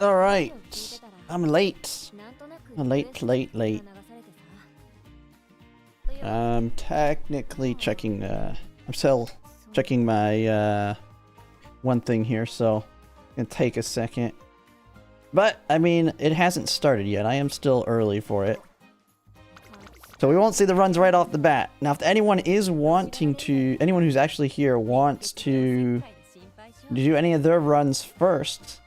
Alright. I'm late. Late. I'm technically checking, I'm still checking my, one thing here, so it's gonna take a second. But, I mean, it hasn't started yet. I am still early for it. So we won't see the runs right off the bat. Now, if anyone is wanting to, anyone who's actually here wants to do any of their runs first,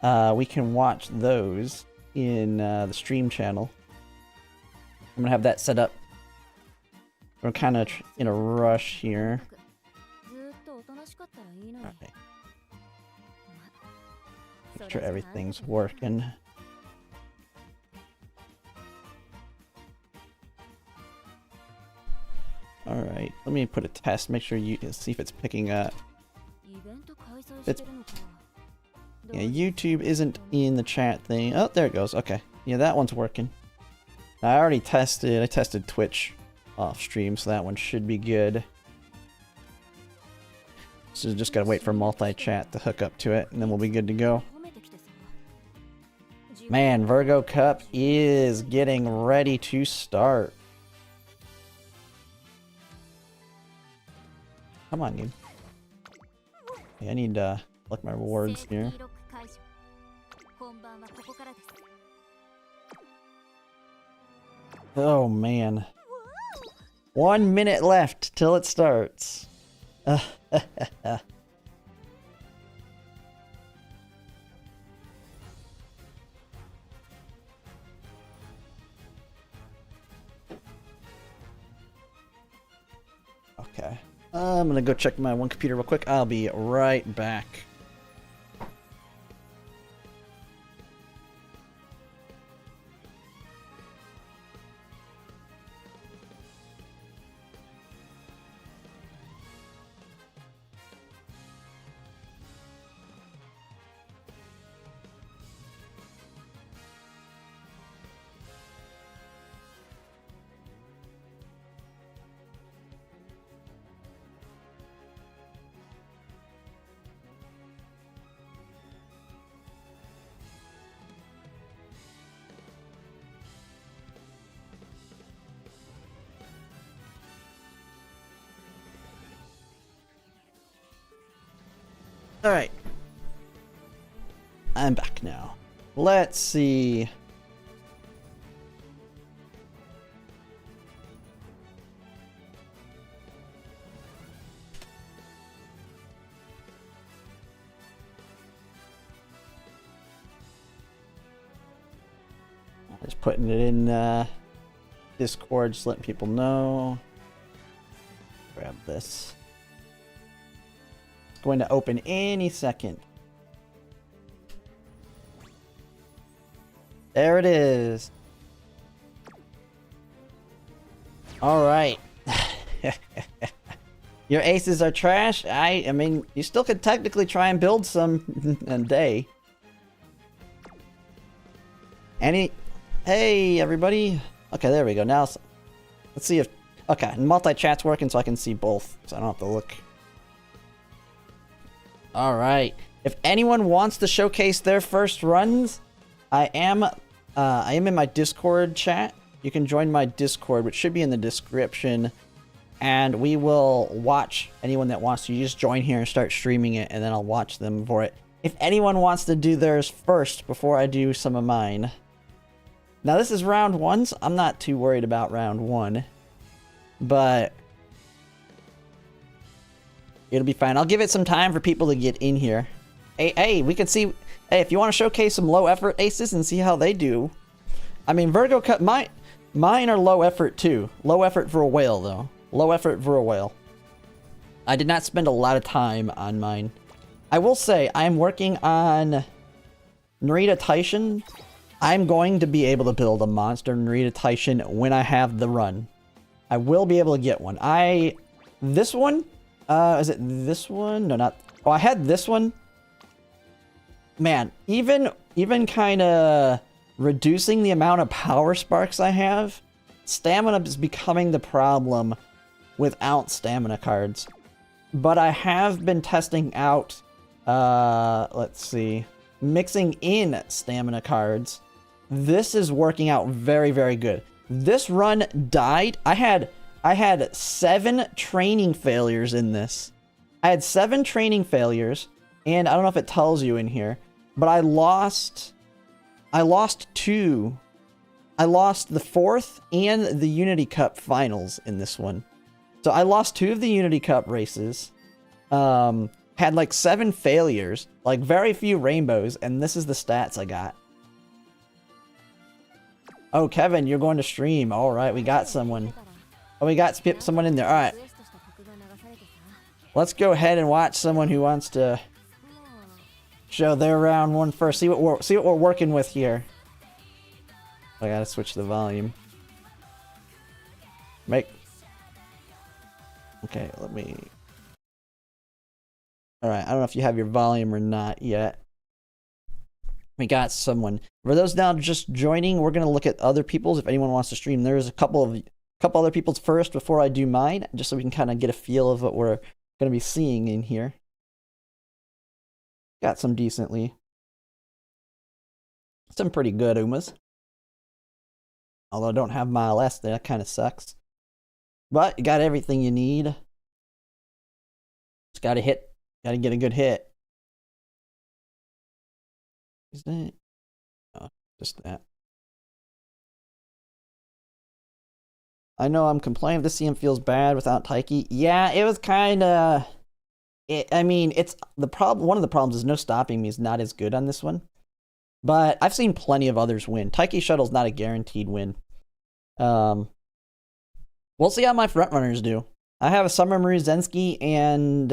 we can watch those in the stream channel. I'm gonna have that set up. We're kind of in a rush here. Okay. Make sure everything's working. Alright, let me put a test, make sure you can see if it's picking up. It's... Yeah, YouTube isn't in the chat thing. Oh, there it goes. Okay. Yeah, that one's working. I already tested. I tested Twitch off stream, so that one should be good. So just gotta wait for multi-chat to hook up to it, and then we'll be good to go. Man, Virgo Cup is getting ready to start. Come on, dude. Okay, I need to look my rewards here. Oh man. 1 minute left till it starts. Okay. I'm gonna go check my one computer real quick. I'll be right back. Alright. I'm back now. Let's see. Just putting it in Discord, just letting people know. Grab this. Going to open any second. There it is. All right. Your aces are trash. I mean, you still could technically try and build some in a day. Hey, everybody. Okay, there we go. Now, let's see if... Okay, multi-chat's working so I can see both, so I don't have to look. Alright. If anyone wants to showcase their first runs, I am in my Discord chat. You can join my Discord, which should be in the description. And we will watch anyone that wants to. You just join here and start streaming it, and then I'll watch them for it. If anyone wants to do theirs first before I do some of mine. Now, this is round one, so I'm not too worried about round one. But it'll be fine. I'll give it some time for people to get in here. Hey, we can see... Hey, if you want to showcase some low-effort aces and see how they do. I mean, Virgo Cup... Mine are low-effort, too. Low-effort for a whale, though. Low-effort for a whale. I did not spend a lot of time on mine. I will say, I'm working on Narita Taishin. I'm going to be able to build a monster Narita Taishin when I have the run. I will be able to get one. This one... is it this one? No, not... Oh, I had this one. Man, even kind of reducing the amount of power sparks I have, stamina is becoming the problem without stamina cards. But I have been testing out, let's see. mixing in stamina cards, this is working out very, very good. This run died. I had 7 training failures in this. I had 7 training failures, and I don't know if it tells you in here, but I lost 2. I lost the 4th and the Unity Cup finals in this one. So I lost 2 of the Unity Cup races. Had like 7 failures, like very few rainbows, and this is the stats I got. Oh, Kevin, you're going to stream. All right, we got someone. Oh, we got someone in there. All right. Let's go ahead and watch someone who wants to show their round 1 first. See what we're working with here. I gotta switch the volume. Okay, let me. All right, I don't know if you have your volume or not yet. We got someone. For those now just joining, we're gonna look at other people's. If anyone wants to stream, there's a couple other people's first before I do mine, just so we can kind of get a feel of what we're gonna be seeing in here. Got some decently. Some pretty good Umas. Although I don't have Mile S, that kind of sucks. But you got everything you need. Just gotta get a good hit. Is that? Oh, just that. I know I'm complaining. This CM feels bad without Taiki. Yeah, it was kind of. I mean, it's the problem. One of the problems is no stopping me is not as good on this one. But I've seen plenty of others win. Taiki Shuttle's not a guaranteed win. We'll see how my frontrunners do. I have a Summer Maruzensky and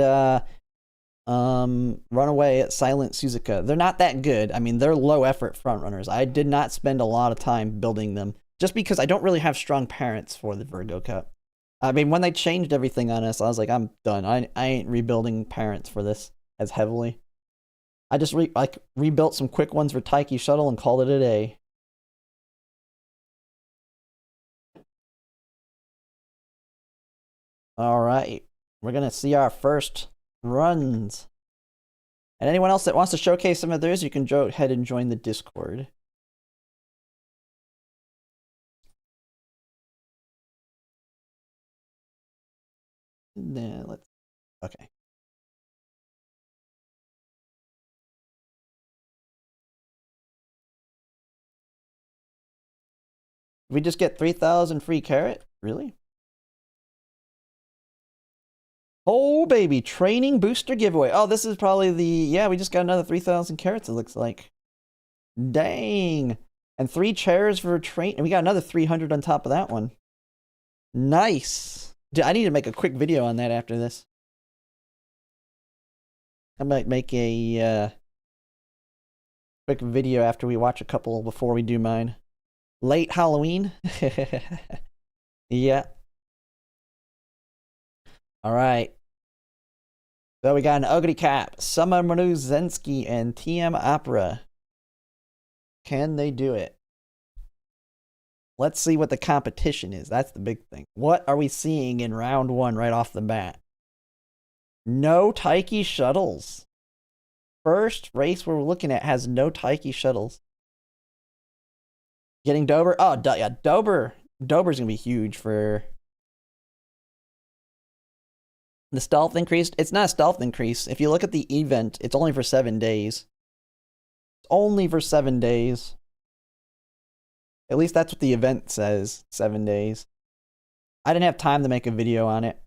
Runaway at Silent Suzuka. They're not that good. I mean, they're low effort frontrunners. I did not spend a lot of time building them just because I don't really have strong parents for the Virgo Cup. I mean, when they changed everything on us, I was like, I'm done. I ain't rebuilding parents for this as heavily. I just rebuilt some quick ones for Taiki Shuttle and called it a day. All right, we're gonna see our first runs. And anyone else that wants to showcase some of theirs, you can go ahead and join the Discord. Then okay. We just get 3,000 free carrot? Really? Oh, baby. Training booster giveaway. Oh, this is probably the... Yeah, we just got another 3,000 carrots, it looks like. Dang. And 3 chairs for train... And we got another 300 on top of that one. Nice. Dude, I need to make a quick video on that after this. I might make a quick video after we watch a couple before we do mine. Late Halloween? Yeah. Alright. So we got an Ugly Cap, Summer Maruzensky, and TM Opera. Can they do it? Let's see what the competition is. That's the big thing. What are we seeing in round 1 right off the bat? No Taiki Shuttles. First race we're looking at has no Taiki Shuttles. Getting Dober. Oh, yeah, Dober's going to be huge for the stealth increase. It's not a stealth increase. If you look at the event, it's only for 7 days. It's only for 7 days. At least that's what the event says, 7 days. I didn't have time to make a video on it.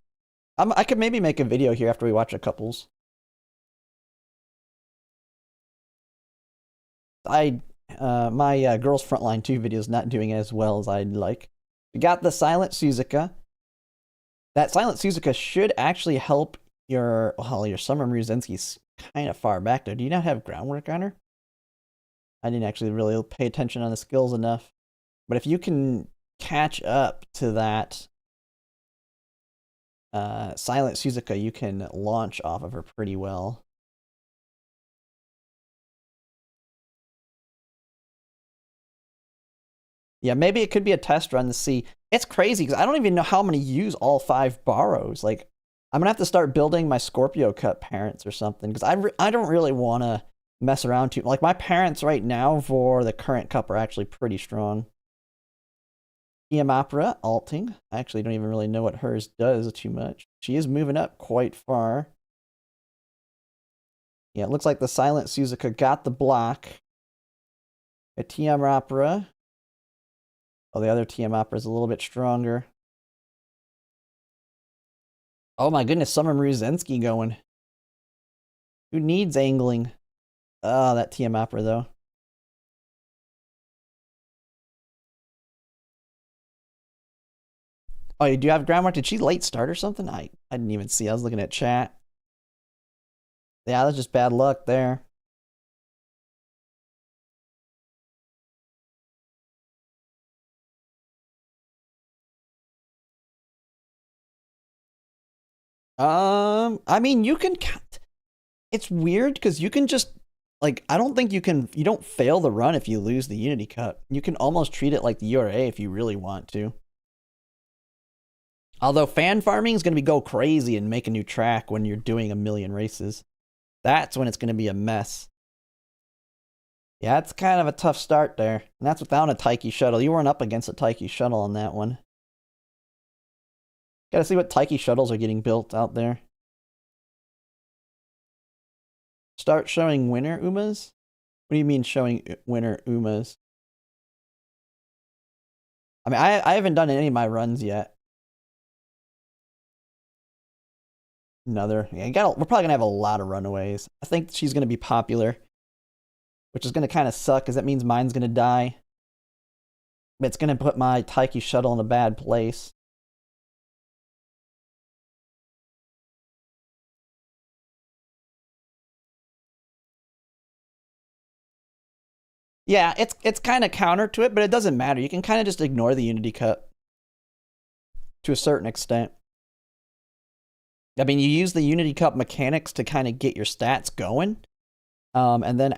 I could maybe make a video here after we watch a couples. My Girls Frontline 2 video is not doing as well as I'd like. We got the Silent Suzuka. That Silent Suzuka should actually help your... Well, your Summer Maruzensky's kind of far back there. Do you not have groundwork on her? I didn't actually really pay attention on the skills enough. But if you can catch up to that Silent Suzuka, you can launch off of her pretty well. Yeah, maybe it could be a test run to see. It's crazy because I don't even know how I'm going to use all 5 borrows. Like, I'm going to have to start building my Scorpio Cup parents or something because I don't really want to mess around too. Like my parents right now for the current cup are actually pretty strong. Umamusume alting. I actually don't even really know what hers does too much. She is moving up quite far. Yeah, it looks like the Silent Suzuka got the block. A Umamusume. Oh, the other Umamusume is a little bit stronger. Oh my goodness, Summer Zensky going. Who needs angling? Oh, that Umamusume though. Oh, you do have Groundmark? Did she late start or something? I didn't even see. I was looking at chat. Yeah, that's just bad luck there. I mean, you can. It's weird because you can just like I don't think you can. You don't fail the run if you lose the Unity Cup. You can almost treat it like the URA if you really want to. Although fan farming is going to be go crazy and make a new track when you're doing a million races. That's when it's going to be a mess. Yeah, it's kind of a tough start there. And that's without a Taiki shuttle. You weren't up against a Taiki shuttle on that one. Gotta see what Taiki shuttles are getting built out there. Start showing winner Umas? What do you mean showing winner Umas? I mean, I haven't done any of my runs yet. Another. Yeah, we're probably gonna have a lot of runaways. I think she's gonna be popular, which is gonna kind of suck because that means mine's gonna die. But it's gonna put my Taiki shuttle in a bad place. Yeah, it's kind of counter to it, but it doesn't matter. You can kind of just ignore the Unity Cup to a certain extent. I mean, you use the Unity Cup mechanics to kind of get your stats going. And then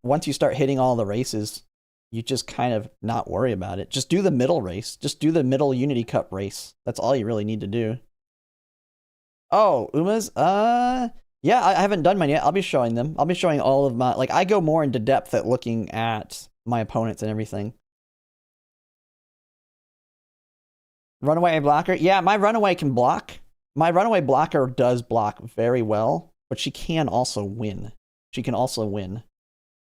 once you start hitting all the races, you just kind of not worry about it. Just do the middle race. Just do the middle Unity Cup race. That's all you really need to do. Oh, Uma's? Yeah, I haven't done mine yet. I'll be showing them. I'll be showing all of my, like, I go more into depth at looking at my opponents and everything. Runaway blocker? Yeah, my runaway can block. My runaway blocker does block very well, but she can also win. She can also win.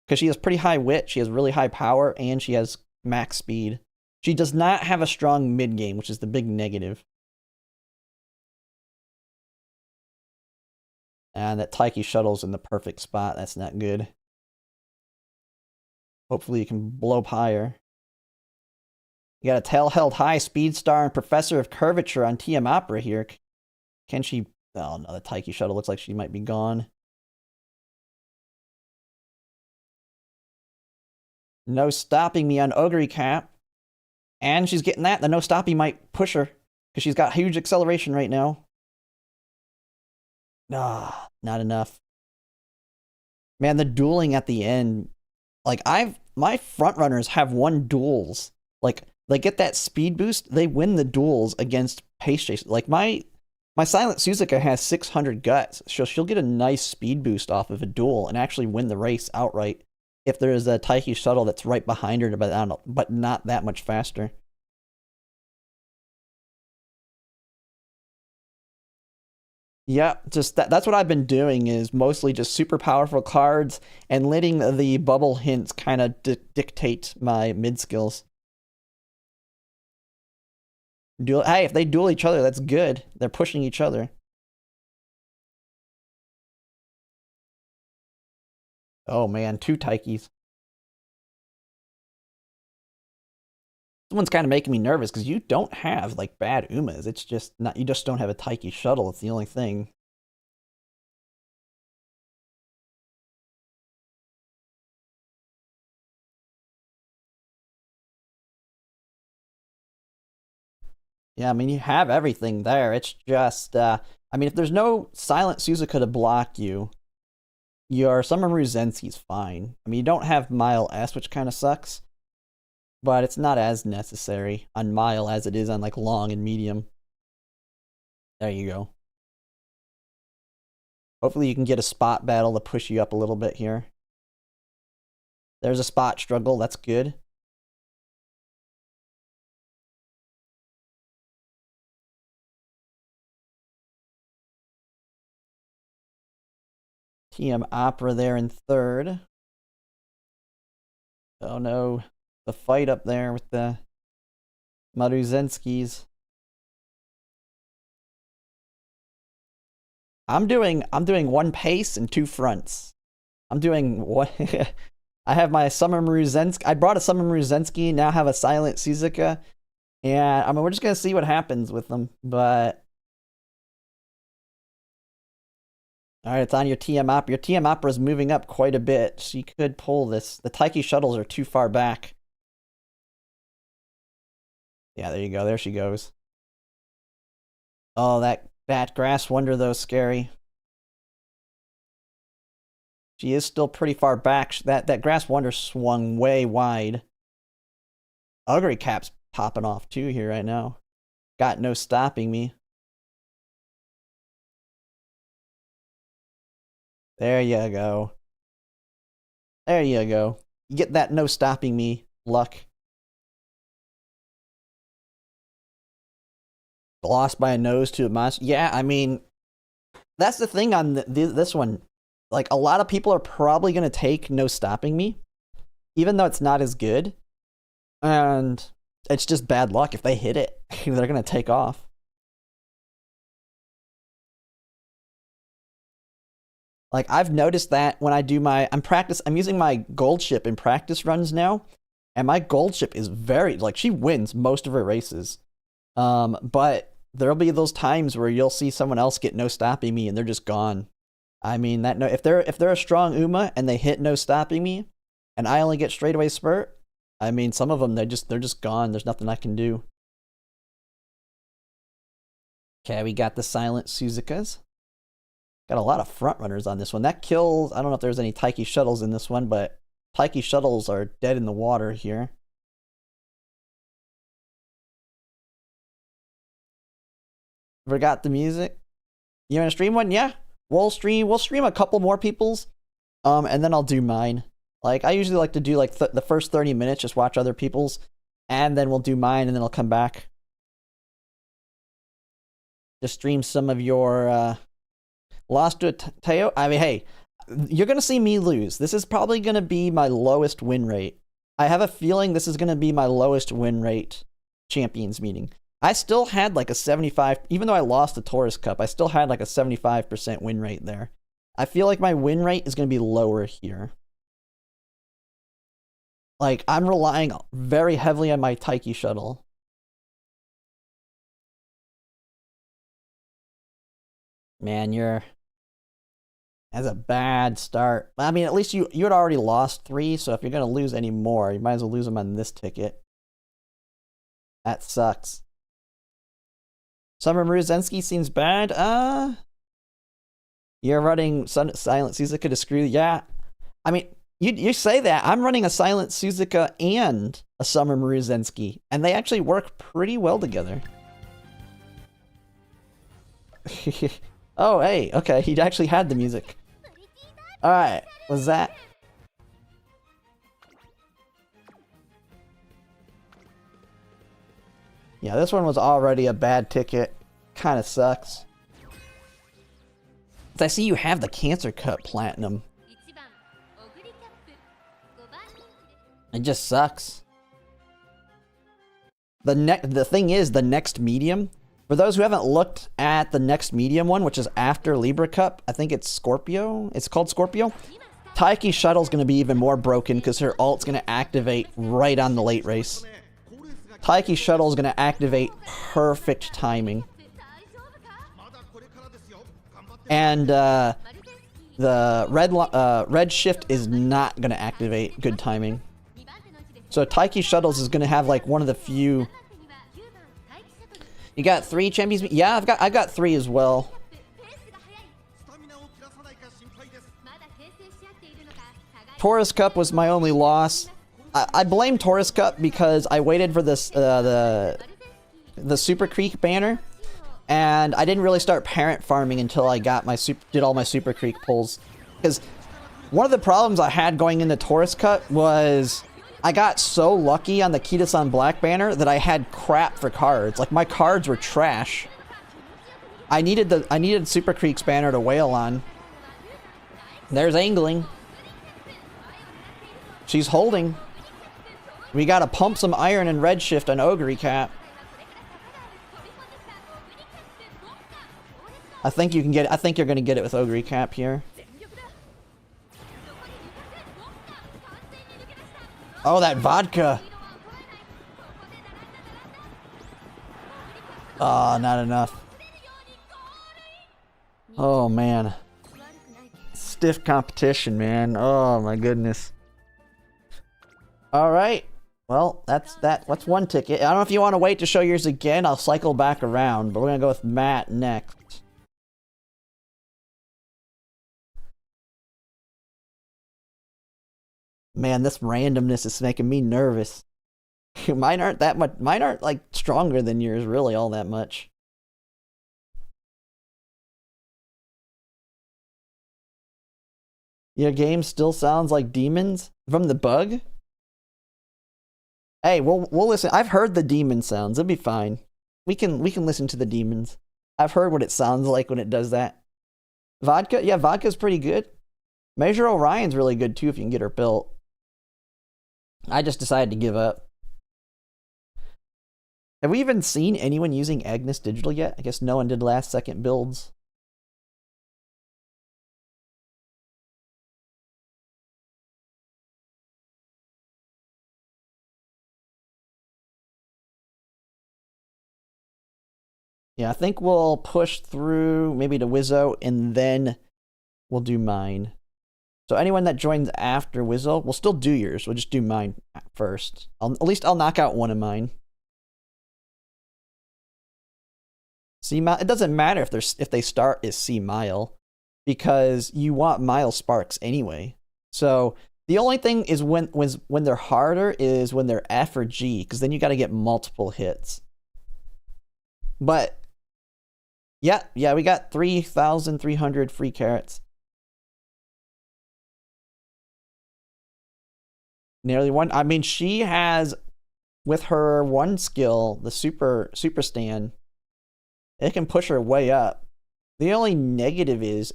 Because she has pretty high wit, she has really high power, and she has max speed. She does not have a strong mid game, which is the big negative. And that Taiki shuttle's in the perfect spot. That's not good. Hopefully you can blow up higher. You got a tail held high, speed star, and professor of curvature on Umamusume here. Can she? Oh no, the Taiki shuttle looks like she might be gone. No stopping me on Ogre Cap. And she's getting that. The no stopping might push her. Because she's got huge acceleration right now. Ah, not enough. Man, the dueling at the end. Like, my front runners have won duels. Like, they get that speed boost, they win the duels against pace chase. Like, my Silent Suzuka has 600 guts, so she'll get a nice speed boost off of a duel and actually win the race outright if there is a Taiki shuttle that's right behind her, but not that much faster. Yeah, just that's what I've been doing is mostly just super powerful cards and letting the bubble hints kind of dictate my mid skills. Hey, if they duel each other, that's good. They're pushing each other. Oh man, 2 Taikis. Someone's kind of making me nervous because you don't have like bad Umas. It's just not, you just don't have a Taiki shuttle. It's the only thing. Yeah, I mean, you have everything there. It's just, I mean, if there's no Silent Suzuka to block you, your Summer Zenski's fine. I mean, you don't have Mile S, which kind of sucks, but it's not as necessary on Mile as it is on, like, long and medium. There you go. Hopefully you can get a spot battle to push you up a little bit here. There's a spot struggle. That's good. TM Opera there in third. Oh no. The fight up there with the Maruzenskis. I'm doing one pace and two fronts. I'm doing what I have my Summer Maruzensky. I brought a Summer Maruzensky, now have a Silent Suzuka. And I mean we're just gonna see what happens with them, but alright, it's on your TM Opera. Your TM Opera is moving up quite a bit. She could pull this. The Taiki shuttles are too far back. Yeah, there you go. There she goes. Oh, that Grass Wonder, though, scary. She is still pretty far back. That Grass Wonder swung way wide. Ugly Cap's popping off, too, here right now. Got no stopping me. There you go. There you go. You get that no stopping me luck. Lost by a nose to a monster. Yeah, I mean, that's the thing on this one. Like, a lot of people are probably going to take no stopping me, even though it's not as good. And it's just bad luck. If they hit it, they're going to take off. Like, I've noticed that when I do my, I'm using my gold ship in practice runs now, and my gold ship is very, like, she wins most of her races. But there'll be those times where you'll see someone else get no stopping me and they're just gone. I mean, that no, if they're a strong Uma and they hit no stopping me, and I only get straightaway spurt, I mean, some of them they're just gone. There's nothing I can do. Okay, we got the Silent Suzukas. Got a lot of front runners on this one. That kills, I don't know if there's any Taiki shuttles in this one, but Taiki shuttles are dead in the water here. Forgot the music. You want to stream one? Yeah. We'll stream a couple more people's. And then I'll do mine. Like, I usually like to do like the first 30 minutes, just watch other people's, and then we'll do mine, and then I'll come back. Just stream some of your Lost to a Teo. I mean, hey, you're going to see me lose. This is probably going to be my lowest win rate. I have a feeling this is going to be my lowest win rate champions meeting. I still had like a 75, even though I lost the Taurus Cup, I still had like a 75% win rate there. I feel like my win rate is going to be lower here. Like, I'm relying very heavily on my Taiki shuttle. Man, that's a bad start. I mean, at least you had already lost 3, so if you're going to lose any more, you might as well lose them on this ticket. That sucks. Summer Maruzensky seems bad. You're running Silent Suzuka to screw. Yeah. I mean, you say that. I'm running a Silent Suzuka and a Summer Maruzensky, and they actually work pretty well together. Oh, hey, okay, he actually had the music. Alright, was that? Yeah, this one was already a bad ticket. Kinda sucks. I see you have the Cancer Cup Platinum. It just sucks. The thing is, the next medium, for those who haven't looked at the next medium one, which is after Libra Cup, I think it's Scorpio. It's called Scorpio. Taiki Shuttle's going to be even more broken because her ult's going to activate right on the late race. Taiki Shuttle's going to activate perfect timing. And the red shift is not going to activate good timing. So Taiki Shuttles is going to have like one of the few. You got 3 champions? Yeah, I've got 3 as well. Taurus Cup was my only loss. I blame Taurus Cup because I waited for this the Super Creek banner, And I didn't really start parent farming until I got my did all my Super Creek pulls. Because one of the problems I had going into Taurus Cut was I got so lucky on the Kita-san Black Banner that I had crap for cards. Like, my cards were trash. I needed Super Creek's banner to wail on. There's angling. She's holding. We gotta pump some iron and redshift on Ogre Cap. I think you can get it. I think you're gonna get it with Ogre Cap here. Oh, that vodka. Oh, not enough. Oh, man. Stiff competition, man. Oh, my goodness. All right. Well, that's that. What's one ticket? I don't know if you want to wait to show yours again. I'll cycle back around, but we're going to go with Matt next. Man, this randomness is making me nervous. Mine aren't that much. Mine aren't like stronger than yours, really, all that much. Your game still sounds like demons from the bug. Hey, we'll listen. I've heard the demon sounds. It'll be fine. We can listen to the demons. I've heard what it sounds like when it does that. Vodka, yeah, vodka's pretty good. Measure Orion's really good too if you can get her built. I just decided to give up. Have we even seen anyone using Agnes Digital yet? I guess no one did last second builds. Yeah, I think we'll push through maybe to Wizzo and then we'll do mine. So anyone that joins after Wizzo, we'll still do yours. We'll just do mine first. At least I'll knock out one of mine. It doesn't matter if they start as C Mile, because you want Mile Sparks anyway. So the only thing is when they're harder is when they're F or G, because then you got to get multiple hits. But yeah, we got 3,300 free carrots. Nearly one. I mean, she has, with her one skill, the super stand, it can push her way up. The only negative is,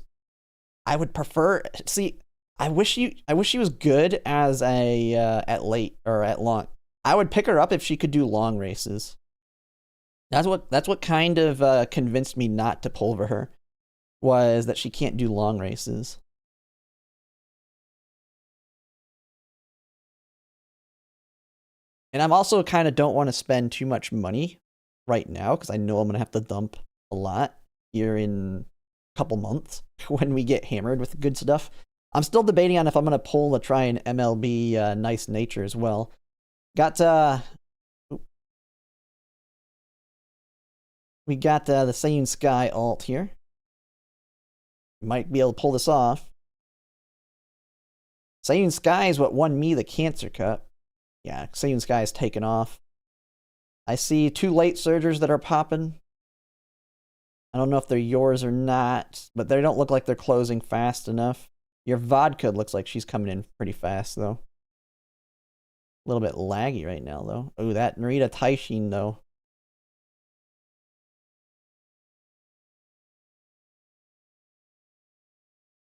I would prefer. See, I wish she was good as a at late or at long. I would pick her up if she could do long races. That's what kind of convinced me not to pulver her, was that she can't do long races. And I'm also kind of don't want to spend too much money right now because I know I'm going to have to dump a lot here in a couple months when we get hammered with good stuff. I'm still debating on if I'm going to pull to try an MLB Nice Nature as well. We got the Same Sky alt here. Might be able to pull this off. Same Sky is what won me the Cancer Cup. Yeah, Same Sky is taken off. I see 2 late surgers that are popping. I don't know if they're yours or not, but they don't look like they're closing fast enough. Your Vodka looks like she's coming in pretty fast, though. A little bit laggy right now, though. Oh, that Narita Taishin, though.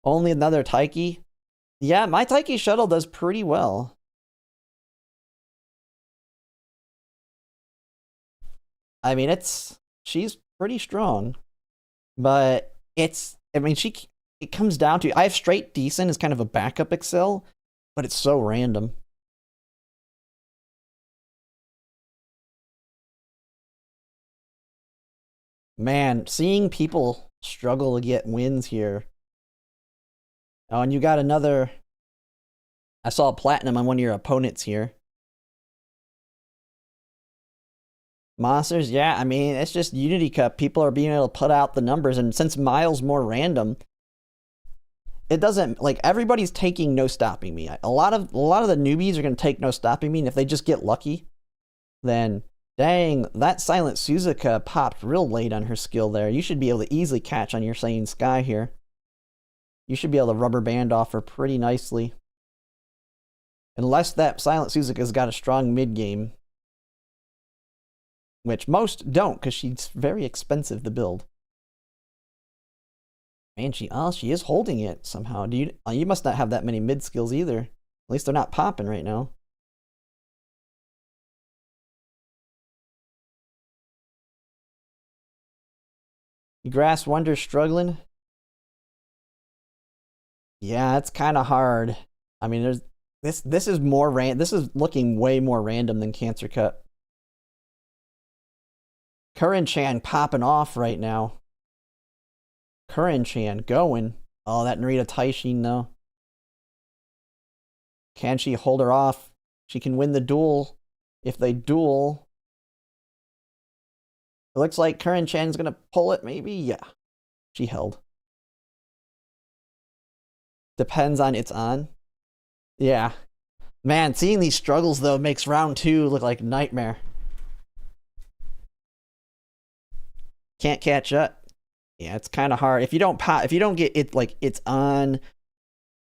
Only another Taiki? Yeah, my Taiki shuttle does pretty well. I mean, she's pretty strong, but it comes down to, I have straight decent as kind of a backup Excel, but it's so random. Man, seeing people struggle to get wins here. Oh, and you got another, I saw a platinum on one of your opponents here. Monsters, yeah, I mean, it's just Unity Cup. People are being able to put out the numbers, and since Mile's more random, it doesn't, like, everybody's taking No Stopping Me. A lot of the newbies are going to take No Stopping Me, and if they just get lucky, then Dang, that Silent Suzuka popped real late on her skill there. You should be able to easily catch on your Saiyan Sky here. You should be able to rubber band off her pretty nicely. Unless that Silent Suzuka's got a strong mid-game. Which most don't, because she's very expensive to build. Man, she is holding it somehow. You must not have that many mid skills either. At least they're not popping right now. Grass Wonder struggling. Yeah, it's kind of hard. I mean, this is more this is looking way more random than Cancer Cut. Curran-chan popping off right now. Curran-chan going. Oh, that Narita Taishin though. Can she hold her off? She can win the duel if they duel. It looks like Curran-chan's gonna pull it, maybe? Yeah. She held. Depends on it's on. Yeah. Man, seeing these struggles though makes round 2 look like a nightmare. Can't catch up. Yeah, it's kind of hard. If you don't get it like it's on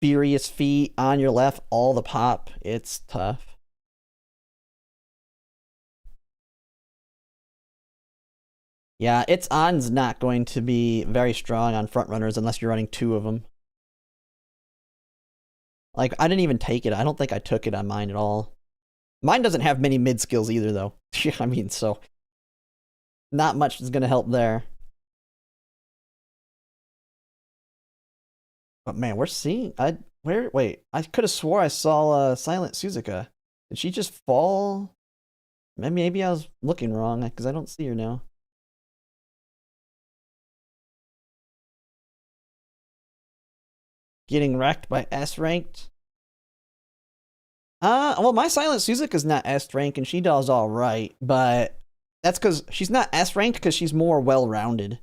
Furious Feet on your left, all the pop, it's tough. Yeah, it's on's not going to be very strong on front runners unless you're running 2 of them. Like, I didn't even take it. I don't think I took it on mine at all. Mine doesn't have many mid skills either, though. I mean, so not much is going to help there. But man, we're seeing. Wait, I could have swore I saw Silent Suzuka. Did she just fall? Maybe I was looking wrong because I don't see her now. Getting wrecked by S ranked. Well, my Silent Suzuka's not S ranked and she does all right, but that's because she's not S ranked because she's more well rounded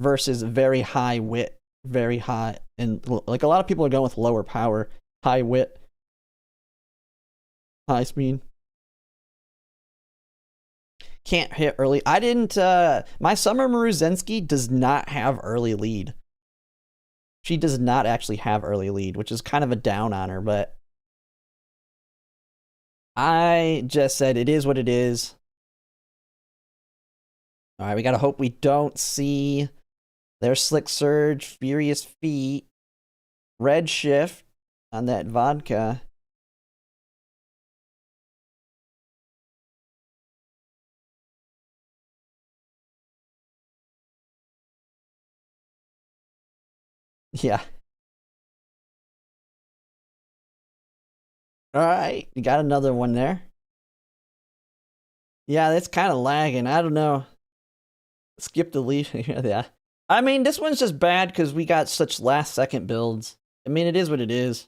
versus very high wit, very high, and like a lot of people are going with lower power, high wit, high speed. Can't hit early. I didn't. My Summer Maruzensky does not have early lead. She does not actually have early lead, which is kind of a down on her, but I just said it is what it is. All right, we gotta hope we don't see their Slick Surge, Furious Feet, Red Shift on that vodka. Yeah. All right, you got another one there. Yeah, that's kind of lagging. I don't know. Skip the lead. Yeah. I mean, this one's just bad because we got such last second builds. I mean, it is what it is.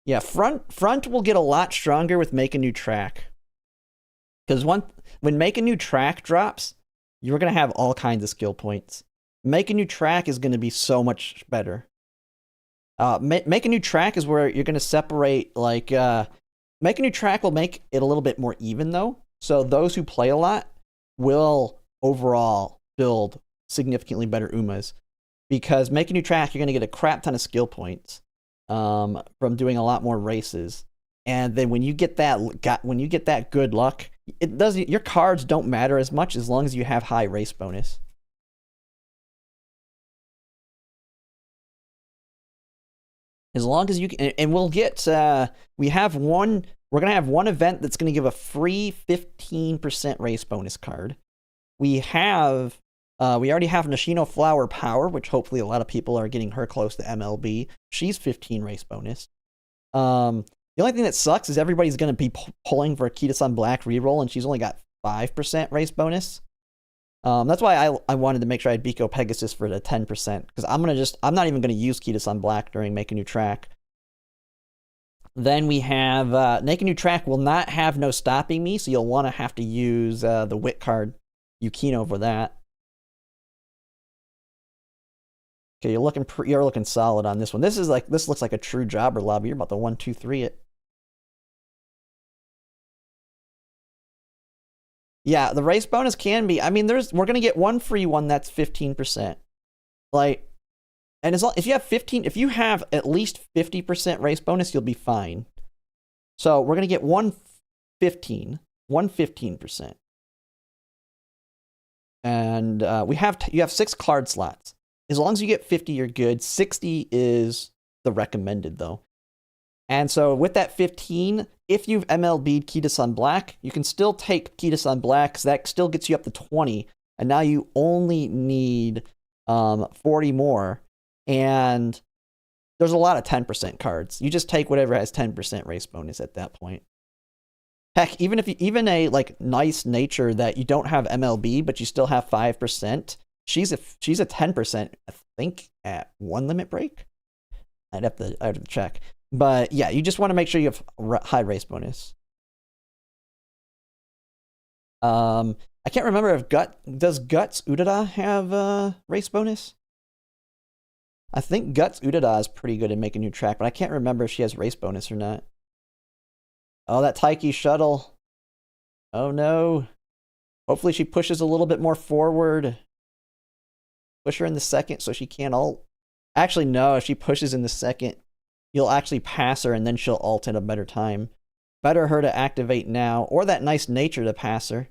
Yeah, front will get a lot stronger with Make a New Track. Because when Make a New Track drops, you're going to have all kinds of skill points. Make a New Track is going to be so much better. Make a New Track is where you're going to separate, like, Make a New Track will make it a little bit more even, though. So those who play a lot will overall build significantly better Umas. Because Make a New Track, you're going to get a crap ton of skill points from doing a lot more races. And then when you get that good luck, your cards don't matter as much as long as you have high race bonus. As long as you can, and we'll get we're gonna have one event that's gonna give a free 15% race bonus card. We already have Nishino Flower Power, which hopefully a lot of people are getting her close to MLB. She's 15 race bonus. The only thing that sucks is everybody's gonna be pulling for a Kita-san Black reroll, and she's only got 5% race bonus. That's why I wanted to make sure I had Biko Pegasus for the 10%, because I'm not even gonna use Kita-san Black during Make a New Track. Then we have Make a New Track will not have No Stopping Me, so you'll want to have to use the Wit card, Yukino, for that. Okay, you're looking solid on this one. This looks like a true jobber lobby. You're about to 1-2-3 it. Yeah, the race bonus can be. I mean, we're gonna get one free one that's 15%. Like, and as long if you have at least 50% race bonus, you'll be fine. So we're gonna get 15%. And you have 6 card slots. As long as you get 50, you're good. 60 is the recommended though. And so with that 15, if you've MLB'd Kita-san Black, you can still take Kita-san Black, because that still gets you up to 20. And now you only need 40 more. And there's a lot of 10% cards. You just take whatever has 10% race bonus at that point. Heck, even a like nice nature that you don't have MLB, but you still have 5%, she's a 10%, I think, at 1 limit break. I'd have to check. But yeah, you just want to make sure you have high race bonus. I can't remember if does Guts Udada have race bonus? I think Guts Udada is pretty good at making new track, but I can't remember if she has race bonus or not. Oh, that Taiki shuttle. Oh no. Hopefully she pushes a little bit more forward. Push her in the second so she can't ult. Actually, no, if she pushes in the second, you'll actually pass her and then she'll ult in a better time. Better her to activate now, or that nice nature to pass her.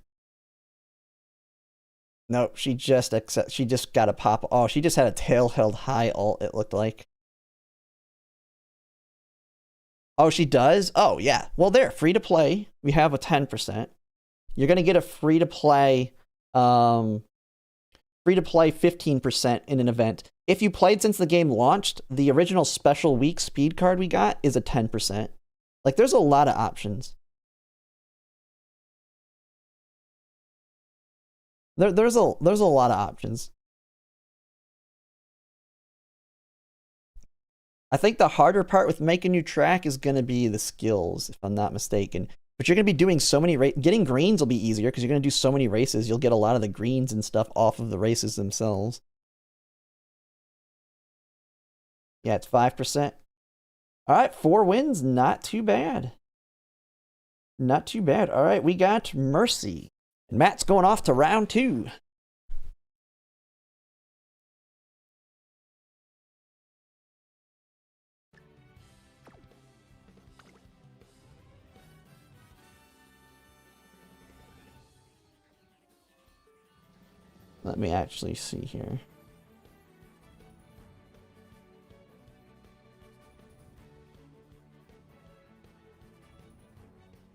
Nope, she just got a pop. Oh, she just had a tail held high ult, it looked like. Oh, she does? Oh, yeah. Well, there, free to play. We have a 10%. You're going to get a free to play 15% in an event. If you played since the game launched, the original special week speed card we got is a 10%. Like, there's a lot of options. There's a lot of options. I think the harder part with making new track is going to be the skills, if I'm not mistaken. But you're going to be doing so many getting greens will be easier because you're going to do so many races. You'll get a lot of the greens and stuff off of the races themselves. Yeah, it's 5%. All right, 4 wins, not too bad. Not too bad. All right, we got Mercy. And Matt's going off to round 2. Let me actually see here.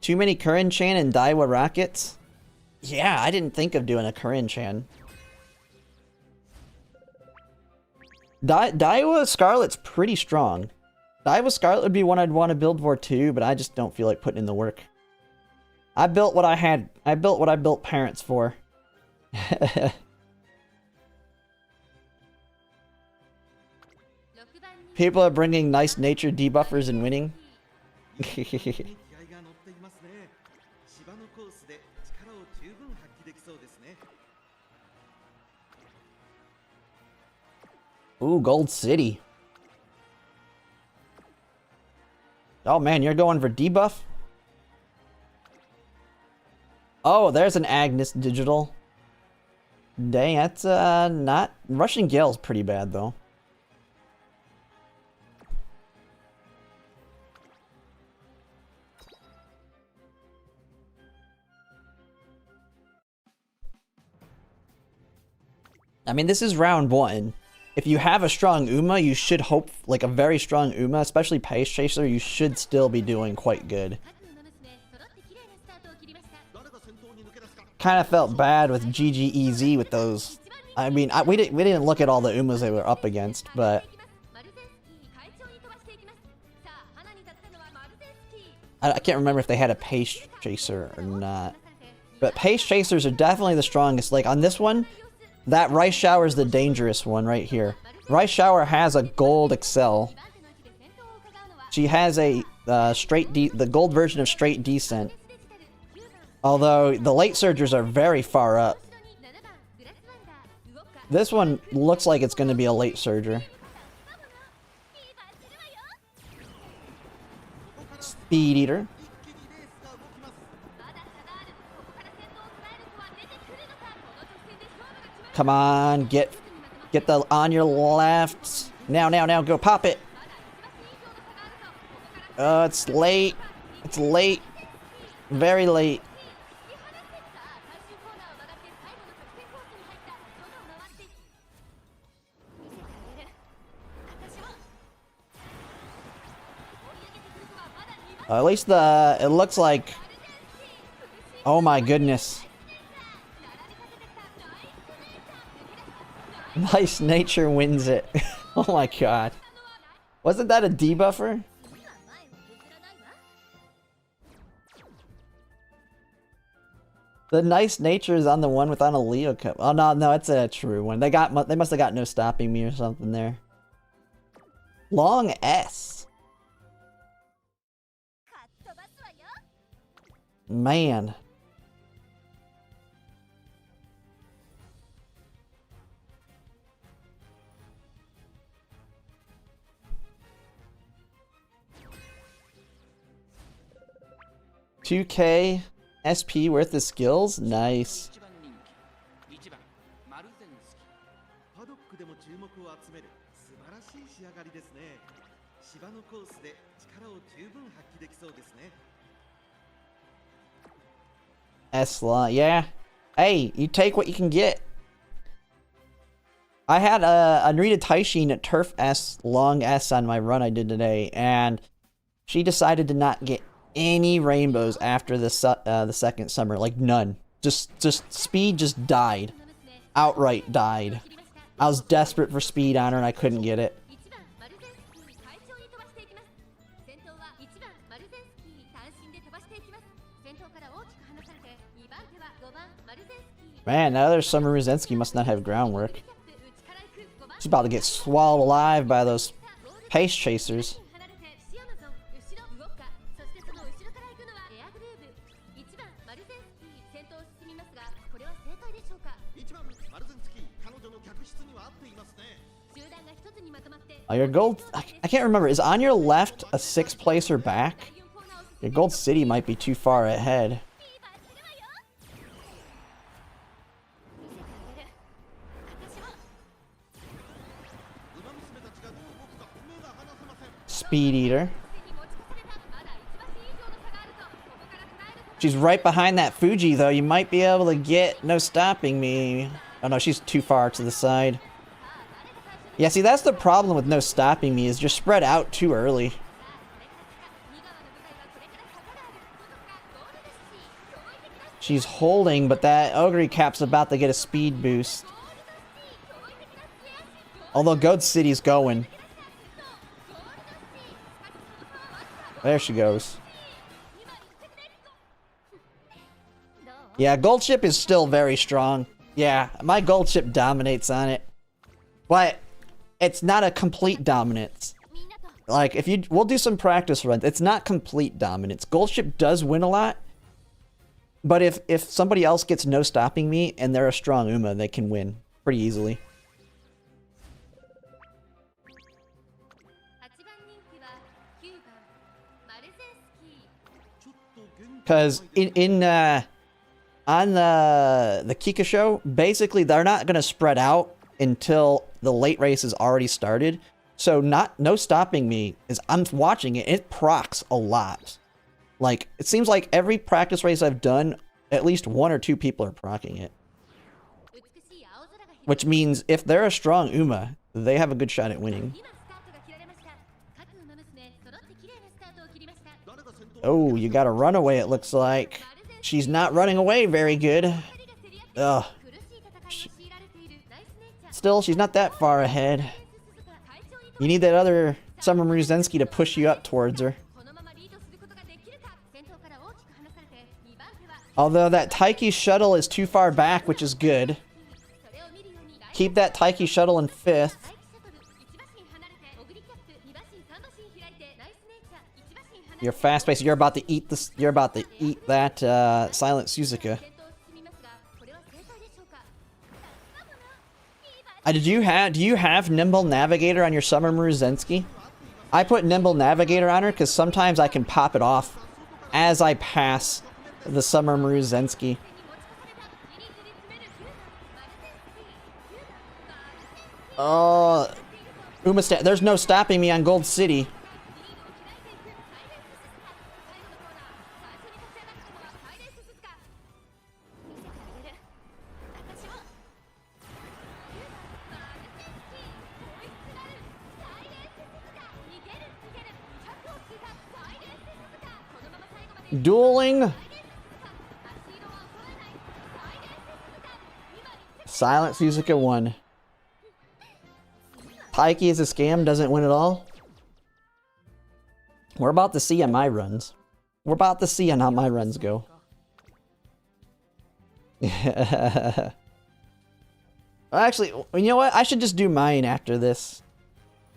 Too many Kurin-chan and Daiwa rockets? Yeah, I didn't think of doing a Kurin-chan. Daiwa Scarlet's pretty strong. Daiwa Scarlet would be one I'd want to build for too, but I just don't feel like putting in the work. I built what I had. I built what I built parents for. People are bringing nice nature debuffers and winning. Ooh, Gold City. Oh man, you're going for debuff? Oh, there's an Agnes digital. Dang, that's not... Russian Gale's pretty bad though. I mean, this is round 1. If you have a strong Uma, you should hope, like a very strong Uma, especially Pace Chaser, you should still be doing quite good. Kind of felt bad with GGEZ with those. I mean, we didn't look at all the Umas they were up against, but I can't remember if they had a Pace Chaser or not. But Pace Chasers are definitely the strongest. Like on this one, that Rice Shower is the dangerous one right here. Rice Shower has a gold Excel. She has a the gold version of Straight Descent. Although the late surgers are very far up. This one looks like it's going to be a late surger. Speed Eater. Come on, get the on your left. Now, go pop it. It's late. It's late. Very late. At least it looks like... Oh my goodness. Nice nature wins it. Oh my god. Wasn't that a debuffer? The nice nature is on the one without a Leo cup. Oh no, it's a true one. They must have got no stopping me or something there. Long S. Man. $2K SP worth of skills? Nice. S-Line, yeah. Hey, you take what you can get. I had a Narita Taishin at Turf S, long S on my run I did today, and she decided to not get any rainbows after the second summer, like none. Just speed just died. Outright died. I was desperate for speed on her and I couldn't get it. Man, that other Summer Ruzensky must not have groundwork. She's about to get swallowed alive by those pace chasers. Oh, your gold... I can't remember. Is on your left a 6th placer back? Your Gold City might be too far ahead. Speed Eater. She's right behind that Fuji, though. You might be able to get no stopping me. Oh, no, she's too far to the side. Yeah, see, that's the problem with no stopping me, is you're spread out too early. She's holding, but that Ogre Cap's about to get a speed boost. Although Gold City's going. There she goes. Yeah, Gold Ship is still very strong. Yeah, my Gold Ship dominates on it. But it's not a complete dominance. Like, we'll do some practice runs. It's not complete dominance. Gold Ship does win a lot. But if somebody else gets no stopping me and they're a strong Uma, they can win pretty easily. Because on the Kika show, basically they're not going to spread out until the late race has already started. So no stopping me is, I'm watching it, it procs a lot. Like, it seems like every practice race I've done, at least 1 or 2 people are procking it. Which means if they're a strong Uma, they have a good shot at winning. Oh, you got a runaway, it looks like. She's not running away very good. Ugh. Still, she's not that far ahead. You need that other Summer Ruzensky to push you up towards her. Although that Taiki shuttle is too far back, which is good. Keep that Taiki shuttle in 5th. You're fast paced. You're about to eat this. You're about to eat that Silent Suzuka. Do you have Nimble Navigator on your Summer Ruzensky? I put Nimble Navigator on her because sometimes I can pop it off as I pass the Summer Ruzensky. Oh, there's no stopping me on Gold City. Dueling. Silent Suzuka won. Taiki is a scam, doesn't win at all. We're about to see on my runs. We're about to see on how my runs go. Actually, you know what? I should just do mine after this.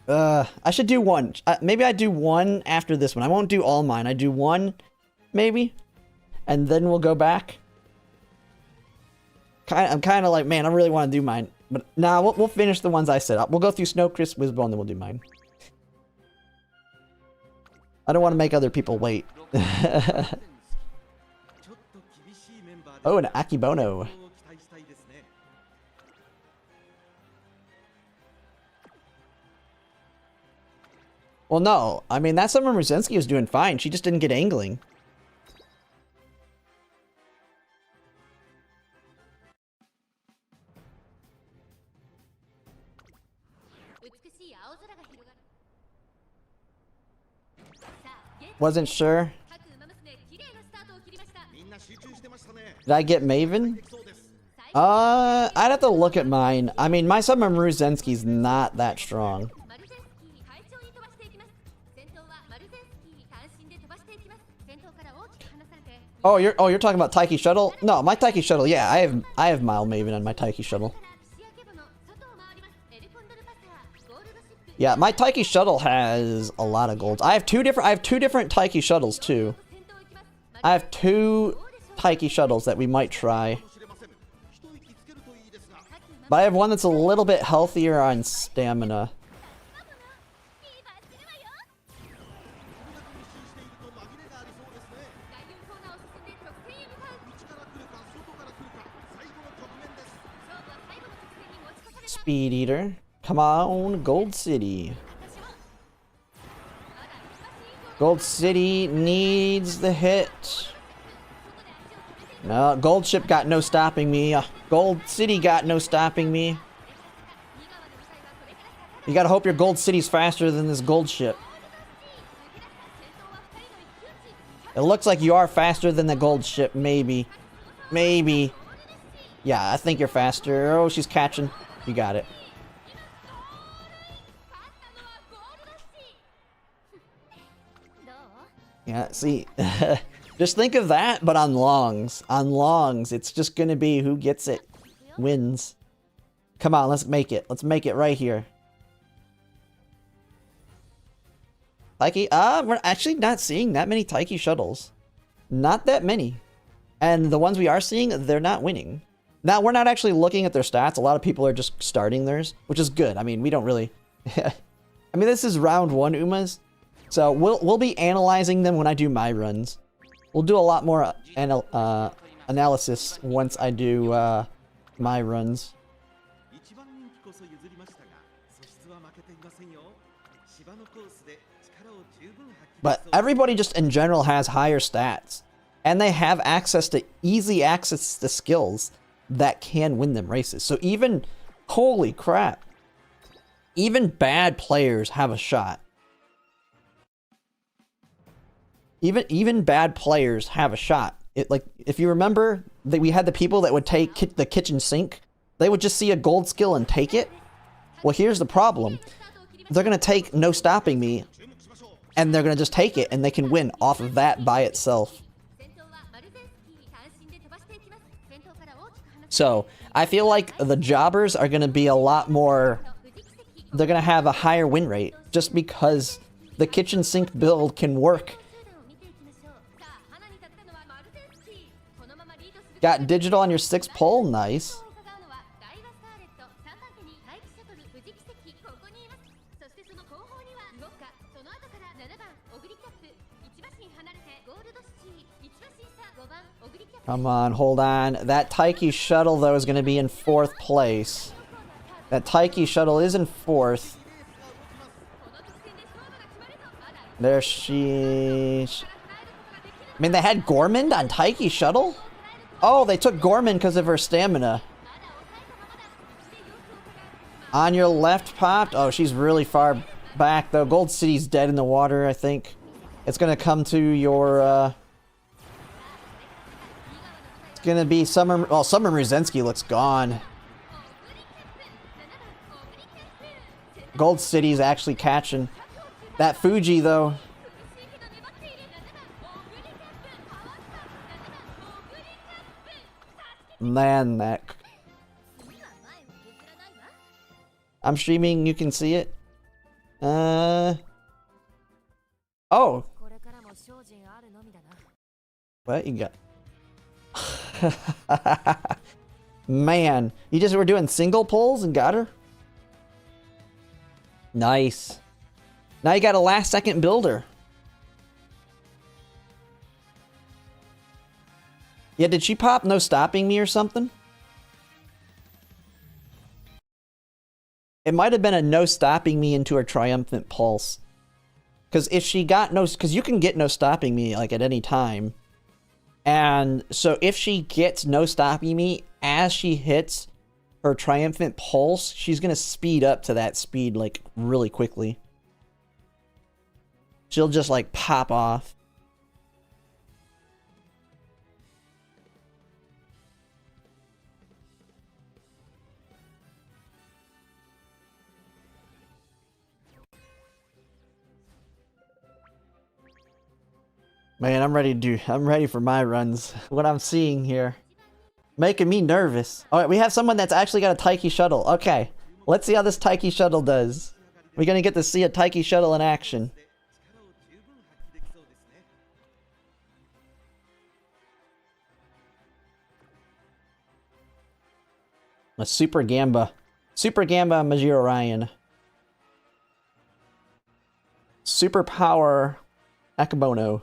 I should do one. Maybe I do one after this one. I won't do all mine. I do one, maybe, and then we'll go back. I'm kind of like, man, I really want to do mine. But nah, we'll finish the ones I set up. We'll go through Snow, Crisp, Wizbo, and then we'll do mine. I don't want to make other people wait. Oh, an Akibono. Well, no. I mean, that Summer Mrzensky was doing fine. She just didn't get angling. Wasn't sure. Did I get Maven? I'd have to look at mine. I mean, my Summer Mrzensky's not that strong. Oh, you're talking about Taiki Shuttle? No, my Taiki Shuttle. Yeah, I have Mile Maven on my Taiki Shuttle. Yeah, my Taiki Shuttle has a lot of golds. I have two different Taiki Shuttles too. I have two Taiki Shuttles that we might try. But I have one that's a little bit healthier on stamina. Speed Eater. Come on, Gold City. Gold City needs the hit. No, Gold Ship got no stopping me. Gold City got no stopping me. You gotta hope your Gold City's faster than this Gold Ship. It looks like you are faster than the Gold Ship, maybe. Maybe. Yeah, I think you're faster. Oh, she's catching. You got it. Yeah, see, just think of that, but on longs. On longs, it's just gonna be who gets it wins. Come on, let's make it. Let's make it right here. Taiki, we're actually not seeing that many Taiki shuttles. Not that many. And the ones we are seeing, they're not winning. Now, we're not actually looking at their stats. A lot of people are just starting theirs, which is good. I mean, we don't really... I mean, this is round one Umas. So we'll be analyzing them when I do my runs. We'll do a lot more analysis once I do my runs. But everybody just in general has higher stats. And they have easy access to skills that can win them races. So even, holy crap, even bad players have a shot. Even bad players have a shot. Like, if you remember that we had the people that would take the kitchen sink, they would just see a gold skill and take it. Well, here's the problem. They're going to take no stopping me, and they're going to just take it, and they can win off of that by itself. So, I feel like the jobbers are going to be a lot more... They're going to have a higher win rate, just because the kitchen sink build can work. Got digital on your 6th pole? Nice. Come on, hold on. That Taiki shuttle, though, is going to be in 4th place. That Taiki shuttle is in 4th. There she... I mean, they had Gormand on Taiki shuttle? Oh, they took Gormand because of her stamina. On your left popped. Oh, she's really far back, though. Gold City's dead in the water, I think. It's going to come to your... It's going to be Summer... Well, Summer Mruzensky looks gone. Gold City's actually catching. That Fuji, though. Man, that... I'm streaming, you can see it. Oh. What you got? Man, you just were doing single pulls and got her? Nice. Now you got a last second builder. Yeah, did she pop no stopping me or something? It might have been a no stopping me into her triumphant pulse. Because if she got no... Because you can get no stopping me like at any time. And so if she gets no stopping me as she hits her triumphant pulse, she's going to speed up to that speed like really quickly. She'll just like pop off. Man, I'm ready for my runs. What I'm seeing here. Making me nervous. Alright, we have someone that's actually got a Taiki shuttle. Okay. Let's see how this Taiki shuttle does. We're gonna get to see a Taiki shuttle in action. A Super Gamba. Super Gamba Majiro Ryan. Super Power Akabono.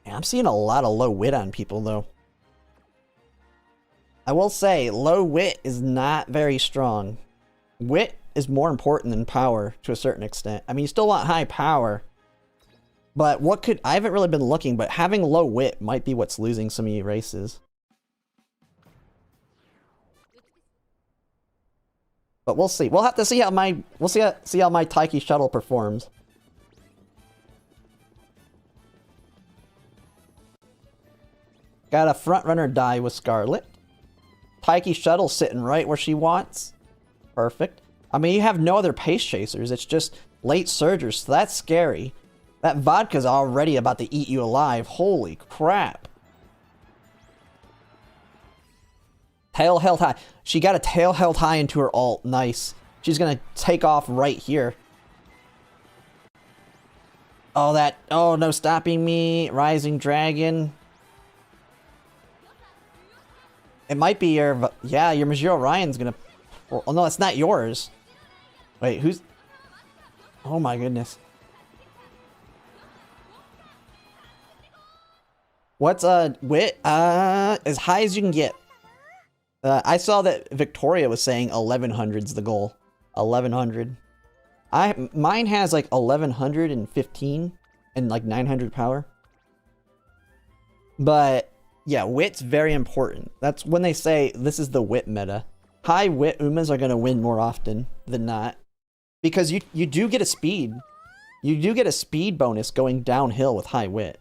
I'm seeing a lot of low wit on people, though. I will say, low wit is not very strong. Wit is more important than power, to a certain extent. I mean, you still want high power. But what could... I haven't really been looking, but having low wit might be what's losing some of you races. But we'll see. We'll have to see how my... We'll see how my Taiki shuttle performs. Got a front runner die with Scarlet. Taiki shuttle sitting right where she wants. Perfect. I mean, you have no other pace chasers. It's just late surgers, so that's scary. That vodka's already about to eat you alive. Holy crap. Tail held high. She got a tail held high into her ult. Nice. She's gonna take off right here. Oh, that... Oh, no stopping me. Rising Dragon. It might be your... Yeah, your Majiro Ryan's gonna... Oh, no, it's not yours. Wait, who's... Oh my goodness. What's, wit? As high as you can get. I saw that Victoria was saying 1100's the goal. 1100. Mine has like 1115 and like 900 power. But... Yeah, wit's very important. That's when they say this is the wit meta. High wit Umas are going to win more often than not. Because you do get a speed. You do get a speed bonus going downhill with high wit.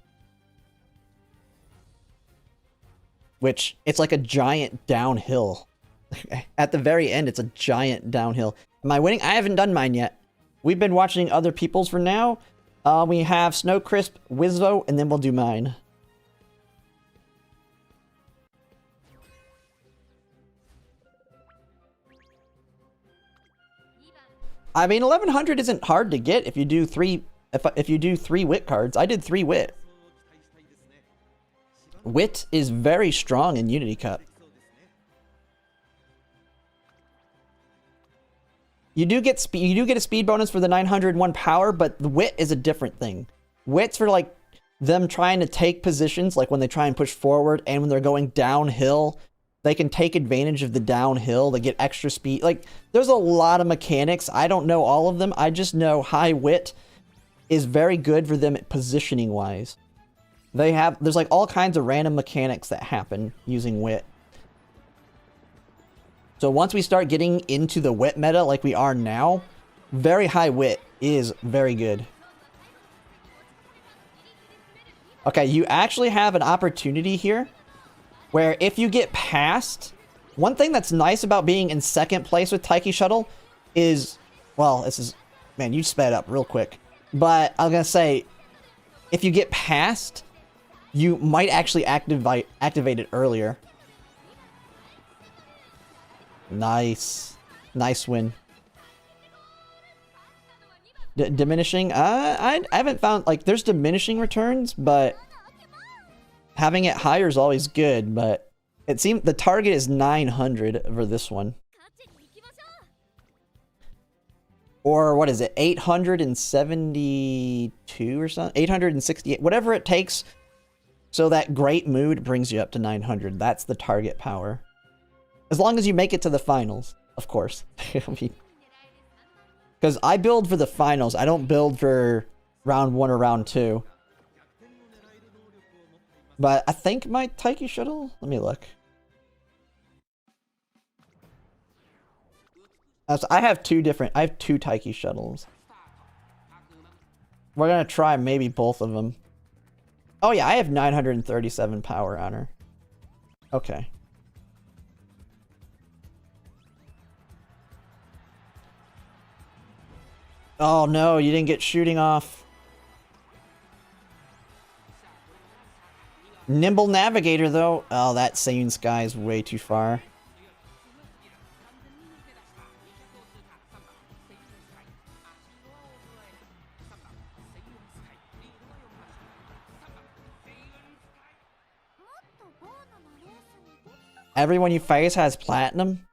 Which, it's like a giant downhill. At the very end, it's a giant downhill. Am I winning? I haven't done mine yet. We've been watching other people's for now. We have Snowcrisp, Wizvo, and then we'll do mine. I mean, 1100 isn't hard to get if you do three wit cards. I did 3 wit. Wit is very strong in Unity Cup. You do get a speed bonus for the 901 power, but the wit is a different thing. Wit's for like them trying to take positions, like when they try and push forward and when they're going downhill. They can take advantage of the downhill to get extra speed. Like, there's a lot of mechanics. I don't know all of them. I just know high wit is very good for them positioning wise. There's like all kinds of random mechanics that happen using wit. So once we start getting into the wit meta like we are now, very high wit is very good. Okay, you actually have an opportunity here where if you get past, one thing that's nice about being in second place with Taiki Shuttle is, well, this is, man, you sped up real quick. But I was gonna say, if you get past, you might actually activate it earlier. Nice. Nice win. Diminishing? I haven't found, like, there's diminishing returns, but having it higher is always good, but it seems the target is 900 for this one. Or what is it? 872 or something? 868, whatever it takes. So that great mood brings you up to 900. That's the target power. As long as you make it to the finals, of course. Because I build for the finals. I don't build for round 1 or round 2. But I think my Taiki Shuttle... Let me look. I have two Taiki Shuttles. We're gonna try maybe both of them. Oh yeah, I have 937 power on her. Okay. Oh no, you didn't get shooting off. Nimble Navigator though. Oh, that Sane Sky is way too far. Everyone you face has platinum?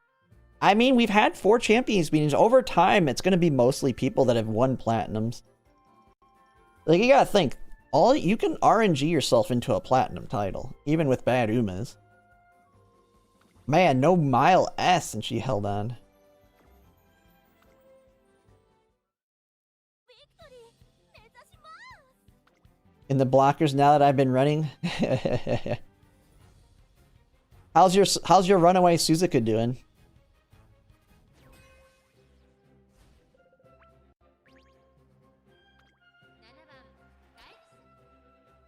I mean, we've had 4 champions meetings. Over time, it's going to be mostly people that have won platinums. Like, you gotta think. You can RNG yourself into a platinum title, even with bad Umas. Man, no Mile S, and she held on. In the blockers now that I've been running? How's your runaway Suzuka doing?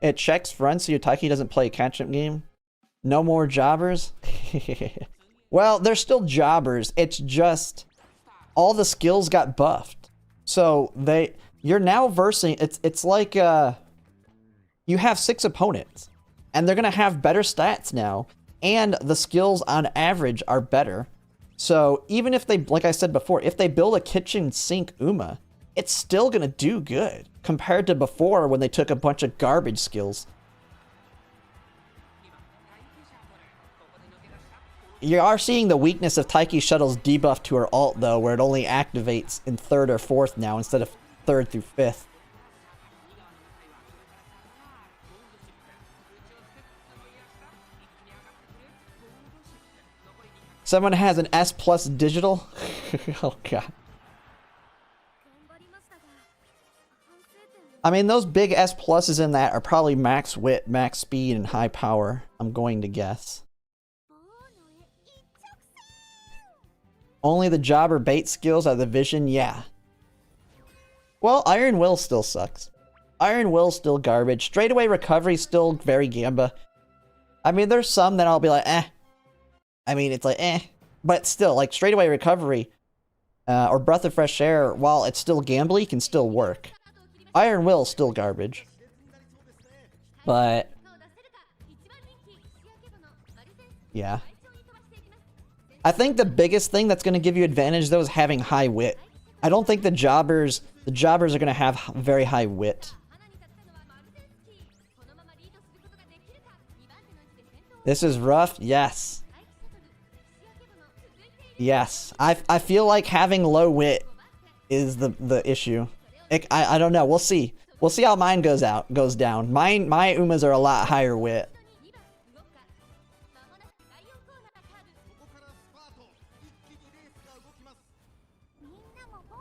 It checks front so your Taiki doesn't play a catch-up game. No more jobbers? Well, they're still jobbers. It's just all the skills got buffed. So you're now versing, it's like you have 6 opponents and they're gonna have better stats now. And the skills on average are better. So even if they, like I said before, if they build a kitchen sink Uma, it's still gonna do good compared to before when they took a bunch of garbage skills. You are seeing the weakness of Taiki Shuttle's debuff to her ult though, where it only activates in 3rd or 4th now instead of 3rd through 5th. Someone has an S plus digital? Oh god. I mean, those big S pluses in that are probably max wit, max speed, and high power, I'm going to guess. Only the jobber bait skills are the vision? Yeah. Well, Iron Will still sucks. Iron Will's still garbage. Straightaway recovery still very gamba. I mean, there's some that I'll be like, eh. I mean, it's like, eh. But still, like, straightaway recovery or breath of fresh air, while it's still gambly, can still work. Iron Will's still garbage. But yeah. I think the biggest thing that's going to give you advantage, though, is having high wit. I don't think the jobbers are going to have very high wit. This is rough? Yes. Yes. I feel like having low wit is the issue. I don't know. We'll see. We'll see how mine goes down. My Umas are a lot higher wit.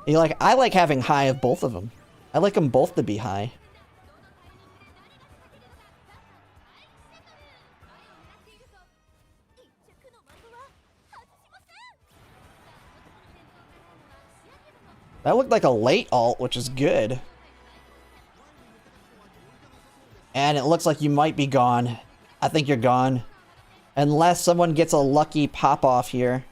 You like, I like having high of both of them. I like them both to be high. That looked like a late ult, which is good. And it looks like you might be gone. I think you're gone. Unless someone gets a lucky pop-off here.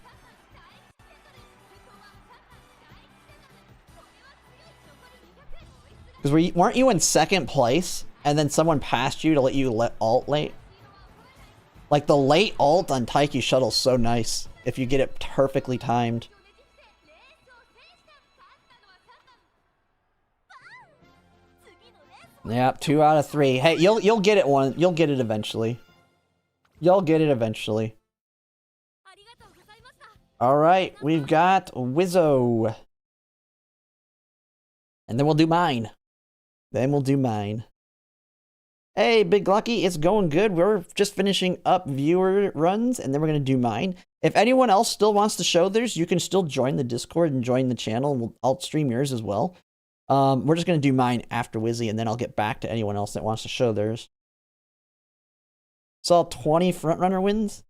Because weren't you in second place? And then someone passed you to let you ult late? Like, the late ult on Taiki Shuttle's so nice. If you get it perfectly timed. Yep, 2 out of 3. Hey, you'll get it one. You'll get it eventually. You'll get it eventually. Alright, we've got Wizzo. And then we'll do mine. Then we'll do mine. Hey, Big Lucky, it's going good. We're just finishing up viewer runs, and then we're going to do mine. If anyone else still wants to show theirs, you can still join the Discord and join the channel, and I'll stream yours as well. We're just going to do mine after Wizzy, and then I'll get back to anyone else that wants to show theirs. Saw 20 frontrunner wins?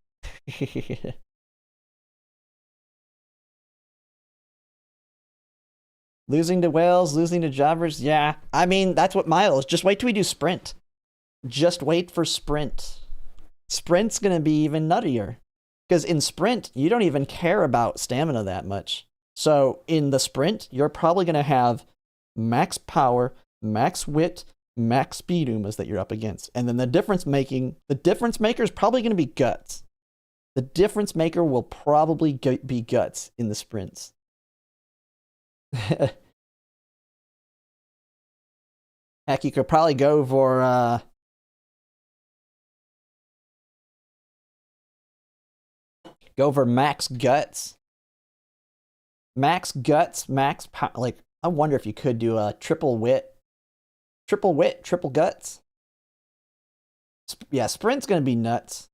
Losing to whales, losing to jobbers. Yeah, I mean, that's what Mile is. Just wait till we do sprint. Just wait for sprint. Sprint's going to be even nuttier. Because in sprint, you don't even care about stamina that much. So in the sprint, you're probably going to have max power, max wit, max speed Umas that you're up against. And then the difference maker is probably going to be guts. The difference maker will probably be guts in the sprints. Heck, you could probably go for max guts. Max guts, max power. Like, I wonder if you could do a triple wit, triple guts. Yeah, sprint's gonna be nuts.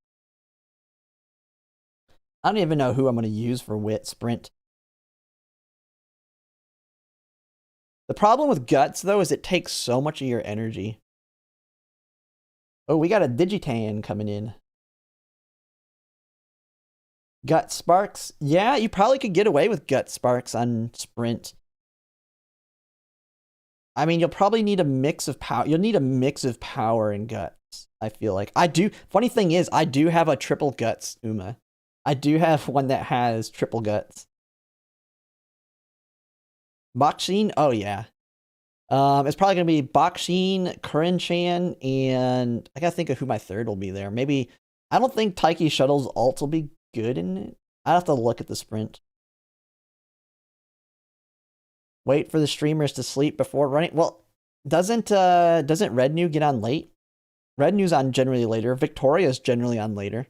I don't even know who I'm gonna use for wit sprint. The problem with guts, though, is it takes so much of your energy. Oh, we got a Digitan coming in. Gut Sparks. Yeah, you probably could get away with Gut Sparks on Sprint. I mean, you'll probably need a mix of power. You'll need a mix of power and guts, I feel like. I do. Funny thing is, I do have a triple guts Uma. I do have one that has triple guts. Bakshin? Oh, yeah. It's probably going to be Bakshin, Kuren-chan, and I got to think of who my third will be there. Maybe, I don't think Taiki Shuttle's ult will be good in it. I'd have to look at the sprint. Wait for the streamers to sleep before running. Well, doesn't Red New get on late? Red New's on generally later. Victoria's generally on later.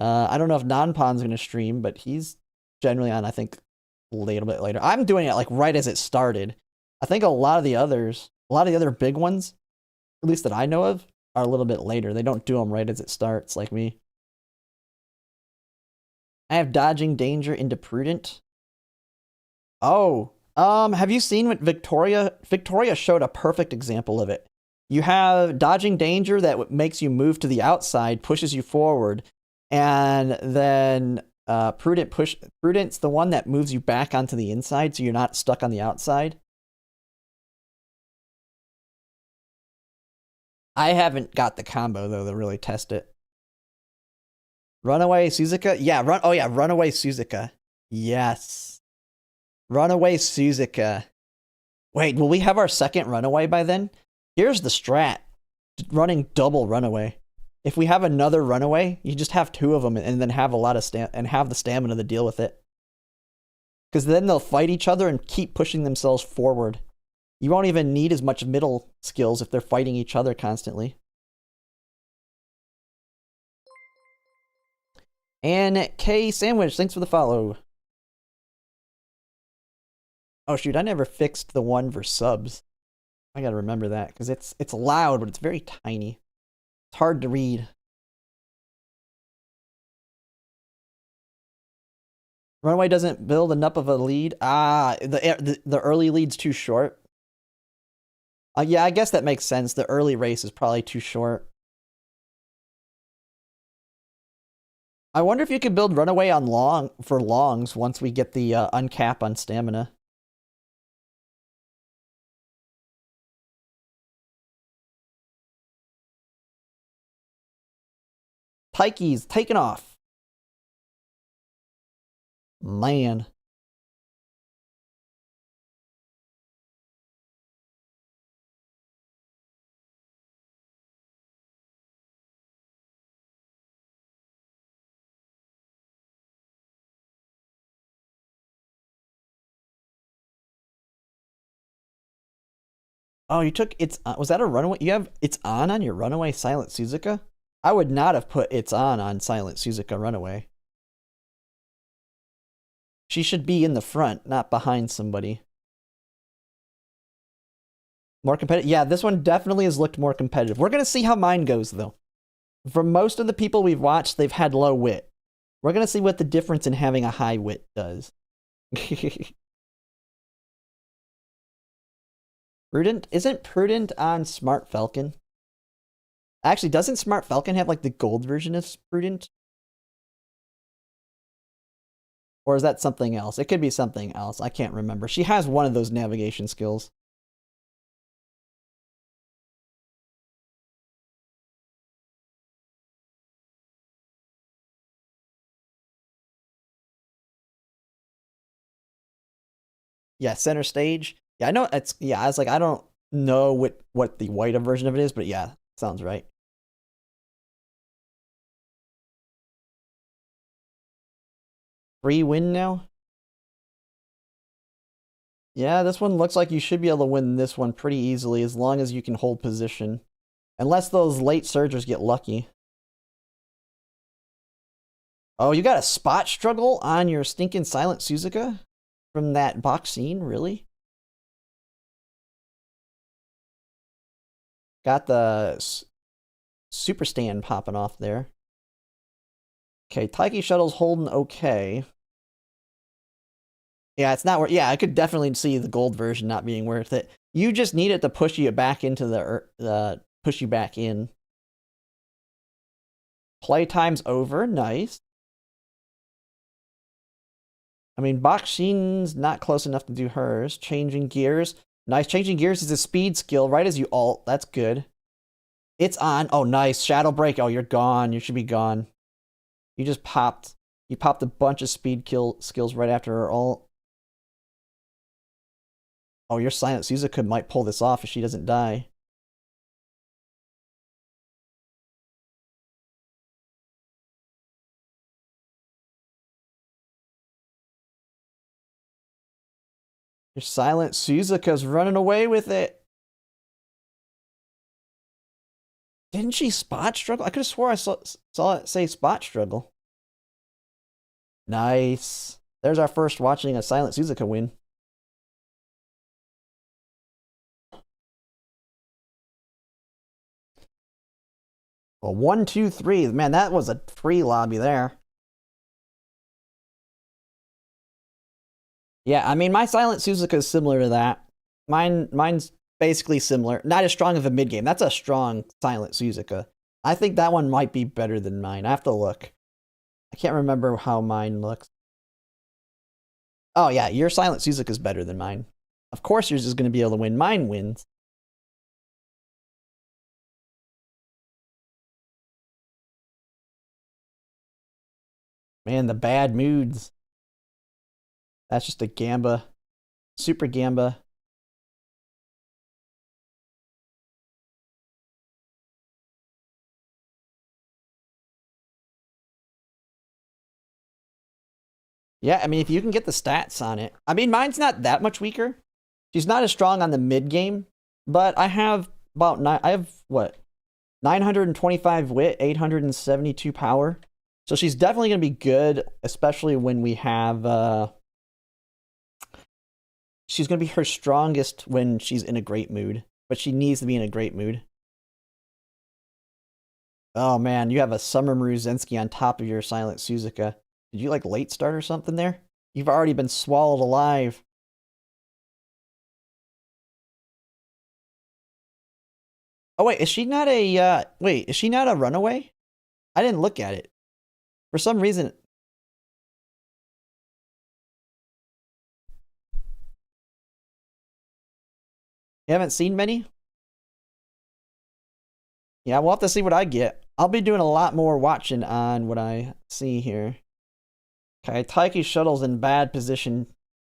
I don't know if Nanpan's going to stream, but he's generally on, I think, a little bit later. I'm doing it like right as it started. I think a lot of the other big ones, at least that I know of, are a little bit later. They don't do them right as it starts, like me. I have dodging danger into prudent. Oh, have you seen what Victoria showed a perfect example of it. You have dodging danger that makes you move to the outside, pushes you forward, and then prudent's the one that moves you back onto the inside so you're not stuck on the outside. I haven't got the combo though to really test it. Runaway Suzuka? Yeah, Runaway Suzuka. Yes. Runaway Suzuka. Wait, will we have our second Runaway by then? Here's the strat. Running double Runaway. If we have another Runaway, you just have 2 of them and then have a lot of have the stamina to deal with it. Because then they'll fight each other and keep pushing themselves forward. You won't even need as much middle skills if they're fighting each other constantly. And K Sandwich, thanks for the follow. Oh shoot, I never fixed the one for subs. I gotta remember that, because it's loud, but it's very tiny. It's hard to read. Runaway doesn't build enough of a lead. Ah, the early lead's too short. Yeah, I guess that makes sense. The early race is probably too short. I wonder if you could build Runaway on longs once we get the uncap on stamina. Pikey's taken off. Man. Oh, you took it's was that a runaway? You have it's on your runaway Silent Suzuka? I would not have put it's on Silent Suzuka runaway. She should be in the front, not behind somebody. More competitive. Yeah, this one definitely has looked more competitive. We're going to see how mine goes, though. For most of the people we've watched, they've had low wit. We're going to see what the difference in having a high wit does. Prudent? Isn't Prudent on Smart Falcon? Actually, doesn't Smart Falcon have like the gold version of Prudent? Or is that something else? It could be something else. I can't remember. She has one of those navigation skills. Yeah, center stage. Yeah, I know it's yeah, I was like, I don't know what the white version of it is, but yeah, sounds right. Free win now? Yeah, this one looks like you should be able to win this one pretty easily as long as you can hold position. Unless those late surgers get lucky. Oh, you got a spot struggle on your stinking Silent Suzuka? From that box scene, really? Got the super stand popping off there. Okay, Taiki Shuttle's holding okay. Yeah, it's not worth. Yeah, I could definitely see the gold version not being worth it. You just need it to push you back into the push you back in. Playtime's over. Nice. I mean, Bakshin's not close enough to do hers. Changing gears. Nice. Changing gears is a speed skill right as you ult. That's good. It's on. Oh, nice. Shadow break. Oh, you're gone. You should be gone. You just popped. You popped a bunch of speed kill skills right after her ult. Oh, your Silent Suzuka might pull this off if she doesn't die. Your Silent Suzuka's running away with it. Didn't she spot struggle? I could have swore I saw it say spot struggle. Nice. There's our first watching a Silent Suzuka win. Well, 1, 2, 3. Man, that was a free lobby there. Yeah, I mean, my Silent Suzuka is similar to that. Mine's basically similar. Not as strong of a mid game. That's a strong Silent Suzuka. I think that one might be better than mine. I have to look. I can't remember how mine looks. Oh yeah, your Silent Suzuka is better than mine. Of course yours is going to be able to win. Mine wins. Man, the bad moods. That's just a Gamba. Super Gamba. Yeah, I mean, if you can get the stats on it. I mean, mine's not that much weaker. She's not as strong on the mid game, but I have about I have what? 925 wit, 872 power. So she's definitely going to be good, especially when we have she's going to be her strongest when she's in a great mood, but she needs to be in a great mood. Oh man, you have a Summer Maruzensky on top of your Silent Suzuka. Did you like late start or something there? You've already been swallowed alive. Oh wait, is she not a wait, is she not a runaway? I didn't look at it. For some reason. You haven't seen many? Yeah, we'll have to see what I get. I'll be doing a lot more watching on what I see here. Okay, Taiki Shuttle's in bad position.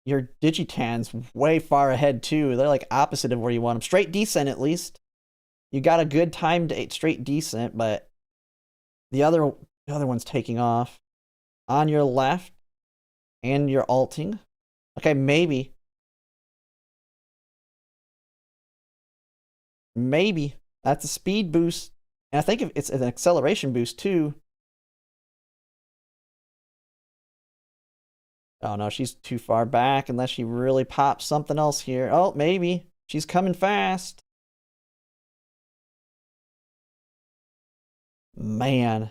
Your Digitan's way far ahead too. They're like opposite of where you want them. Straight decent at least. You got a good timed straight decent, but the other one's taking off. On your left, and you're alting. Okay, maybe. Maybe. That's a speed boost. And I think it's an acceleration boost too. Oh no, she's too far back unless she really pops something else here. Oh, maybe. She's coming fast. Man.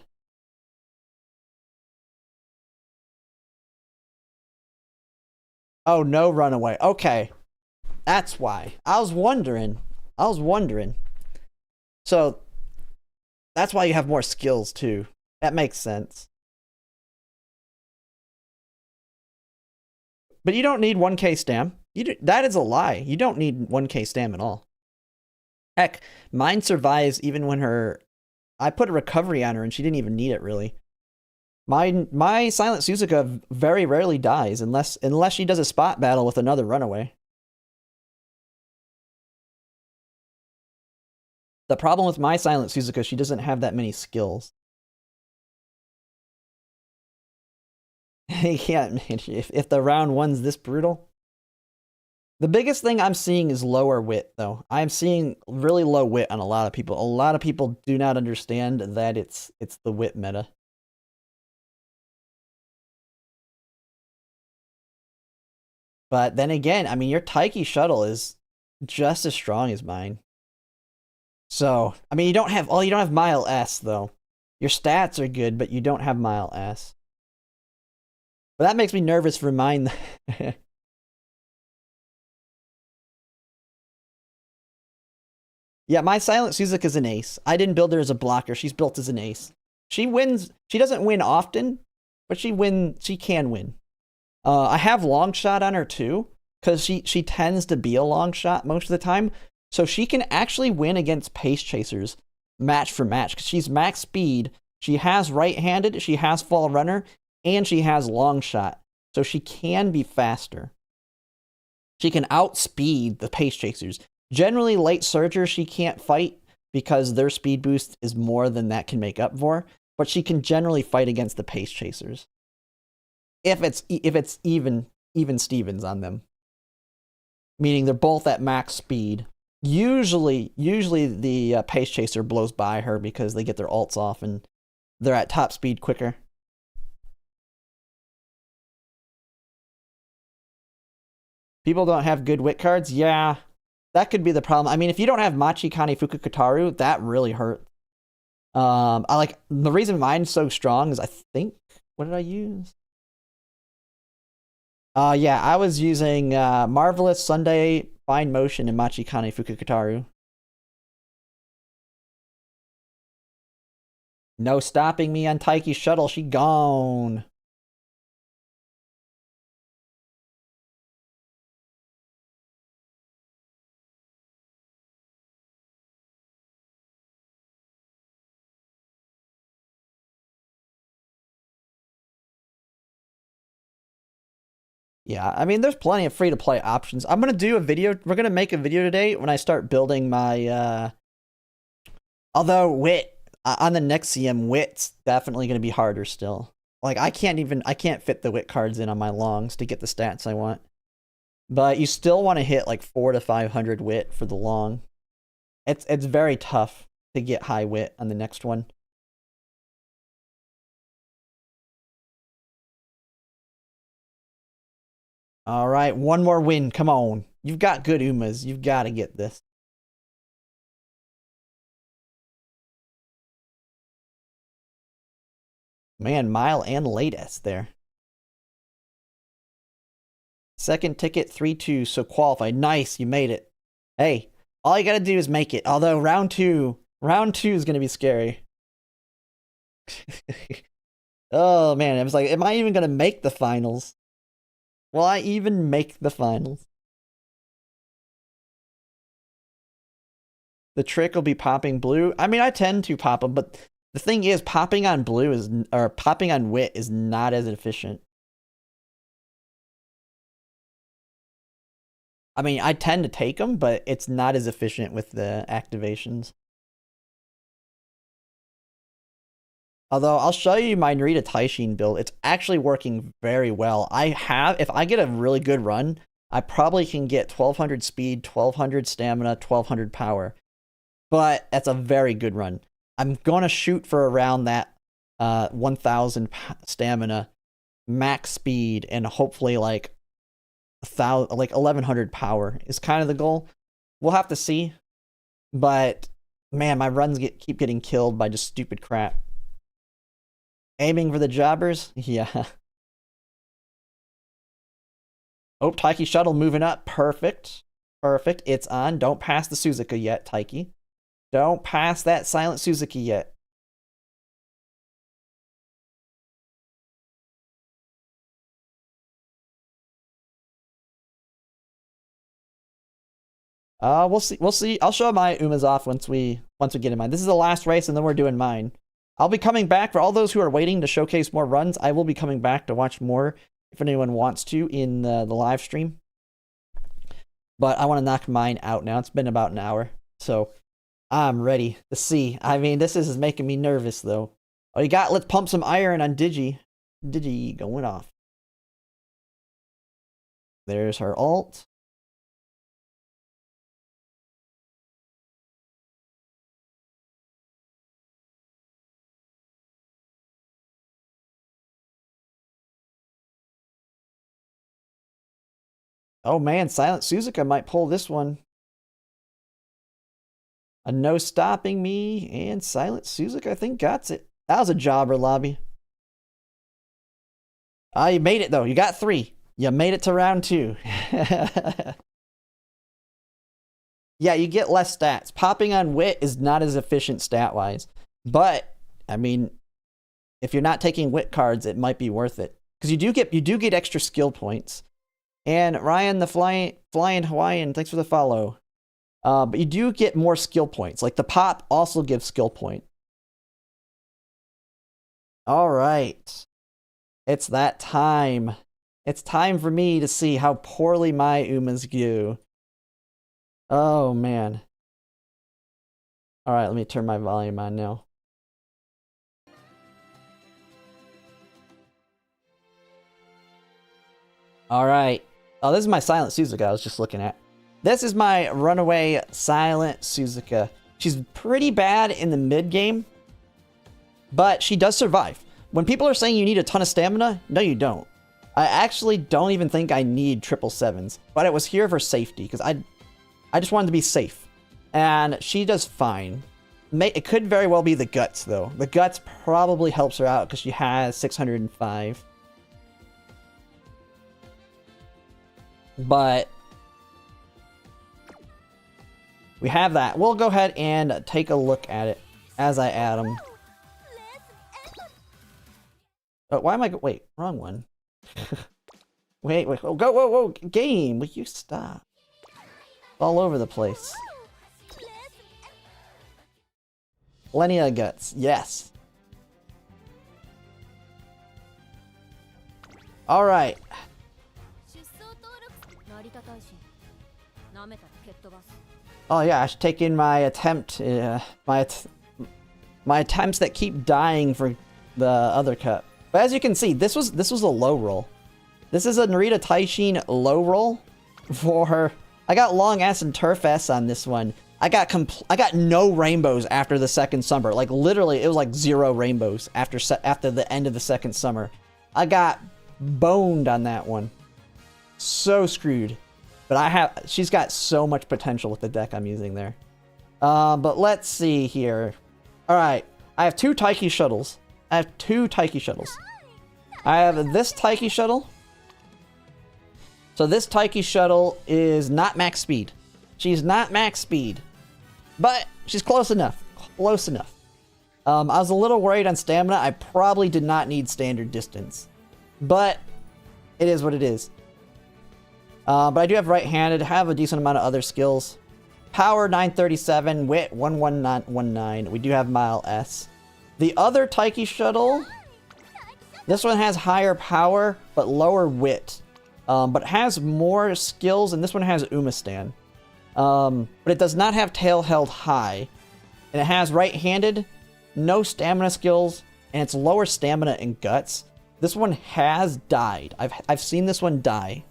Oh, no runaway. Okay. That's why. I was wondering. So, that's why you have more skills too. That makes sense. But you don't need 1k stam. That is a lie. You don't need 1k stam at all. Heck, mine survives even when I put a recovery on her and she didn't even need it really. My Silent Suzuka very rarely dies unless she does a spot battle with another runaway. The problem with my Silent Suzuka, she doesn't have that many skills. Yeah, if the round one's this brutal. The biggest thing I'm seeing is lower wit, though. I'm seeing really low wit on a lot of people. A lot of people do not understand that it's the wit meta. But then again, I mean, your Taiki shuttle is just as strong as mine. So, I mean, you don't have Mile S though. Your stats are good, but you don't have Mile S. But that makes me nervous for mine. Yeah, my Silent Suzuka's an ace. I didn't build her as a blocker. She's built as an ace. She wins. She doesn't win often, but she can win. I have long shot on her too, because she tends to be a long shot most of the time. So she can actually win against pace chasers match for match because she's max speed. She has right-handed, she has fall runner, and she has long shot. So she can be faster. She can outspeed the pace chasers. Generally, late surgers she can't fight because their speed boost is more than that can make up for. But she can generally fight against the pace chasers if it's even Stevens on them, meaning they're both at max speed. Usually the pace chaser blows by her because they get their ults off and they're at top speed quicker. People don't have good wit cards. Yeah, that could be the problem. I mean, if you don't have Machikane Fukukataru, that really hurt. I like the reason mine's so strong is I think what did I use? Yeah, I was using Marvelous Sunday, Fine Motion, and Machikane Fukukataru. No stopping me on Taiki's shuttle. She gone. Yeah, I mean, there's plenty of free-to-play options. I'm gonna do a video. We're gonna make a video today when I start building my. Although wit on the next CM, wit's definitely gonna be harder still. Like I can't fit the wit cards in on my longs to get the stats I want. But you still want to hit like 400 to 500 wit for the long. It's very tough to get high wit on the next one. All right, one more win. Come on. You've got good Umas. You've got to get this. Man, Mile and Late S there. Second ticket, 3-2, so qualified. Nice, you made it. Hey, all you gotta do is make it. Although round two is gonna be scary. Oh man, I was like, am I even gonna make the finals? Will I even make the finals? The trick will be popping blue. I mean, I tend to pop them, but the thing is, popping on blue is, or popping on wit is not as efficient. I mean, I tend to take them, but it's not as efficient with the activations. Although, I'll show you my Narita Taishin build. It's actually working very well. If I get a really good run, I probably can get 1200 speed, 1200 stamina, 1200 power. But that's a very good run. I'm gonna shoot for around that 1000 stamina, max speed, and hopefully like 1100 power is kind of the goal. We'll have to see. But man, my runs keep getting killed by just stupid crap. Aiming for the jobbers? Yeah. Oh, Taiki shuttle moving up. Perfect. Perfect. It's on. Don't pass the Suzuka yet, Taiki. Don't pass that silent Suzuki yet. We'll see. We'll see. I'll show my Umas off once we get in mine. This is the last race, and then we're doing mine. I'll be coming back for all those who are waiting to showcase more runs. I will be coming back to watch more if anyone wants to in the live stream. But I want to knock mine out now. It's been about an hour, so I'm ready to see. I mean, this is making me nervous though. Oh, you got? Let's pump some iron on Digi. Digi going off. There's her ult. Oh man, Silent Suzuka might pull this one. A no stopping me, and Silent Suzuka I think got it. That was a jobber lobby. Ah, you made it though. You got 3. You made it to round 2. Yeah, you get less stats. Popping on wit is not as efficient stat-wise. But, I mean, if you're not taking wit cards, it might be worth it. Because you do get extra skill points. And Ryan the flying Hawaiian, thanks for the follow. But you do get more skill points. Like the pop also gives skill point. All right. It's that time. It's time for me to see how poorly my Umas do. Oh, man. All right, let me turn my volume on now. All right. Oh, this is my Silent Suzuka I was just looking at. This is my runaway Silent Suzuka. She's pretty bad in the mid game, but she does survive. When people are saying you need a ton of stamina, no you don't. I actually don't even think I need 777s, but it was here for safety because I just wanted to be safe. And she does fine. It could very well be the guts though. The guts probably helps her out because she has 605. But we have that. We'll go ahead and take a look at it as I add them. Oh, why am I... Wait, wrong one. wait. Oh, go, whoa. Game, will you stop? All over the place. Plenty of guts. Yes. All right. Oh yeah, I should take in my attempt, my attempts that keep dying for the other cup. But as you can see, this was a low roll. This is a Narita Taishin low roll for. I got long S and turf S on this one. I got no rainbows after the second summer. Like literally, it was like 0 rainbows after the end of the second summer. I got boned on that one. So screwed. But she's got so much potential with the deck I'm using there. But let's see here. All right, I have 2 Taiki shuttles. I have this Taiki shuttle. So this Taiki shuttle is not max speed. She's not max speed. But she's close enough. Close enough. I was a little worried on stamina. I probably did not need standard distance. But it is what it is. But I do have right-handed, have a decent amount of other skills. Power 937, wit 1119. We do have mile S. The other Taiki shuttle, this one has higher power, but lower wit. But has more skills, and this one has Umastan. But it does not have tail held high. And it has right-handed, no stamina skills, and it's lower stamina and guts. This one has died. I've seen this one die.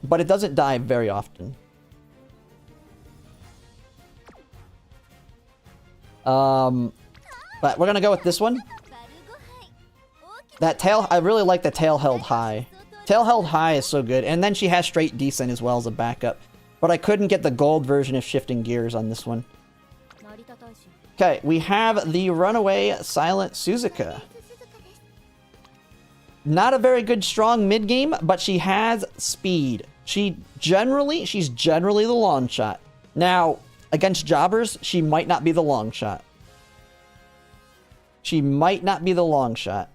But it doesn't die very often. But we're gonna go with this one. That tail, I really like the tail held high. Tail held high is so good. And then she has straight descent as well as a backup. But I couldn't get the gold version of shifting gears on this one. Okay, we have the runaway Silent Suzuka. Not a very good strong mid-game, but she has speed. She's generally the long shot. Now, against jobbers, she might not be the long shot. She might not be the long shot.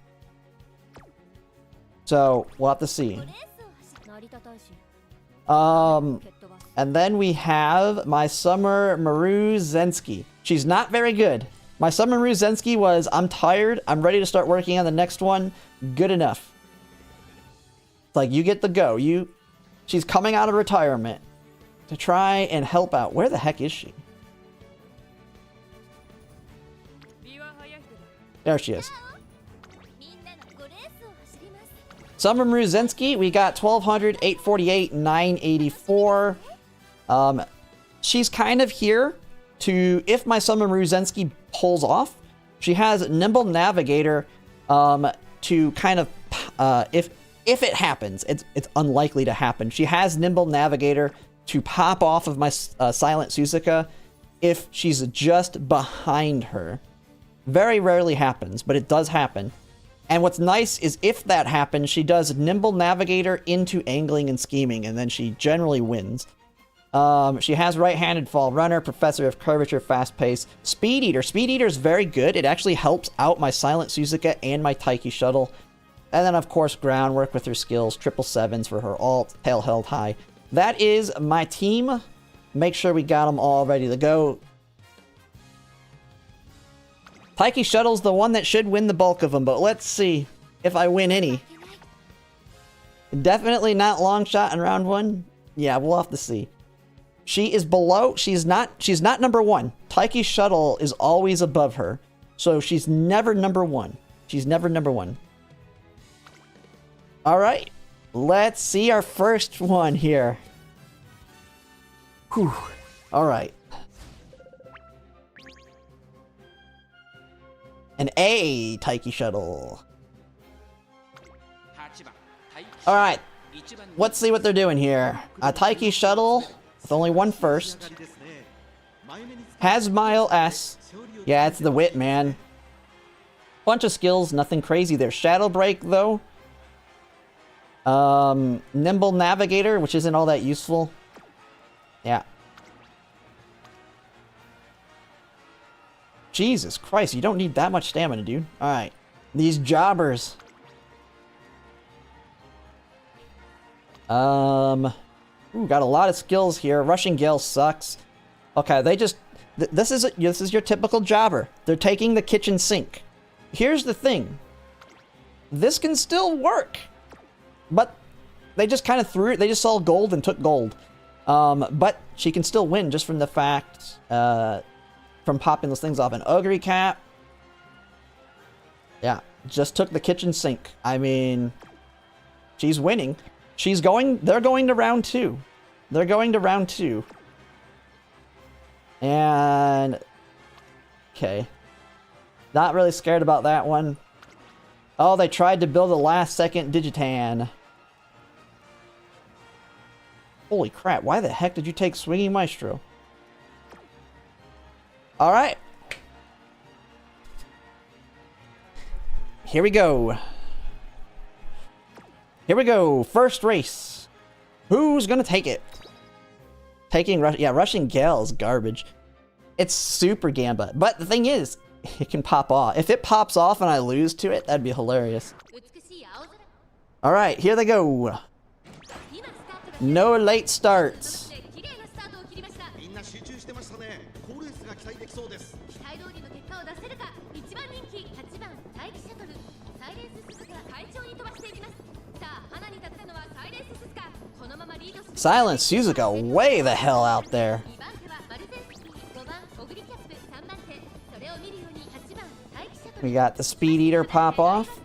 So, we'll have to see. And then we have my Summer Maru Zensky. She's not very good. My Summer Maru Zensky was, I'm tired, I'm ready to start working on the next one. Good enough. It's like, you get the go. She's coming out of retirement to try and help out. Where the heck is she? There she is. Summer Maru Zensky, we got 1200, 848, 984. She's kind of here to, if my Summer Maru Zensky pulls off, she has Nimble Navigator to kind of, if it happens, it's unlikely to happen. She has Nimble Navigator to pop off of my Silent Suzuka if she's just behind her. Very rarely happens, but it does happen. And what's nice is if that happens, she does Nimble Navigator into angling and scheming, and then she generally wins. She has right-handed Fall Runner, Professor of Curvature, Fast Pace, Speed Eater. Speed Eater is very good. It actually helps out my Silent Suzuka and my Taiki shuttle. And then, of course, Groundwork with her skills, 777s for her alt, tail held high. That is my team. Make sure we got them all ready to go. Taiki shuttle's the one that should win the bulk of them, but let's see if I win any. Definitely not long shot in round one. Yeah, we'll have to see. She is below. She's not number one. Taiki shuttle is always above her, so she's never number one. She's never number one. All right, let's see our first one here. Whew. All right. An A Taiki shuttle. All right, let's see what they're doing here. A Taiki shuttle with only one first. Has mile S. Yeah, it's the wit, man. Bunch of skills, nothing crazy there. Shadow Break, though. Nimble Navigator, which isn't all that useful. Yeah. Jesus Christ, you don't need that much stamina, dude. Alright. These jobbers. Ooh, got a lot of skills here. Rushing Gale sucks. Okay, they just... This is your typical jobber. They're taking the kitchen sink. Here's the thing. This can still work. But they just kind of threw it. They just saw gold and took gold. But she can still win just from the fact... from popping those things off. An Ogre Cap. Yeah, just took the kitchen sink. I mean, she's winning. They're going to round two. They're going to round two. And, okay. Not really scared about that one. Oh, they tried to build a last second Digitan. Holy crap, why the heck did you take Swinging Maestro? All right. Here we go. Here we go. First race. Who's gonna take it? Yeah, Russian Gale is garbage. It's super Gamba. But the thing is, it can pop off. If it pops off and I lose to it, that'd be hilarious. Alright, here they go. No late starts. Silent Suzuka way the hell out there. We got the Speed Eater pop off.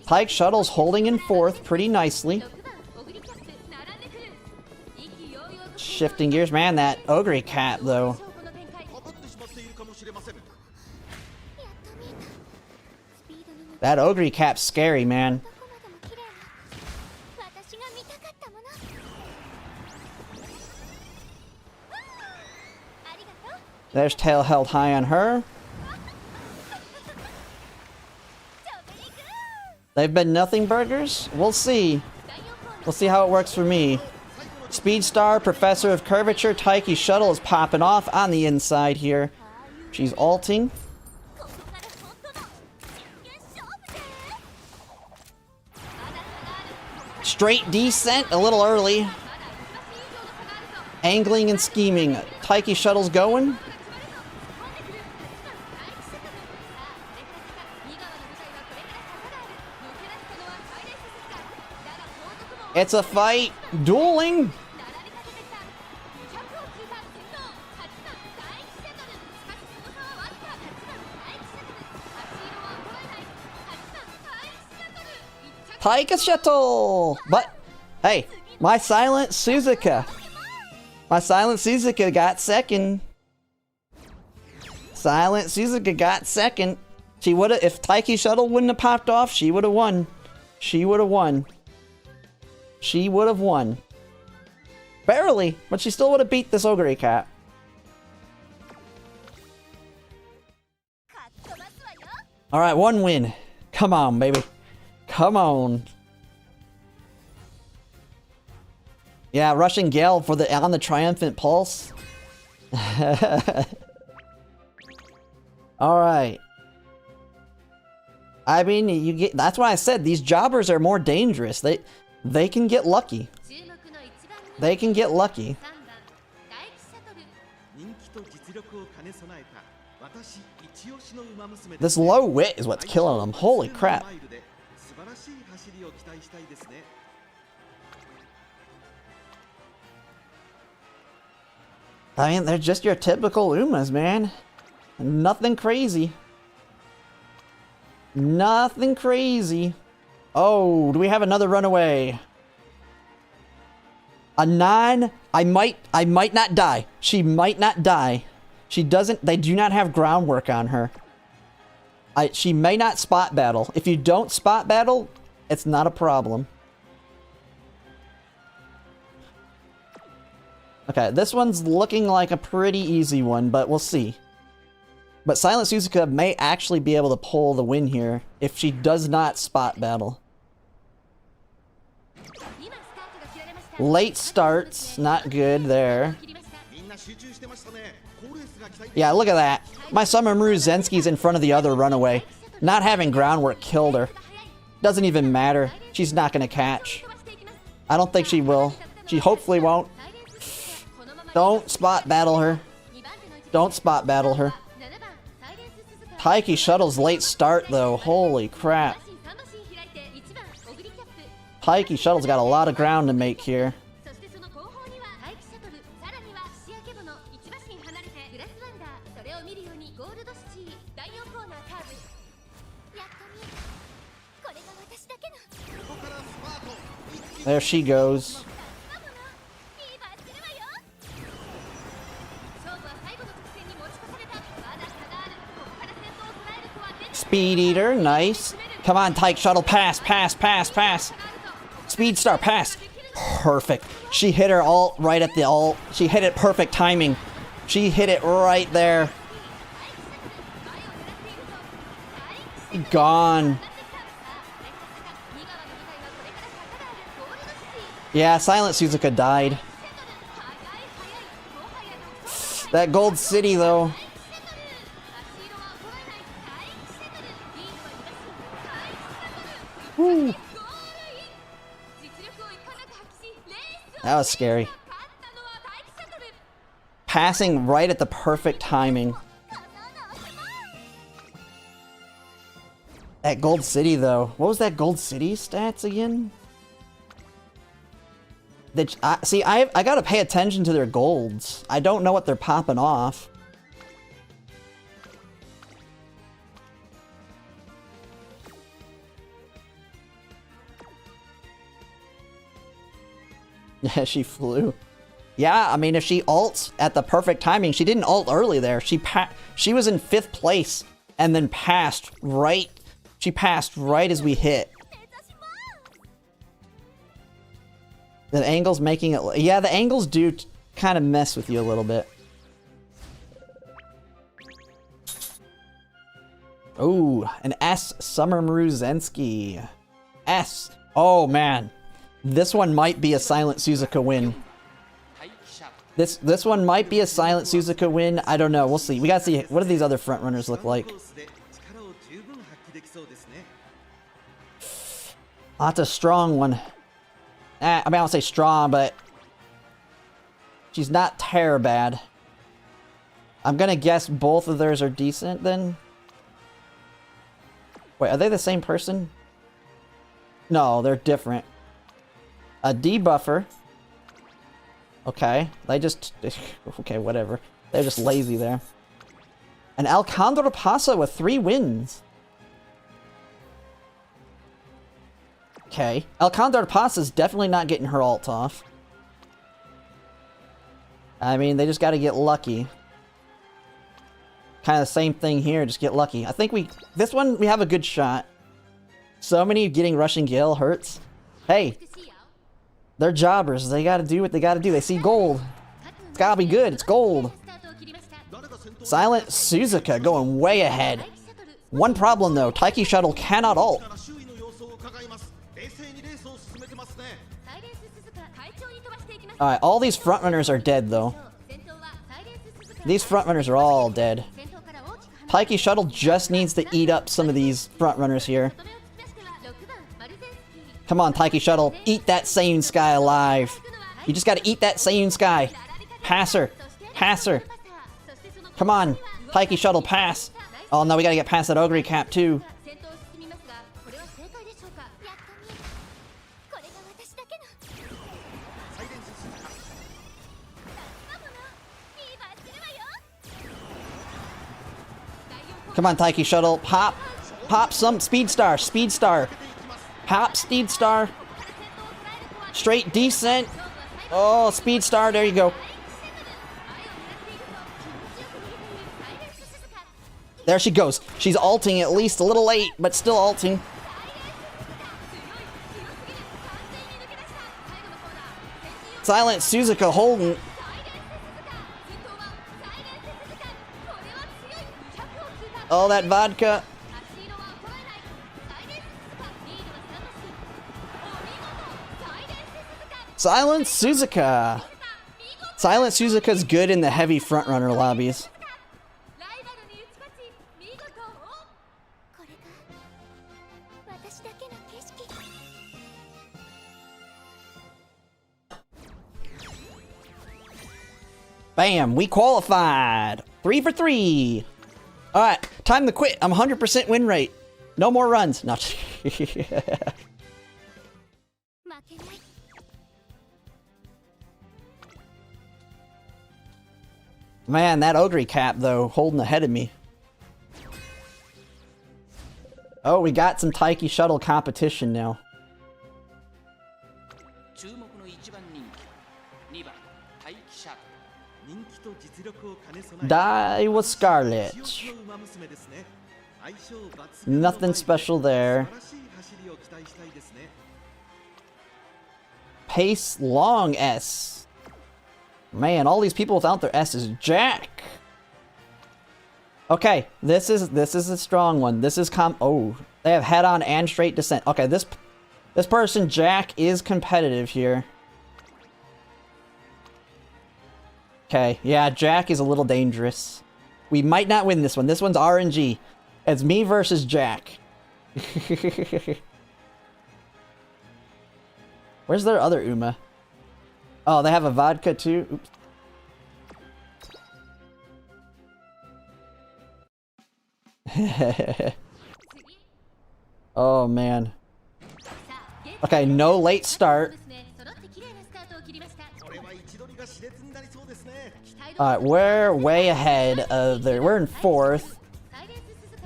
Pike Shuttle's holding in fourth pretty nicely. Shifting gears. Man, that Ogre Cap, though. That Ogre Cap's scary, man. There's tail held high on her. They've been nothing burgers? We'll see. We'll see how it works for me. Speedstar, Professor of Curvature, Taiki Shuttle is popping off on the inside here. She's ulting. Straight descent, a little early. Angling and scheming. Taiki Shuttle's going. It's a fight. Dueling. Taika Shuttle! But, hey, my Silent Suzuka. My Silent Suzuka got second. Silent Suzuka got second. She would've, if Taiki Shuttle wouldn't have popped off, she would've won. She would've won. She would have won. Barely, but she still would have beat this Ogre Cat. Alright, one win. Come on, baby. Come on. Yeah, Russian Gale for the on the Triumphant Pulse. Alright. I mean, you get that's why I said these jobbers are more dangerous. They can get lucky. They can get lucky. This low wit is what's killing them. Holy crap. I mean, they're just your typical Umas, man. Nothing crazy. Nothing crazy. Oh, do we have another runaway? A 9? I might not die. She might not die. She doesn't, they do not have groundwork on her. She may not spot battle. If you don't spot battle, it's not a problem. Okay, this one's looking like a pretty easy one, but we'll see. But Silent Suzuka may actually be able to pull the win here if she does not spot battle. Late starts, not good there. Yeah, look at that. My Summermaru Zensky's in front of the other runaway. Not having groundwork killed her. Doesn't even matter. She's not gonna catch. I don't think she will. She hopefully won't. Don't spot battle her. Don't spot battle her. Taiki Shuttle's late start though. Holy crap. Taiki Shuttle's got a lot of ground to make here. There she goes. Speed Eater, nice. Come on, Taiki Shuttle, pass, pass, pass, pass. Speedstar, pass. Perfect. She hit her ult right at the ult. She hit it perfect timing. She hit it right there. Gone. Yeah, Silent Suzuka died. That Gold City, though. Woo. That was scary. Passing right at the perfect timing. That Gold City, though. What was that Gold City stats again? See, I gotta pay attention to their golds. I don't know what they're popping off. Yeah, she flew. Yeah, I mean, if she ults at the perfect timing, she didn't ult early there. She was in 5th place and then passed right. She passed right as we hit. The angle's making it... Yeah, the angles do kind of mess with you a little bit. Ooh, an S. Summer Maruzensky. S. Oh, man. This one might be a Silent Suzuka win. This one might be a Silent Suzuka win. I don't know. We'll see. We gotta see. What do these other frontrunners look like? Oh, that's a strong one. I mean, I don't say strong, but she's not terror bad. I'm gonna guess both of theirs are decent then. Wait, are they the same person? No, they're different. A debuffer. Okay, they just... Okay, whatever. They're just lazy there. An Alcandro Pasa with 3 wins. Okay. Alcandro Pasa's definitely not getting her ult off. I mean, they just gotta get lucky. Kind of the same thing here, just get lucky. I think this one, we have a good shot. So many getting Russian Gale hurts. Hey. They're jobbers. They gotta do what they gotta do. They see gold. It's gotta be good. It's gold. Silent Suzuka going way ahead. One problem though. Taiki Shuttle cannot ult. Alright, all these frontrunners are dead though. These frontrunners are all dead. Taiki Shuttle just needs to eat up some of these frontrunners here. Come on, Taiki Shuttle. Eat that Saiyan Sky alive. You just gotta eat that Saiyan Sky. Pass her. Pass her. Come on. Taiki Shuttle, pass. Oh no, we gotta get past that Ogre cap too. Come on, Taiki Shuttle. Pop. Pop some. Speed Star. Speed Star. Pop Speed Star. Straight descent. Oh, Speed Star. There you go. There she goes. She's ulting at least a little late, but still ulting. Silent Suzuka holding. Oh, that vodka. Silent Suzuka. Silent Suzuka's good in the heavy frontrunner lobbies. Bam, we qualified. 3 for 3. All right, time to quit. I'm 100% win rate. No more runs. No. Man, that Ogre cap, though, holding ahead of me. Oh, we got some Taiki Shuttle competition now. Die with Scarlet. Nothing special there. Pace long S. Man, all these people without their S's. Jack. Okay, this is a strong one. This is oh, they have head on and straight descent. Okay, this person Jack is competitive here. Okay, yeah, Jack is a little dangerous. We might not win this one. This one's RNG. It's me versus Jack. Where's their other Uma? Oh, they have a vodka too? Oops. Oh, man. Okay, no late start. Alright, we're way ahead of there. We're in 4th.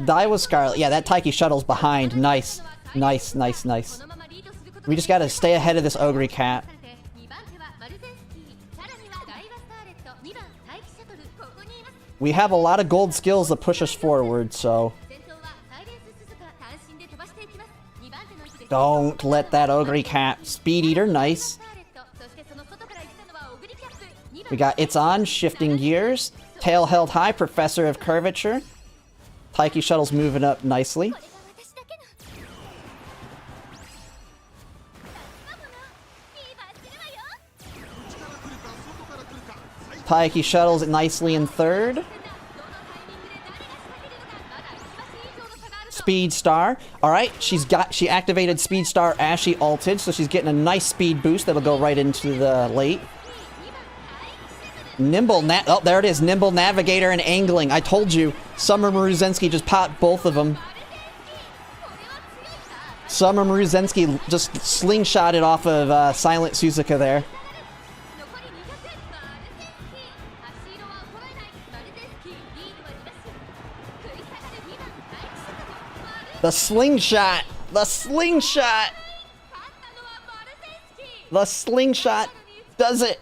Die with Scarlet. Yeah, that Taiki shuttle's behind. Nice. Nice, nice, nice. We just gotta stay ahead of this Ogre Cat. We have a lot of gold skills that push us forward, so... Don't let that Ogre Cat... Speed Eater, nice. We got It's On, Shifting Gears. Tail held high, Professor of Curvature. Taiki Shuttle's moving up nicely. Taiki Shuttle's nicely in 3rd. Speed Star. Alright, she activated Speed Star as she ulted, so she's getting a nice speed boost that'll go right into the late. Oh, there it is. Nimble Navigator and Angling. I told you. Summer Maruzensky just popped both of them. Summer Maruzensky just slingshotted off of Silent Suzuka there. The slingshot! The slingshot! The slingshot does it!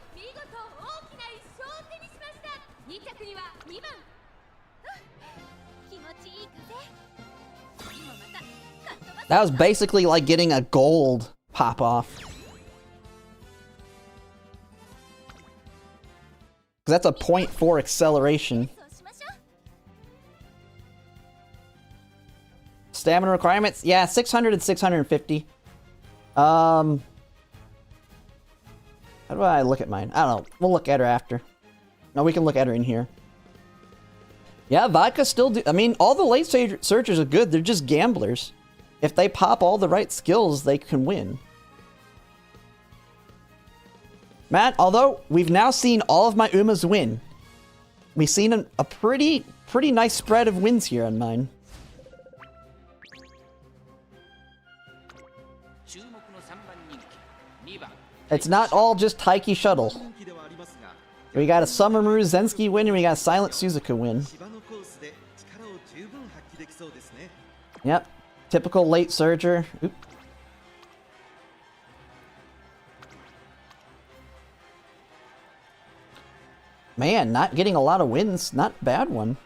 That was basically like getting a gold pop-off. Because that's a 0.4 acceleration. Stamina requirements? Yeah, 600 and 650. How do I look at mine? I don't know. We'll look at her after. No, we can look at her in here. Yeah, Vodka still do... I mean, all the late searchers are good. They're just gamblers. If they pop all the right skills, they can win. Matt, although we've now seen all of my Umas win, we've seen a pretty nice spread of wins here on mine. It's not all just Taiki Shuttle. We got a Summer Maruzensky win and we got a Silent Suzuka win. Yep. Typical late surger. Oop. Man, not getting a lot of wins. Not a bad one.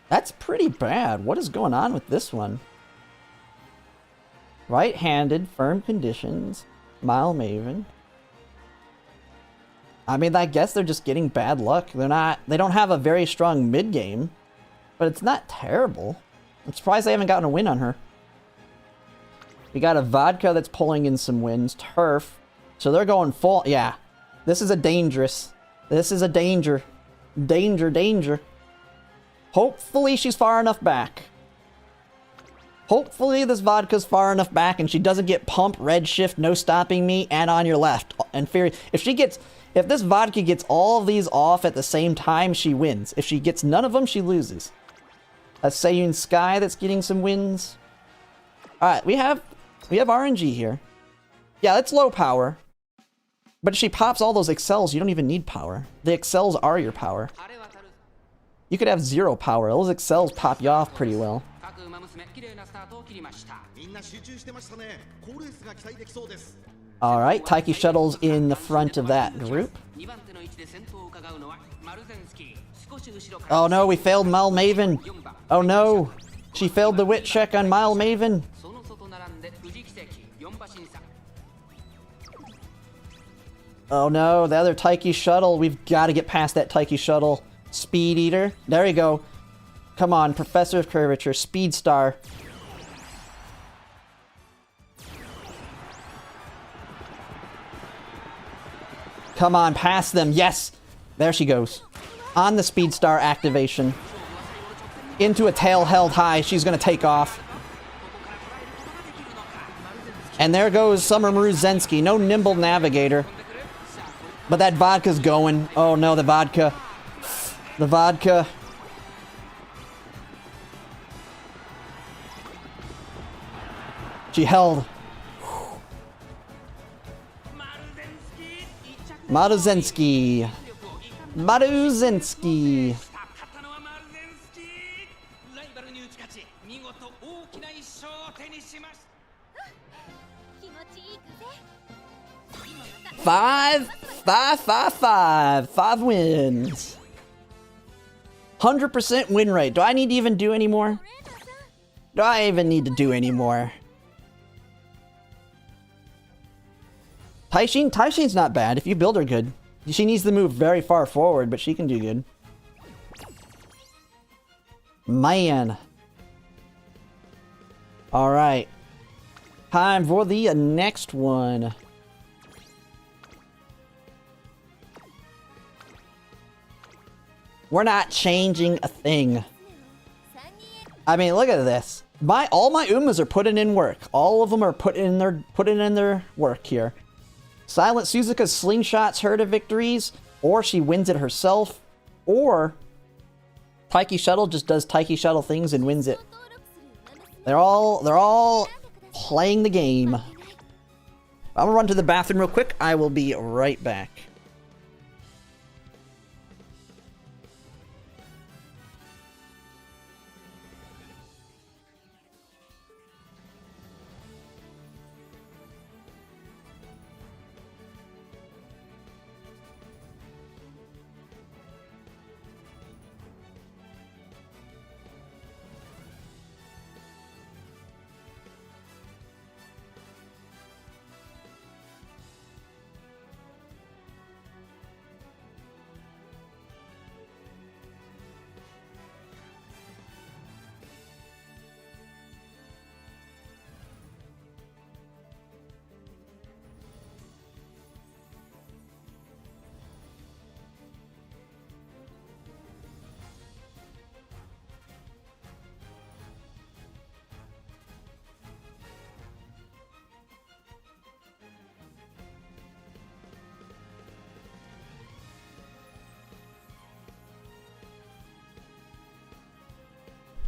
That's pretty bad. What is going on with this one? Right-handed, firm conditions, Mile Maven. I mean, I guess they're just getting bad luck. They don't have a very strong mid-game, but it's not terrible. I'm surprised they haven't gotten a win on her. We got a Vodka that's pulling in some wins, Turf. So they're going full, yeah. This is a dangerous. This is a danger. Danger, danger. Hopefully she's far enough back. Hopefully this Vodka's far enough back and she doesn't get pump, red shift, no stopping me, and on your left. And Fury, if this Vodka gets all of these off at the same time, she wins. If she gets none of them, she loses. That's Seiyun Sky that's getting some wins. Alright, we have RNG here. Yeah, it's low power. But if she pops all those excels, you don't even need power. The excels are your power. You could have 0 power. Those excels pop you off pretty well. Alright, Taiki Shuttle's in the front of that group. Oh no, we failed Mile Maven. Oh no, she failed the wit check on Mile Maven. Oh no, the other Taiki Shuttle. We've got to get past that Taiki Shuttle. Speed Eater. There you go. Come on, Professor of Curvature. Speed Star. Come on, past them. Yes! There she goes. On the Speed Star activation. Into a tail held high. She's gonna take off. And there goes Summer Maruzensky. No nimble navigator. But that vodka's going. Oh no, the vodka. The vodka. She held. Maruzensky. Maruzensky. Five wins. 100% win rate. Do I need to even do any more? Do I even need to do any more? Taishin's not bad if you build her good. She needs to move very far forward, but she can do good. Man. Alright. Time for the next one. We're not changing a thing. I mean, look at this. All my Umas are putting in work. All of them are putting in their work here. Silent Suzuka slingshots her to victories, or she wins it herself, or Taiki Shuttle just does Taiki Shuttle things and wins it. They're all playing the game. I'm gonna run to the bathroom real quick. I will be right back.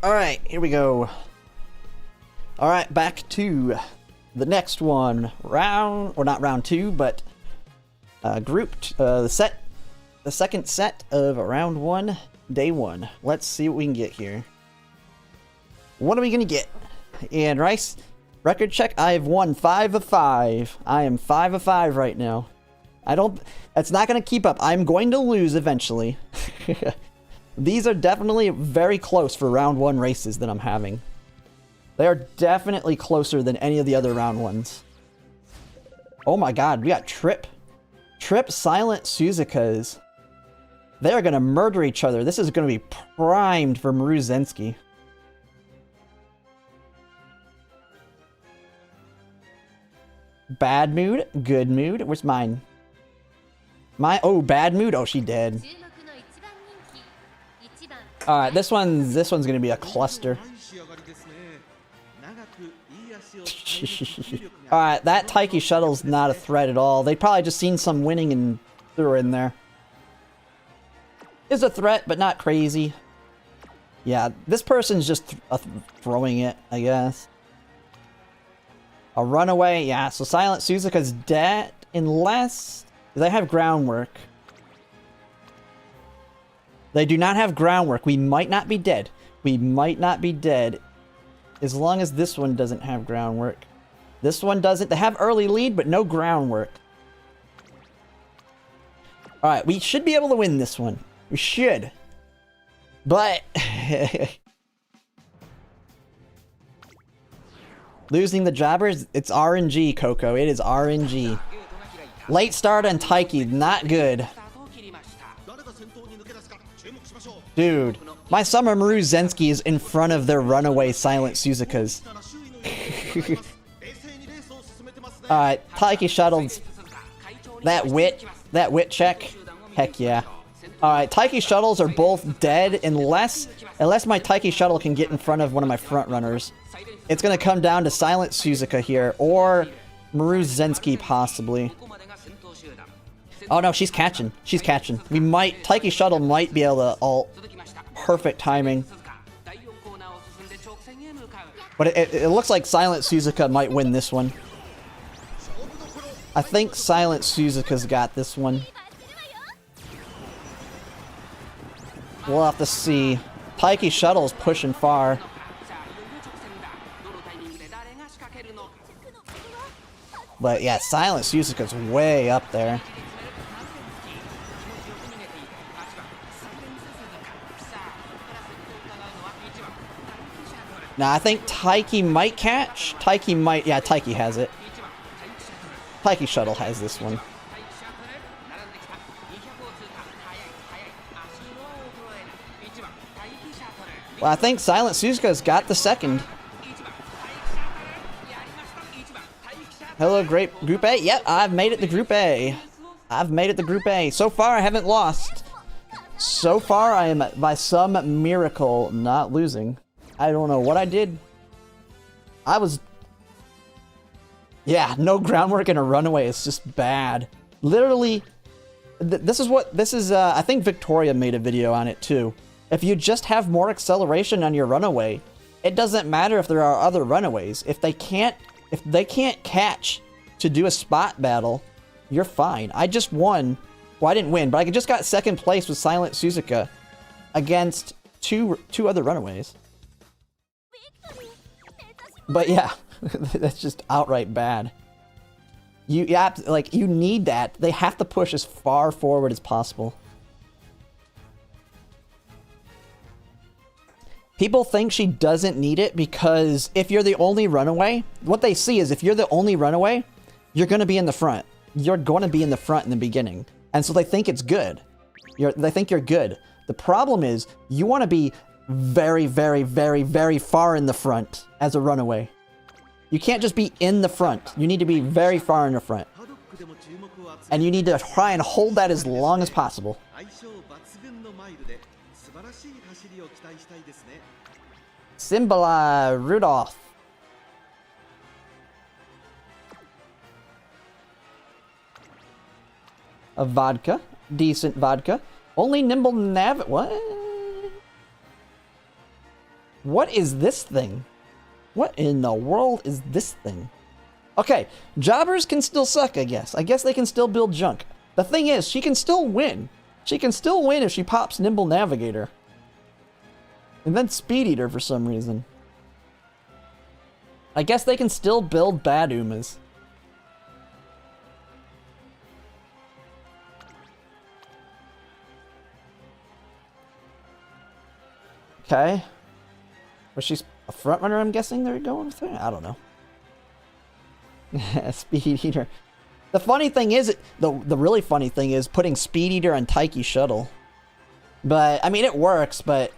Alright, here we go. Alright, back to the next one. Not round two, but the second set of round one, day one. Let's see what we can get here. What are we gonna get? And Rice, record check, I have won 5 of 5. I am 5 of 5 right now. It's not gonna keep up. I'm going to lose eventually. These are definitely very close for round one races that I'm having. They are definitely closer than any of the other round ones. Oh my god, we got Trip. Trip Silent Suzukas. They are going to murder each other. This is going to be primed for Maruzensky. Bad mood, good mood. Where's mine? Oh, bad mood. Oh, she dead. Alright, this one's gonna be a cluster. Alright, that Taiki Shuttle's not a threat at all. They probably just seen some winning and threw her in there. Is a threat, but not crazy. Yeah, this person's just throwing it, I guess. A runaway, yeah, so Silent Suzuka's dead unless they have groundwork. They do not have groundwork. We might not be dead. We might not be dead as long as this one doesn't have groundwork. This one doesn't. They have early lead, but no groundwork. Alright, we should be able to win this one. We should. But losing the jobbers, it's RNG, Coco. It is RNG. Late start on Taiki, not good. Dude, my Summer Maruzensky is in front of their runaway Silent Suzukas. Alright, Taiki Shuttles. That wit. That wit check? Heck yeah. Alright, Taiki shuttles are both dead unless my Taiki shuttle can get in front of one of my front runners. It's gonna come down to Silent Suzuka here, or Maru Zensky possibly. Oh no, she's catching. She's catching. We might... Taiki shuttle might be able to ult. Perfect timing. But it looks like Silent Suzuka might win this one. I think Silent Suzuka's got this one. We'll have to see. Taiki shuttle's pushing far. But yeah, Silent Suzuka's way up there. Now I think Taiki might catch. Taiki might... Yeah, Taiki has it. Taiki shuttle has this one. Well, I think Silent Suzuka's got the second. Hello, great Group A. Yep, I've made it to Group A. I've made it to Group A. So far, I haven't lost. So far, I am, by some miracle, not losing. I don't know what I did. I was... Yeah, no groundwork and a runaway is just bad. Literally, this is, I think Victoria made a video on it too. If you just have more acceleration on your runaway, it doesn't matter if there are other runaways. If they can't catch to do a spot battle, you're fine. I just won. Well, I didn't win, but I just got second place with Silent Suzuka against two other runaways. But yeah, that's just outright bad. You need that. They have to push as far forward as possible. People think she doesn't need it because if you're the only runaway, what they see is if you're the only runaway, you're going to be in the front. You're going to be in the front in the beginning. And so they think it's good. They think you're good. The problem is you want to be very, very, very, very far in the front as a runaway. You can't just be in the front. You need to be very far in the front. And you need to try and hold that as long as possible. Symboli Rudolph. A vodka. Decent vodka. Only nimble nav... What? What is this thing? What in the world is this thing? Okay, jobbers can still suck, I guess. I guess they can still build junk. The thing is, she can still win. She can still win if she pops Nimble Navigator. And then Speed Eater for some reason. I guess they can still build bad Umas. Okay. Was she a front runner, I'm guessing they're going with her? I don't know. Speed Eater. The funny thing is, the really funny thing is putting Speed Eater on Taiki Shuttle. But, I mean, it works, but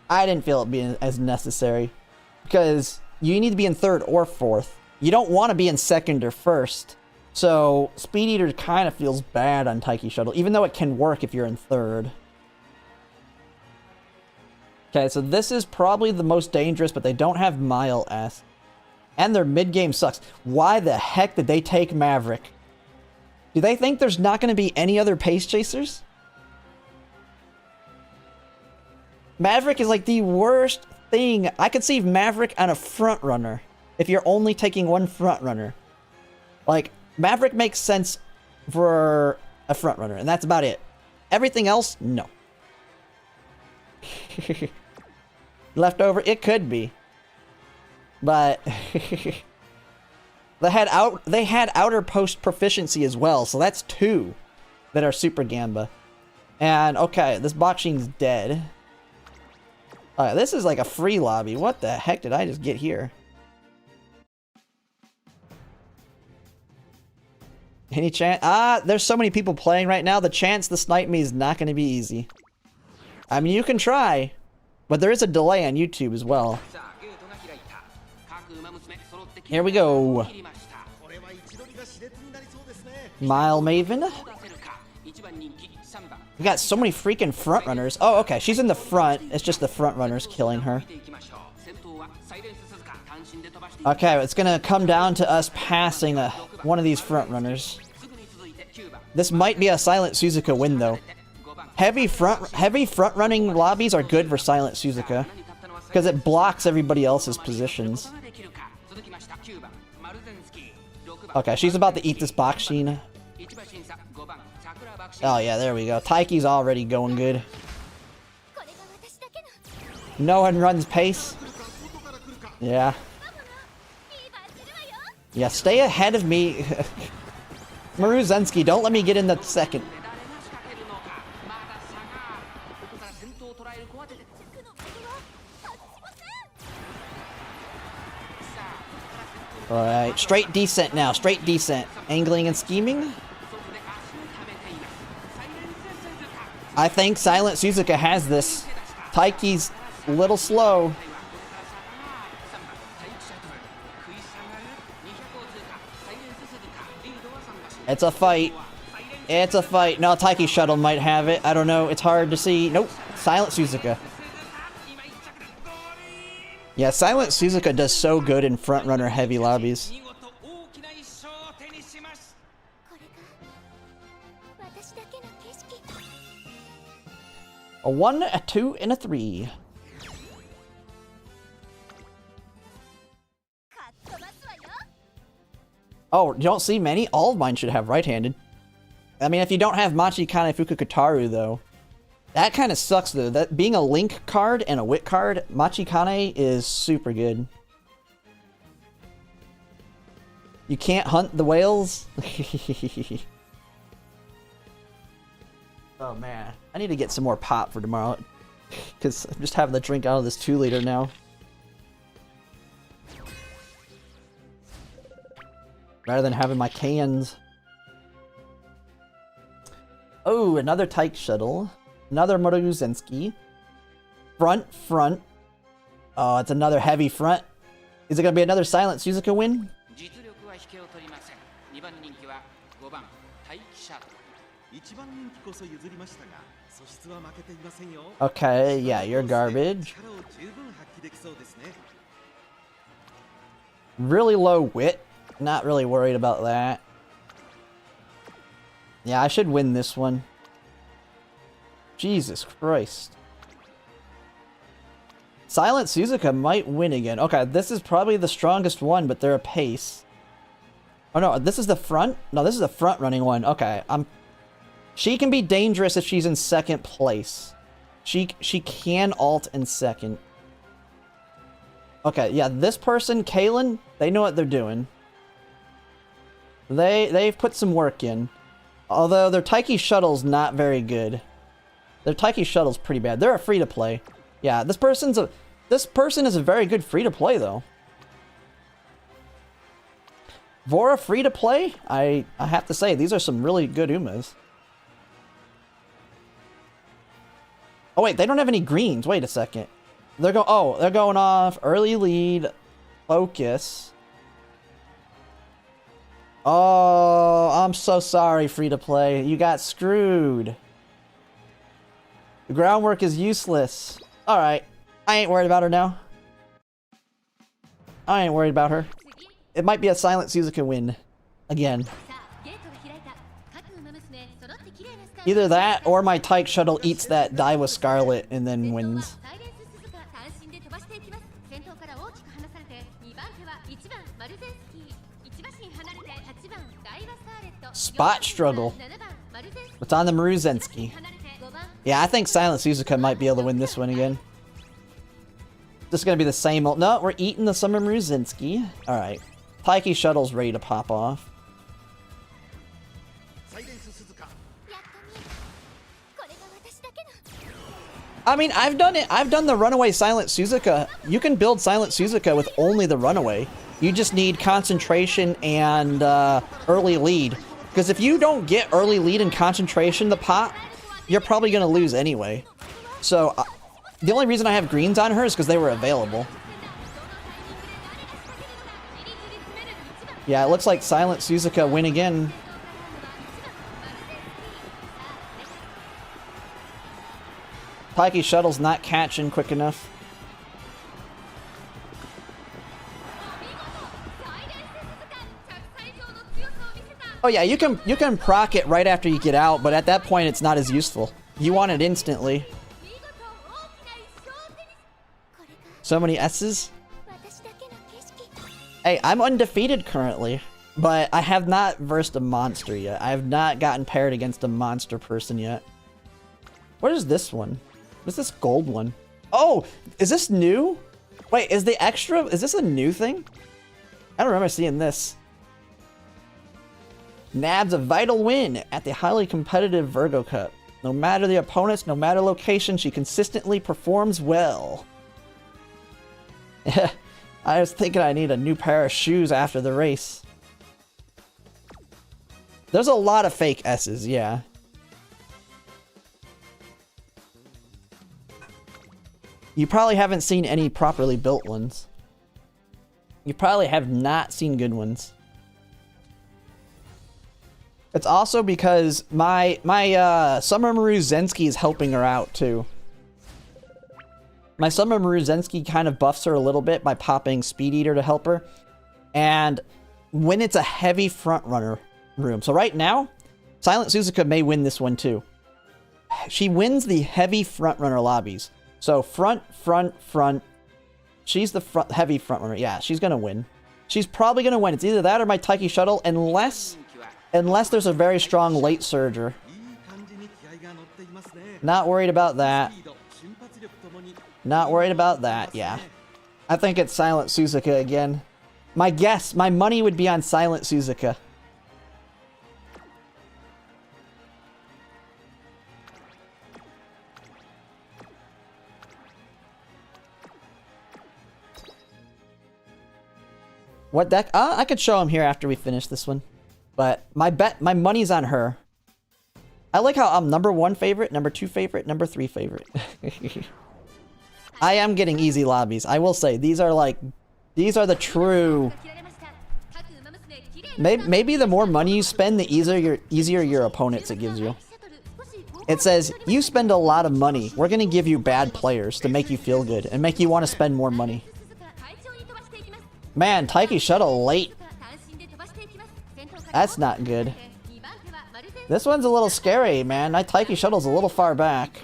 I didn't feel it being as necessary. Because you need to be in third or fourth. You don't want to be in second or first. So, Speed Eater kind of feels bad on Taiki Shuttle, even though it can work if you're in third. Okay, so this is probably the most dangerous, but they don't have Mile S. And their mid-game sucks. Why the heck did they take Maverick? Do they think there's not going to be any other pace chasers? Maverick is like the worst thing. I could see Maverick on a front runner if you're only taking one front runner. Like, Maverick makes sense for a front runner, and that's about it. Everything else, no. Leftover, it could be. But they had outer post proficiency as well, so that's two that are super Gamba. And okay, this Botching's dead. This is like a free lobby. What the heck did I just get here? Any chance? There's so many people playing right now. The chance to snipe me is not going to be easy. I mean, you can try, but there is a delay on YouTube as well. Here we go. Mile Maven. We got so many freaking front runners. Oh, okay. She's in the front. It's just the front runners killing her. Okay, it's gonna come down to us passing one of these front runners. This might be a Silent Suzuka win, though. Heavy front running lobbies are good for Silent Suzuka because it blocks everybody else's positions. Okay, she's about to eat this box sheen. Oh yeah, there we go. Taiki's already going good. No one runs pace. Yeah. Yeah, stay ahead of me. Maruzensky, don't let me get in that second. Alright, straight descent now. Straight descent. Angling and scheming. I think Silent Suzuka has this. Taiki's a little slow. It's a fight. It's a fight. No, Taiki Shuttle might have it. I don't know. It's hard to see. Nope. Silent Suzuka. Yeah, Silent Suzuka does so good in front-runner heavy lobbies. A 1, a 2, and a 3. Oh, you don't see many? All of mine should have right-handed. I mean, if you don't have Machikane Fukukataru, though. That kind of sucks, though. That being a Link card and a Wit card, Machikane is super good. You can't hunt the whales? Oh, man. I need to get some more pop for tomorrow. Because I'm just having the drink out of this 2-liter now. Rather than having my cans. Oh, another Taiki Shuttle. Another Maruzensky. Front. Oh, it's another heavy front. Is it going to be another Silent Suzuka win? Okay, yeah, you're garbage. Really low wit. Not really worried about that. Yeah, I should win this one. Jesus Christ. Silent Suzuka might win again. Okay, this is probably the strongest one, but they're a pace. Oh no, this is the front? No, this is the front running one. Okay, she can be dangerous if she's in second place. She can alt in second. Okay, yeah, this person, Kalen, they know what they're doing. They've put some work in. Although their Taiki Shuttle's not very good. Their Taiki Shuttle's pretty bad. They're a free-to-play. Yeah, this person is a very good free-to-play, though. For a free-to-play, I have to say, these are some really good Umas. Oh, wait, they don't have any greens. Wait a second. They're going off. Early lead. Focus. Oh, I'm so sorry, free-to-play. You got screwed. The groundwork is useless. Alright. I ain't worried about her now. I ain't worried about her. It might be a Silent Suzuka win. Again. Either that, or my Taiki Shuttle eats that Daiwa Scarlet and then wins. Spot struggle. It's on the Maruzensky. Yeah, I think Silent Suzuka might be able to win this one again. This is going to be the same old... No, we're eating the Summer Maruzensky. Alright. Taiki Shuttle's ready to pop off. I mean, I've done it. I've done the Runaway Silent Suzuka. You can build Silent Suzuka with only the Runaway. You just need concentration and early lead. Because if you don't get early lead and concentration the pot, you're probably going to lose anyway. So, the only reason I have greens on her is because they were available. Yeah, it looks like Silent Suzuka win again. Taiki Shuttle's not catching quick enough. Oh yeah, you can proc it right after you get out, but at that point it's not as useful. You want it instantly. So many S's. Hey, I'm undefeated currently, but I have not versed a monster yet. I have not gotten paired against a monster person yet. What is this one? What's this gold one? Oh, is this new? Wait, is the extra, is this a new thing? I don't remember seeing this. Nabs a vital win at the highly competitive Virgo Cup. No matter the opponents, no matter location, she consistently performs well. I was thinking I need a new pair of shoes after the race. There's a lot of fake S's, yeah. You probably haven't seen any properly built ones. You probably have not seen good ones. It's also because my Summer Maru Zensky is helping her out too. My Summer Maru Zensky kind of buffs her a little bit by popping Speed Eater to help her. And when it's a heavy front runner room. So right now, Silent Suzuka may win this one too. She wins the heavy front runner lobbies. So front. She's the heavy front runner. Yeah, she's gonna win. She's probably gonna win. It's either that or my Taiki Shuttle, unless there's a very strong late surger. Not worried about that. Not worried about that, yeah. I think it's Silent Suzuka again. My guess, my money would be on Silent Suzuka. What deck? I could show him here after we finish this one. But my money's on her. I like how I'm number 1 favorite, number 2 favorite, number 3 favorite. I am getting easy lobbies. I will say, these are the true... Maybe the more money you spend, the easier your opponents it gives you. It says, you spend a lot of money. We're gonna give you bad players to make you feel good and make you want to spend more money. Man, Taiki Shuttle late. That's not good. This one's a little scary, man. My Taiki Shuttle's a little far back.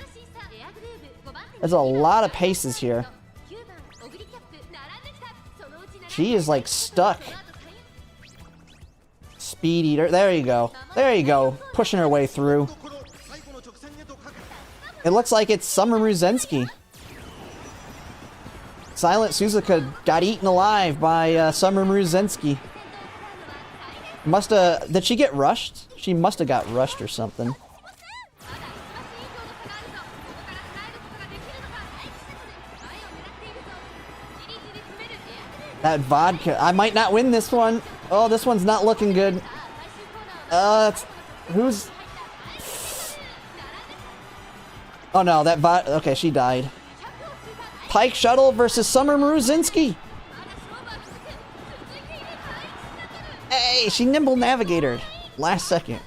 There's a lot of paces here. She is like stuck. Speed Eater. There you go. There you go. Pushing her way through. It looks like it's Summer Ruzensky. Silent Suzuka got eaten alive by Summer Ruzensky. Did she get rushed? She must have got rushed or something. That vodka. I might not win this one. Oh, this one's not looking good. Who's... Oh no, okay, she died. Pike Shuttle versus Summer Maruzinski. Hey, she nimble navigated last second.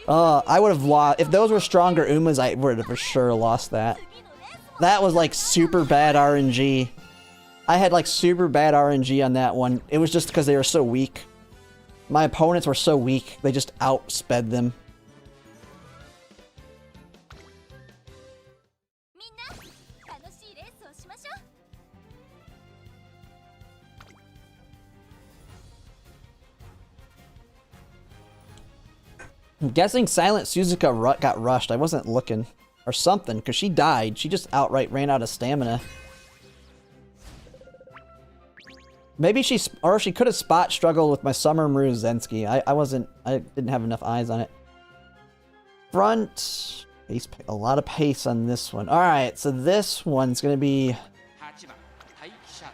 I would have lost. If those were stronger Umas, I would have for sure lost that. That was like super bad RNG. I had like super bad RNG on that one. It was just because they were so weak. My opponents were so weak, they just outsped them. I'm guessing Silent Suzuka got rushed. I wasn't looking. Or something, because she died. She just outright ran out of stamina. Maybe she could have spot struggled with my Summer Maruzensky. I didn't have enough eyes on it. Front. A lot of pace on this one. Alright, so this one's going to be...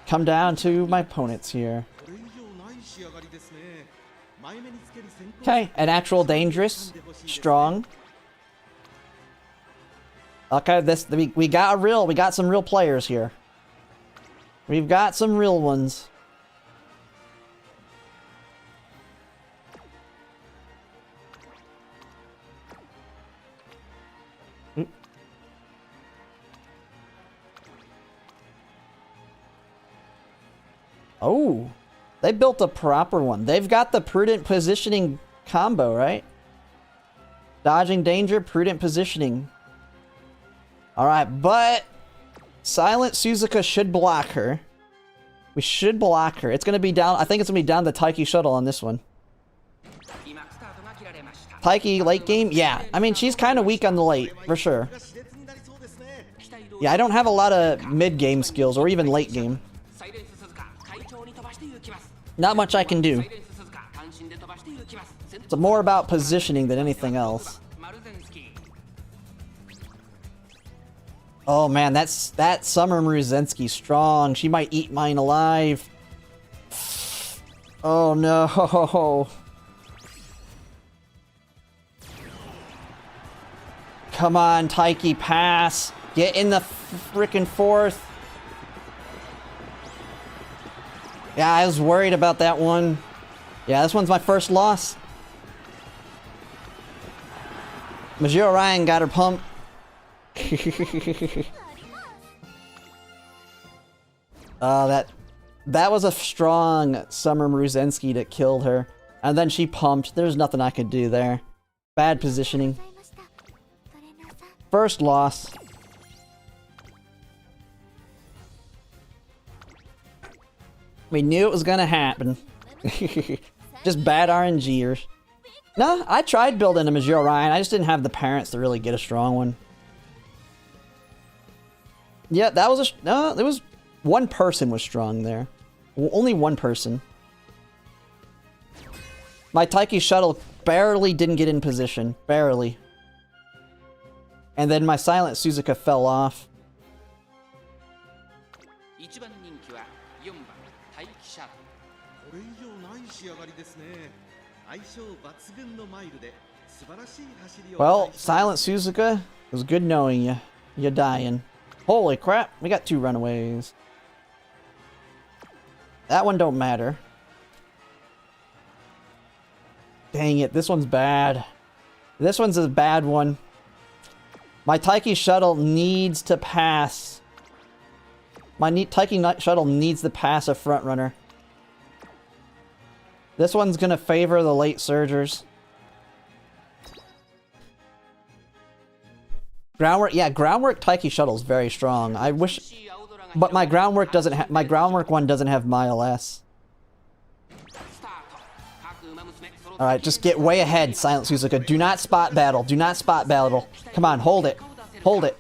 come down to my opponents here. Okay, an actual dangerous, strong. Okay, we got some real players here. We've got some real ones. Oh, they built a proper one. They've got the prudent positioning combo, right? Dodging danger, prudent positioning. Alright, but Silent Suzuka should block her. We should block her. It's going to be down. I think it's going to be down the Taiki shuttle on this one. Taiki late game? Yeah. I mean, she's kind of weak on the late, for sure. Yeah, I don't have a lot of mid-game skills, or even late game. Not much I can do. It's more about positioning than anything else. Oh man, that Summer Mruzensky strong. She might eat mine alive. Oh no. Come on, Taiki, pass. Get in the frickin' fourth. Yeah, I was worried about that one. Yeah, this one's my first loss. Majiro Ryan got her pumped. That was a strong Summer Mruzensky that killed her. And then she pumped. There's nothing I could do there. Bad positioning. First loss. We knew it was gonna happen. Just bad RNGers. No, I tried building a Majiro Ryan. I just didn't have the parents to really get a strong one. Yeah, that was a... No, there was... One person was strong there. Only one person. My Taiki shuttle barely didn't get in position. Barely. And then my Silent Suzuka fell off. Well, Silent Suzuka, it was good knowing you. You're dying. Holy crap, we got 2 runaways. That one don't matter. Dang it, this one's bad. This one's a bad one. My Taiki shuttle needs to pass. My Taiki shuttle needs to pass a front runner. This one's gonna favor the late surgers. Groundwork, yeah, groundwork Taiki shuttle is very strong. I wish, but my groundwork doesn't have. My groundwork one doesn't have Mile S. All right, just get way ahead, Silent Suzuka. Do not spot battle. Do not spot battle. Come on, hold it, hold it.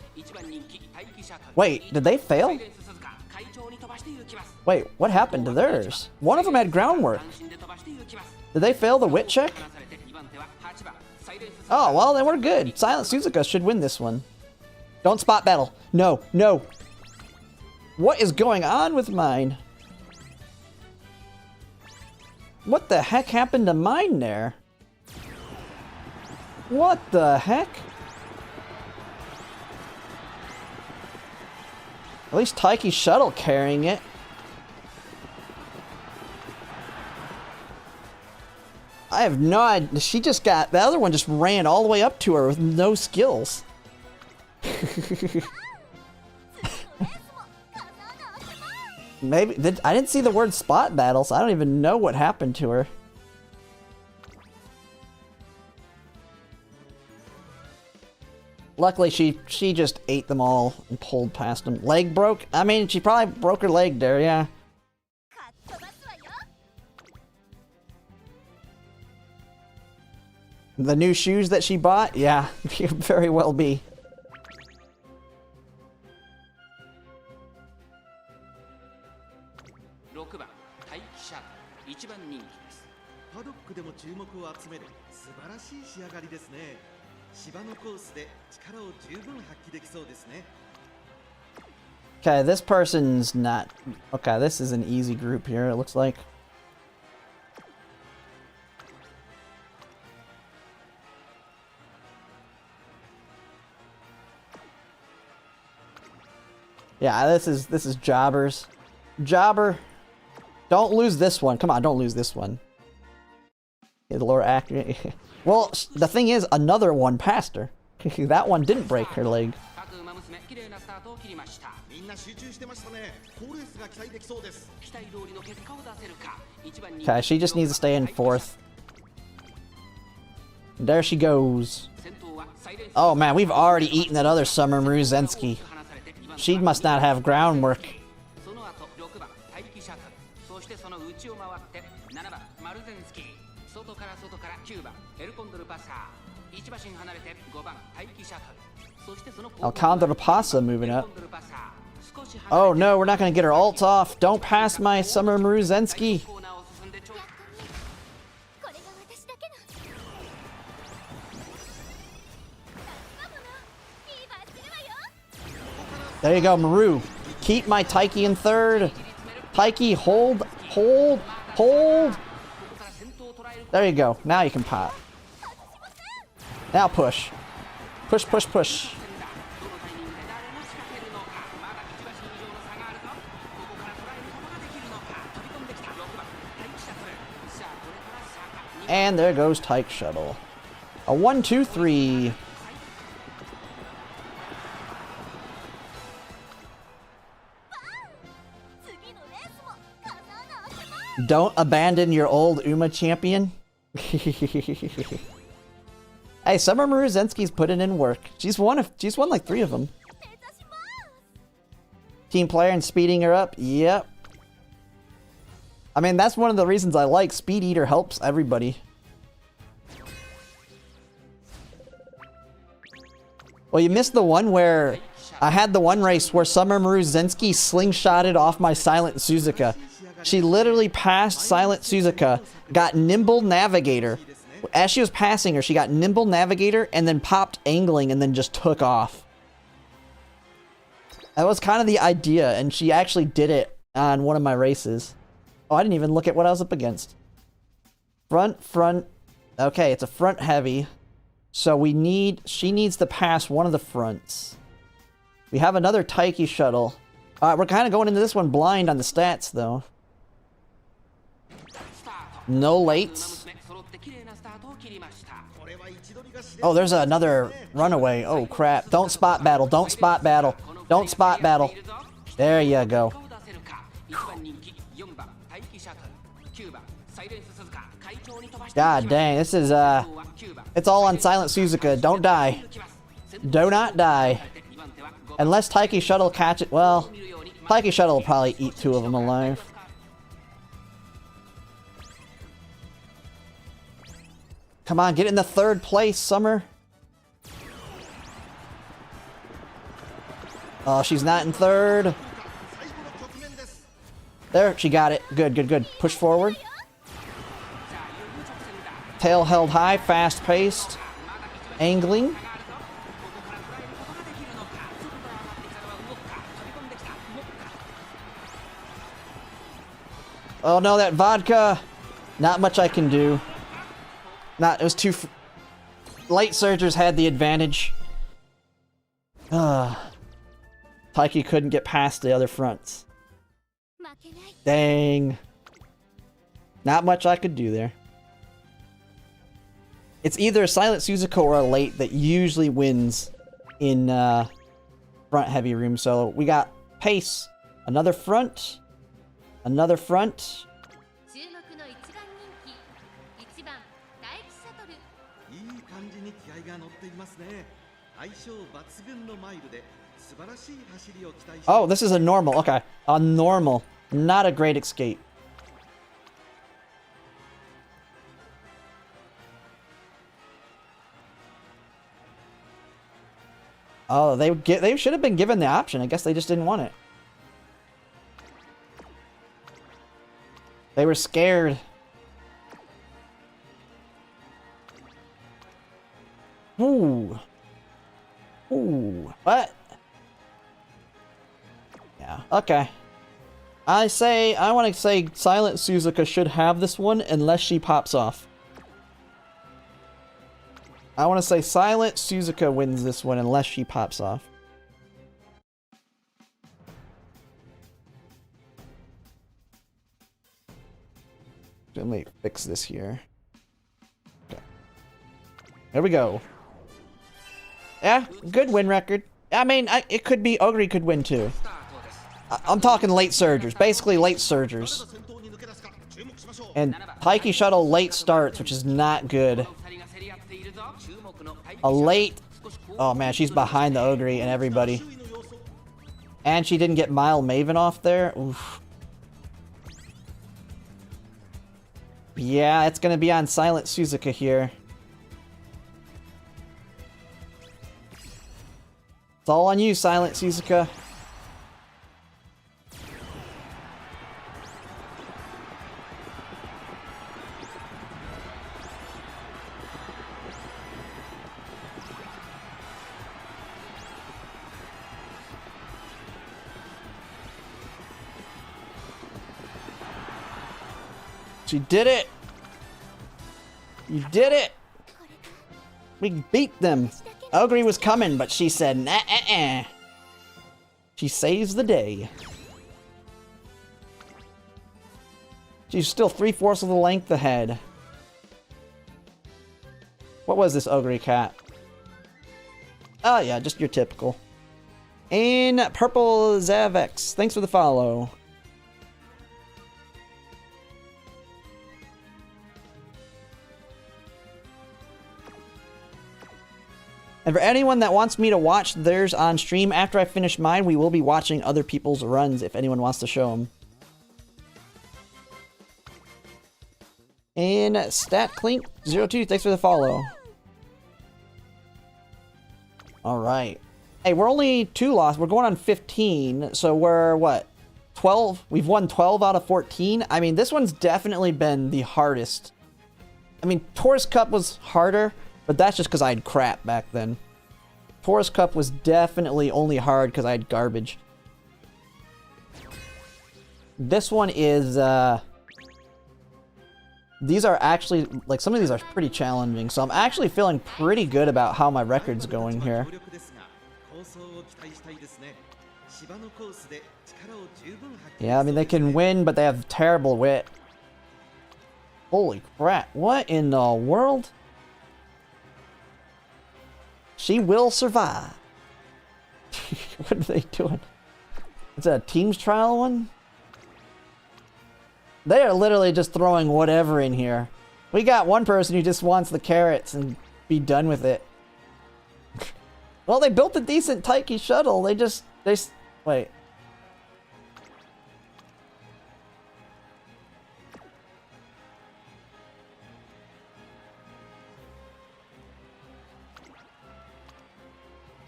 Wait, did they fail? Wait, what happened to theirs? One of them had groundwork. Did they fail the wit check? Oh, well, then we're good. Silent Suzuka should win this one. Don't spot battle. No, no. What is going on with mine? What the heck happened to mine there? What the heck? At least Taiki's shuttle carrying it. I have no idea. She just got... The other one just ran all the way up to her with no skills. Maybe... I didn't see the word spot battle, so I don't even know what happened to her. Luckily, she just ate them all and pulled past them. Leg broke? I mean, she probably broke her leg there, yeah. The new shoes that she bought? Yeah, very well be. Okay, this person's not... Okay, this is an easy group here, it looks like. Yeah, this is jobbers. Jobber. Don't lose this one. Come on, don't lose this one. Yeah, the lower accurate. Well, the thing is, another one passed her. That one didn't break her leg. Okay, she just needs to stay in 4th. There she goes. Oh man, we've already eaten that other Summer Maruzensky. She must not have groundwork. Alcondra Pasa moving up. Oh no, we're not gonna get her ult off. Don't pass my Summer Maruzensky. There you go, Maru. Keep my Taiki in 3rd. Taiki, hold, hold, hold. There you go. Now you can pop. Now push. Push, push, push. And there goes Tyke Shuttle. A 1, 2, 3. Don't abandon your old Uma champion. Hey, Summer Maruzensky's putting in work. She's won like 3 of them. Team player and speeding her up. Yep. I mean, that's one of the reasons I like Speed Eater. Helps everybody. Well, you missed the one where I had the one race where Summer Maruzensky slingshotted off my Silent Suzuka. She literally passed Silent Suzuka, got Nimble Navigator. As she was passing her, she got Nimble Navigator and then popped Angling and then just took off. That was kind of the idea, and she actually did it on one of my races. Oh, I didn't even look at what I was up against. Front, front. Okay, it's a front heavy. So she needs to pass one of the fronts. We have another Taiki Shuttle. We're kind of going into this one blind on the stats, though. No lates. Oh, there's another runaway. Oh, crap. Don't spot battle. Don't spot battle. Don't spot battle. There you go. God dang, this is, it's all on Silent Suzuka. Don't die. Do not die. Unless Taiki Shuttle catch it. Well, Taiki Shuttle will probably eat 2 of them alive. Come on, get in the 3rd place, Summer. Oh, she's not in 3rd. There, she got it. Good, good, good. Push forward. Tail held high, fast-paced. Angling. Oh no, that vodka. Not much I can do. It was too... Light Surgers had the advantage. Taiki couldn't get past the other fronts. Dang. Not much I could do there. It's either a Silent Suzuka or a late that usually wins in front heavy room. So we got pace. Another front. Another front. Oh, this is a normal. Okay. A normal. Not a great escape. Oh, they should have been given the option. I guess they just didn't want it. They were scared. Ooh. Ooh. What? Yeah. Okay. I want to say Silent Suzuka should have this one unless she pops off. I want to say Silent Suzuka wins this one unless she pops off. Let me fix this here. Okay. There we go. Yeah, good win record. I mean, it could be Ogre could win too. I'm talking late surgers, basically late surgers. And Taiki Shuttle late starts, which is not good. A late... Oh man, she's behind the Ogre and everybody. And she didn't get Mile Maven off there. Oof. Yeah, it's gonna be on Silent Suzuka here. It's all on you, Silent Suzuka. She did it! You did it! We beat them! Ogre was coming, but she said, nah. She saves the day. She's still 3/4 of the length ahead. What was this Ogre cat? Oh yeah, just your typical. And Purple Zavex, thanks for the follow. And for anyone that wants me to watch theirs on stream after I finish mine, we will be watching other people's runs if anyone wants to show them. And StatClink02, thanks for the follow. Alright. Hey, we're only 2 lost. We're going on 15, so we're, what, 12? We've won 12 out of 14? I mean, this one's definitely been the hardest. I mean, Tourist Cup was harder, but that's just because I had crap back then. Tourist Cup was definitely only hard because I had garbage. This one is, these are actually, like, some of these are pretty challenging, so I'm actually feeling pretty good about how my record's going here. Yeah, I mean, they can win, but they have terrible wit. Holy crap, what in the world? She will survive. What are they doing? Is that a Teams trial one? They are literally just throwing whatever in here. We got one person who just wants the carrots and be done with it. Well, they built a decent Taiki shuttle. Wait.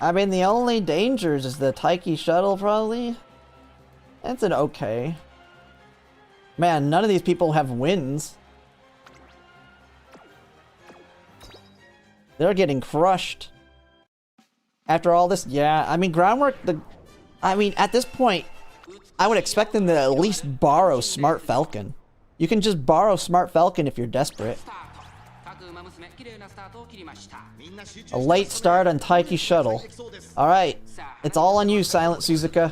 I mean, the only dangers is the Taiki shuttle, probably. That's an okay. Man, none of these people have wins. They're getting crushed. After all this, yeah. I mean, groundwork, I mean, at this point, I would expect them to at least borrow Smart Falcon. You can just borrow Smart Falcon if you're desperate. A late start on Taiki shuttle. Alright, it's all on you, Silent Suzuka.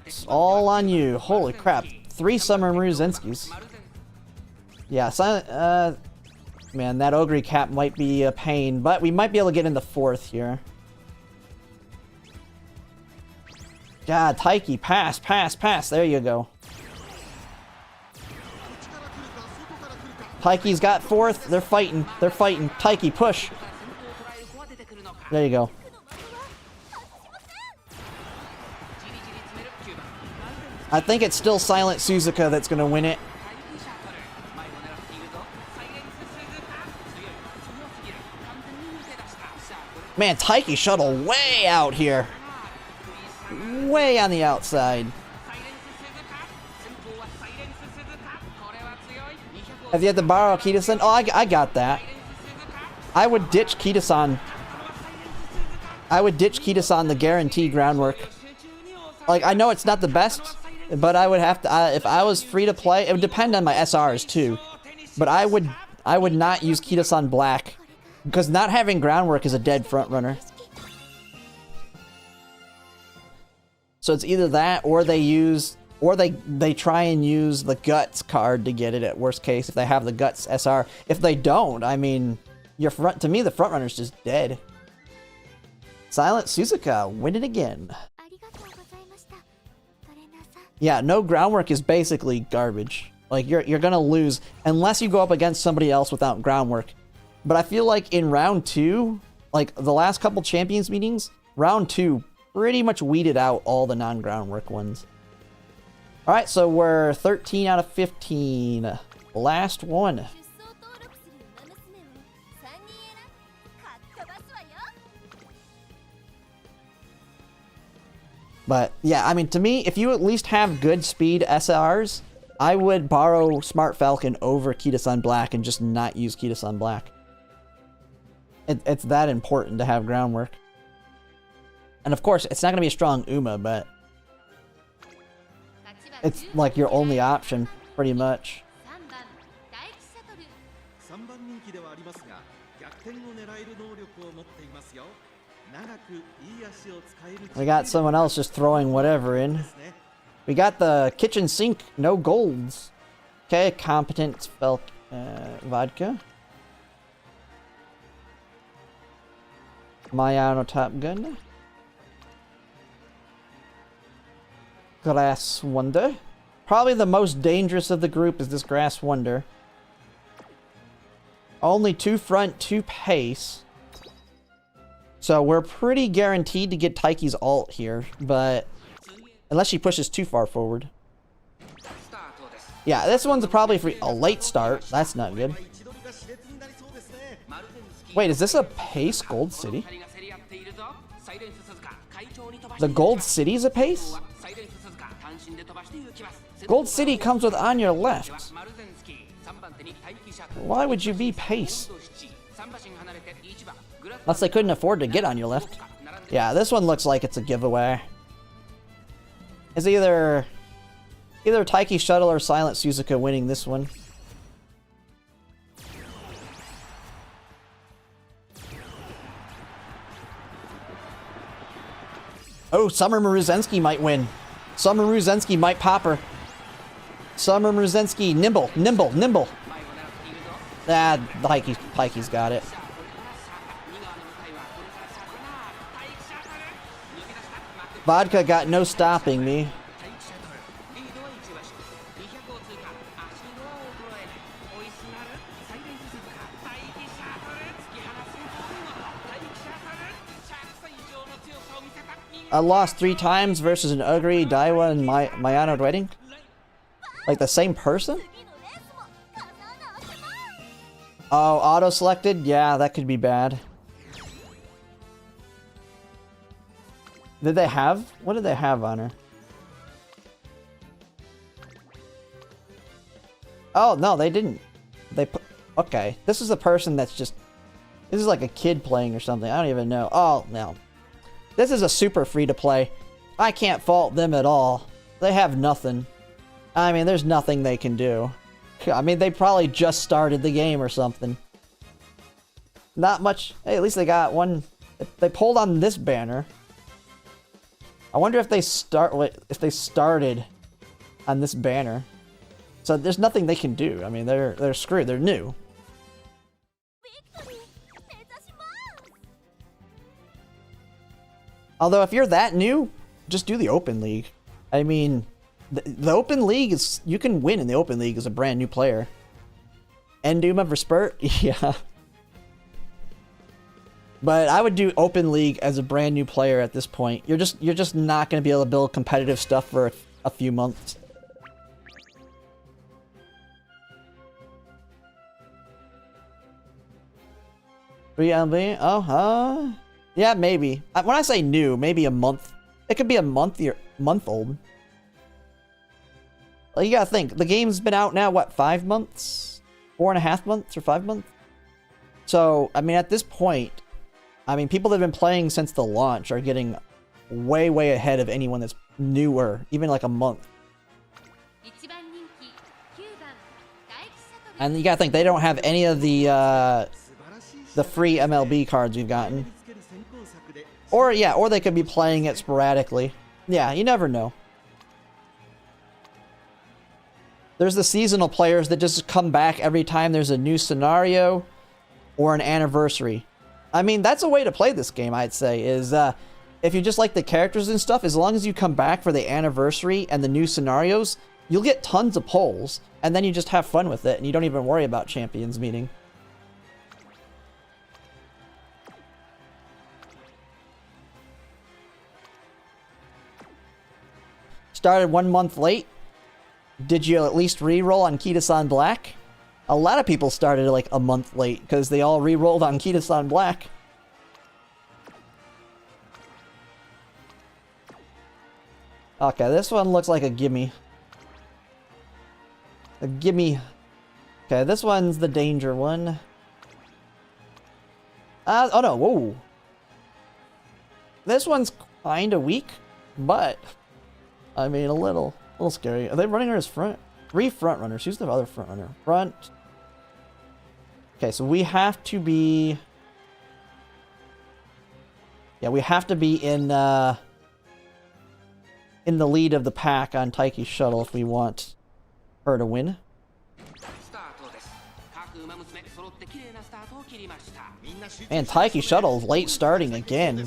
It's all on you. Holy crap. 3 Summer Maruzinskis. Yeah, Silent, man, that Ogre cap might be a pain, but we might be able to get in the 4th here. God, Taiki, pass, pass, pass. There you go. Taiki's got 4th. They're fighting. They're fighting. Taiki, push. There you go. I think it's still Silent Suzuka that's going to win it. Man, Taiki shuttle way out here. Way on the outside. Have you had to borrow Kita-san? Oh, I got that. I would ditch Kita-san. I would ditch Kita-san the guaranteed groundwork. Like, I know it's not the best, but I would have to, if I was free to play, it would depend on my SRs too. But I would not use Kita-san black, because not having groundwork is a dead front runner. So it's either that, or they use, or they try and use the Guts card to get it at worst case if they have the Guts SR. If they don't, I mean, to me the front runner's just dead. Silent Suzuka, win it again. Yeah, no groundwork is basically garbage. Like, you're gonna lose unless you go up against somebody else without groundwork. But I feel like in round 2, like the last couple champions meetings, round 2 pretty much weeded out all the non-groundwork ones. Alright, so we're 13 out of 15. Last one. But yeah, I mean, to me, if you at least have good speed SRs, I would borrow Smart Falcon over Kita-san Black and just not use Kita-san Black. It's that important to have groundwork. And of course, it's not going to be a strong Uma, but it's like your only option, pretty much. We got someone else just throwing whatever in. We got the kitchen sink, no golds. Okay, competent vodka. Mayano Top Gun. Grass Wonder. Probably the most dangerous of the group is this Grass Wonder. Only 2 front, 2 pace. So we're pretty guaranteed to get Taiki's ult here, but unless she pushes too far forward. Yeah, this one's probably for a late start. That's not good. Wait, is this a pace Gold City? The Gold City's a pace? Gold City comes with on your left. Why would you be pace? Unless they couldn't afford to get on your left. Yeah, this one looks like it's a giveaway. It's either Taiki Shuttle or Silent Suzuka winning this one. Oh, Summer Maruzensky might win. Summer Maruzensky might pop her. Summer Maruzensky, nimble. Ah, Taiki's got it. Vodka got no stopping me. I lost 3 times versus an Ugri, Daiwa, and Mayano wedding? Like the same person? Oh, auto-selected? Yeah, that could be bad. Did they have? What did they have on her? Oh, no, they didn't. They put... Okay, this is a person that's just... This is like a kid playing or something. I don't even know. Oh, no. This is a super free-to-play. I can't fault them at all. They have nothing. I mean, there's nothing they can do. I mean, they probably just started the game or something. Not much. Hey, at least they got one. They pulled on this banner. I wonder if they started on this banner. So there's nothing they can do. I mean, they're screwed. They're new. Although if you're that new, just do the Open League. I mean, the Open League is... You can win in the Open League as a brand new player. Enduma for Spurt? Yeah. But I would do Open League as a brand new player at this point. You're just not going to be able to build competitive stuff for a few months. Oh, yeah, maybe. When I say new, maybe a month. It could be a month old. Well, you gotta think. The game's been out now, what, 5 months? 4.5 months or 5 months? So, I mean, at this point, I mean, people that have been playing since the launch are getting way, way ahead of anyone that's newer, even like a month. And you gotta think, they don't have any of the free MLB cards we've gotten. Or, yeah, or they could be playing it sporadically. Yeah, you never know. There's the seasonal players that just come back every time there's a new scenario or an anniversary. I mean, that's a way to play this game, I'd say, is if you just like the characters and stuff, as long as you come back for the anniversary and the new scenarios, you'll get tons of polls, and then you just have fun with it, and you don't even worry about champions meeting. Started 1 month late. Did you at least re-roll on Kita-san Black? A lot of people started like a month late because they all re-rolled on Kita-san Black. Okay, this one looks like a gimme. A gimme. Okay, this one's the danger one. Oh no, whoa. This one's kinda weak, but I mean a little scary. Are they running her as front? 3 front runners. Who's the other front runner? Front. Okay, so we have to be... Yeah, we have to be in the lead of the pack on Taiki's shuttle if we want her to win. And Taiki's shuttle is late starting again.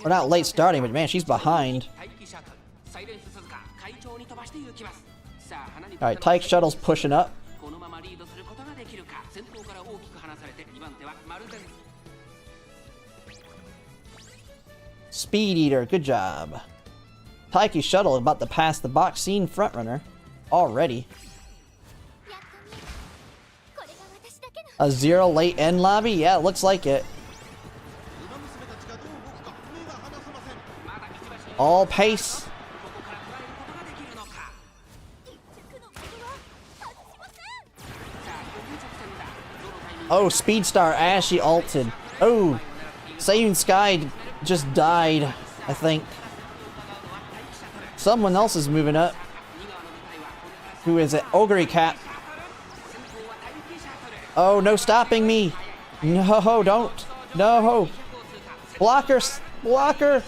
Or not late starting, but man, she's behind. Alright, Taiki's shuttle's pushing up. Speed Eater, good job. Taiki's shuttle is about to pass the box scene frontrunner already. A 0 late end lobby? Yeah, it looks like it. All pace. Oh, Speedstar as she ulted. Oh, Sayun Sky just died, I think. Someone else is moving up. Who is it? Ogre Cat. Oh, no stopping me. No, don't. No. Blocker. Blocker.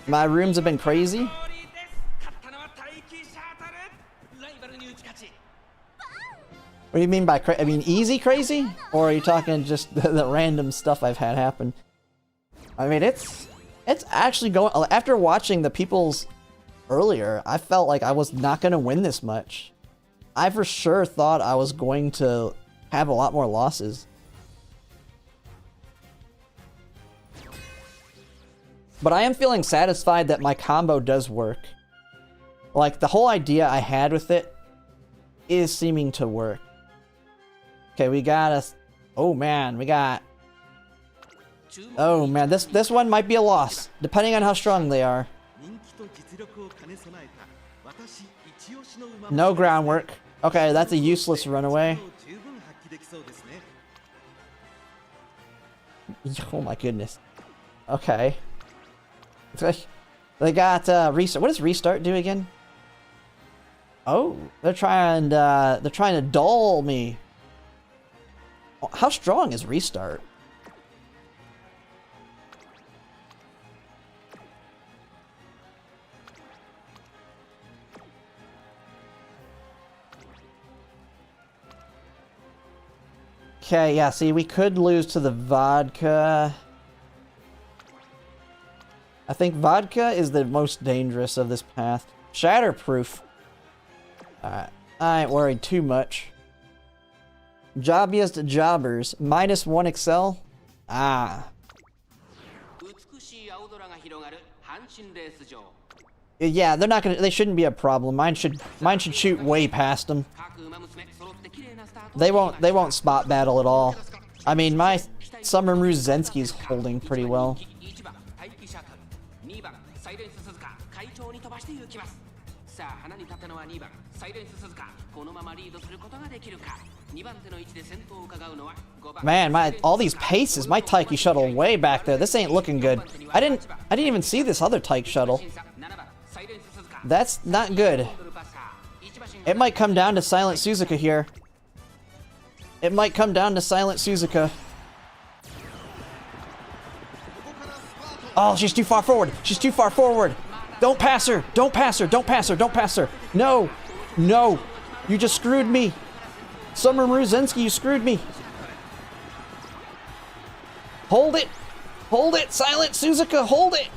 My rooms have been crazy. What do you mean by I mean easy crazy? Or are you talking just the random stuff I've had happen? I mean, it's actually going... After watching the people's earlier, I felt like I was not going to win this much. I for sure thought I was going to have a lot more losses. But I am feeling satisfied that my combo does work. Like, the whole idea I had with it is seeming to work. Okay, we got a... Oh man, we got... Oh man, this one might be a loss, depending on how strong they are. No groundwork. Okay, that's a useless runaway. Oh my goodness. Okay. They got restart. What does restart do again? Oh, they're trying to dull me. How strong is restart? Okay, yeah, see, we could lose to the vodka. I think vodka is the most dangerous of this path. Shatterproof. Alright, I ain't worried too much. Jobbiest jobbers. -1 Excel. Ah. Yeah, they're not gonna. They shouldn't be a problem. Mine should shoot way past them. They won't spot battle at all. I mean, my Summon Zensky's holding pretty well. Man, all these paces, my Taiki shuttle way back there. This ain't looking good. I didn't even see this other Taiki shuttle. That's not good. It might come down to Silent Suzuka here. It might come down to Silent Suzuka. Oh, she's too far forward. She's too far forward. Don't pass her. Don't pass her. Don't pass her. Don't pass her. No. No! You just screwed me! Summer Mruzensky, you screwed me! Hold it! Hold it! Silent Suzuka, hold it!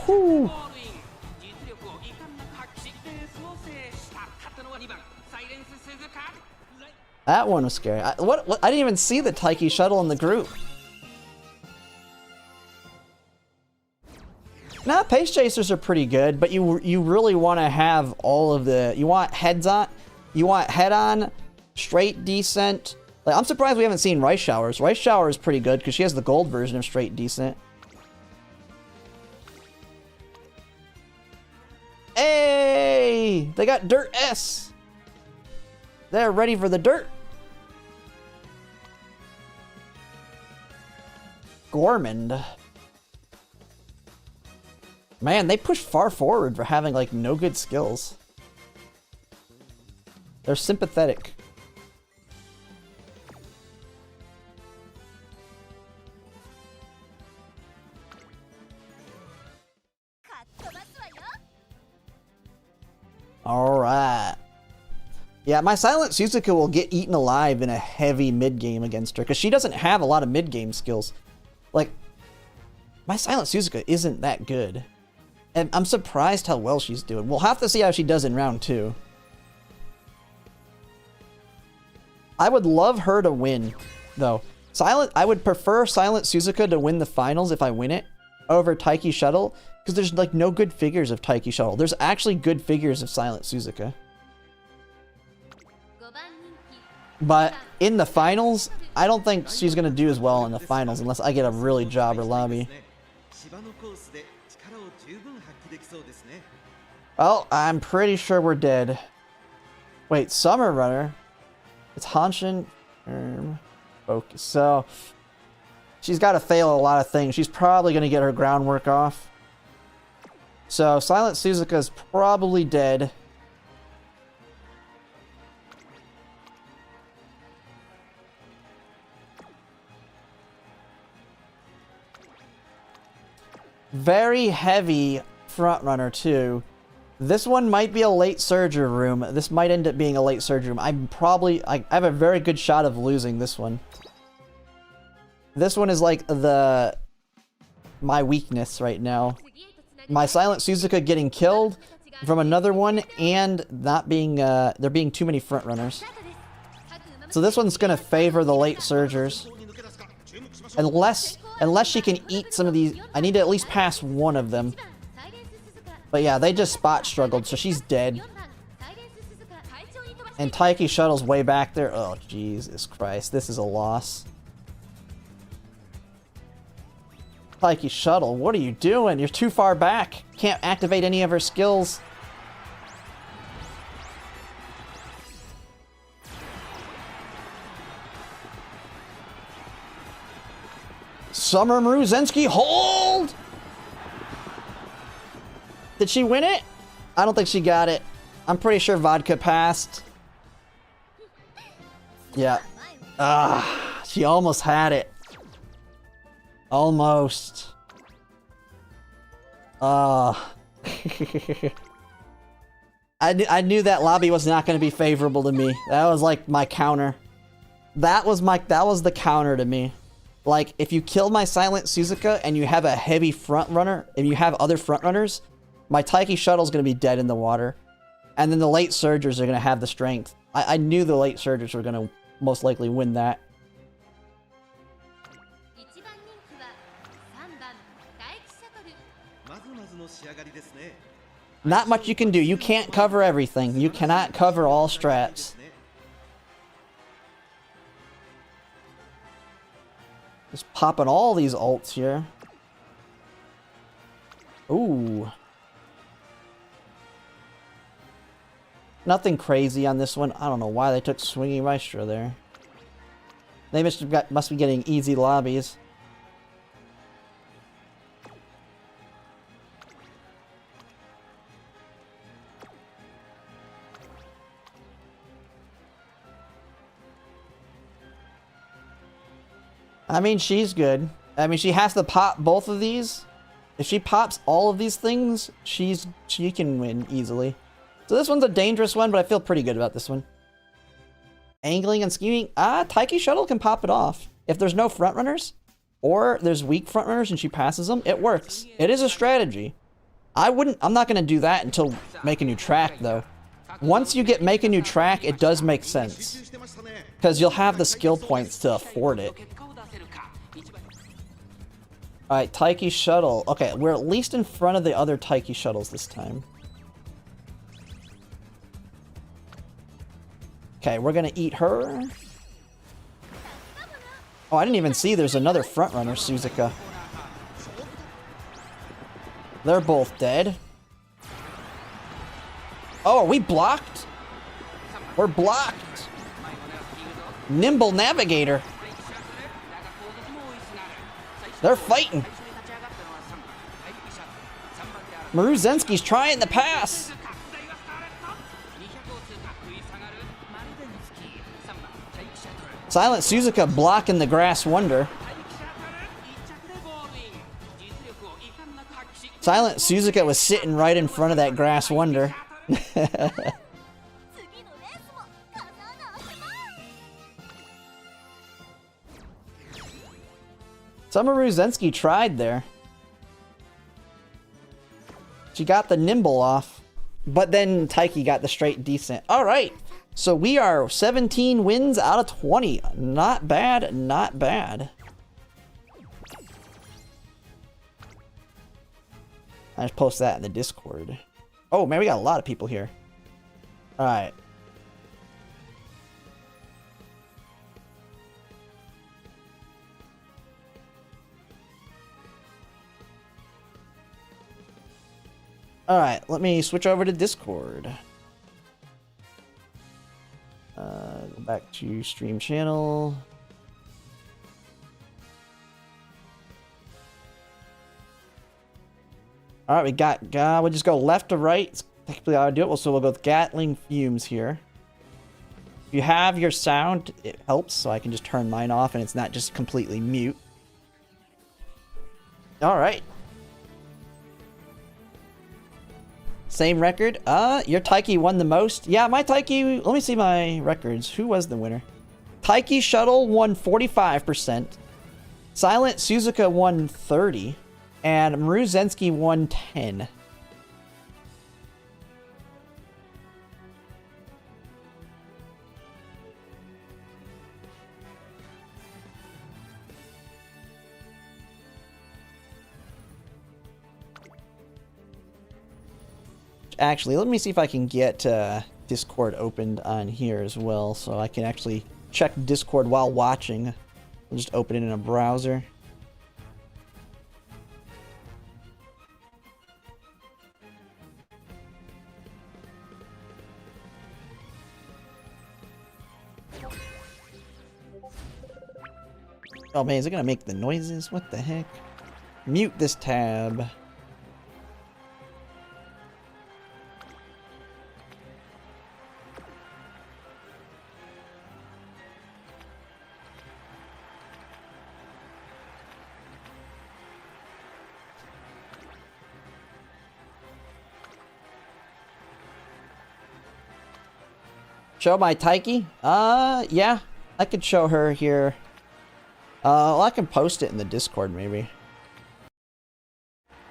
Whew. That one was scary. I didn't even see the Taiki shuttle in the group. Nah, pace chasers are pretty good, but you really want to have all of the. You want heads on, you want head on, straight descent. Like, I'm surprised we haven't seen Rice Showers. Rice Shower is pretty good because she has the gold version of straight descent. Hey, they got Dirt S. They're ready for the dirt. Gormand. Man, they push far forward for having, like, no good skills. They're sympathetic. Alright. Yeah, my Silent Suzuka will get eaten alive in a heavy mid-game against her, because she doesn't have a lot of mid-game skills. Like, my Silent Suzuka isn't that good. And I'm surprised how well she's doing. We'll have to see how she does in round 2. I would love her to win, though. I would prefer Silent Suzuka to win the finals if I win it, over Taiki Shuttle, because there's, like, no good figures of Taiki Shuttle. There's actually good figures of Silent Suzuka. But in the finals, I don't think she's going to do as well in the finals unless I get a really jobber lobby. Well, I'm pretty sure we're dead. Wait, Summer Runner? It's Hanshin. Focus. So, she's got to fail a lot of things. She's probably going to get her groundwork off. So, Silent Suzuka's probably dead. Very heavy front runner too. This one might be a late surgery room. This might end up being a late surgery room. I have a very good shot of losing this one. This one is like my weakness right now. My Silent Suzuka getting killed from another one and not being there being too many front runners. So this one's gonna favor the late surgers. Unless she can eat some of these. I need to at least pass one of them. But yeah, they just spot struggled, so she's dead. And Taiki Shuttle's way back there. Oh, Jesus Christ. This is a loss. Taiki Shuttle, what are you doing? You're too far back. Can't activate any of her skills. Summer Mruzensky, hold! Did she win it? I don't think she got it. I'm pretty sure Vodka passed. Yeah. She almost had it. Almost. I knew that lobby was not going to be favorable to me. That was like my counter. That was the counter to me. Like, if you kill my Silent Suzuka and you have a heavy front runner, and you have other front runners, my Taiki Shuttle's going to be dead in the water. And then the late surgers are going to have the strength. I knew the late surgers were going to most likely win that. Not much you can do. You can't cover everything. You cannot cover all strats. Just popping all these ults here. Ooh. Nothing crazy on this one. I don't know why they took Swinging Maestro there. They must be getting easy lobbies. I mean, she's good. I mean, she has to pop both of these. If she pops all of these things, she can win easily. So this one's a dangerous one, but I feel pretty good about this one. Angling and scheming. Taiki Shuttle can pop it off. If there's no front runners, or there's weak front runners and she passes them, it works. It is a strategy. I'm not gonna do that until Make a New Track though. Once you get Make a New Track, it does make sense. Because you'll have the skill points to afford it. Alright, Taiki Shuttle. Okay, we're at least in front of the other Taiki Shuttles this time. Okay, we're gonna eat her. Oh, I didn't even see there's another frontrunner, Suzuka. They're both dead. Oh, are we blocked? We're blocked. Nimble Navigator. They're fighting. Maruzensky's trying to pass. Silent Suzuka blocking the Grass Wonder. Silent Suzuka was sitting right in front of that Grass Wonder. Summer Zensky tried there. She got the nimble off, but then Taiki got the straight descent. All right. So we are 17 wins out of 20. Not bad, not bad. I just post that in the Discord. Oh man, we got a lot of people here. All right. All right, let me switch over to Discord. Go back to stream channel. All right, we got, we'll just go left to right. It's technically how I do it. So we'll go with Gatling Fumes here. If you have your sound, it helps. So I can just turn mine off and it's not just completely mute. All right. Same record. Your Taiki won the most. Yeah, my Taiki, let me see my records. Who was the winner? Taiki Shuttle won 45%. Silent Suzuka won 30%. And Maruzensky won 10%. Actually, let me see if I can get Discord opened on here as well, so I can actually check Discord while watching. I'll just open it in a browser. Oh man, is it gonna make the noises? What the heck? Mute this tab. Show my Taiki? Yeah. I could show her here. Well, I can post it in the Discord, maybe.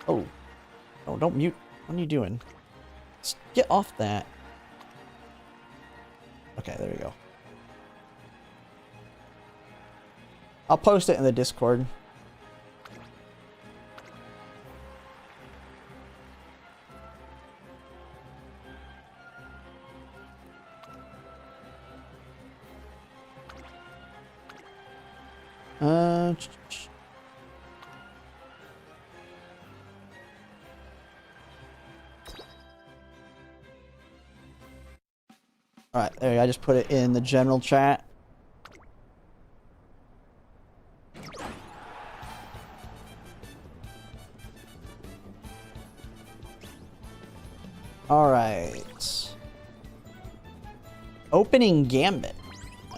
Oh. Oh, don't mute. What are you doing? Just get off that. Okay, there we go. I'll post it in the Discord. Alright, there you go. I just put it in the general chat. Alright. Opening Gambit.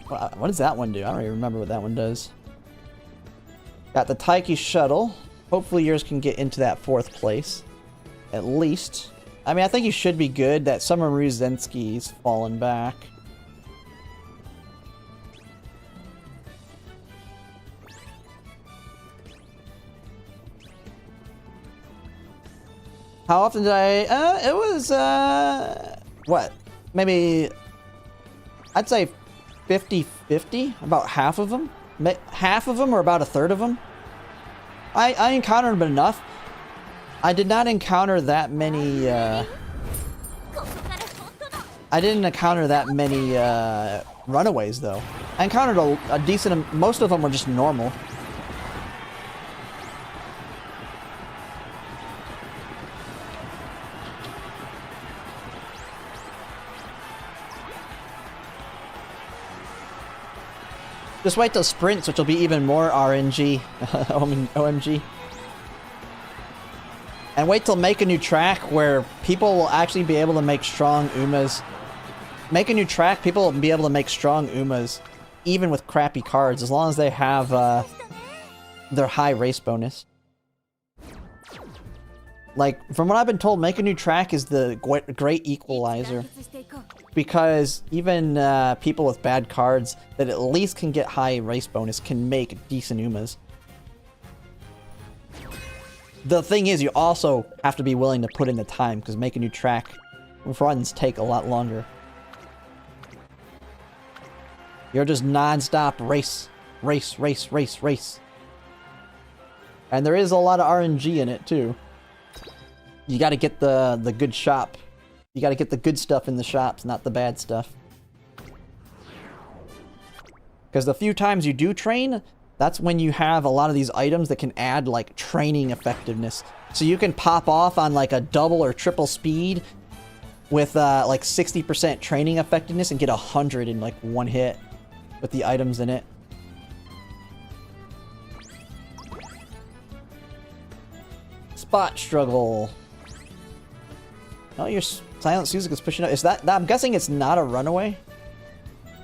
What does that one do? I don't even remember what that one does. Got the Taiki shuttle. Hopefully yours can get into that 4th place. At least. I mean, I think you should be good. That Sumaru Zensky's fallen back. How often did I... it was, what? Maybe... I'd say 50-50. About half of them. Half of them or about a third of them. I encountered them enough. I did not encounter that many, I didn't encounter that many, runaways, though. I encountered a decent... Most of them were just normal. Just wait till sprints, which will be even more RNG. OMG. And wait till make a new track where people will actually be able to make strong Umas. Make a new track, people will be able to make strong Umas, even with crappy cards, as long as they have their high race bonus. Like, from what I've been told, make a new track is the great equalizer. Because even people with bad cards that at least can get high race bonus can make decent Umas. The thing is, you also have to be willing to put in the time, because make a new track runs take a lot longer. You're just non-stop race, race, race, race, race. And there is a lot of RNG in it, too. You gotta get the good shop. You gotta get the good stuff in the shops, not the bad stuff. Because the few times you do train, that's when you have a lot of these items that can add, like, training effectiveness. So you can pop off on, like, a double or triple speed with, like, 60% training effectiveness and get 100 in, like, one hit with the items in it. Spot struggle. Oh, your Silent Suzuka's pushing up. Is that... I'm guessing it's not a runaway?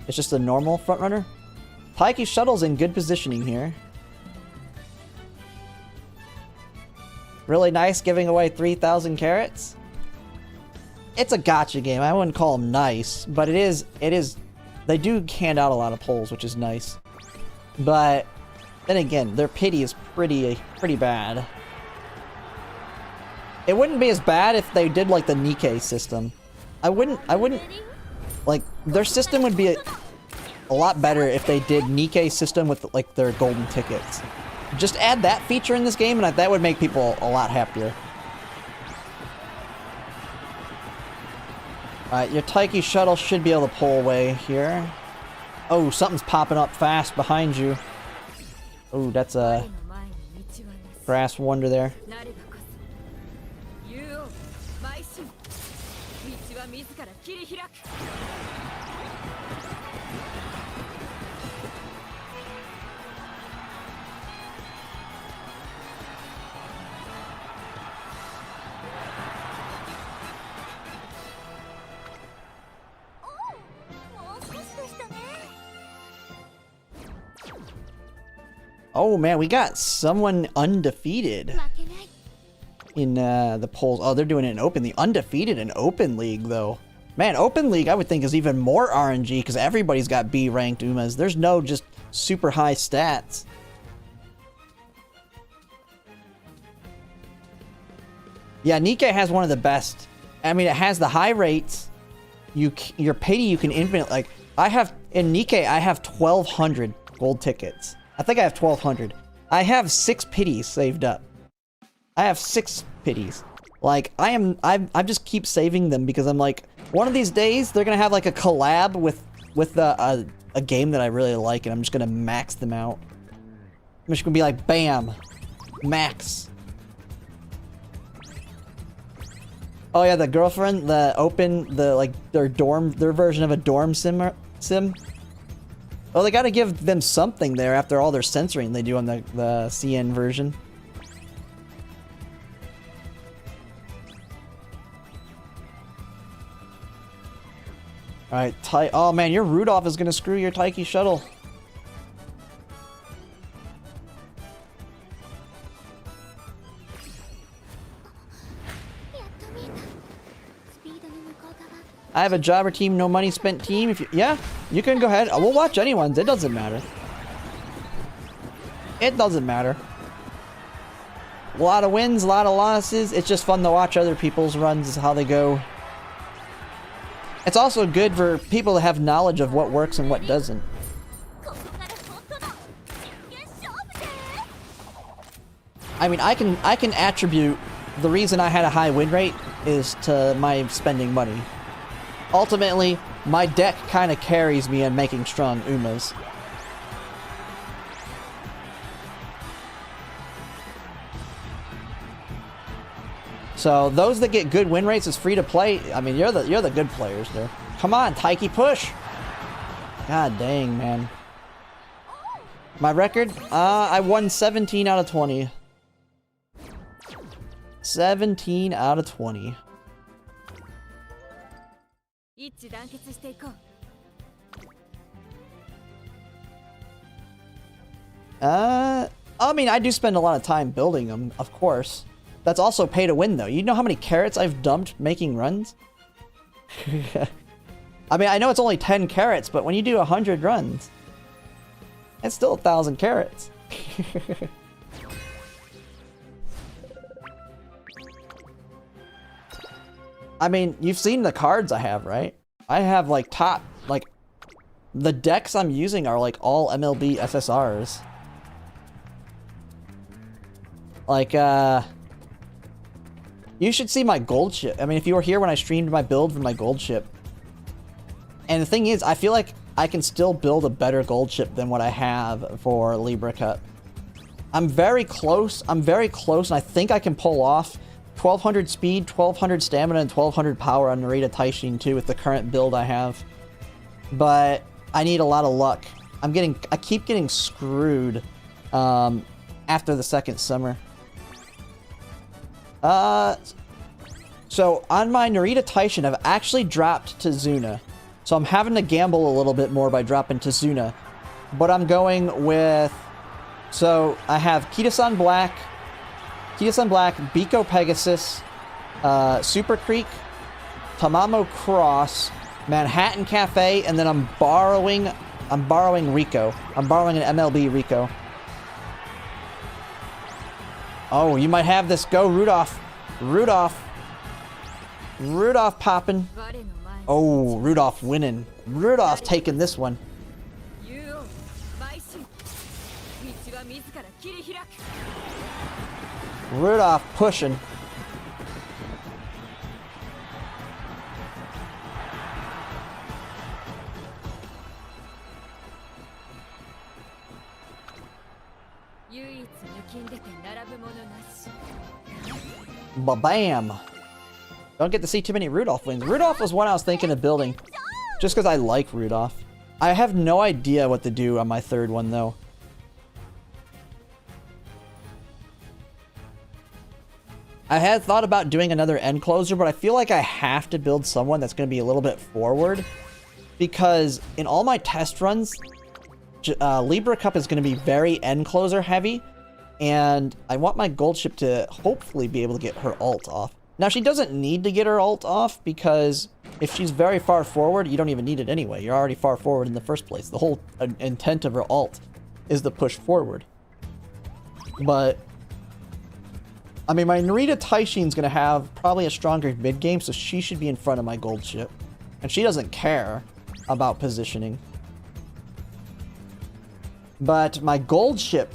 It's just a normal front runner? Taiki Shuttle's in good positioning here. Really nice giving away 3,000 carats. It's a gacha game. I wouldn't call them nice, but it is... They do hand out a lot of pulls, which is nice. But then again, their pity is pretty bad. It wouldn't be as bad if they did like the Nikkei system. I wouldn't like their system would be a lot better if they did Nikkei system with like their golden tickets. Just add that feature in this game and that would make people a lot happier. Alright, your Taiki shuttle should be able to pull away here. Oh, something's popping up fast behind you. Oh, that's a grass wonder there. Oh man, we got someone undefeated in the polls. Oh, they're doing it in Open League. Undefeated in Open League, though. Man, Open League, I would think, is even more RNG because everybody's got B-ranked Umas. There's no just super high stats. Yeah, Nikkei has one of the best. I mean, it has the high rates. Your pity, you can infinite. Like, I have, in Nikkei, I have 1,200 gold tickets. I think I have 1,200. I have 6 pities saved up. I have 6 pities. Like, I just keep saving them because I'm like, one of these days, they're gonna have like a collab with a game that I really like, and I'm just gonna max them out. I'm just gonna be like, bam, max. Oh yeah, the girlfriend, their version of a dorm sim. Well, they gotta give them something there after all their censoring they do on the CN version. Alright, oh man, your Rudolph is gonna screw your Taiki shuttle. I have a jobber team, no money spent team. If you, yeah, you can go ahead. We'll watch anyone's. It doesn't matter. It doesn't matter. A lot of wins, a lot of losses. It's just fun to watch other people's runs, how they go. It's also good for people to have knowledge of what works and what doesn't. I mean, I can attribute the reason I had a high win rate is to my spending money. Ultimately, my deck kind of carries me in making strong Umas. So those that get good win rates is free to play. I mean, you're the good players there. Come on, Taiki, push. God dang, man. My record? I won 17 out of 20. 17 out of 20. I mean, I do spend a lot of time building them, of course. That's also pay to win, though. You know how many carrots I've dumped making runs? I mean, I know it's only 10 carrots, but when you do 100 runs, it's still 1,000 carrots. I mean, you've seen the cards I have, right? I have, like, the decks I'm using are, like, all MLB SSRs. Like, you should see my gold ship. I mean, if you were here when I streamed my build for my gold ship. And the thing is, I feel like I can still build a better gold ship than what I have for Libra Cup. I'm very close, and I think I can pull off 1200 speed, 1200 stamina, and 1200 power on Narita Taishin too with the current build I have. But I need a lot of luck. I keep getting screwed after the second summer. So on my Narita Taishin, I've actually dropped to Zuna. So I'm having to gamble a little bit more by dropping to Zuna. But I'm going with... So I have Kita-san Black, Biko Pegasus, Super Creek, Tamamo Cross, Manhattan Cafe, and then I'm borrowing Rico. I'm borrowing an MLB Rico. Oh, you might have this. Go, Rudolph. Rudolph popping. Oh, Rudolph winning. Rudolph taking this one. Rudolph pushing. Ba-bam! Don't get to see too many Rudolph wins. Rudolph was one I was thinking of building. Just because I like Rudolph. I have no idea what to do on my third one, though. I had thought about doing another end closer, but I feel like I have to build someone that's going to be a little bit forward. Because in all my test runs, Libra Cup is going to be very end closer heavy. And I want my gold ship to hopefully be able to get her ult off. Now, she doesn't need to get her ult off because if she's very far forward, you don't even need it anyway. You're already far forward in the first place. The whole intent of her ult is to push forward. But, I mean, my Narita Taishin's going to have probably a stronger mid game, so she should be in front of my gold ship. And she doesn't care about positioning. But my gold ship...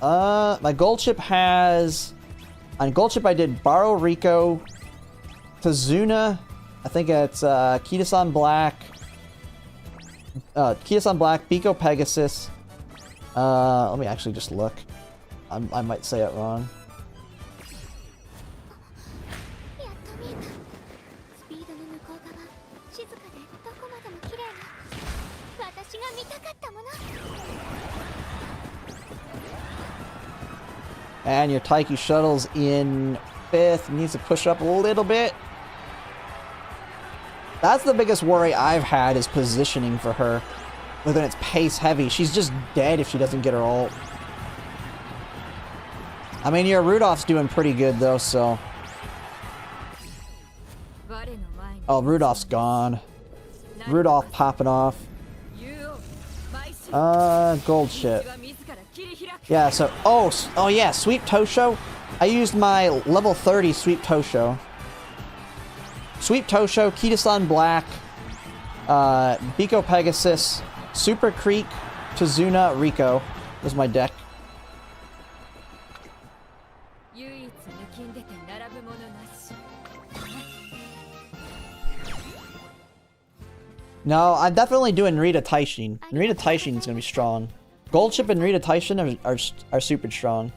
my gold ship has... On gold ship I did borrow Rico, Tazuna, I think it's Kita-san Black, Biko Pegasus. Let me actually just look. I might say it wrong. And your Taiki Shuttle's in 5th. Needs to push up a little bit. That's the biggest worry I've had is positioning for her. Whether it's pace heavy. She's just dead if she doesn't get her ult. I mean, your Rudolph's doing pretty good though, so... Oh, Rudolph's gone. Rudolph popping off. Gold ship. Yeah, so, oh yeah, Sweep Tosho. I used my level 30 Sweep Tosho. Sweep Tosho, Kitasan Black, Biko Pegasus, Super Creek, Tazuna, Rico was my deck. No, I'm definitely doing Narita Taishin. Narita Taishin is gonna be strong. Gold Chip and Narita Taishin are super strong.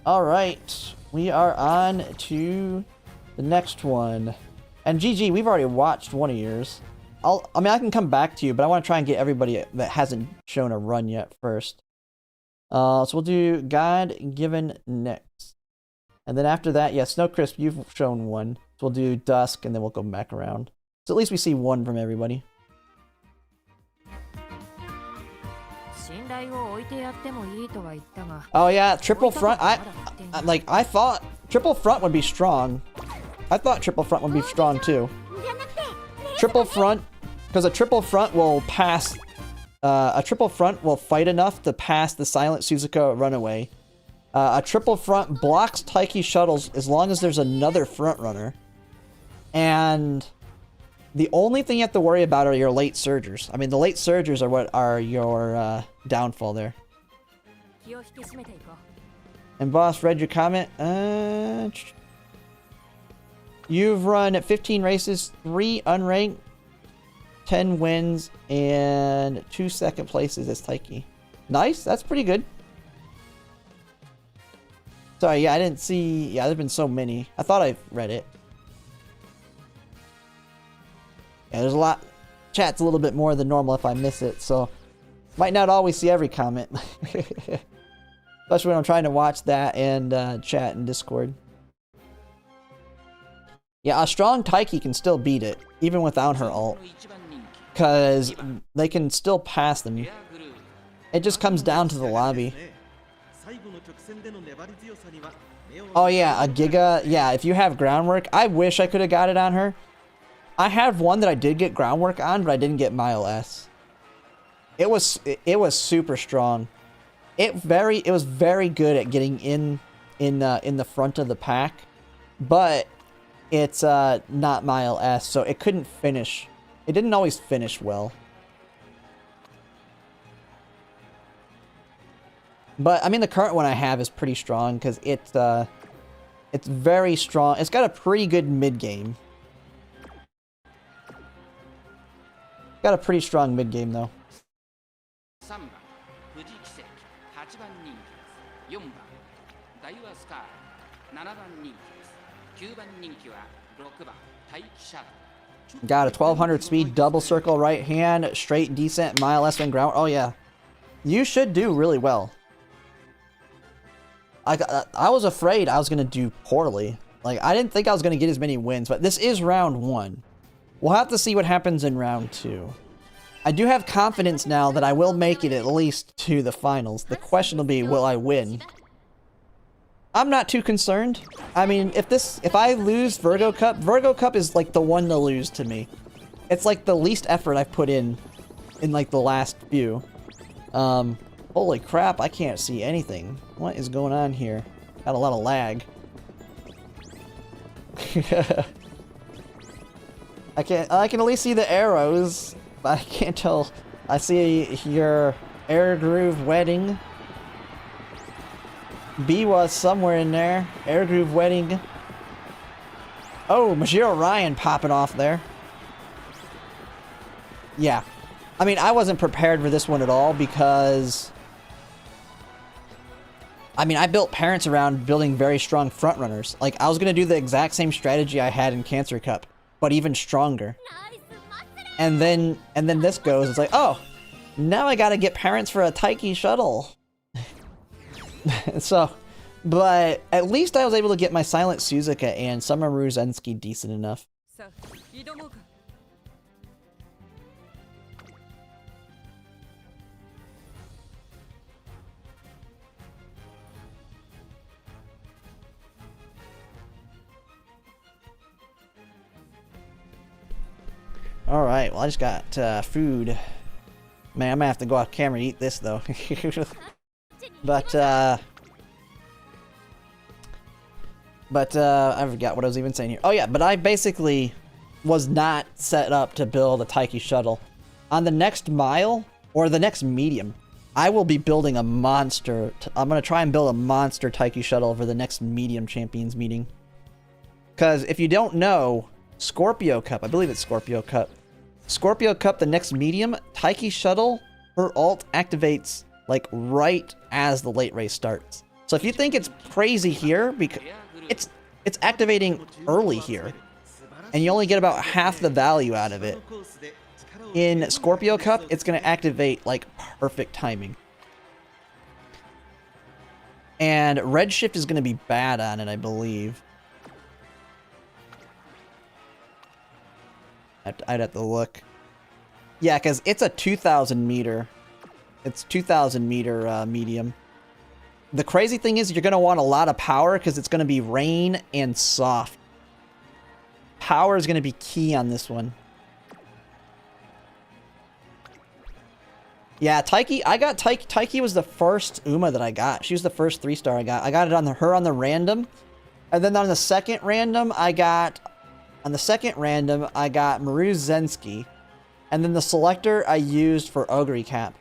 Alright, we are on to the next one. And GG, we've already watched one of yours. I mean, I can come back to you, but I want to try and get everybody that hasn't shown a run yet first. So we'll do God Given next. And then after that, yeah, Snow Crisp, you've shown one. So we'll do Dusk, and then we'll go back around. So at least we see one from everybody. Oh yeah, triple front. I thought triple front would be strong. I thought triple front would be strong too. Triple front, because a triple front will pass. A triple front will fight enough to pass the Silent Suzuka Runaway. A triple front blocks Taiki shuttles as long as there's another front runner. And the only thing you have to worry about are your late surgers. I mean, the late surgers are what are your downfall there. And boss, read your comment. You've run 15 races, 3 unranked, 10 wins, and 2 second places as Taiki. Nice, that's pretty good. Sorry, yeah, I didn't see. Yeah, there's been so many. I thought I read it. Yeah, there's a lot. Chat's a little bit more than normal if I miss it, so might not always see every comment. Especially when I'm trying to watch that and chat in Discord. Yeah, a strong Taiki can still beat it, even without her ult. Because they can still pass them. It just comes down to the lobby. Oh yeah, a Giga. Yeah, if you have groundwork, I wish I could have got it on her. I have one that I did get groundwork on, but I didn't get Mile S. It was super strong. It was very good at getting in the front of the pack, but it's not Mile S, so it couldn't finish. It didn't always finish well. But I mean, the current one I have is pretty strong because it's very strong. It's got a pretty good mid game. Got a pretty strong mid game though. Got a 1200 speed, double circle right hand, straight decent, Mile S and ground. Oh yeah, you should do really well. I was afraid I was gonna do poorly. Like, I didn't think I was gonna get as many wins, but this is round 1. We'll have to see what happens in round 2. I do have confidence now that I will make it at least to the finals. The question will be, will I win? I'm not too concerned. I mean, if I lose Virgo Cup is like the one to lose to me. It's like the least effort I've put in like the last few. Holy crap, I can't see anything. What is going on here? Got a lot of lag. I can at least see the arrows, but I can't tell. I see your Air Groove Wedding. Biwa somewhere in there. Air Groove Wedding. Oh, Majiro Ryan popping off there. Yeah. I mean, I wasn't prepared for this one at all because I mean, I built parents around building very strong front runners. Like, I was gonna do the exact same strategy I had in Cancer Cup, but even stronger. And then this goes, it's like, oh, now I gotta get parents for a Taiki shuttle. So, but at least I was able to get my Silent Suzuka and Sumaru Zensky decent enough. Alright, well I just got food. Man, I'm gonna have to go off camera and eat this though. But I forgot what I was even saying here. Oh yeah, but I basically was not set up to build a Taiki shuttle. On the next mile, or the next medium, I will be building a monster. I'm going to try and build a monster Taiki shuttle for the next medium champions meeting. Because if you don't know, Scorpio Cup, I believe it's Scorpio Cup. Scorpio Cup, the next medium, Taiki shuttle, her ult activates like right as the late race starts. So if you think it's crazy here, because it's activating early here, and you only get about half the value out of it. In Scorpio Cup, it's going to activate like perfect timing. And Redshift is going to be bad on it, I believe. I'd have to look. Yeah, because it's a 2,000 meter. It's 2,000 meter medium. The crazy thing is you're going to want a lot of power because it's going to be rain and soft. Power is going to be key on this one. Yeah, Taiki, I got Taiki. Taiki was the first Uma that I got. She was the first 3-star I got. I got it on her on the random. And then on the second random, I got Maru Zensky. And then the selector I used for Ogre Cap.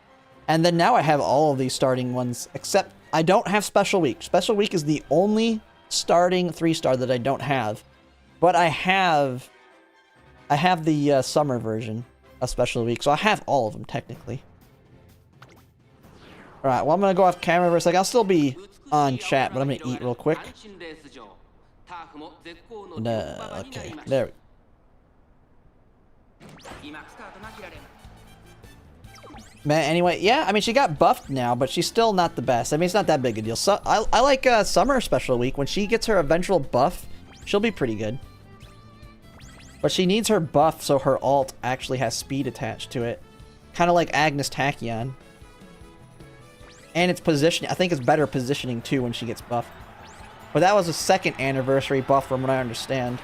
And then now I have all of these starting ones, except I don't have Special Week. Special Week is the only starting 3-star that I don't have. But I have the summer version of Special Week, so I have all of them technically. Alright, well I'm gonna go off camera for a second. I'll still be on chat, but I'm gonna eat real quick. And, okay, there we go. Man, anyway, yeah, I mean, she got buffed now, but she's still not the best. I mean, it's not that big a deal. So, I like Summer Special Week. When she gets her eventual buff, she'll be pretty good. But she needs her buff so her ult actually has speed attached to it. Kind of like Agnes Tachyon. And it's positioning. I think it's better positioning, too, when she gets buffed. But that was a second anniversary buff from what I understand.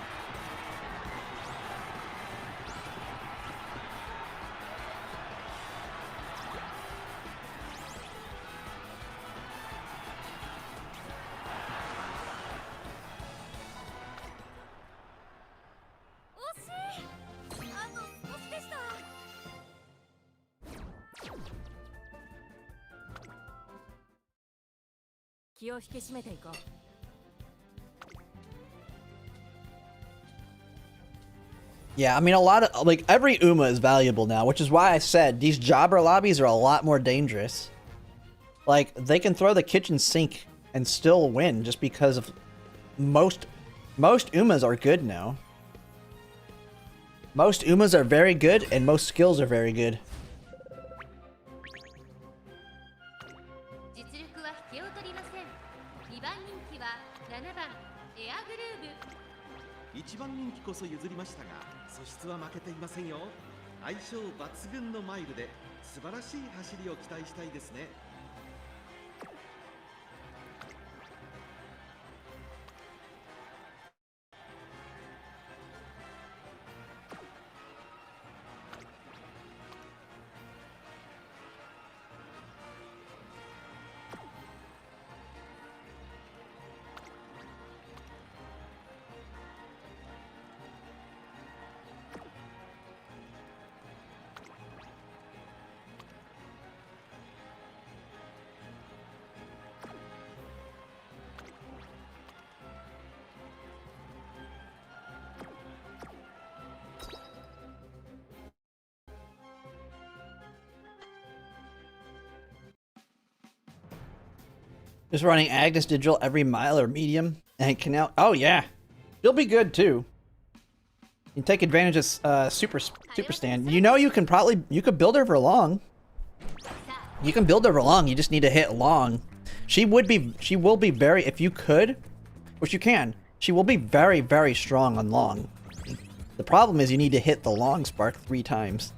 Yeah, I mean, a lot of, like, every Uma is valuable now, which is why I said these jobber lobbies are a lot more dangerous. Like, they can throw the kitchen sink and still win just because of most Umas are good now. Most Umas are very good, and most skills are very good. Just running Agnes Digital every mile or medium and can now. Oh yeah, she'll be good too. You can take advantage of super stand. You know, you could build her for long. You can build her for long. You just need to hit long. She will be very, if you could, which you can. She will be very, very strong on long. The problem is you need to hit the long spark 3 times.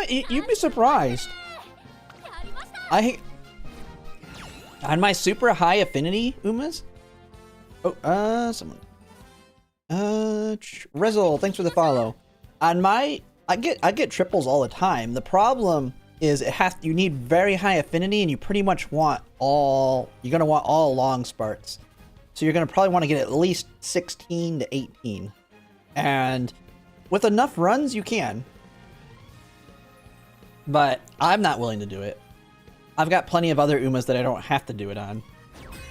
You'd be surprised. On my super high affinity Umas? Oh, someone. Rizzle, thanks for the follow. On my, I get triples all the time. The problem is you need very high affinity, and you pretty much want all, you're gonna want all long sparks. So you're gonna probably want to get at least 16 to 18. And with enough runs, you can. But I'm not willing to do it. I've got plenty of other Umas that I don't have to do it on.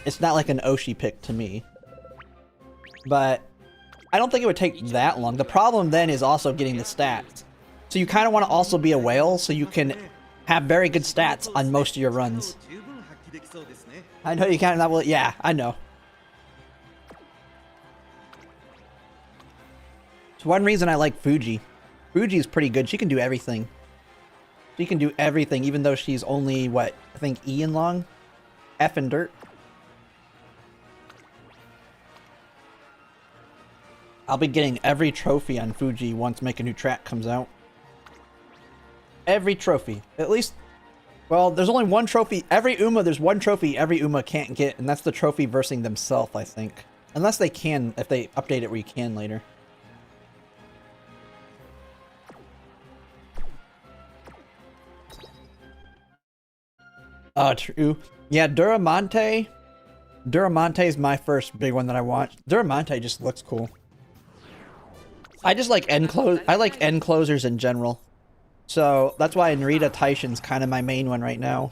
It's not like an Oshi pick to me. But I don't think it would take that long. The problem then is also getting the stats. So you kind of want to also be a whale so you can have very good stats on most of your runs. I know you can't, not will. Yeah, I know. It's one reason I like Fuji. Fuji is pretty good. She can do everything. She can do everything, even though she's only, what, I think E in long? F in dirt? I'll be getting every trophy on Fuji once Make a New Track comes out. Every trophy. At least, well, there's only one trophy. Every Uma, there's one trophy every Uma can't get, and that's the trophy versing themselves, I think. Unless they can, if they update it where you can later. True. Yeah, Duramante. Duramante is my first big one that I watched. Duramante just looks cool. I just like I like end closers in general. So that's why Narita Taishin's kind of my main one right now.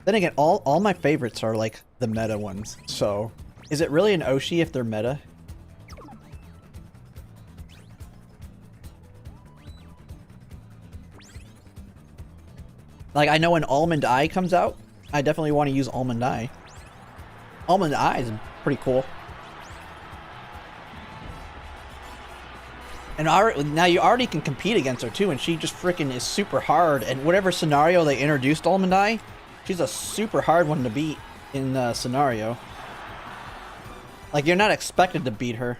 Then again, all my favorites are like the meta ones. So is it really an Oshi if they're meta? Like, I know when Almond Eye comes out, I definitely want to use Almond Eye. Almond Eye is pretty cool. And now you already can compete against her too, and she just freaking is super hard. And whatever scenario they introduced Almond Eye, she's a super hard one to beat in the scenario. Like, you're not expected to beat her.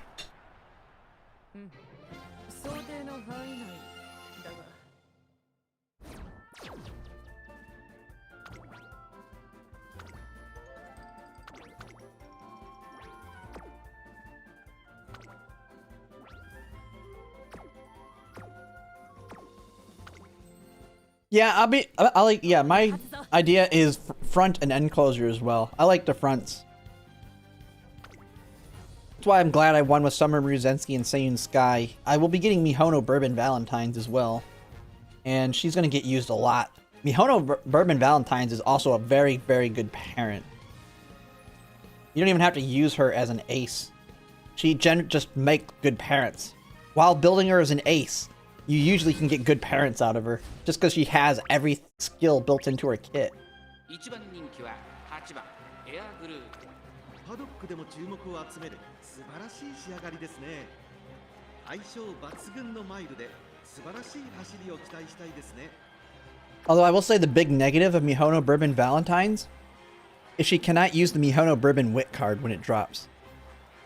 Yeah, I like, yeah, my idea is front and end closure as well. I like the fronts. That's why I'm glad I won with Summer Muruzensky and Seiyun Sky. I will be getting Mihono Bourbon Valentines as well. And she's going to get used a lot. Mihono Bourbon Valentines is also a very, very good parent. You don't even have to use her as an ace. She just makes good parents. While building her as an ace, you usually can get good parents out of her, just because she has every skill built into her kit. Although I will say the big negative of Mihono Bourbon Valentines is she cannot use the Mihono Bourbon Wit card when it drops.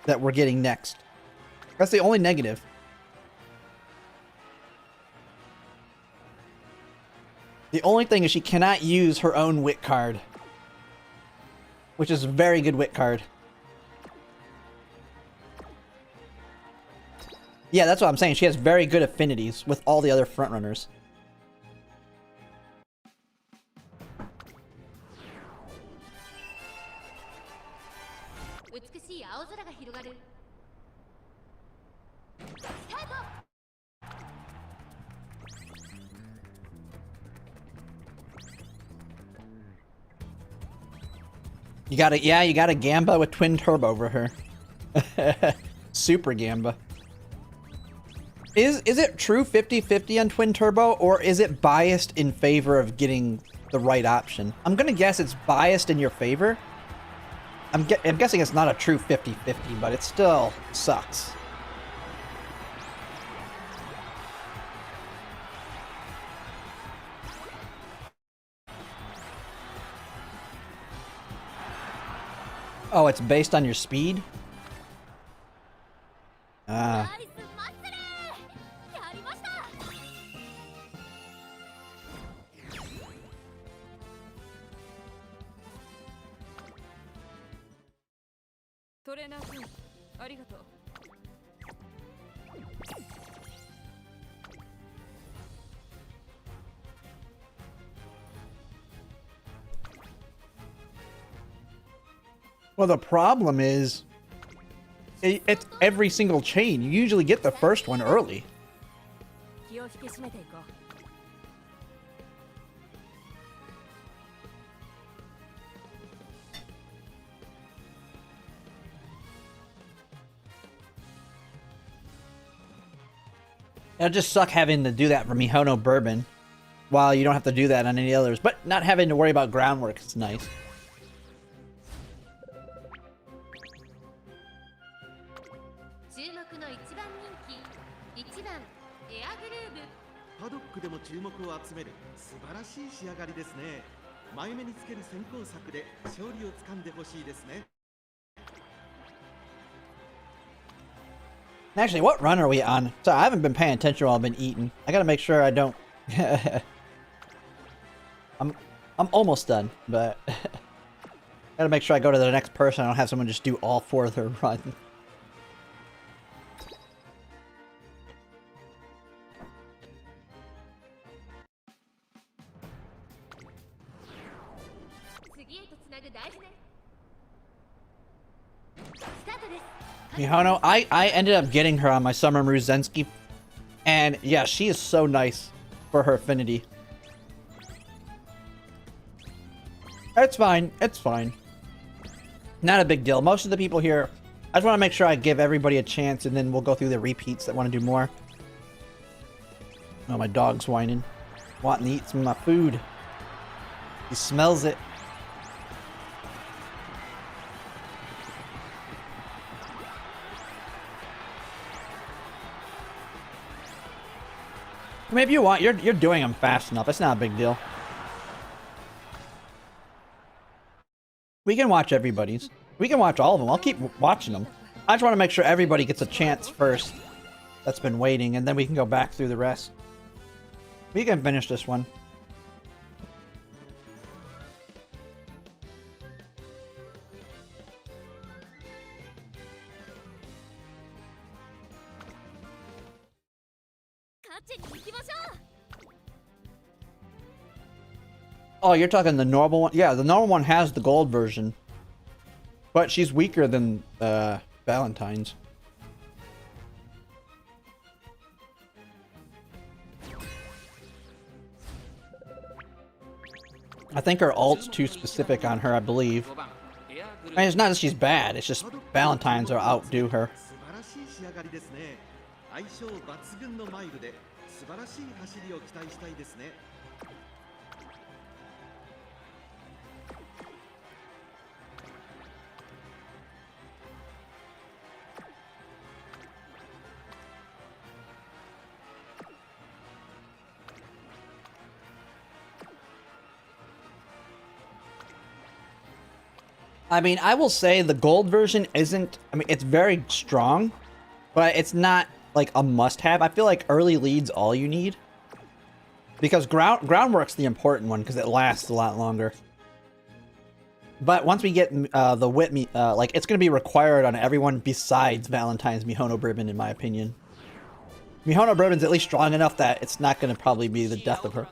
That we're getting next. That's the only negative. The only thing is she cannot use her own wit card. Which is a very good wit card. Yeah, that's what I'm saying. She has very good affinities with all the other frontrunners. You got a Gamba with twin turbo over her. Super Gamba. Is it true 50-50 on twin turbo, or is it biased in favor of getting the right option? I'm gonna guess it's biased in your favor. I'm guessing it's not a true 50-50, but it still sucks. Oh, it's based on your speed? Ah. Well, the problem is, it's every single chain. You usually get the first one early. It'll just suck having to do that for Mihono Bourbon, while you don't have to do that on any others. But not having to worry about groundwork is nice. パドックでも注目を集める素晴らしい仕上がりですね。前目につける先行策で勝利をつかんでほしいですね。 Actually, what run are we on? So I haven't been paying attention while I've been eating. I gotta make sure I don't. I'm almost done, but gotta make sure I go to the next person. I don't have someone just do all 4 of their run. Mihono, I ended up getting her on my Summer Mruzensky, and yeah, she is so nice for her affinity. It's fine, it's fine. Not a big deal. Most of the people here, I just want to make sure I give everybody a chance, and then we'll go through the repeats that want to do more. Oh, my dog's whining. Wanting to eat some of my food. He smells it. I mean, if you want, you're doing them fast enough. It's not a big deal. We can watch everybody's. We can watch all of them. I'll keep watching them. I just want to make sure everybody gets a chance first that's been waiting, and then we can go back through the rest. We can finish this one. Oh, you're talking the normal one? Yeah, the normal one has the gold version. But she's weaker than Valentine's. I think her ult's too specific on her, I believe. I mean, it's not that she's bad, it's just Valentine's will outdo her. I mean, I will say the gold version isn't, I mean, it's very strong, but it's not like a must-have. I feel like early lead's all you need. Because groundwork's the important one, because it lasts a lot longer. But once we get the Whitney, like, it's going to be required on everyone besides Valentine's Mihono Bourbon, in my opinion. Mihono Bourbon's at least strong enough that it's not going to probably be the death of her.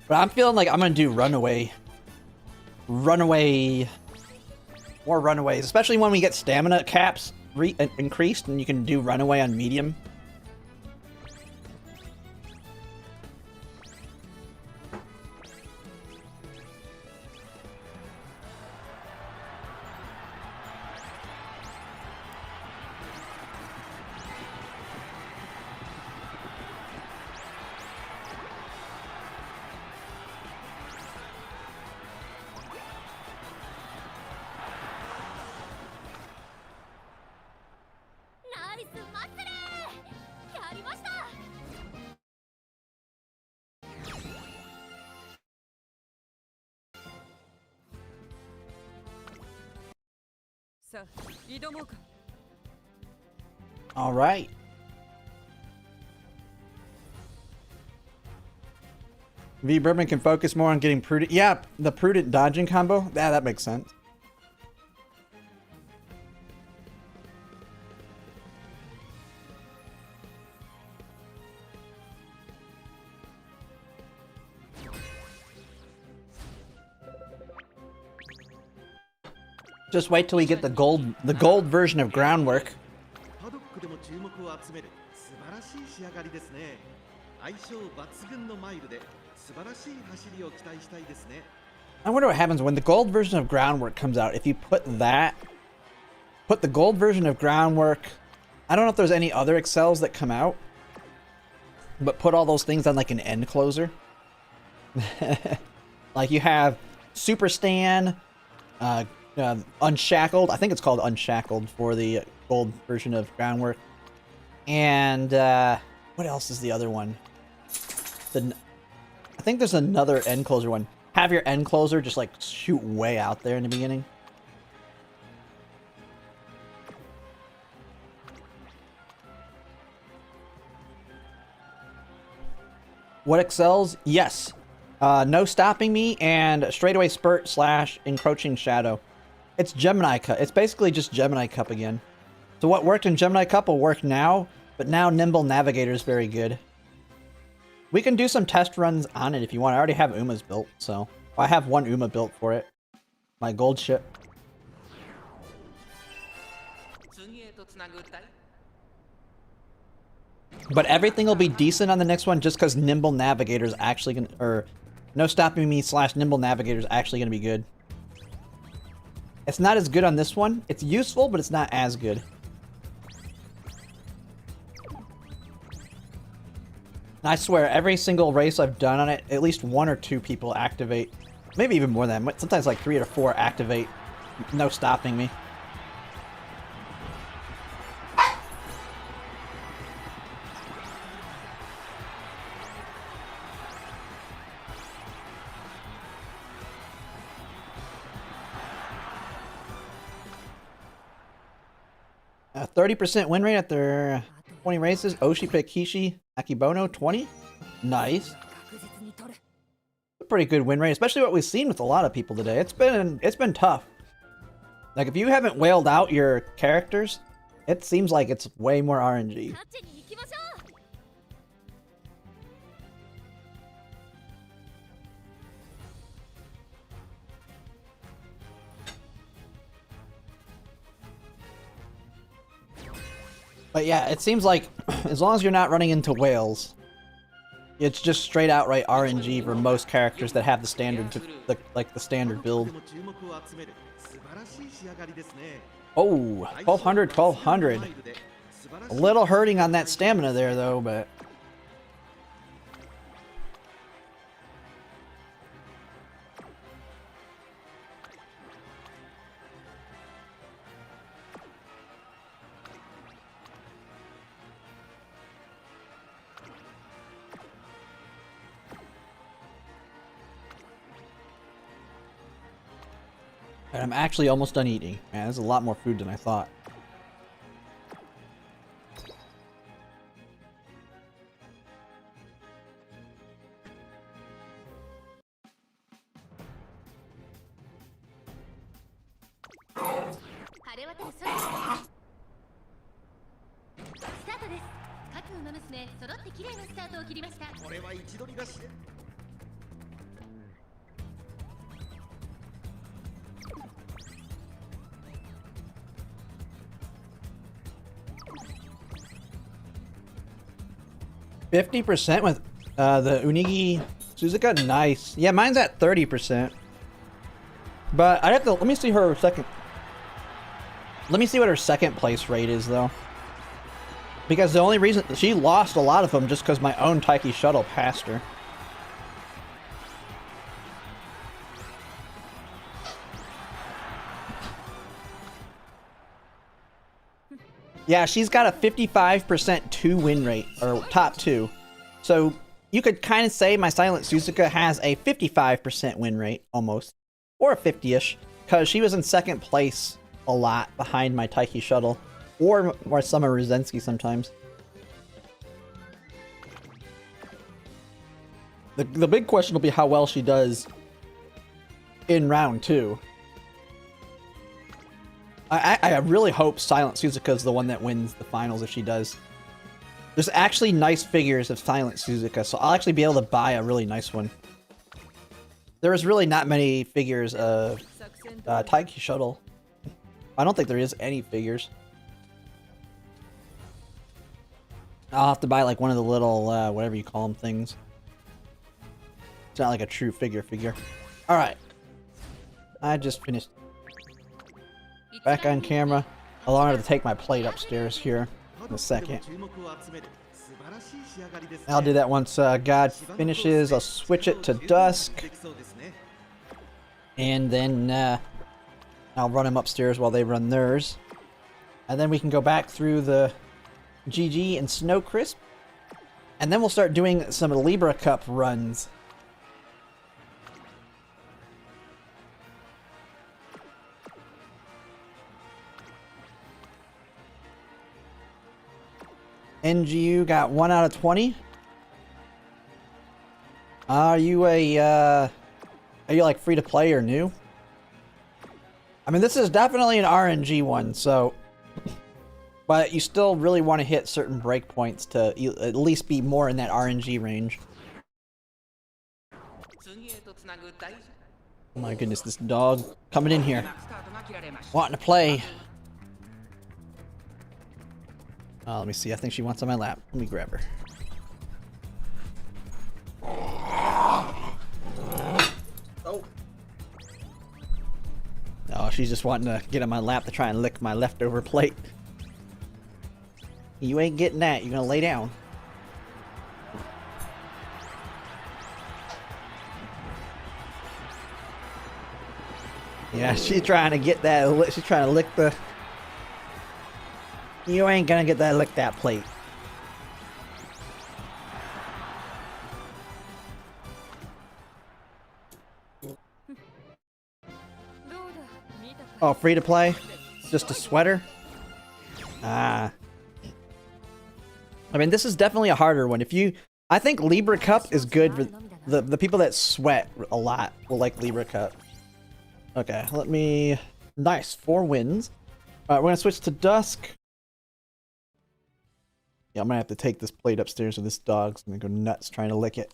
But I'm feeling like I'm going to do Runaway. More Runaways. Especially when we get stamina caps increased and you can do Runaway on medium. All right. V Bourbon can focus more on getting prudent. Yeah, the prudent dodging combo. Yeah, that makes sense. Just wait till we get the gold version of Groundwork. パドックでも注目を集める素晴らしい仕上がりですね。相性抜群のマイルで素晴らしい走りを期待したいですね。I wonder what happens when the gold version of Groundwork comes out. If you put the gold version of Groundwork, I don't know if there's any other Excels that come out, but put all those things on like an end closer. Like you have Super Stan, Unshackled. I think it's called Unshackled for the gold version of Groundwork. And what else is the other one? I think there's another end closer one. Have your end closer just like shoot way out there in the beginning. What excels? Yes. No Stopping Me and Straightaway Spurt / Encroaching Shadow. It's Gemini Cup. It's basically just Gemini Cup again. So what worked in Gemini Cup will work now, but now Nimble Navigator is very good. We can do some test runs on it if you want. I already have Uma's built, so I have one Uma built for it. My gold ship. But everything will be decent on the next one just because Nimble Navigator is actually going to... Or No Stopping Me / Nimble Navigator is actually going to be good. It's not as good on this one. It's useful, but it's not as good. I swear, every single race I've done on it, at least 1 or 2 people activate. Maybe even more than that. Sometimes like 3 or 4 activate No Stopping Me. A 30% win rate after 20 races. Oshi Pekishi Akibono 20. Nice. A pretty good win rate, especially what we've seen with a lot of people today. It's been tough. Like if you haven't whaled out your characters, it seems like it's way more RNG. But yeah, it seems like as long as you're not running into whales, it's just straight outright RNG for most characters that have the standard, like the standard build. Oh, 1200, 1200. A little hurting on that stamina there though, but... And I'm actually almost done eating. Man, there's a lot more food than I thought. %, with the Unigi Suzuka? Nice. Yeah, mine's at 30%. But I'd have to... Let me see her second... Let me see what her second place rate is, though. Because the only reason... She lost a lot of them just because my own Taiki Shuttle passed her. Yeah, she's got a 55% 2 win rate, or top 2. So you could kind of say my Silent Suzuka has a 55% win rate, almost. Or a 50-ish, because she was in second place a lot behind my Taiki Shuttle. Or Summer Ruzensky sometimes. The big question will be how well she does in round 2. I really hope Silent Suzuka is the one that wins the finals if she does. There's actually nice figures of Silent Suzuka, so I'll actually be able to buy a really nice one. There is really not many figures of Taiki Shuttle. I don't think there is any figures. I'll have to buy like one of the little, whatever you call them things. It's not like a true figure. Alright. I just finished. Back on camera. I'll have to take my plate upstairs here in a second. I'll do that once God finishes. I'll switch it to Dusk. And then I'll run them upstairs while they run theirs. And then we can go back through the GG and Snow Crisp. And then we'll start doing some Libra Cup runs. NGU got 1 out of 20. Are you like free to play or new? I mean, this is definitely an RNG one, so, but you still really want to hit certain breakpoints to at least be more in that RNG range. Oh my goodness, this dog coming in here, wanting to play. Oh, let me see. I think she wants on my lap. Let me grab her. Oh. Oh, she's just wanting to get on my lap to try and lick my leftover plate. You ain't getting that. You're gonna lay down. Yeah, she's trying to get that. She's trying to lick the... You ain't gonna get that lick that plate. Oh, free to play? Just a sweater? Ah. I mean, this is definitely a harder one. I think Libra Cup is good for the people that sweat a lot will like Libra Cup. Okay, let me... Nice, 4 wins. Alright, we're gonna switch to Dusk. Yeah, I'm gonna have to take this plate upstairs with this dog's gonna go nuts trying to lick it.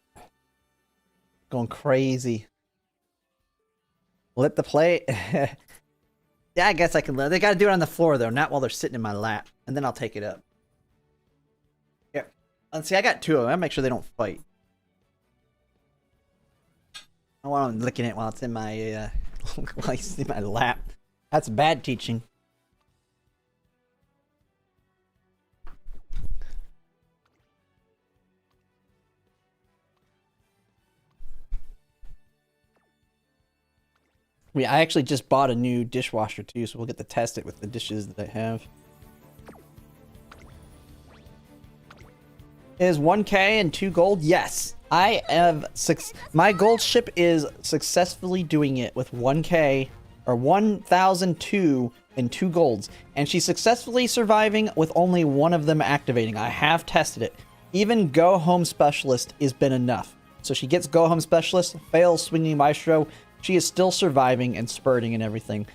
Going crazy. Lick the plate. Yeah, I guess I can let. They gotta do it on the floor though, not while they're sitting in my lap. And then I'll take it up. Here. Let's see, I got 2 of them. I'll make sure they don't fight. I want them licking it while it's in my while it's in my lap. That's bad teaching. I actually just bought a new dishwasher too, so we'll get to test it with the dishes that I have. Is 1K and 2 gold? Yes. I have my gold ship is successfully doing it with 1K or 1,002 and 2 golds. And she's successfully surviving with only one of them activating. I have tested it. Even Go Home Specialist has been enough. So she gets Go Home Specialist, fails Swinging Maestro. She is still surviving and spurting and everything.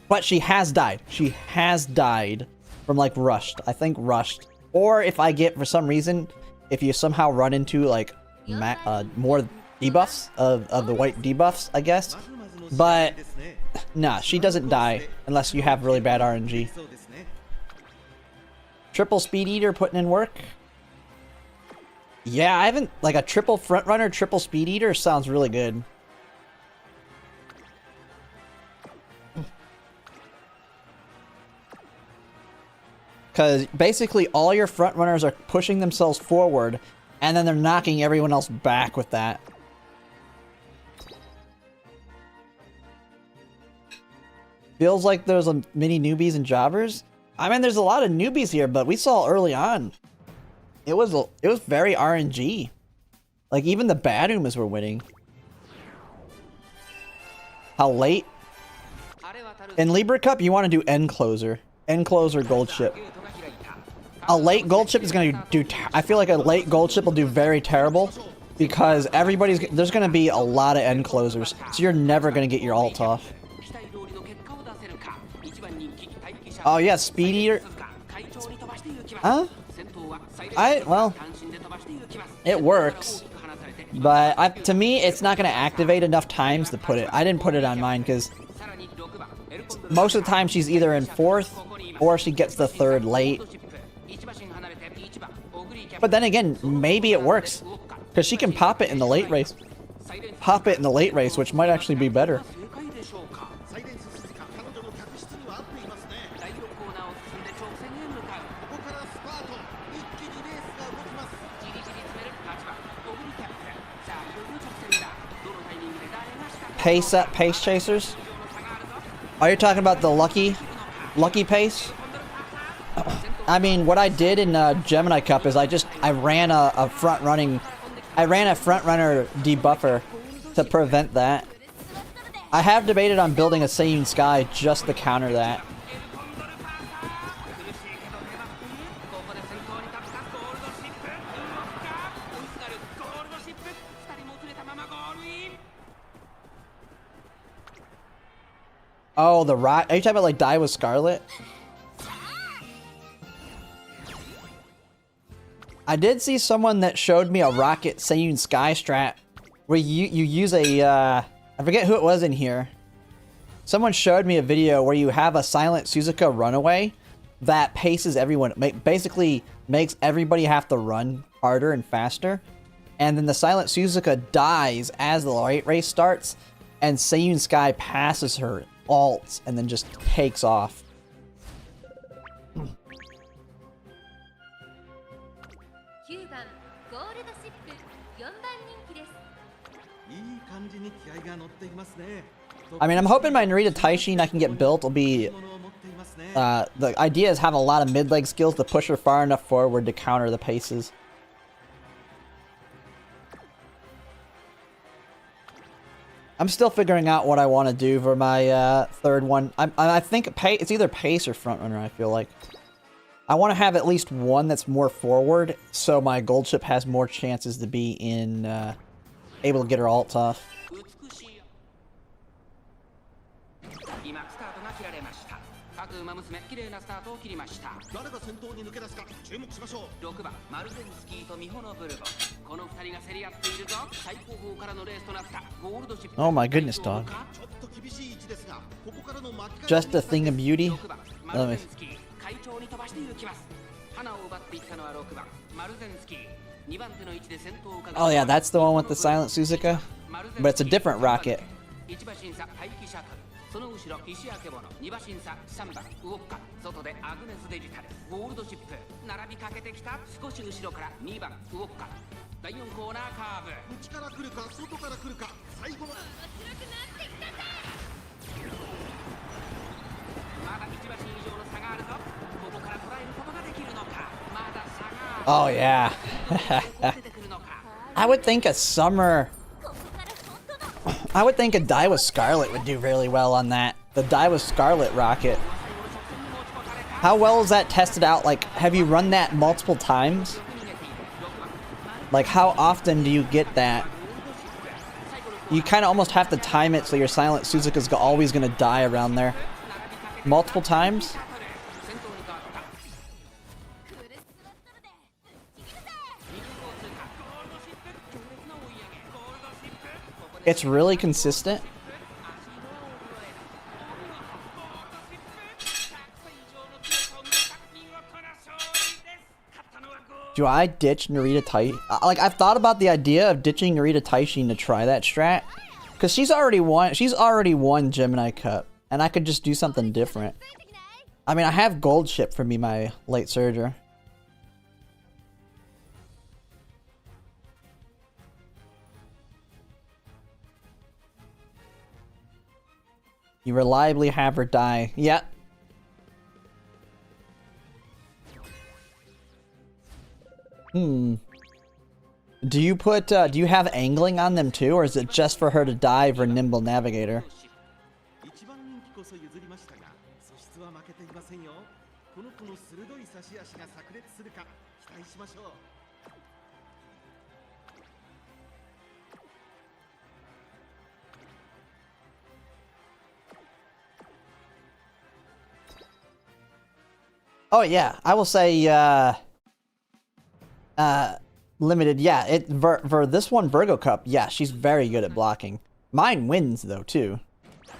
But she has died. She has died from like rushed. I think rushed. Or if I get, for some reason, if you somehow run into like more debuffs of the white debuffs, I guess. But nah, she doesn't die unless you have really bad RNG. Triple Speed Eater putting in work. Yeah, I haven't, like a triple front runner, triple Speed Eater sounds really good. Because basically all your front runners are pushing themselves forward, and then they're knocking everyone else back with that. Feels like there's a many newbies and jobbers. I mean, there's a lot of newbies here, but we saw early on, it was very RNG. Like even the bad Umas were winning. How late? In Libra Cup, you want to do end closer. End closer gold ship. A late gold ship is going to do... I feel like a late gold ship will do very terrible. because there's gonna be a lot of end closers, so you're never gonna get your ult off. Oh yeah, Speed Eater. Huh? Well, it works, but to me, it's not gonna activate enough times to put it. I didn't put it on mine because most of the time she's either in 4th or she gets the 3rd late. But then again, maybe it works because she can pop it in the late race. Pop it in the late race, which might actually be better. Pace chasers? Are you talking about the lucky pace? I mean, what I did in Gemini Cup is I ran a front runner debuffer to prevent that. I have debated on building a Seiyun Sky just to counter that. Oh, the rock. Are you talking about like Die with Scarlet? I did see someone that showed me a Rocket Seiyun Sky strat where you use a, I forget who it was in here. Someone showed me a video where you have a Silent Suzuka runaway that paces everyone. Basically makes everybody have to run harder and faster. And then the Silent Suzuka dies as the light race starts, and Seiyun Sky passes her, ults, and then just takes off. I mean, I'm hoping my Narita Taishin I can get built will be... the idea is have a lot of mid-leg skills to push her far enough forward to counter the paces. I'm still figuring out what I want to do for my 3rd one. I think it's either pace or front runner, I feel like. I want to have at least one that's more forward, so my gold ship has more chances to be in able to get her ults off. Oh my goodness, dog. Just a thing of beauty. Let me... Oh yeah, that's the one with the Silent Suzuka? But it's a different rocket. Oh yeah. I would think a summer... I would think a Die with Scarlet would do really well on that. The Die with Scarlet rocket. How well is that tested out? Like, have you run that multiple times? Like, how often do you get that? You kind of almost have to time it so your Silent Suzuka's always going to die around there. Multiple times? It's really consistent. Do I ditch Narita Taishin? Like, I've thought about the idea of ditching Narita Taishin to try that strat. Because she's already won Gemini Cup. And I could just do something different. I mean, I have gold ship for me, my late surger. You reliably have her die. Yeah. Do you have angling on them too, or is it just for her to dive or nimble navigator? Oh yeah, I will say limited. Yeah, for this one Virgo Cup. Yeah, she's very good at blocking. Mine wins though too.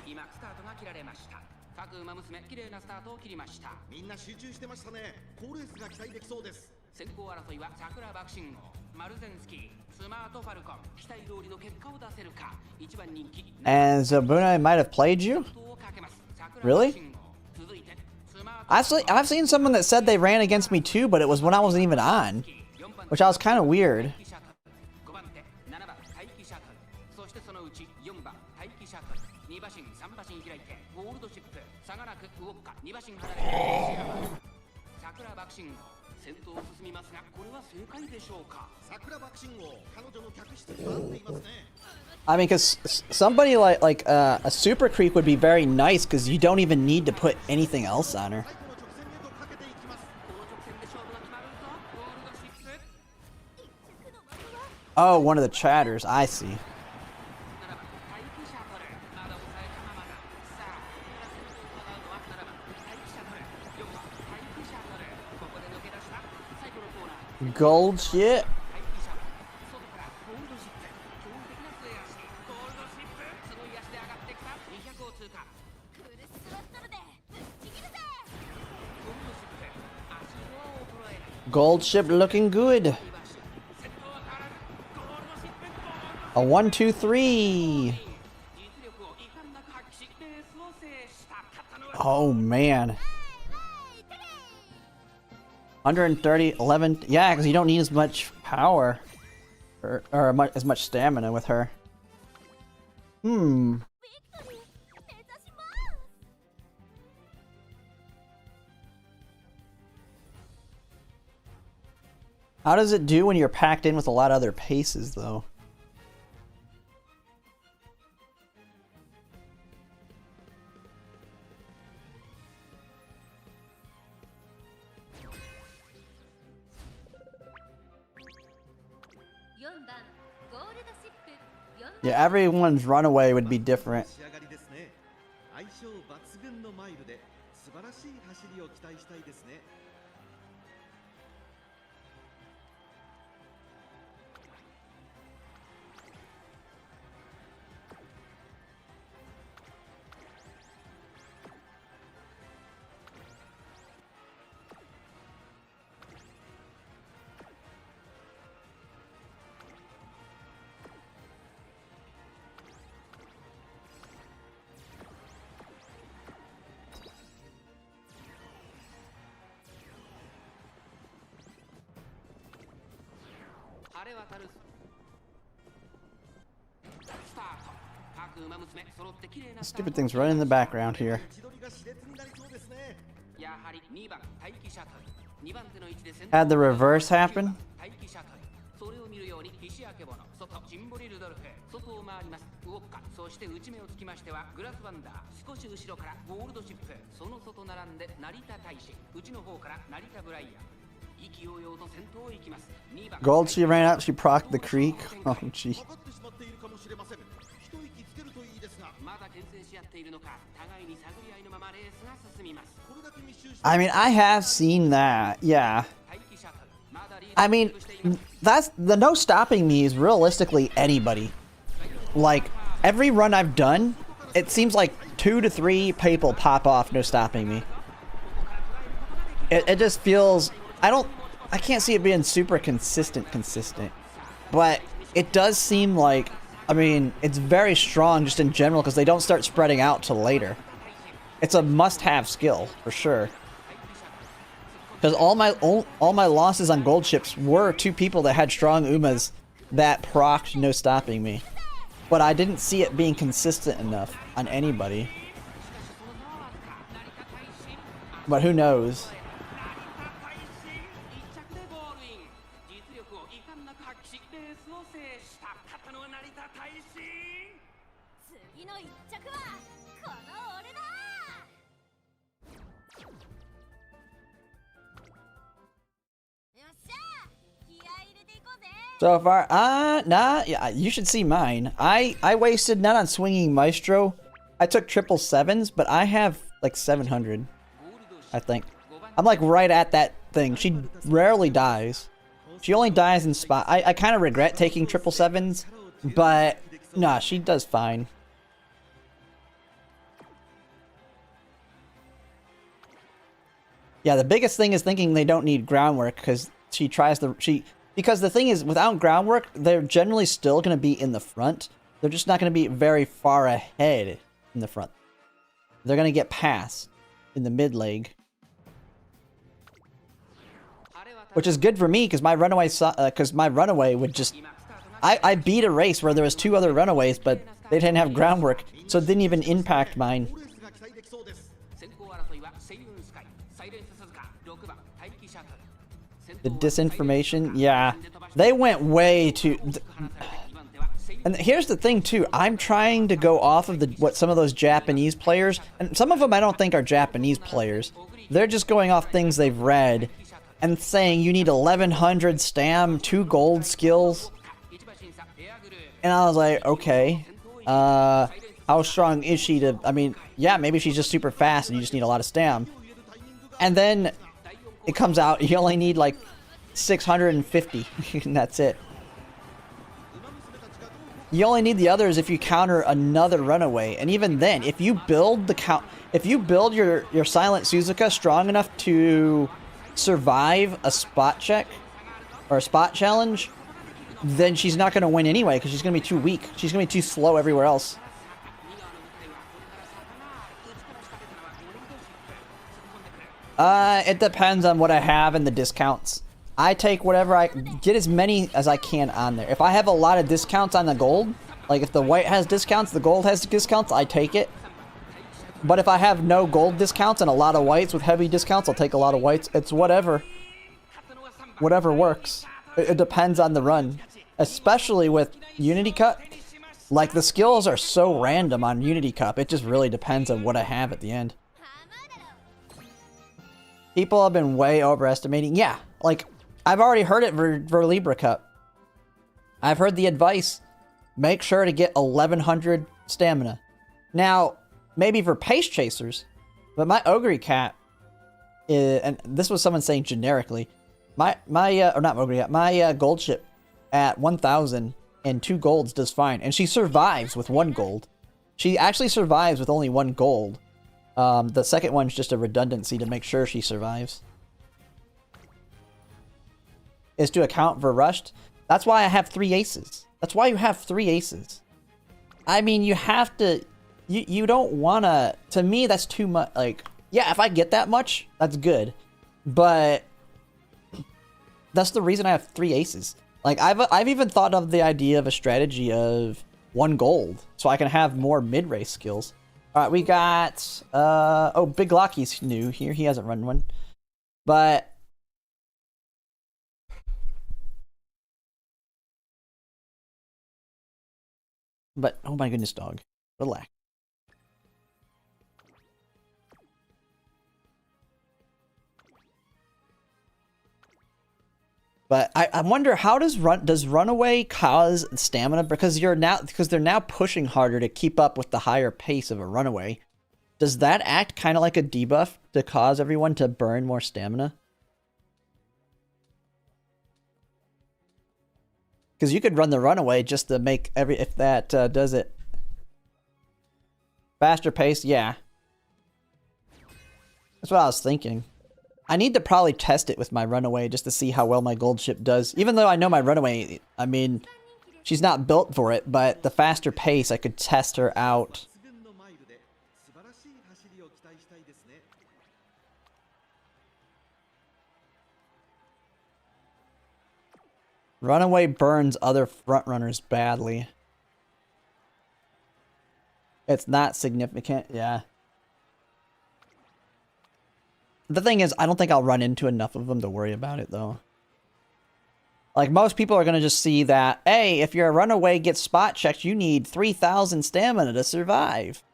今スタートが切られました各馬娘綺麗なスタートを切りましたみんな集中してましたね。好レースが期待できそうです。先行争いは桜爆心号マルゼンスキースマートファルコン期待通りの結果を出せるか一番人気 And Zabuna might have played you? Really? I've seen someone that said they ran against me too, but it was when I wasn't even on, which I was kind of weird. 5番手7番待機シャトルそしてそのうち4番待機シャトル2馬身3馬身開いてゴールドシップ差がなく動くか2馬身離れて桜爆心号先頭を進みますがこれは正解でしょうか桜爆心号彼女の客室には合っていますね。I mean, because somebody like a super creep would be very nice because you don't even need to put anything else on her. 最後の直線へとかけていきます。この直線で勝負が決まるぞゴールドシップ Oh, one of the chatters. I see. 7番待機シャトルまだ抑えたままださあここから先頭を伺うのは7番待機シャトル4番待機シャトルここで抜け出した最後のコーナー Gold shit. 待機シャトル外からゴールドシップ驚異的な末足ゴールドシップすごい足で上がってきた200を通過フルスロットルでぶっちぎるぜ。ゴールドシップ足は衰えない Gold ship looking good. 先頭は変わらずゴールドシップ A 1, 2, 3. 実力を遺憾なく発揮しレースを制した勝ったのは Oh man. 130, 11. Yeah, because you don't need as much power or as much stamina with her. ビクトリー目指します。 How does it do when you're packed in with a lot of other paces, though? 4番ゴールドシップ。4 Yeah, everyone's runaway would be different. 仕上がりですね。相性抜群のマイルで素晴らしい走りを期待したいですね。晴れ渡るスタート各馬娘揃って綺麗なスター Stupid ト things running in the background here. 位置取りが熾烈になりそうですね。やはり2番待機シャトル2番手の位置で先 Had the reverse happen? 待機シャトルそれを見るように菱明物外ジンボリルドルフ外を回ります動くかそして内目をつきましてはグラスワンダー少し後ろからゴールドシップその外並んで成田大使内の方から成田ブライアン意気揚々と先頭を行きます2番 Gold, she ran up, she procced the creek. Oh, gee. かかってしまっているかもしれません。一息つけるといいですが、まだ牽制し合っているのか互いに探り合いのままレースが進みます これだけ密集して I mean, I have seen that. Yeah. 待機シャトルまだリード I mean, しています that's the no stopping me is realistically anybody. Like, every run I've done, it seems like 2 to 3 people pop off no stopping me. It just feels, I can't see it being super consistent. But it does seem like, I mean, it's very strong just in general because they don't start spreading out till later. It's a must-have skill, for sure. Because all my losses on gold ships were to people that had strong Umas that procced no stopping me. But I didn't see it being consistent enough on anybody. But who knows? 1着でゴールイン実力を遺憾なく発揮しレースを制した勝ったのは成田大使次の1着はこの俺だ。 よっしゃ気合い入れていこうぜ。 So far, nah, yeah, you should see mine. I wasted not on swinging Maestro. I took 777s, but I have like 700, I think. 5番 I'm like right at that thing. She rarely dies. She only dies in spot. I kind of regret taking 777s, but nah, she does fine. Yeah, the biggest thing is thinking they don't need groundwork because she tries to because the thing is without groundwork, they're generally still going to be in the front. They're just not going to be very far ahead in the front. They're going to get past in the mid leg. Which is good for me because my runaway would just I beat a race where there was 2 other runaways, but they didn't have groundwork, so it didn't even impact mine. The disinformation, yeah, they went way too. And here's the thing too, I'm trying to go off of what some of those Japanese players, and some of them I don't think are Japanese players. They're just going off things they've read and saying you need 1100 stam, 2 gold skills. And I was like, okay, how strong is she to, I mean, yeah, maybe she's just super fast and you just need a lot of stam. And then it comes out, you only need like 650, and that's it. You only need the others if you counter another runaway, and even then, if you build your Silent Suzuka strong enough to survive a spot check or a spot challenge, then she's not going to win anyway because she's going to be too weak. She's going to be too slow everywhere else. It depends on what I have and the discounts. I take whatever I get, as many as I can on there. If I have a lot of discounts on the gold, like if the white has discounts, the gold has discounts, I take it. But if I have no gold discounts and a lot of whites with heavy discounts, I'll take a lot of whites. It's whatever. Whatever works. It depends on the run. Especially with Unity Cup. Like, the skills are so random on Unity Cup. It just really depends on what I have at the end. People have been way overestimating. Yeah, like, I've already heard it for Libra Cup. I've heard the advice. Make sure to get 1100 stamina. Now, maybe for pace chasers, but my Ogre Cat is, and this was someone saying generically, my gold ship at 1000 and 2 golds does fine, and she survives with 1 gold. She actually survives with only 1 gold. The second one's just a redundancy to make sure she survives. Is to account for rushed. That's why I have 3 aces. That's why you have 3 aces. I mean, you have to... You don't wanna... To me, that's too much. Like, yeah, if I get that much, that's good. But... That's the reason I have 3 aces. Like, I've even thought of the idea of a strategy of 1 gold. So I can have more mid-race skills. Alright, we got... oh, Big Locky's new here. He hasn't run one. But... oh my goodness, dog. Relax. But I wonder, how does runaway cause stamina? Because they're now pushing harder to keep up with the higher pace of a runaway. Does that act kind of like a debuff to cause everyone to burn more stamina? Because you could run the runaway just to make if that does it. Faster pace, yeah. That's what I was thinking. I need to probably test it with my runaway just to see how well my gold ship does. Even though I know my runaway, I mean, she's not built for it, but the faster pace, I could test her out. Runaway burns other frontrunners badly. It's not significant, yeah. The thing is, I don't think I'll run into enough of them to worry about it, though. Like, most people are going to just see that, hey, if your runaway gets spot checked, you need 3,000 stamina to survive.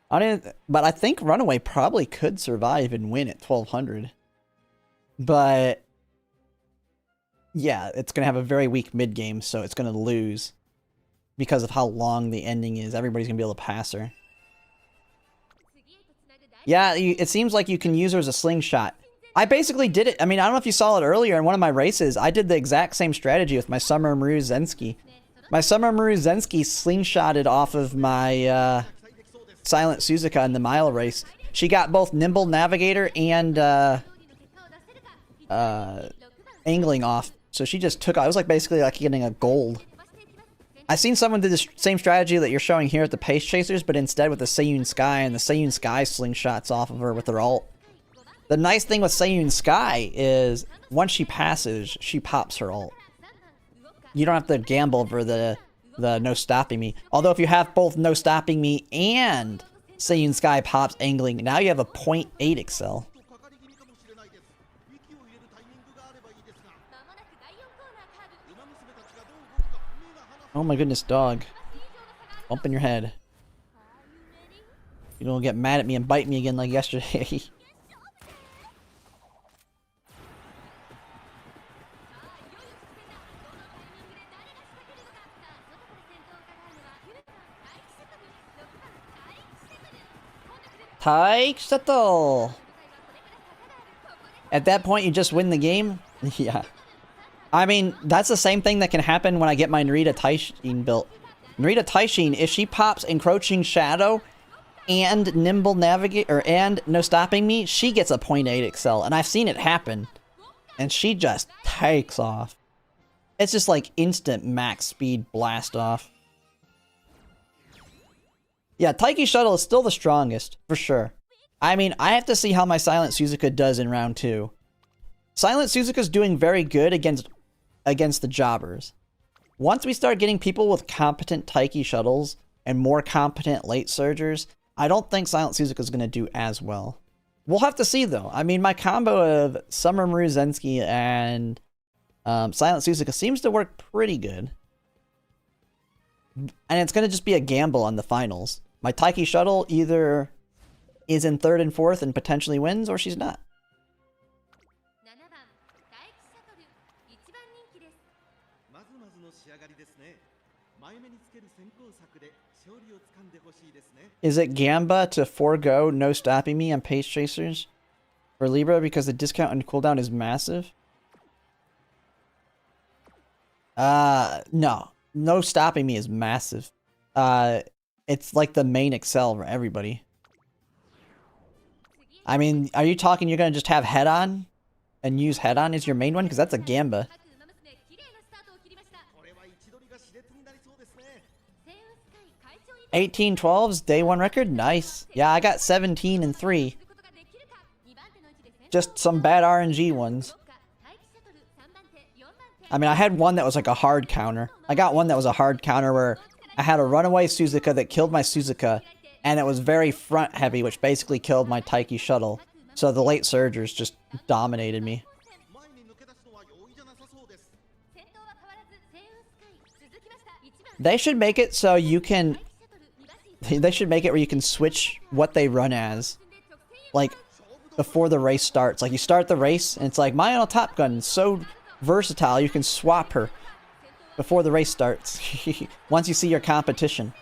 But I think runaway probably could survive and win at 1,200. But, yeah, it's going to have a very weak mid-game, so it's going to lose. Because of how long the ending is. Everybody's going to be able to pass her. Yeah, it seems like you can use her as a slingshot. I basically did it. I mean, I don't know if you saw it earlier in one of my races. I did the exact same strategy with my Summer Maru Zensky. My Summer Maru Zensky slingshotted off of my Silent Suzuka in the mile race. She got both Nimble Navigator and angling off. So she just took off. It was like basically like getting a gold. I've seen someone do the same strategy that you're showing here at the Pace Chasers, but instead with the Seiyun Sky, and the Seiyun Sky slingshots off of her with her ult. The nice thing with Seiyun Sky is once she passes, she pops her ult. You don't have to gamble for the no stopping me. Although if you have both no stopping me and Seiyun Sky pops angling, now you have a 0.8 excel. Oh my goodness, dog. Bump in your head. You're gonna get mad at me and bite me again like yesterday. Taik settle. At that point, you just win the game? Yeah. I mean, that's the same thing that can happen when I get my Narita Taishin built. Narita Taishin, if she pops Encroaching Shadow and Nimble Navigator and No Stopping Me, she gets a 0.8 excel, and I've seen it happen. And she just takes off. It's just like instant max speed blast off. Yeah, Taiki Shuttle is still the strongest, for sure. I mean, I have to see how my Silent Suzuka does in round 2. Silent Suzuka's doing very good against the jobbers. Once we start getting people with competent Taiki Shuttles and more competent late surgers, I don't think Silent Suzuka's going to do as well. We'll have to see, though. I mean, my combo of Summer Maru Zensky and Silent Suzuka seems to work pretty good. And it's going to just be a gamble on the finals. My Taiki Shuttle either is in 3rd and 4th and potentially wins, or she's not. Is it Gamba to forego No Stopping Me on Pace Chasers for Libra because the discount and cooldown is massive? No. No Stopping Me is massive. It's like the main excel for everybody. I mean, are you talking you're gonna just have head on and use head on as your main one? Because that's a Gamba. 18-12's day 1 record? Nice. Yeah, I got 17 and 3. Just some bad RNG ones. I mean, I had one that was like a hard counter. I got one that was a hard counter where I had a runaway Suzuka that killed my Suzuka, and it was very front heavy, which basically killed my Taiki Shuttle. So the late surgers just dominated me. They should make it so you can... They should make it where you can switch what they run as. Like, before the race starts. Like, you start the race, and it's like, my on Top Gun is so versatile, you can swap her before the race starts. Once you see your competition.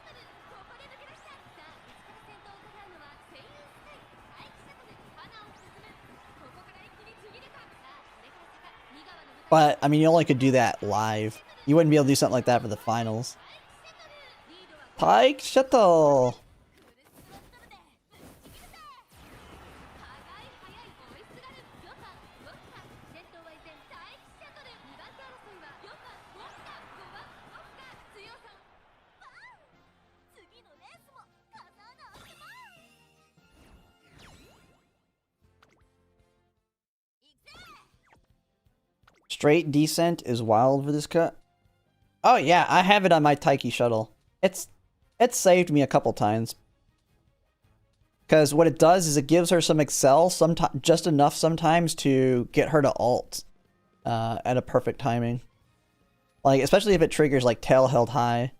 But, I mean, you only could do that live. You wouldn't be able to do something like that for the finals. Taik Shuttle! Straight descent is wild for this cut. Oh yeah, I have it on my Taiki Shuttle. It's saved me a couple times. Because what it does is it gives her some excel, just enough sometimes to get her to ult at a perfect timing. Like, especially if it triggers like tail held high.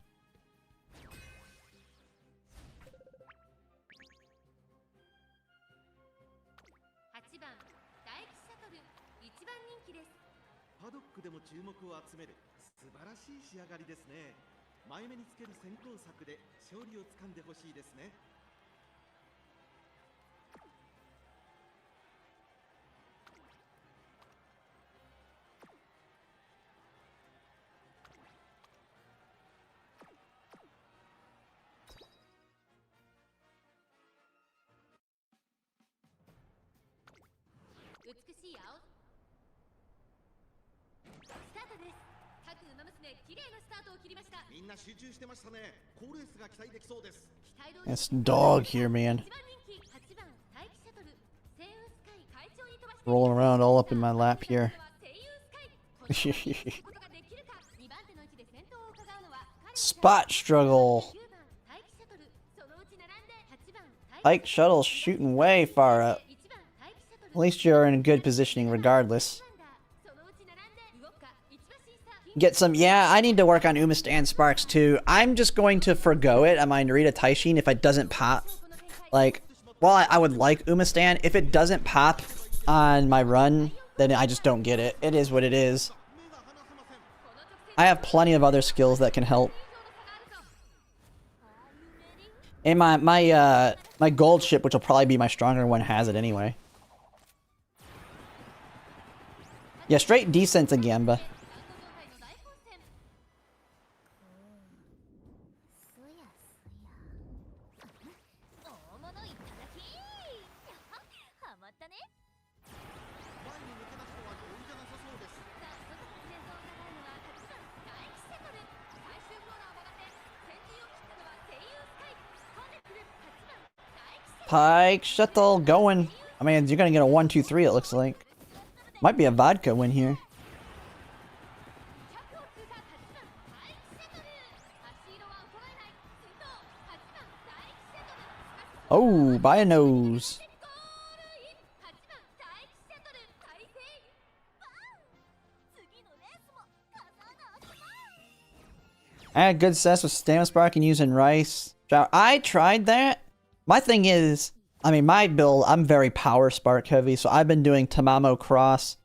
美しい青スタートです。各馬娘綺麗なスタートを切りました。みんな集中してましたね。好レースが期待できそうです。 This dog here, man. 1番人気8番大気シャトルセイウスカイ快調に飛ばして Rolling around all up in my lap here. セイウスカイことができるか。2番手の位置で先頭を伺うのは Spot struggle. 9番大気シャトルそのうち並んで8番 Ike Shuttle's shooting way far up. 1番大気シャトル At least you're in good positioning regardless. そのうち並んで動くか1馬審査 Get some, yeah, I need to work on Umamusume Sparks too. I'm just going to forgo it on my Narita Taishin if it doesn't pop. Like, while I would like Umamusume, if it doesn't pop on my run, then I just don't get it. It is what it is. I have plenty of other skills that can help. And my gold ship, which will probably be my stronger one, has it anyway. Yeah, straight decent to Gamba. 大物いただきはまったね。前に抜け出すのは容易じゃなさそうです。さあ外から先頭を伺うのは8番大気シャトル最終コーナーを曲がって先陣を切ったのはセイウスカイ飛んでくる8番大気シャトル Pike Shuttle going. I mean, you're gonna get a 1-2-3, it looks like. Might be a vodka win here. 100を通過8番大気シャトル足色は衰えない先頭8番大気シャトル Oh, by a nose. ゴールイン8番大気シャトル大勢バン次のレースも飾らなあかん I had good success with Stamina Spark and using Rice. I tried that. My thing is, I mean, my build, I'm very power spark heavy, so I've been doing Tamamo Cross.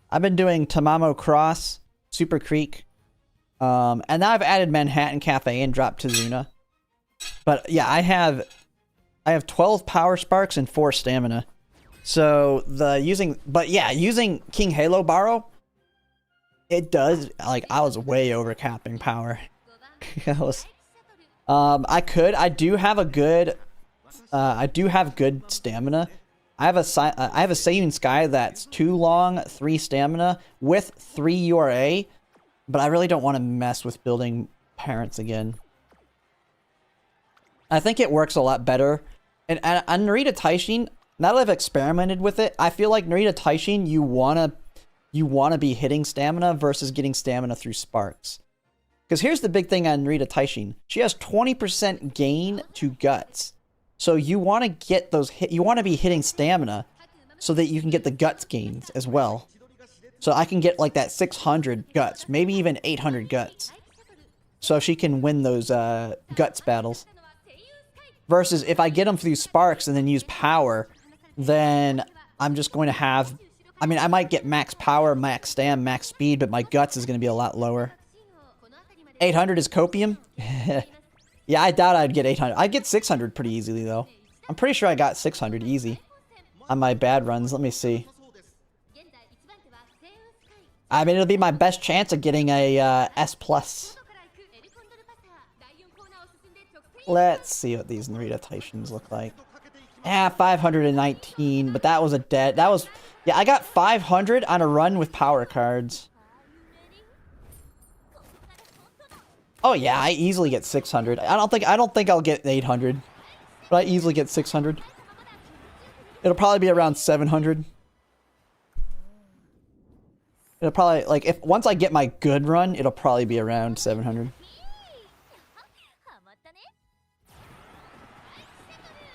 I've been doing Tamamo Cross, Super Creek, and now I've added Manhattan Cafe and dropped Tizuna. But yeah, I have 12 power sparks and 4 stamina. So using King Halo Borrow, it does, like, I was way over capping power. I do have good stamina. I have a Seiyun Sky that's 2 long, 3 stamina with 3 URA, but I really don't want to mess with building parents again. I think it works a lot better. And on Narita Taishin, now that I've experimented with it, I feel like Narita Taishin, you wanna be hitting stamina versus getting stamina through sparks. Because here's the big thing on Narita Taishin. She has 20% gain to guts. So you want to get those you want to be hitting stamina so that you can get the guts gains as well. So I can get like that 600 guts, maybe even 800 guts. So she can win those guts battles. Versus if I get them through sparks and then use power, then I'm just going to have, I mean, I might get max power, max stam, max speed, but my guts is going to be a lot lower. 800 is copium? Yeah, I doubt I'd get 800. I'd get 600 pretty easily, though. I'm pretty sure I got 600 easy on my bad runs. Let me see. I mean, it'll be my best chance of getting a S+. Let's see what these Narita Taishins look like. Yeah, 519, but that was a dead. That was, yeah, I got 500 on a run with power cards. Oh yeah, I easily get 600. I don't think I'll get 800, but I easily get 600. It'll probably be around 700. It'll probably, like, once I get my good run, it'll probably be around 700.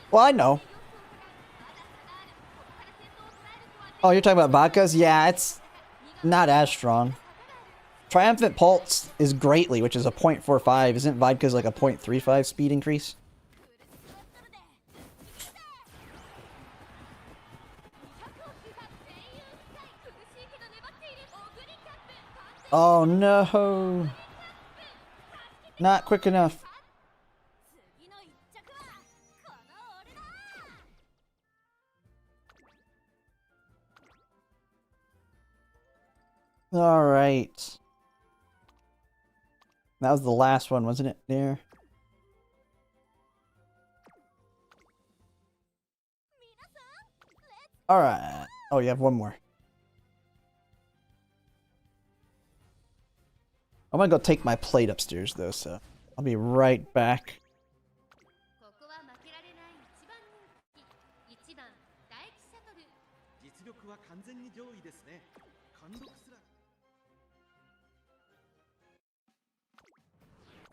Well, I know. Oh, you're talking about vodkas? Yeah, it's not as strong. Triumphant Pulse is greatly, which is a 0.45. Isn't vodka's like a 0.35 speed increase? Oh no! Not quick enough. Alright. That was the last one, wasn't it? There. Alright. Oh, you have one more. I'm gonna go take my plate upstairs, though, so I'll be right back. ここは負けられない一番人気1番大気シャトル実力は完全に上位ですね。貫禄すら。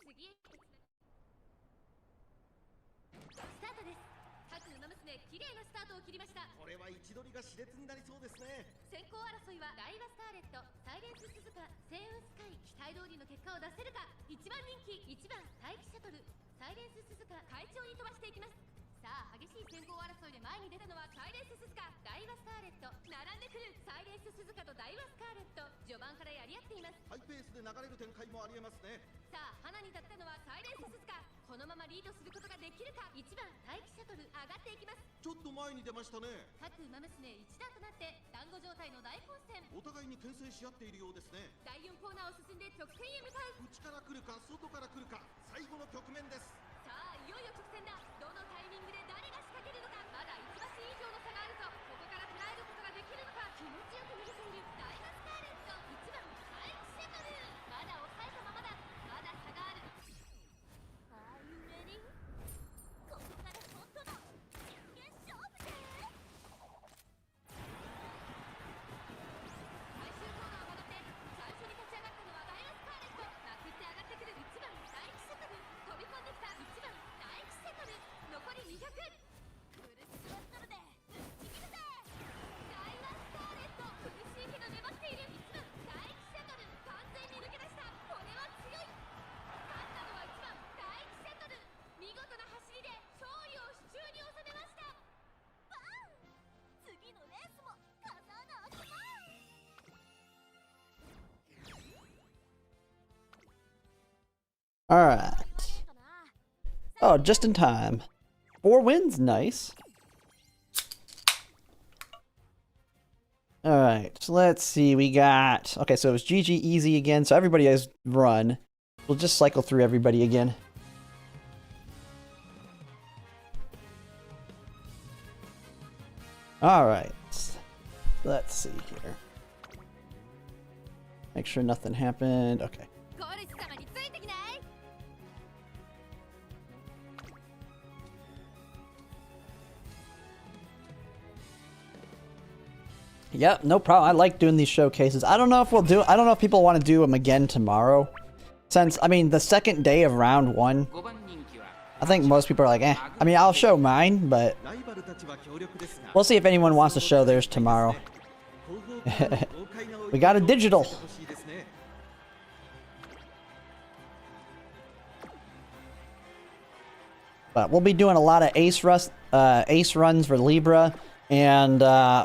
次へスタートです。各馬娘綺麗なスタートを切りました。これは位置取りが熾烈になりそうですね。先行争いはダイワスターレット、サイレンス鈴鹿、星雲スカイ、期待通りの結果を出せるか。1番人気1番大気シャトル、サイレンス鈴鹿快調に飛ばしていきます。さあ激しい先行争いで前に出たのはサイレンス鈴鹿、ダイワスターレット並んでくる。サイレンス鈴鹿とダイワスカーレット序盤からやり合っています。ハイペースで流れる展開もありえますね。さあ花に立ったのはサイレンス鈴鹿、このままリードすることができるか。1番大気シャトル上がっていきます。ちょっと前に出ましたね。各馬娘一段となって団子状態の大混戦。お互いに牽制し合っているようですね。第4コーナーを進んで直線へ向かう。内から来るか外から来るか、最後の局面です。さあいよいよ直線だ。どのタイミングで誰が仕掛けるのか。まだ1馬身以上の差があるぞ。ここから捉えることができるのか。気持ちよく逃げているダイワスカーレット1番大気シャトル、まだ抑えたままだ。まだ差がある。Are you ready? ここから本当の真剣勝負で最終コーナーを戻って最初に立ち上がったのはダイワスカーレット。まくって上がってくる1番大気シャトル、飛び込んできた1番大気シャトル、残り200。フルスロットルでぶっちぎるぜ。ダイワスカーレット苦しいけど粘っている1番大気シャトル、完全に抜け出した。これは強い。勝ったのは1番大気シャトル、見事な走りで勝利を手中に収めました。バン、次のレースも勝たなあきまん。Alright. Oh, just in time. 4 wins, nice. Alright, so let's see, we got... Okay, so it was GG easy again, so everybody has run. We'll just cycle through everybody again. Alright, let's see here. Make sure nothing happened, okay. ゴルス様についてきない。 Yep, no problem. I like doing these showcases. I don't know if I don't know if people want to do them again tomorrow. Since, I mean, the second day of round 1, 5番人気は I think most people are like, eh. I mean, I'll show mine, but ライバルたちは強力ですが、 we'll see if anyone wants to show theirs tomorrow. 後方からの豪快な追い We got a 込みを見せ digital. てほしいですね。 But we'll be doing a lot of ace runs for Libra, and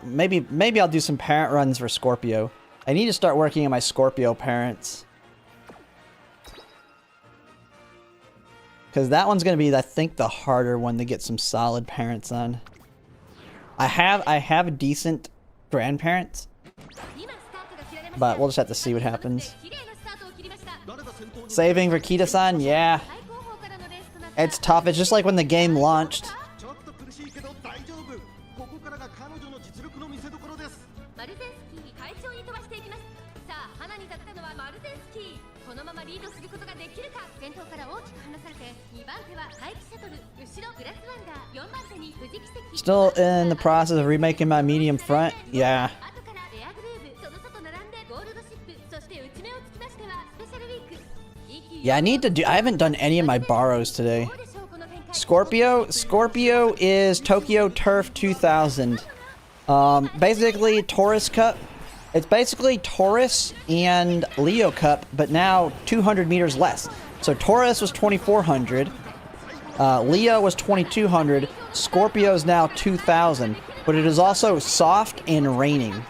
maybe I'll do some parent runs for Scorpio. I need to start working on my Scorpio parents. Because that one's going to be, I think, the harder one to get some solid parents on. I have decent grandparents, 今スタートが切られました。 but we'll just have to see what happens. 綺麗なスタートを切りました。 誰が先頭に Saving for Kita-san, yeah. 最後方からのレースとなった。 It's tough. It's just like when the game launched. ちょっと苦しいけど大丈夫。ここからが彼女の実力の見せ所です。マルゼンスキー快調に飛ばしていきます。さあ花に立ったのはマルゼンスキー、このままリードすることができるか。先頭から大きく離されて2番手は大気シャトル、後ろグラスワンダー、4番手に富士奇跡。 Still in the process of remaking my medium front. Yeah. 後からエアグルーヴ、その外並んでゴールドシップ、そして内目をつきましてはスペシャルウィーク。 Yeah, I haven't done any of my borrows today. Scorpio is Tokyo Turf 2000. Basically Taurus Cup. It's basically Taurus and Leo Cup, but now 200 meters less. So Taurus was 2400, Leo was 2200, Scorpio is now 2000, but it is also soft and raining.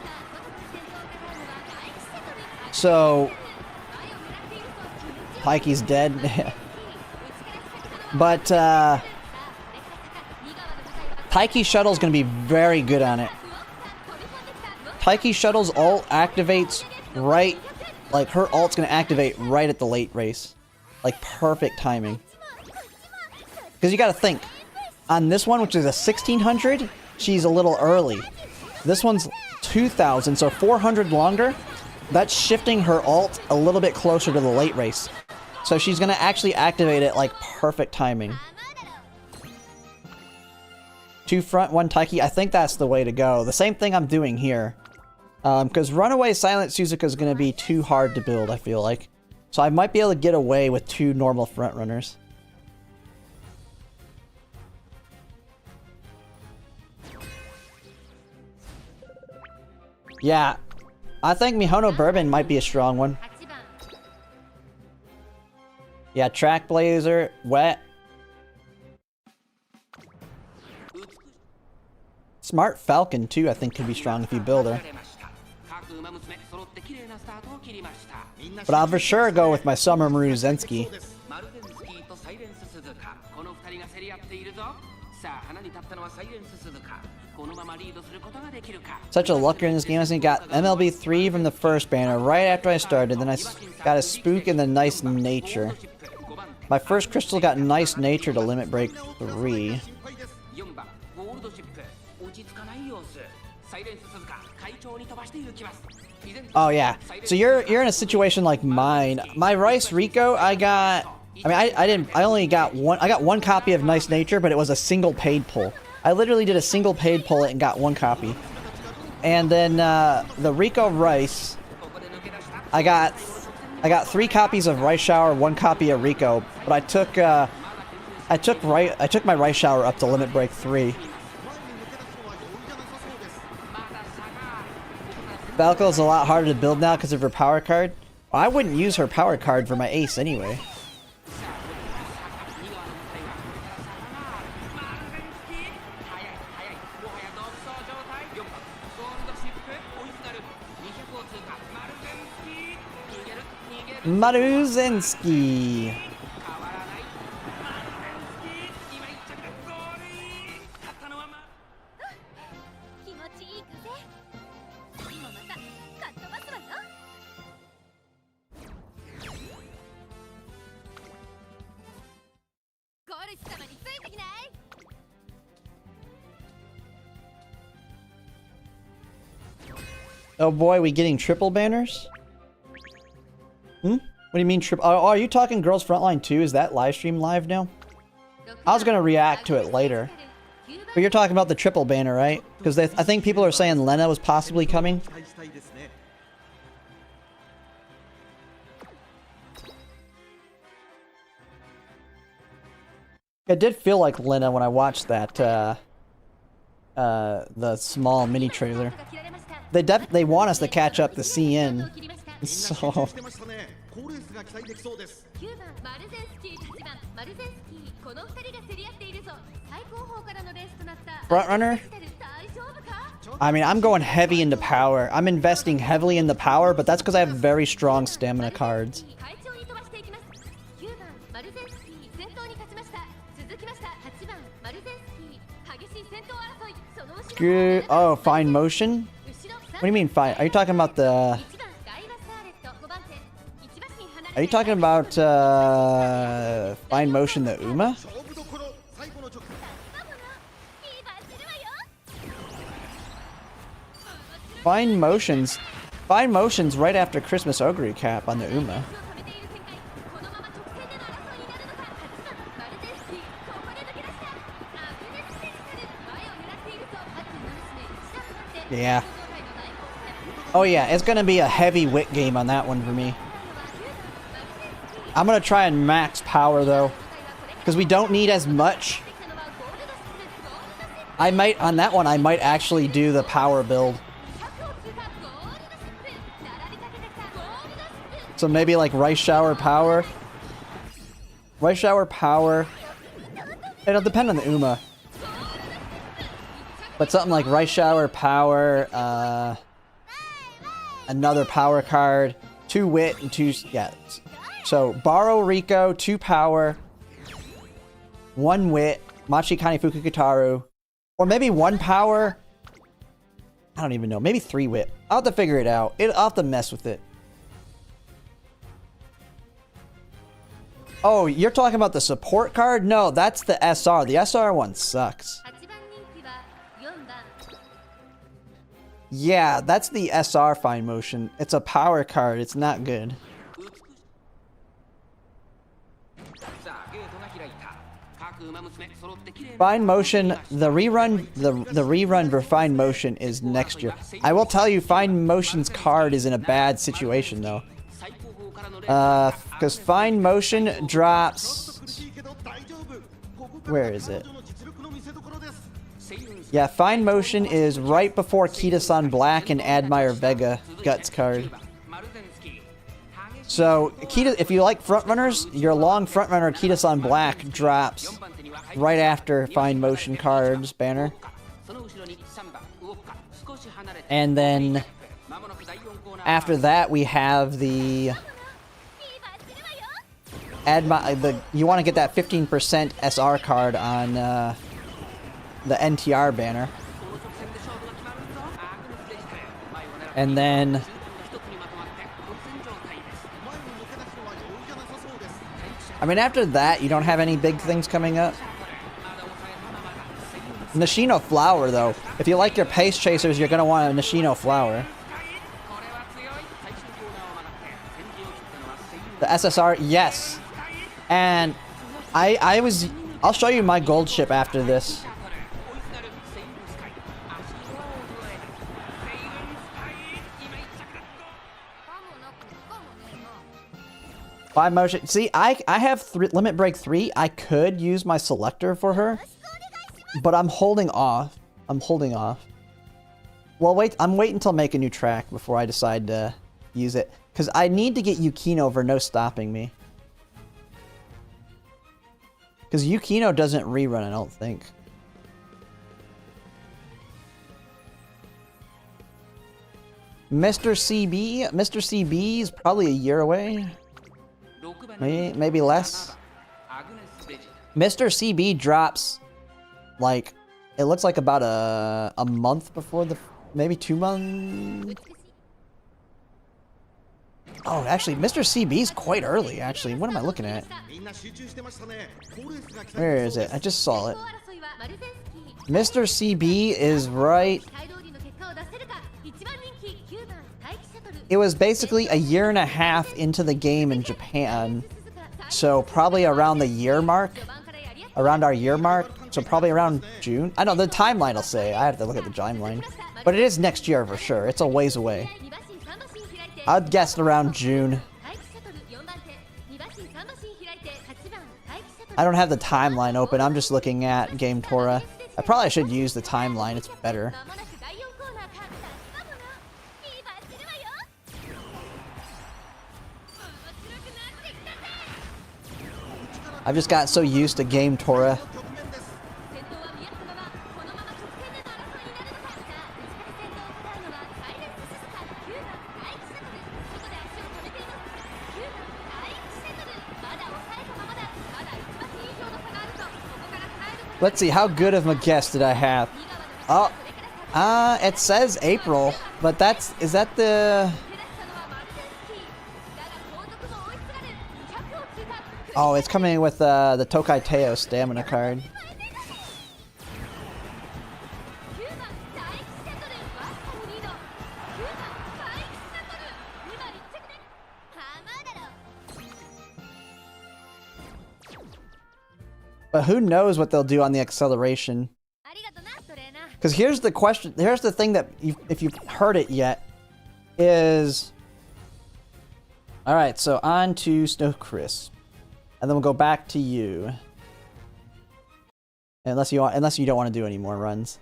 So Pikey's dead. But Pikey Shuttle's gonna be very good on it. Pikey Shuttle's ult activates right, like her ult's gonna activate right at the late race. Like perfect timing. Because you gotta think, on this one, which is a 1600, she's a little early. This one's 2,000, so 400 longer. That's shifting her ult a little bit closer to the late race. So she's gonna actually activate it like perfect timing. 2 front, 1 Taiki. I think that's the way to go. The same thing I'm doing here. Because Runaway Silent Suzuka is gonna be too hard to build, I feel like. So I might be able to get away with 2 normal front runners. Yeah, I think Mihono Bourbon might be a strong one. 8番 Yeah, Track Blazer, Wet. Smart Falcon too, I think could be strong if you build her. But I'll for sure go with my Summer Maru Zensky. Such a lucker in this game. I got MLB 3 from the first banner right after I started. Then I got a Spook and the Nice Nature. My first crystal got Nice Nature to Limit Break 3. Oh yeah. So you're in a situation like mine. My Rice Rico, I only got one copy of Nice Nature, but it was a single paid pull. I literally did a single paid pull and got 1 copy. And then the Rico Rice, I got 3 copies of Rice Shower, 1 copy of Rico, but I took my Rice Shower up to Limit Break 3. Falco's a lot harder to build now because of her power card. Well, I wouldn't use her power card for my ace anyway. Maruzensky. 気持ちいい風次もまたかっ飛ばすわよ。ゴルス様についてきない？ Oh boy, we getting triple banners? Hmm? What do you mean triple? Oh, are you talking Girls Frontline 2? Is that live stream live now? I was gonna react to it later. But you're talking about the triple banner, right? Because I think people are saying Lena was possibly coming. It did feel like Lena when I watched that, the small mini trailer. They want us to catch up to CN. So... 9番マルゼンスキー、8番マルゼンスキー、この2人が競り合っているぞ。最高峰からのレースとなった。 Front runner? 大丈夫か？ I mean, I'm going heavy into power. I'm investing heavily into power, but that's because I have very strong stamina cards. 快調に飛ばしていきます。9番マルゼンスキー、先頭に勝ちました。続きました8番マルゼンスキー、激しい先頭争い。その後ろ Good. Oh, fine motion? What do you mean fine? Are you talking about the... Are you talking about, fine motion the Uma? Fine motions right after Christmas Ogre cap on the Uma. Yeah. Oh yeah, it's gonna be a heavy wit game on that one for me. I'm gonna try and max power though, because we don't need as much. On that one, I might actually do the power build. So maybe like Rice Shower power. Rice Shower power. It'll depend on the Uma. But something like Rice Shower power, another power card, 2 wit and 2, yeah. So, borrow Rico, 2 power, 1 wit, Machi Kani Fukukitaru, or maybe 1 power. I don't even know. Maybe 3 wit. I'll have to figure it out. I'll have to mess with it. Oh, you're talking about the support card? No, that's the SR. The SR one sucks. Yeah, that's the SR Fine Motion. It's a power card. It's not good. さあゲートが開いた各馬娘揃って綺麗な Fine Motion, the rerun for Fine Motion is next year. I will tell you, Fine Motion's card is in a bad situation though. 最高峰からの連 Because Fine Motion drops. 苦しいけど大丈夫。ここから Where is it? 彼女の実力の見せ所です。 Yeah, Fine Motion is right before Kita-san Black and Admire Vega Guts card. So, Kita, if you like frontrunners, your long frontrunner Kita-san Black drops right after Fine Motion cards banner. その後ろに3番ウォッカ少し離れて And then まもなく第4コーナー after that we have the you want to get that 15% SR card on the NTR banner. この直線で勝負が決まるぞアグネスでした前を狙って And then 一つにまとまって独占状態です 前を抜け出すのは容易じゃなさそうです。 I mean, after that, you don't have any big things coming up. Nishino Flower, though. If you like your pace chasers, you're gonna want a Nishino Flower. これは強い最終コーナーを曲がって先陣を切ったのはセイユ The SSR, yes. And I'll show you my gold ship after this. 追いすがるセイユンスカイ足を衰えたセイユンスカイ今一着だ Five motion. See, I have limit break 3. I could use my selector for her, but I'm holding off. Well, wait. I'm waiting until make a new track before I decide to use it, because I need to get Yukino for no stopping me. Because Yukino doesn't rerun, I don't think. Mr. CB is probably a year away. Maybe less. Mr. CB drops, like, it looks like about a month before maybe 2 months. Oh, actually, Mr. CB is quite early, actually. What am I looking at? みんな集中してましたね。好レースが来た Where is it? I just saw it. Mr. CB is right. It was basically a year and a half into the game in Japan. So probably around the year mark. Around our year mark. So probably around June. I know the timeline will say. I have to look at the timeline. But it is next year for sure. It's a ways away. I'd guess around June. I don't have the timeline open. I'm just looking at Game Tora. I probably should use the timeline. It's better. I've just got so used to Game Tora. 局面です。 Let's see, how good of a guess did I have? Oh, it says April, but is that the... Oh, it's coming with the Tokai Teo stamina card. But who knows what they'll do on the acceleration? Because here's the question. Here's the thing that, if you've heard it yet, is... Alright, so on to Snow Crisp. And then we'll go back to you. Unless you don't want to do any more runs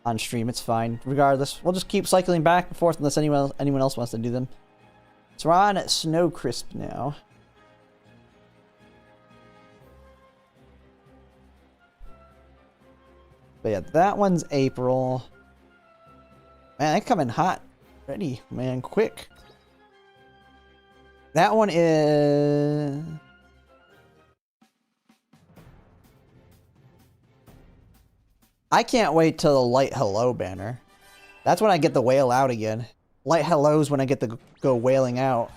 on stream, it's fine. Regardless, we'll just keep cycling back and forth unless anyone else wants to do them. So we're on Snow Crisp now. But yeah, that one's April. Man, they come in hot. Ready, man, quick. That one is... I can't wait till the Light Hello banner. That's when I get the whale out again. Light Hello's when I get to go whaling out.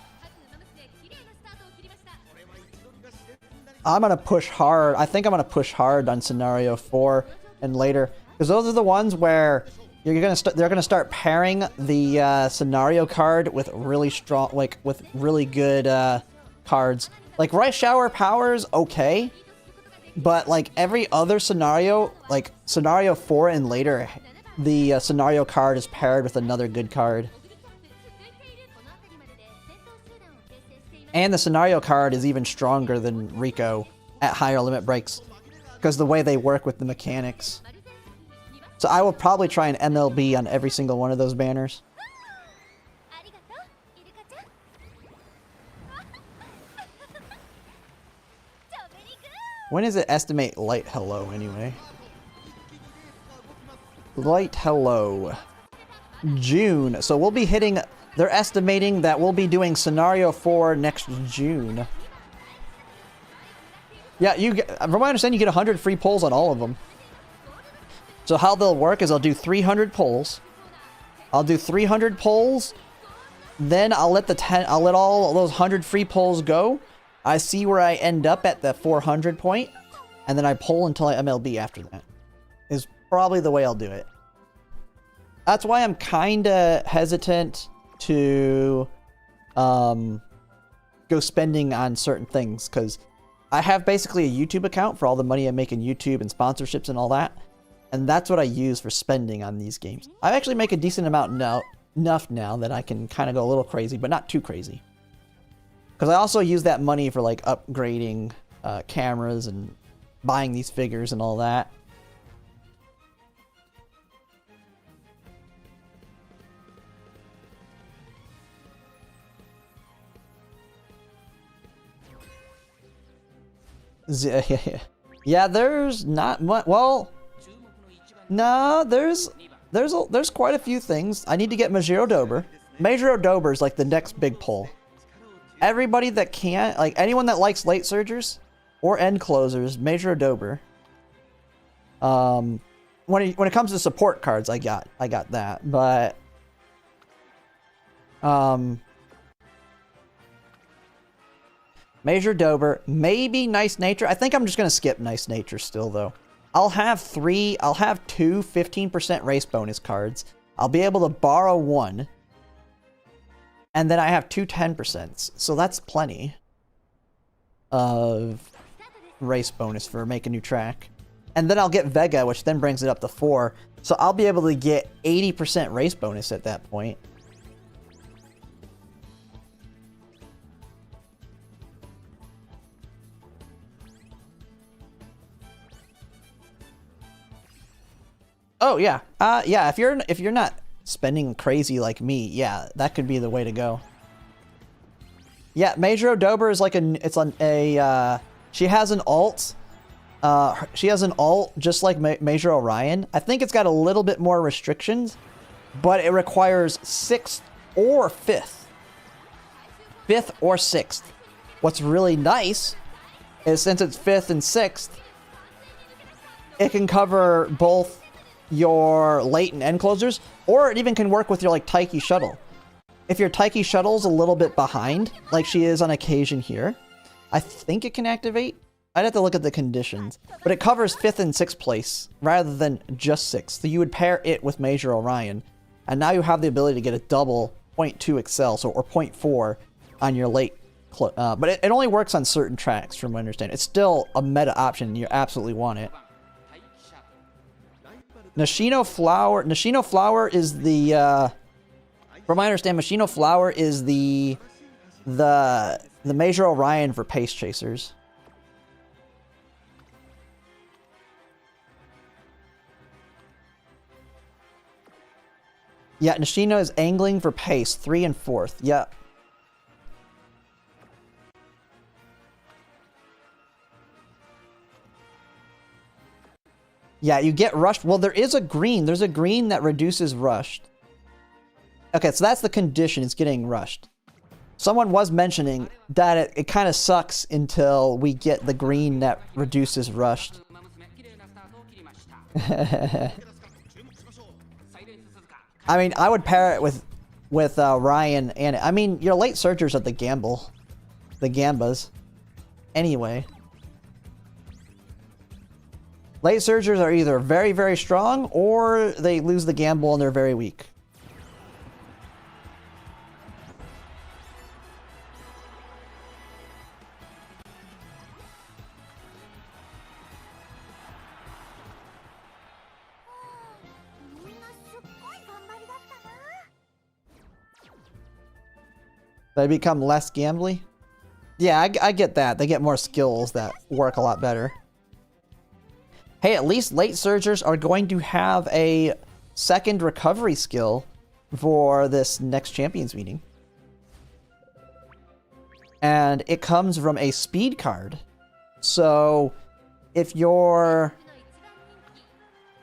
I'm gonna push hard. I think I'm gonna push hard on Scenario 4 and later. Because those are the ones where they're gonna start pairing the scenario card with really strong, like with really good cards. Like Rice Shower Power's okay, but like every other scenario, like scenario 4 and later, the scenario card is paired with another good card. And the scenario card is even stronger than Rico at higher limit breaks because the way they work with the mechanics. So I will probably try an MLB on every single one of those banners. When does it estimate Light Hello anyway? Light Hello. June. So we'll be hitting... They're estimating that we'll be doing Scenario 4 next June. Yeah, from what I understand, you get 100 free pulls on all of them. So how they'll work is I'll do 300 pulls. I'll do 300 pulls. Then I'll let all those 100 free pulls go. I see where I end up at the 400 point. And then I pull until I MLB after that. Is probably the way I'll do it. That's why I'm kind of hesitant to go spending on certain things, because I have basically a YouTube account for all the money I make in YouTube and sponsorships and all that, and that's what I use for spending on these games. I actually make a decent amount now, enough now that I can kind of go a little crazy, but not too crazy, because I also use that money for like upgrading cameras and buying these figures and all that. Yeah, there's not much. Well, no, there's quite a few things. I need to get Majiro Dober. Majiro Dober is like the next big pull. Everybody that can't, like anyone that likes late surgers or end closers, Majiro Dober. When it comes to support cards, I got that, but Major Dober, maybe Nice Nature. I think I'm just going to skip Nice Nature still, though. I'll have two 15% race bonus cards. I'll be able to borrow one. And then I have two 10%. So that's plenty of race bonus for Make a New Track. And then I'll get Vega, which then brings it up to 4. So I'll be able to get 80% race bonus at that point. Oh yeah, yeah. If you're not spending crazy like me, yeah, that could be the way to go. Yeah, Major Dober is like she has an alt. She has an alt just like Major Orion. I think it's got a little bit more restrictions, but it requires 6th or 5th. 5th or 6th. What's really nice is since it's 5th and 6th, it can cover both your late and end closers, or it even can work with your like Taiki Shuttle. If your Taiki Shuttle's a little bit behind, like she is on occasion here, I think it can activate. I'd have to look at the conditions, but it covers 5th and 6th place rather than just 6th. So you would pair it with Major Orion, and now you have the ability to get a double 0.2 Excel, so or 0.4 on your late. But it only works on certain tracks, from what I understand. It's still a meta option, and you absolutely want it. Nishino Flower is the, from what I understand, Nishino Flower is the Major Orion for Pace Chasers. Yeah, Nishino is angling for pace, 3 and 4th. Yeah. Yeah, you get rushed. Well, there is a green. There's a green that reduces rushed. Okay, so that's the condition. It's getting rushed. Someone was mentioning that it kind of sucks until we get the green that reduces rushed. I mean, I would pair it with Ryan and I mean, your late searchers at the Gambas. Anyway. Late surgers are either very, very strong or they lose the gamble and they're very weak. They become less gambly? Yeah, I get that. They get more skills that work a lot better. Hey, at least late surgers are going to have a second recovery skill for this next champions meeting. And it comes from a speed card. So if you're...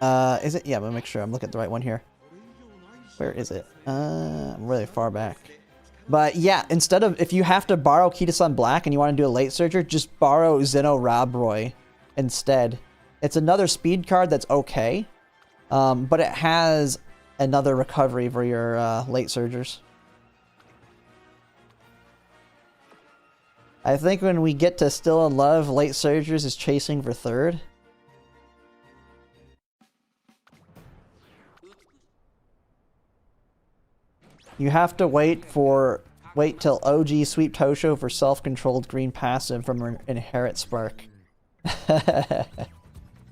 is it? Yeah, I'm gonna make sure I'm looking at the right one here. Where is it? I'm really far back. But yeah, instead of, if you have to borrow Kita-san Black and you want to do a late surger, just borrow Zeno Robroy instead. It's another speed card that's okay, but it has another recovery for your late surgers. I think when we get to Still in Love, late surgers is chasing for third. You have to wait till OG Sweep Tosho for self-controlled green passive from Inherit Spark.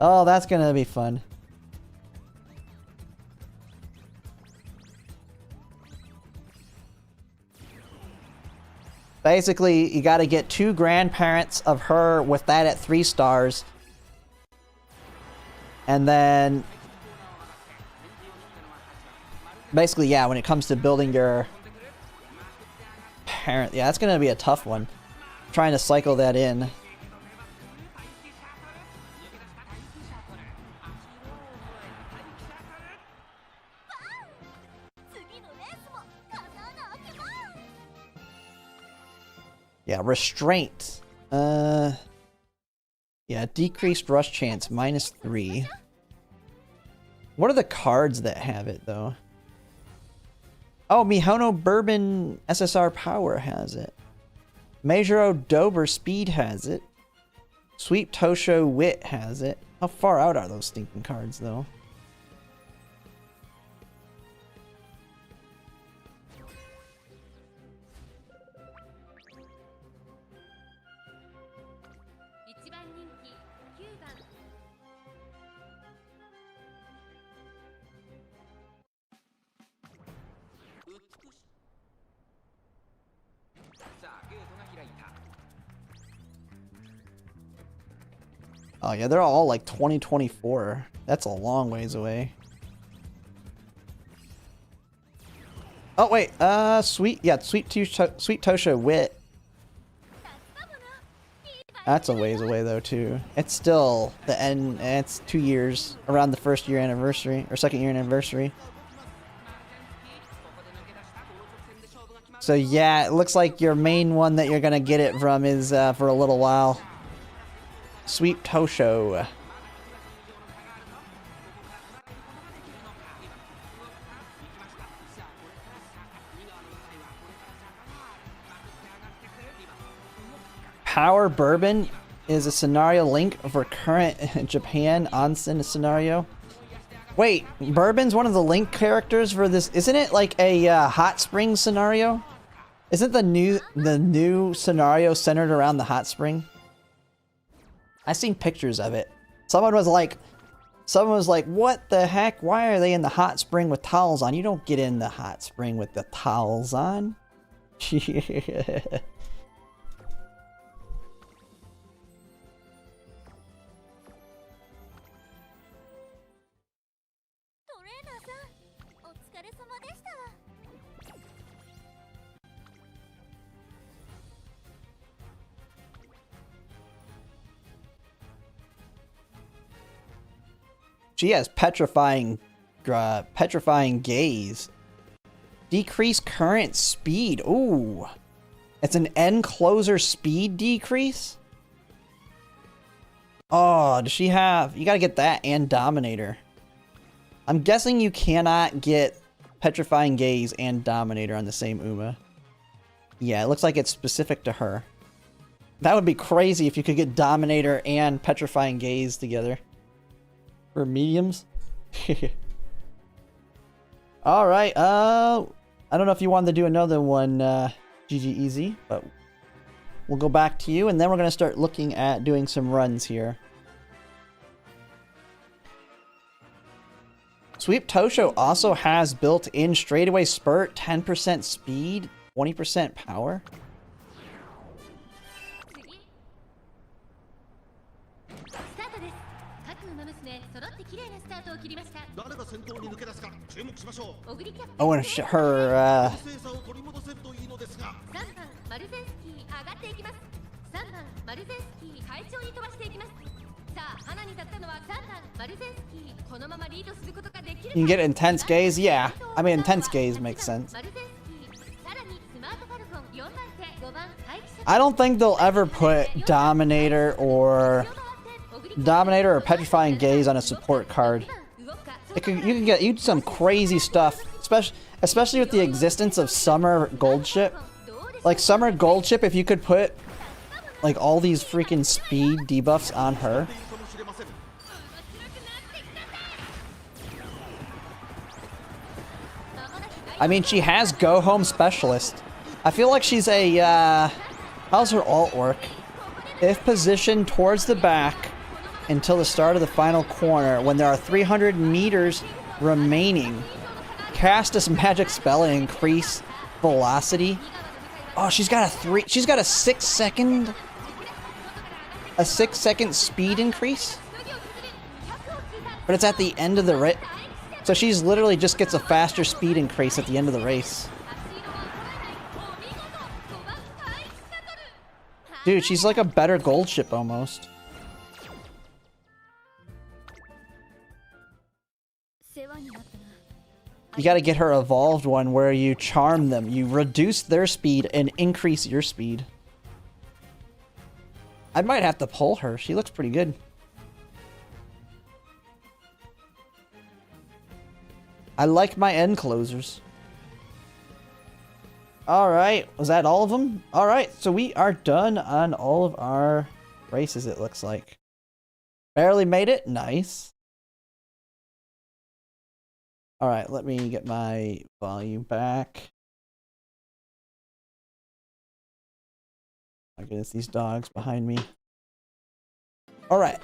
Oh, that's gonna be fun. Basically, you gotta get 2 grandparents of her with that at 3 stars. And then... basically, yeah, when it comes to building your parent... yeah, that's gonna be a tough one. Trying to cycle that in. Yeah, restraint. Yeah, decreased rush chance, -3. What are the cards that have it, though? Oh, Mihono Bourbon SSR Power has it. Meijuro Dober Speed has it. Sweep Tosho Wit has it. How far out are those stinking cards, though? Oh yeah, they're all like 2024. That's a long ways away. Oh wait, Sweet Tosho Wit. That's a ways away though too. It's still the end. It's 2 years around the 1st year anniversary or 2nd year anniversary. So yeah, it looks like your main one that you're gonna get it from is for a little while. Sweep Tosho. Power Bourbon is a scenario link for current Japan onsen scenario. Wait, Bourbon's one of the link characters for this. Isn't it like a hot spring scenario? Isn't the new scenario centered around the hot spring? I seen pictures of it. Someone was like, what the heck? Why are they in the hot spring with towels on? You don't get in the hot spring with the towels on. She has petrifying gaze. Decrease current speed. Ooh. It's an end closer speed decrease? Oh, does she have... you gotta get that and Dominator. I'm guessing you cannot get Petrifying Gaze and Dominator on the same Uma. Yeah, it looks like it's specific to her. That would be crazy if you could get Dominator and Petrifying Gaze together. For mediums. All right. I don't know if you wanted to do another one, GG Easy, but we'll go back to you, and then we're gonna start looking at doing some runs here. Sweep Tosho also has built-in straightaway spurt, 10% speed, 20% power. スタートです。各馬娘揃って綺麗なスタートを切りました。誰が先頭に抜け出すか注目しましょう。オグリキャップ Oh, and her, 正差を取り戻せるといいのですが。 3番マルゼンスキー上がっていきます。3番マルゼンスキー快調に飛ばしていきます。さあ花に立ったのは3番マルゼンスキー。このままリードすることができるか。 you can get intense gaze. Yeah, I mean intense gaze makes sense. マルゼンスキーさらにスマートファルコン4番手5番待機者 I don't think they'll ever put Dominator or Petrifying Gaze on a support card. You can get some crazy stuff, especially with the existence of Summer Gold Chip. Like Summer Gold Chip, if you could put like all these freaking speed debuffs on her. I mean, she has Go Home Specialist. I feel like she's a, how's her alt work? If positioned towards the back until the start of the final corner, when there are 300 meters remaining, cast this magic spell and increase velocity. Oh, she's got a 6 second speed increase? But it's at the end of the race. So she's literally just gets a faster speed increase at the end of the race. Dude, she's like a better gold ship almost. You gotta get her evolved one where you charm them. You reduce their speed and increase your speed. I might have to pull her. She looks pretty good. I like my end closers. Alright, was that all of them? Alright, so we are done on all of our races, it looks like. Barely made it? Nice. Alright, let me get my volume back. My goodness, these dogs behind me. Alright.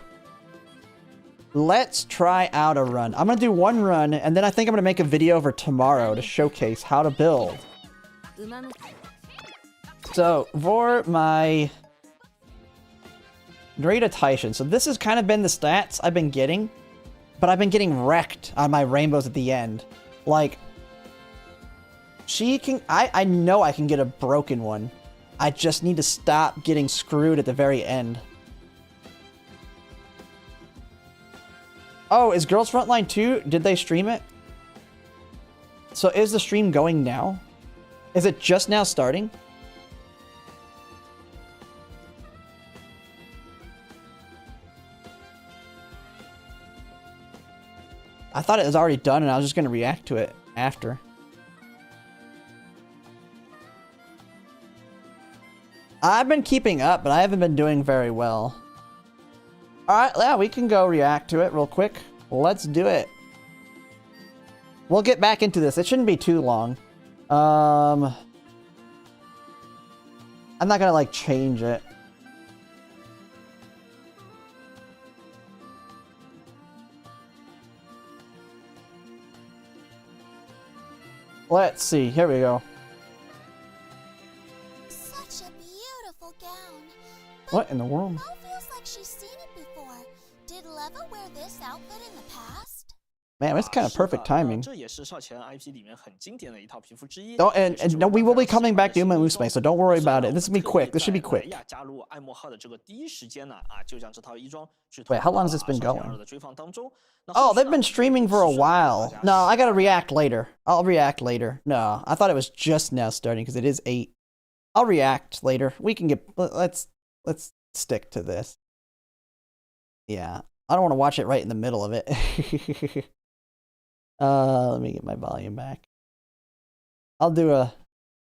Let's try out a run. I'm gonna do one run, and then I think I'm gonna make a video for tomorrow to showcase how to build. So, for my Narita Taishin, so this has kind of been the stats I've been getting, but I've been getting wrecked on my rainbows at the end. Like, she can, I know I can get a broken one. I just need to stop getting screwed at the very end. Oh, is Girls Frontline 2? Did they stream it? So is the stream going now? Is it just now starting? I thought it was already done and I was just going to react to it after. I've been keeping up, but I haven't been doing very well. Alright, yeah, we can go react to it real quick. Let's do it. We'll get back into this. It shouldn't be too long. I'm not gonna, like, change it. Let's see. Here we go. Such a beautiful gown. What in the world? Mo feels like she's seen it before. Did Leva wear this outfit in the past? Man, it's kind of perfect timing. 这也是少前 IP 里面很经典的一套皮肤之一。 Oh, and no, we will be coming back to Umamusume, so don't worry about it. This will be quick. This should be quick. 加入爱默号的这个第一时间呢，就将这套衣装 Wait, how long has this been going? 的追放当中。 Oh, they've been streaming for a while. No, I gotta react later. I'll react later. No, I thought it was just now starting because it is 8. I'll react later. We can get. Let's stick to this. Yeah, I don't want to watch it right in the middle of it. Let me get my volume back. I'll do a.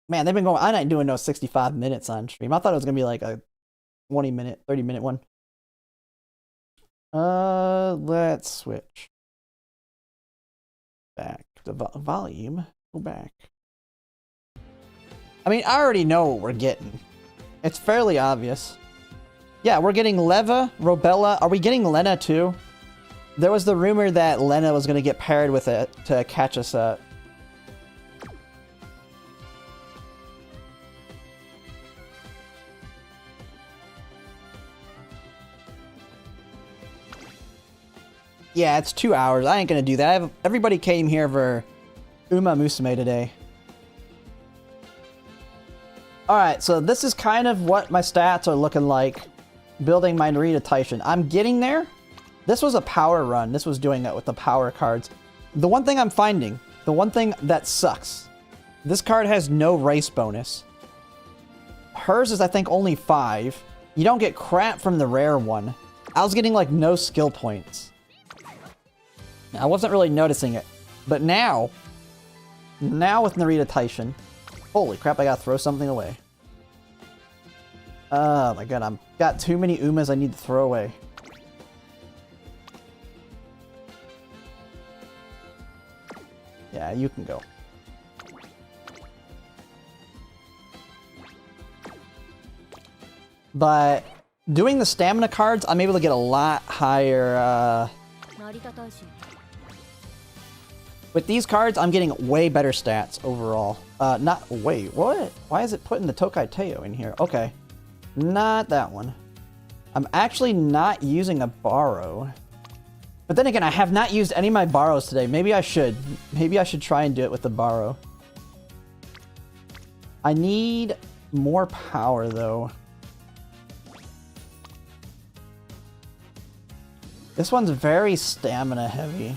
Man, they've been going. I'm not doing no 65 minutes on stream. I thought it was gonna be like a 20-minute, 30-minute one. Let's switch. Back to volume. Go back. I mean, I already know what we're getting. It's fairly obvious. Yeah, we're getting Leva, Robella. Are we getting Lena too? There was the rumor that Lena was going to get paired with it to catch us up. Yeah, it's 2 hours. I ain't gonna do that. Everybody came here for Umamusume today. Alright, so this is kind of what my stats are looking like. Building my Narita Taishin. I'm getting there. This was a power run. This was doing it with the power cards. The one thing I'm finding, the one thing that sucks, this card has no race bonus. Hers is, I think, only 5. You don't get crap from the rare one. I was getting, like, no skill points. I wasn't really noticing it. But now with Narita Taishin, holy crap, I gotta throw something away. Oh my god, I've got too many Umas I need to throw away. Yeah, you can go. But doing the stamina cards, I'm able to get a lot higher, with these cards, I'm getting way better stats overall. Wait, what? Why is it putting the Tokai Teo in here? Okay. Not that one. I'm actually not using a borrow. But then again, I have not used any of my borrows today. Maybe I should. Maybe I should try and do it with the borrow. I need more power, though. This one's very stamina heavy.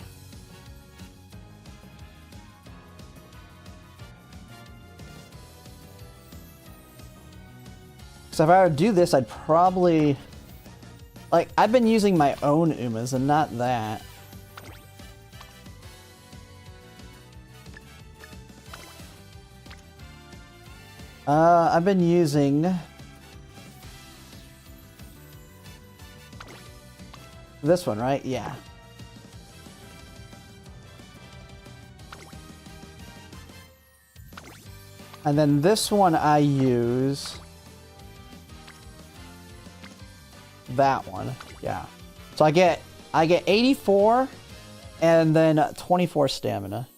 So if I were to do this, I'd probably... Like, I've been using my own Umas and not that. I've been using... this one, right? Yeah. And then this one I use... that one, yeah. So I get 84 and then 24 stamina.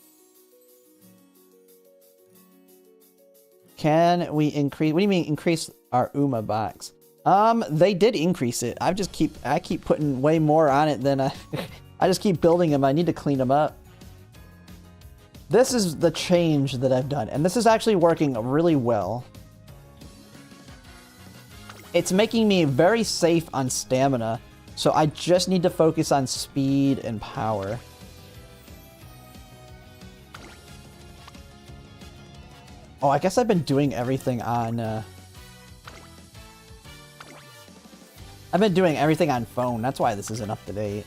Can we increase? What do you mean increase our Uma box? They did increase it. I keep putting way more on it than I just keep building them. I need to clean them up. This is the change that I've done, and this is actually working really well. It's making me very safe on stamina, so I just need to focus on speed and power. Oh, I guess I've been doing everything on... I've been doing everything on phone. That's why this isn't up to date.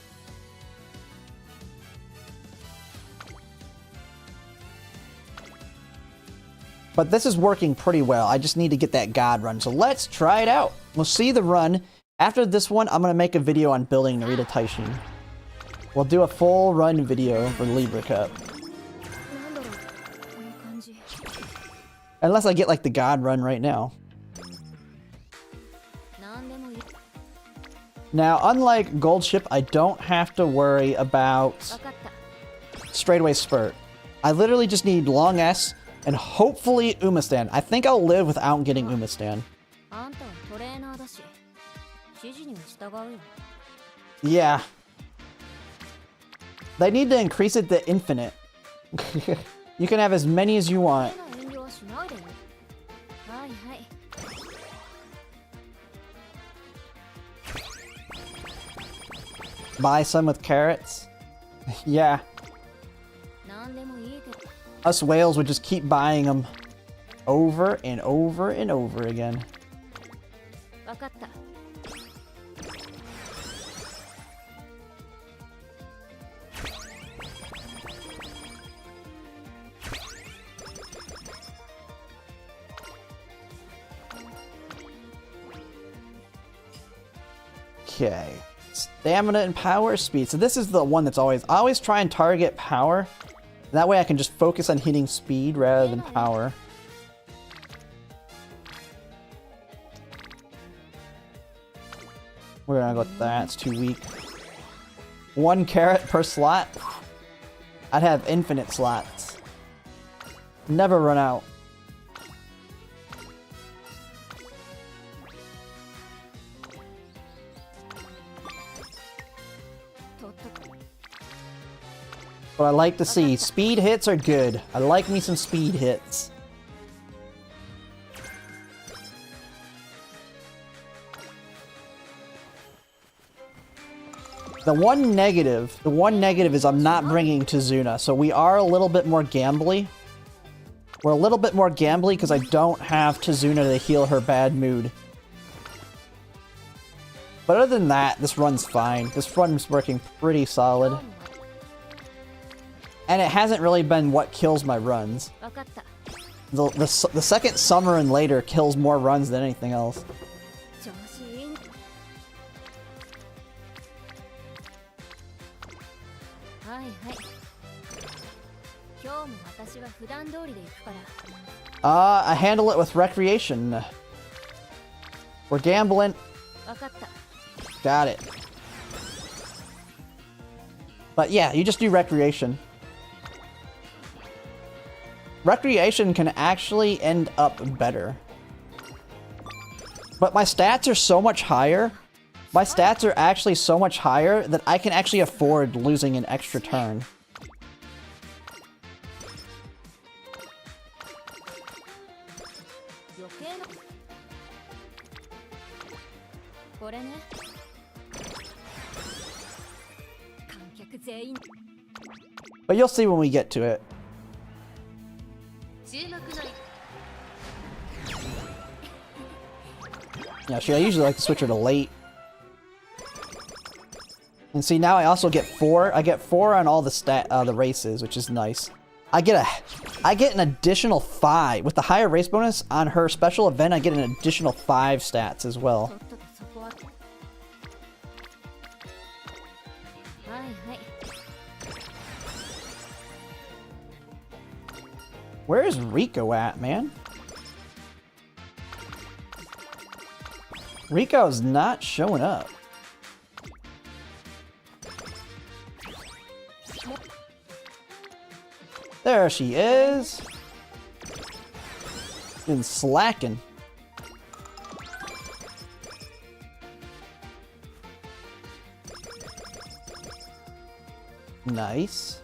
But this is working pretty well. I just need to get that God run. So let's try it out. We'll see the run. After this one, I'm going to make a video on building Narita Taishin. We'll do a full run video for Libra Cup. Unless I get like the God run right now. Now, unlike Gold Ship, I don't have to worry about straightaway spurt. I literally just need long S and hopefully Umastan. I think I'll live without getting Umastan. Yeah. They need to increase it to infinite. You can have as many as you want. Buy some with carrots? Yeah. Us whales would just keep buying them over and over and over again. Okay. Stamina and power speed. So this is the one that's I always try and target power. That way I can just focus on hitting speed rather than power. We're gonna go with that, it's too weak. 1 carrot per slot? I'd have infinite slots. Never run out. What I like to see, speed hits are good. I like me some speed hits. The one negative is I'm not bringing Tizuna, so we are a little bit more gambly. We're a little bit more gambly because I don't have Tizuna to heal her bad mood. But other than that, this run's fine. This run's working pretty solid. And it hasn't really been what kills my runs. The second summer and later kills more runs than anything else. I handle it with recreation. We're gambling. Got it. But yeah, you just do recreation. Recreation can actually end up better. But my stats are so much higher. My stats are actually so much higher that I can actually afford losing an extra turn. But you'll see when we get to it. Yeah, sure, I usually like to switch her to late. And see, now I also get 4. I get 4 on all the races, which is nice. I get an additional 5. With the higher race bonus on her special event, I get an additional 5 stats as well. Where is Rico at, man? Rico's not showing up. There she is. Been slacking. Nice.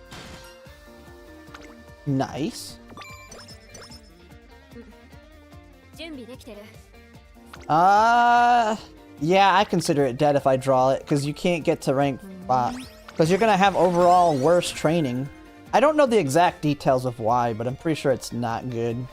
Nice. Yeah, I consider it dead if I draw it, because you can't get to rank 5. Because you're gonna have overall worse training. I don't know the exact details of why, but I'm pretty sure it's not good.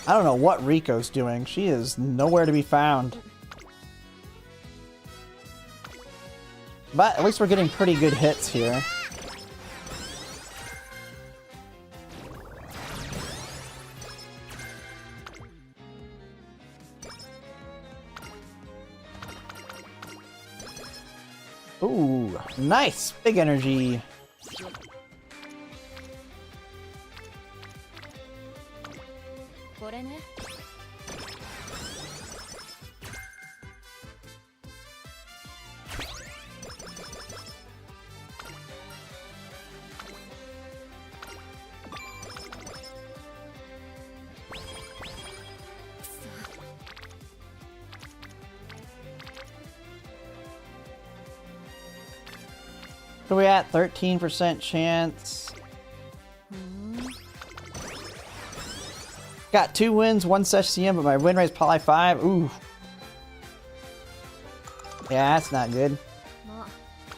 I don't know what Rico's doing. She is nowhere to be found. But at least we're getting pretty good hits here. Ooh, nice! Big energy. So we at 13% chance. Got 2 wins, 1 sesh CM, but my win rate's probably 5. Ooh. Yeah, that's not good.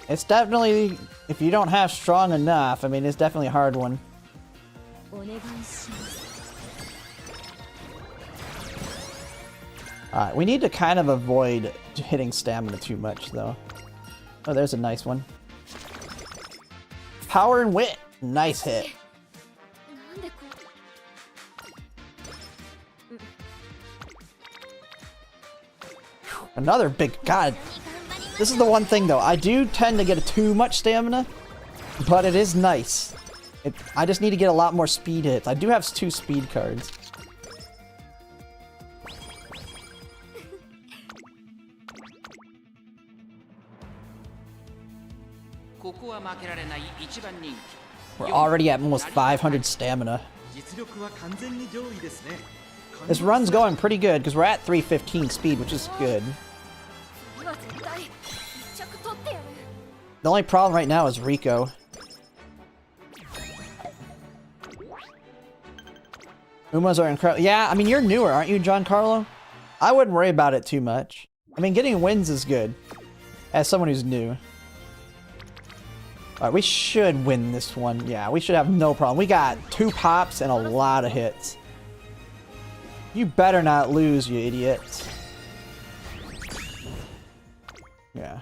It's definitely, if you don't have strong enough, I mean, it's definitely a hard one. Alright, we need to kind of avoid hitting stamina too much, though. Oh, there's a nice one. Power and wit. Nice hit. Another big... God. This is the one thing, though. I do tend to get too much stamina, but it is nice. I just need to get a lot more speed hits. I do have 2 speed cards. We're already at almost 500 stamina. 実力は完全に上位ですね。 This run's going pretty good because we're at 315 speed, which is good. The only problem right now is Rico. Umas are incredible. Yeah, I mean, you're newer, aren't you, Giancarlo? I wouldn't worry about it too much. I mean, getting wins is good. As someone who's new. Alright, we should win this one. Yeah, we should have no problem. We got 2 pops and a lot of hits. You better not lose, you idiot. Yeah.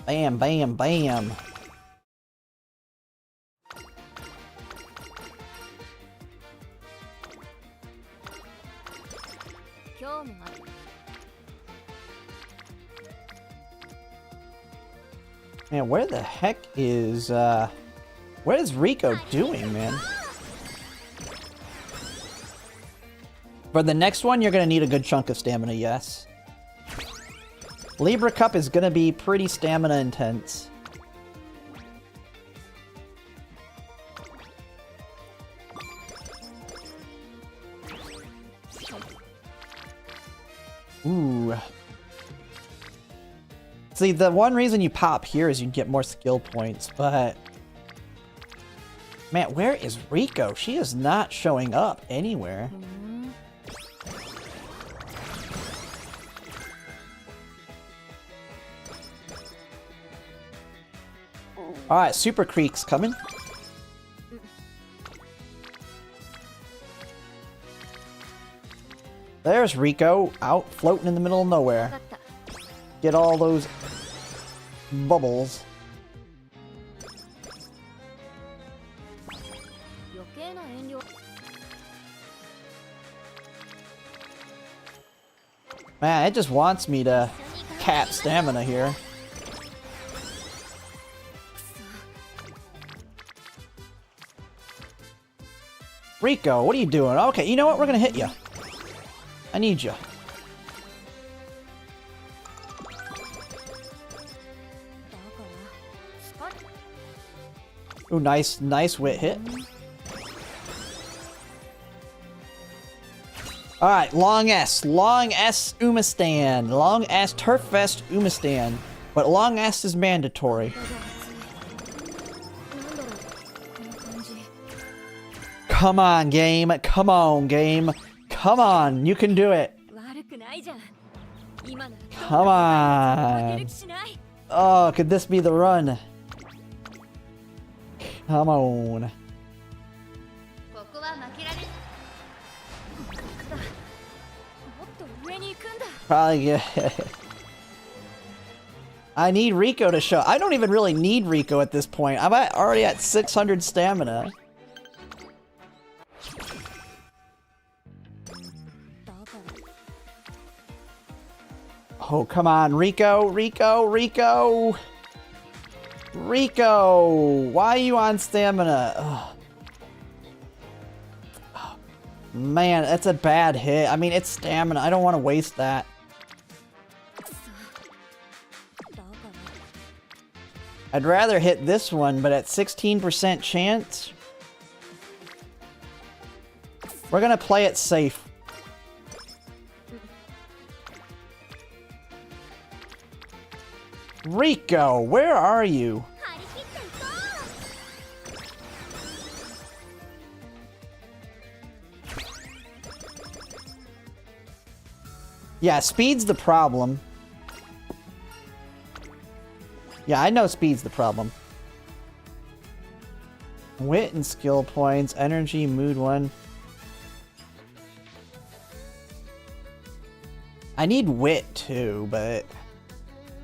Bam, bam, bam. Man, where the heck is, what is Rico doing, man? For the next one, you're gonna need a good chunk of stamina, yes. Libra Cup is gonna be pretty stamina intense. Ooh. See, the one reason you pop here is you get more skill points, but... Man, where is Rico? She is not showing up anywhere. Alright, Super Creek's coming. There's Rico, out floating in the middle of nowhere. Get all those bubbles. Man, it just wants me to cap stamina here. Rico, what are you doing? Okay, you know what? We're gonna hit you. I need you. Ooh, nice wit hit. Alright, long S Umastan. Long S Turffest Umastan. But long S is mandatory. Come on, game. Come on, game. Come on, you can do it. Come on. Oh, could this be the run? Come on. Probably good. I need Rico to show. I don't even really need Rico at this point. I'm already at 600 stamina. Oh, come on, Rico, Rico, Rico! Rico! Why are you on stamina? Ugh. Oh, man, that's a bad hit. I mean, it's stamina. I don't want to waste that. I'd rather hit this one, but at 16% chance, we're gonna play it safe. Rico, where are you? Yeah, speed's the problem. Yeah, I know speed's the problem. Wit and skill points, energy, mood 1. I need wit too, but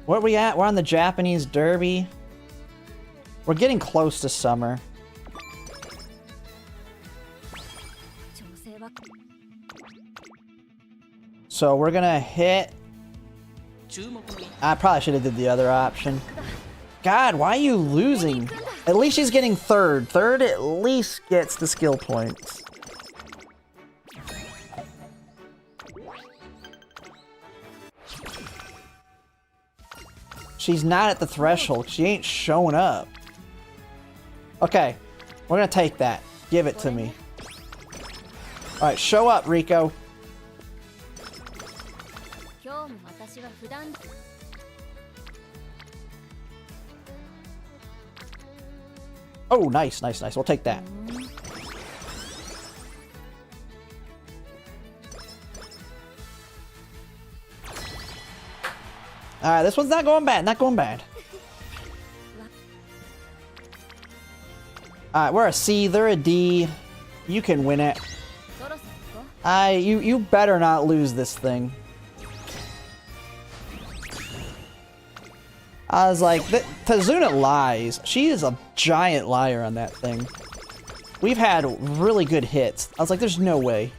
where are we at? We're on the Japanese Derby. We're getting close to summer. So we're gonna hit. I probably should have did the other option. God, why are you losing? At least she's getting third. Third at least gets the skill points. She's not at the threshold. She ain't showing up. Okay, we're gonna take that. Give it to me. Alright, show up, Rico. Oh, nice, nice, nice. We'll take that. Alright, this one's not going bad, not going bad. Alright, we're a C, they're a D. You can win it. You better not lose this thing. I was like, Tazuna lies. She is a giant liar on that thing. We've had really good hits. I was like, there's no way.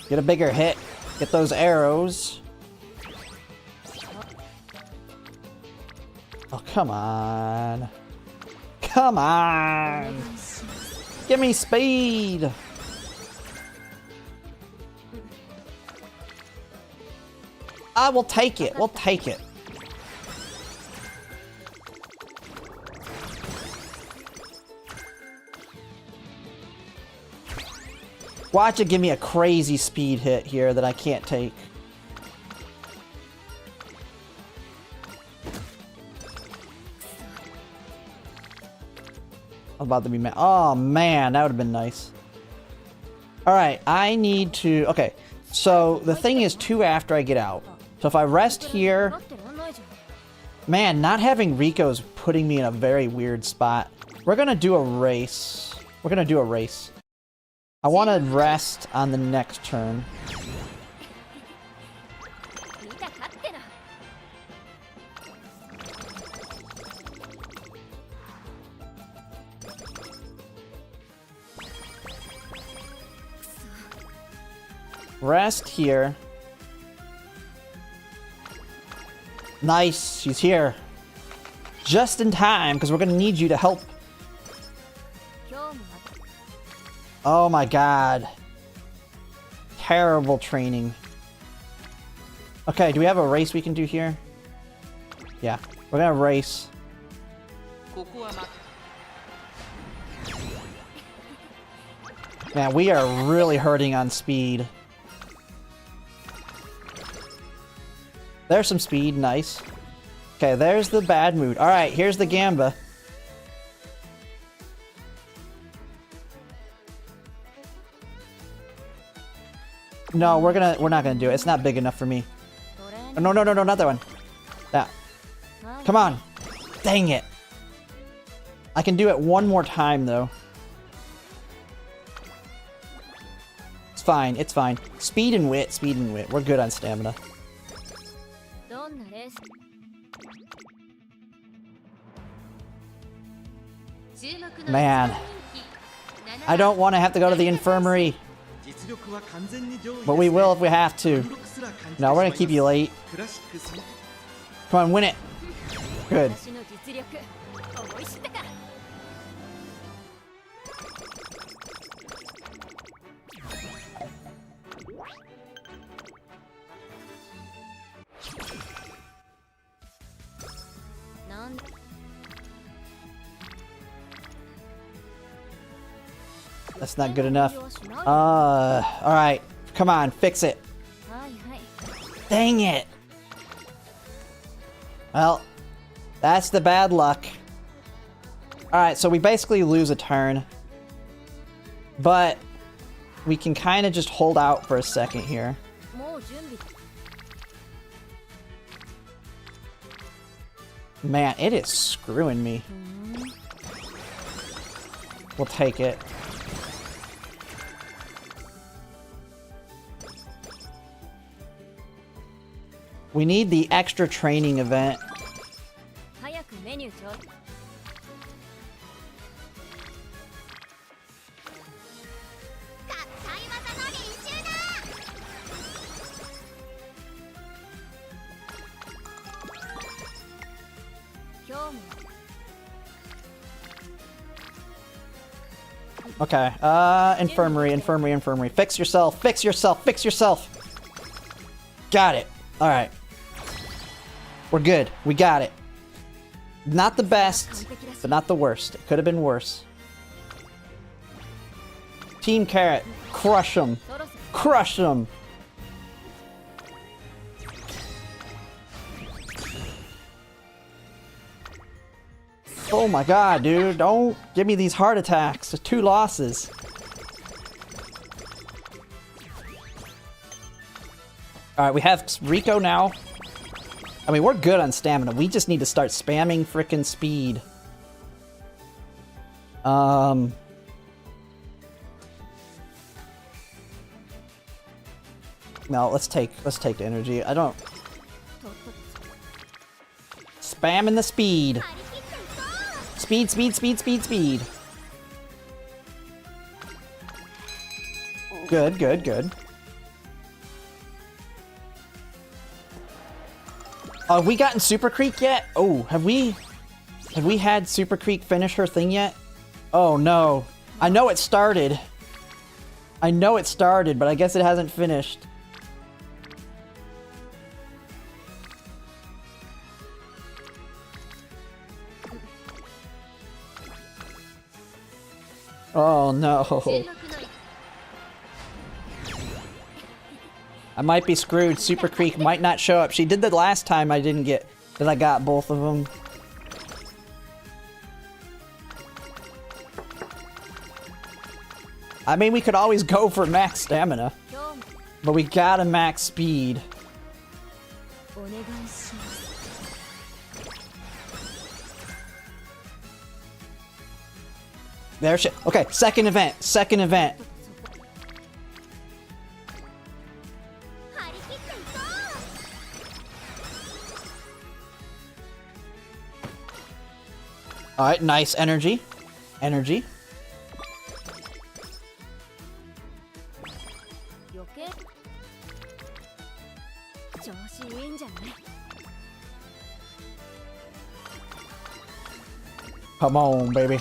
Get a bigger hit. Get those arrows. Oh, come on. Come on. Give me speed. I will take it. We'll take it. Watch it give me a crazy speed hit here that I can't take. I'm about to be mad. Oh man, that would have been nice. Alright, I need to... Okay, so the thing is 2 after I get out. So if I rest here... Man, not having Rico is putting me in a very weird spot. We're gonna do a race. We're gonna do a race. I want to rest on the next turn. Rest here. Nice, she's here. Just in time, because we're going to need you to help. Oh my god. Terrible training. Okay, do we have a race we can do here? Yeah, we're gonna race. Man, we are really hurting on speed. There's some speed, nice. Okay, there's the bad mood. Alright, here's the Gamba. No, we're not gonna do it. It's not big enough for me. Oh, no, not that one. That. Come on. Dang it. I can do it one more time, though. It's fine, it's fine. Speed and wit, speed and wit. We're good on stamina. Man. I don't want to have to go to the infirmary. But we will if we have to. No, we're gonna keep you late. Come on, win it. Good. That's not good enough. Alright. Come on, fix it. はいはい Dang it. Well, that's the bad luck. Alright, so we basically lose a turn. But we can kind of just hold out for a second here. もう準備 Man, it is screwing me. We'll take it. We need the extra training event. 早くメニューちょう合体技の練習だ。今日も Okay, infirmary, infirmary, infirmary. Fix yourself, fix yourself, fix yourself. Got it. Alright. We're good. We got it. Not the best, but not the worst. It could have been worse. Team Carrot, crush them. そろそろ Crush them. Oh my god, dude. Don't give me these heart attacks. There's 2 losses. Alright, we have Rico now. I mean, we're good on stamina. We just need to start spamming frickin' speed. No, let's take the energy. I don't... とっとと Spamming the speed. 張り切っていこう。 Speed, speed, speed, speed, speed. Good, good, good. Have we gotten Super Creek yet? Oh, have we had Super Creek finish her thing yet? Oh no. I know it started. I know it started, but I guess it hasn't finished. Oh no. 注目の I might be screwed. Super Creek might not show up. She did that last time I didn't get... That I got both of them. I mean, we could always go for max stamina. 今日も But we gotta max speed. お願いします There she... Okay, second event. Second event. 張り切っていこう。 Alright, nice energy. Energy. 余計調子いいんじゃない Come on, baby.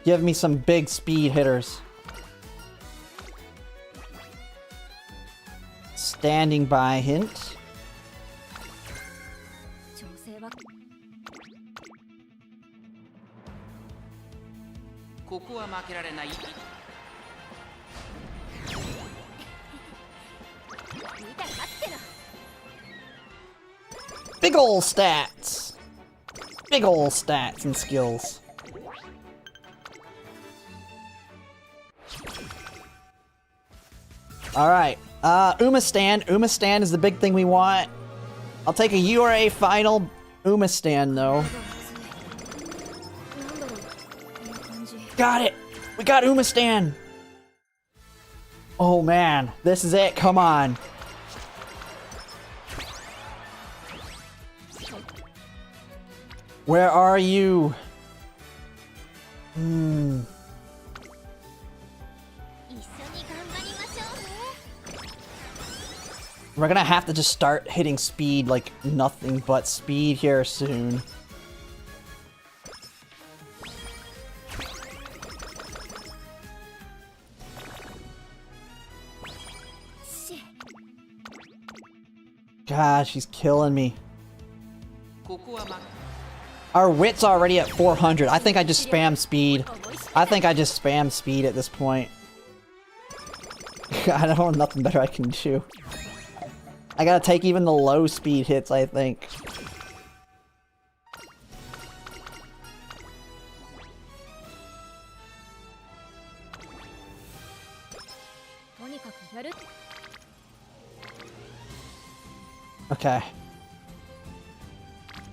Give me some big speed hitters. Standing by hint. 調整はここは負けられない。見たかっての Big ol' stats. Big ol' stats and skills. Alright. Umastand. Umastand is the big thing we want. I'll take a URA final Umastand though. なんだろうこんな感じ Got it! We got Umastand! Oh man, this is it, come on. Where are you? 一緒に頑張りましょうね。 We're gonna have to just start hitting speed like nothing but speed here soon. God, she's killing me. ここは負け Our wit's already at 400. I think I just spam speed. I think I just spam speed at this point. I don't have nothing better I can do. I gotta take even the low speed hits, I think. Okay.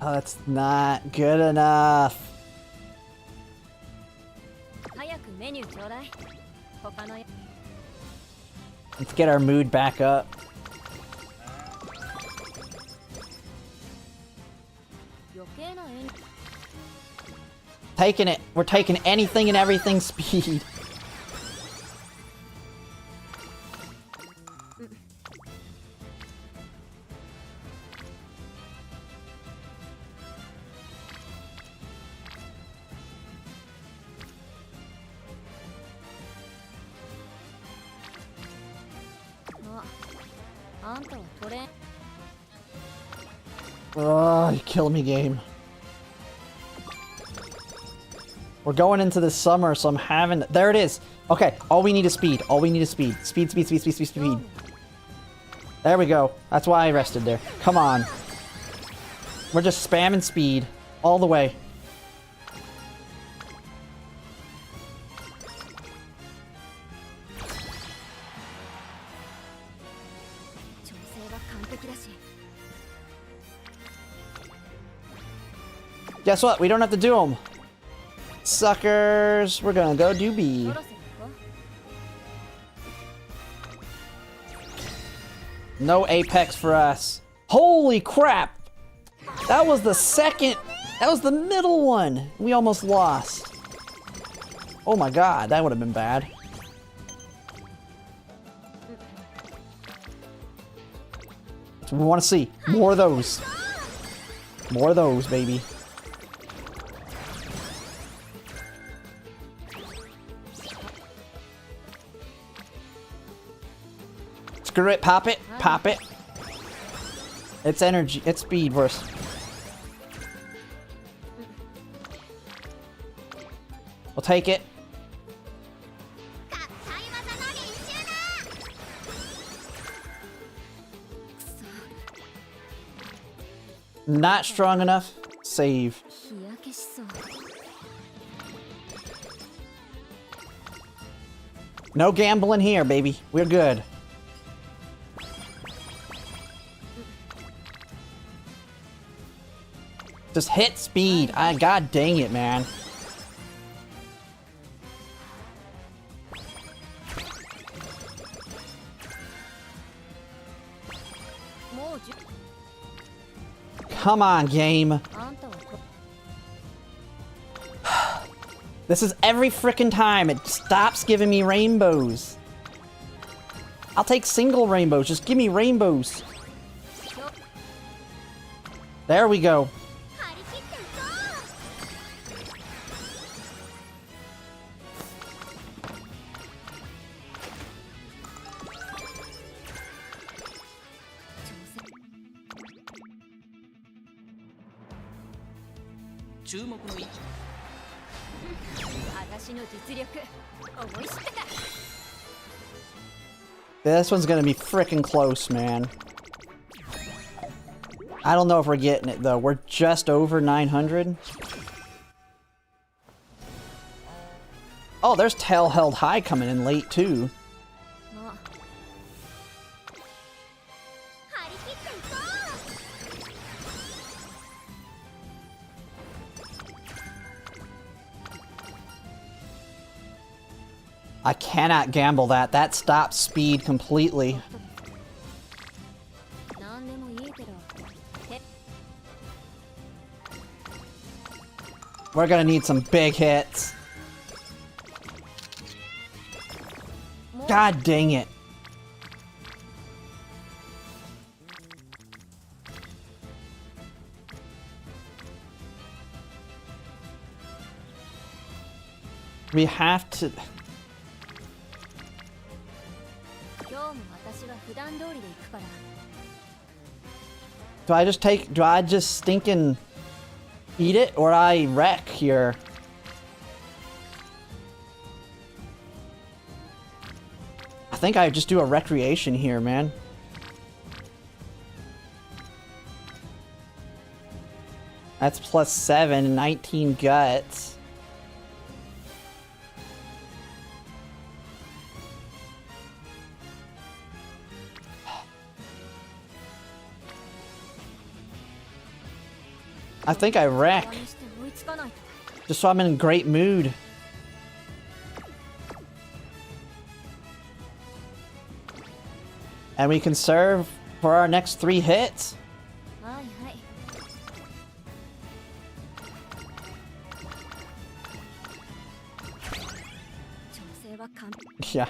Oh, that's not good enough. Let's get our mood back up. Taking it. We're taking anything and everything speed. Oh, you killing me, game. We're going into the summer, so I'm having... There it is! Okay, all we need is speed. All we need is speed. Speed, speed, speed, speed, speed, speed. There we go. That's why I rested there. Come on. We're just spamming speed. All the way. Guess what? We don't have to do them. Suckers. We're gonna go do B. No Apex for us. Holy crap! That was the second... That was the middle one. We almost lost. Oh my god, that would have been bad. That's what we want to see. More of those. More of those, baby. Screw it, pop it, pop it. It's energy, it's speed burst. We'll take it. Not strong enough. Save. No gambling here, baby. We're good. Just hit speed. God dang it, man. Come on, game. This is every frickin' time. It stops giving me rainbows. I'll take single rainbows. Just give me rainbows. There we go. This one's gonna be frickin' close, man. I don't know if we're getting it, though. We're just over 900. Oh, there's Tail Held High coming in late, too. I cannot gamble that. That stops speed completely. We're gonna need some big hits. God dang it. We have to... Do I just stinking eat it, or I wreck here? I think I just do a recreation here, man. That's +7, 19 guts. I think I wreck. Just so I'm in a great mood. And we can serve for our next 3 hits. Yeah.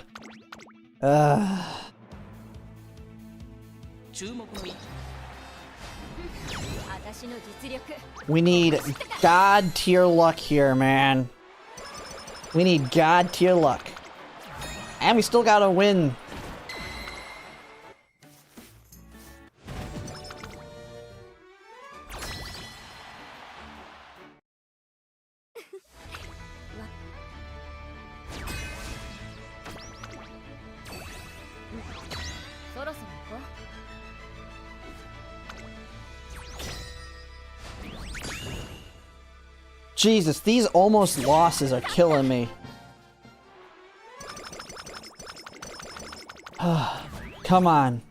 We need God tier luck here, man. We need God tier luck. And we still gotta win. Jesus, these almost losses are killing me. Come on.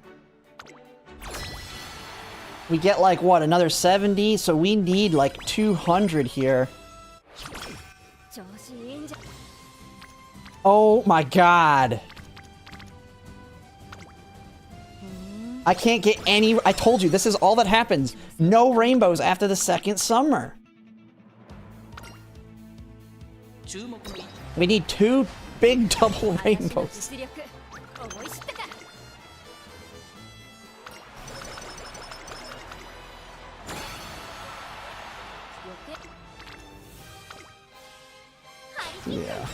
We get like, what, another 70? So we need like 200 here. Oh my god. I can't get any... I told you, this is all that happens. No rainbows after the second summer. We need 2 big double rainbows. Yeah.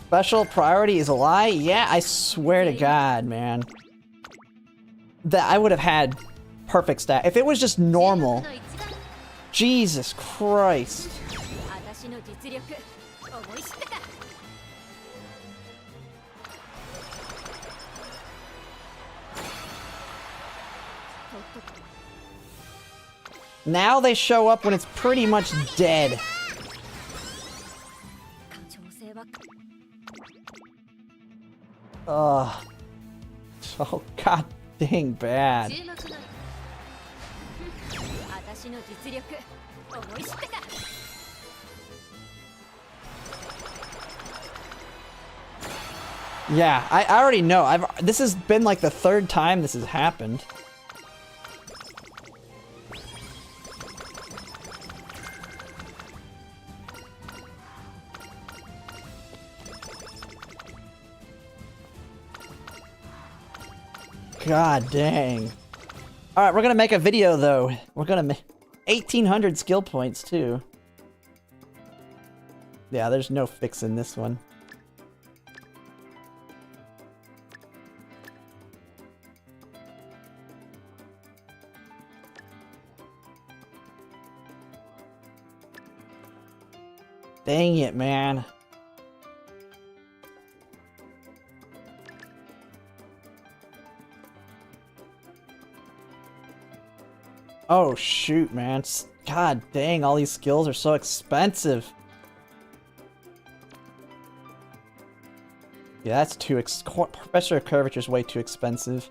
Special priority is a lie? Yeah, I swear to God, man. That I would have had perfect stat. If it was just normal. Jesus Christ. Now they show up when it's pretty much dead. Ugh. So god dang bad. Yeah, I already know. This has been like the 3rd time this has happened. God dang. Alright, we're gonna make a video though. We're gonna make 1,800 skill points too. Yeah, there's no fixing this one. Dang it, man. Oh shoot, man. God dang, all these skills are so expensive. Yeah, that's too Professor of Curvature's way too expensive.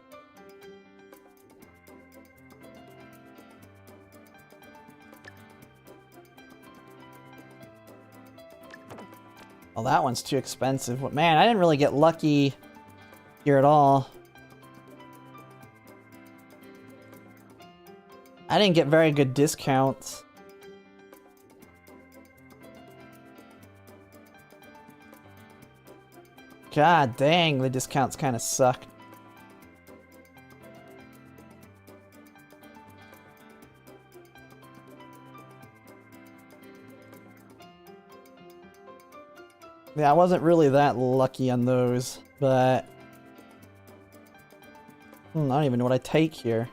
Well, that one's too expensive. Man, I didn't really get lucky here at all. I didn't get very good discounts. God dang, the discounts kind of suck. Yeah, I wasn't really that lucky on those, but... I don't even know what I take here.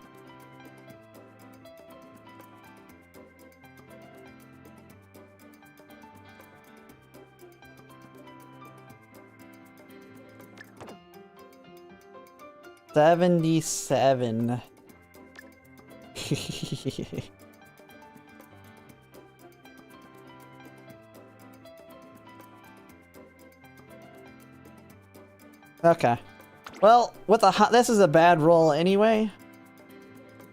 77. Okay. Well, with a this is a bad roll anyway.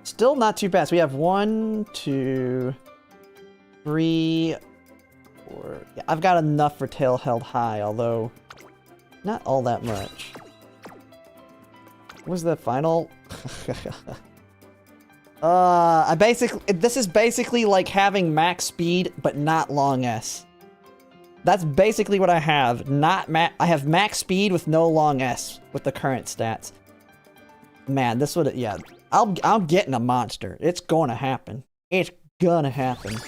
Still not too bad. So we have 1, 2, 3, 4. Yeah, I've got enough for tail held high, although not all that much. What was the final? This is basically like having max speed, but not long S. That's basically what I have. I have max speed with no long S with the current stats. Man, this would, yeah. I'm getting a monster. It's gonna happen. It's gonna happen.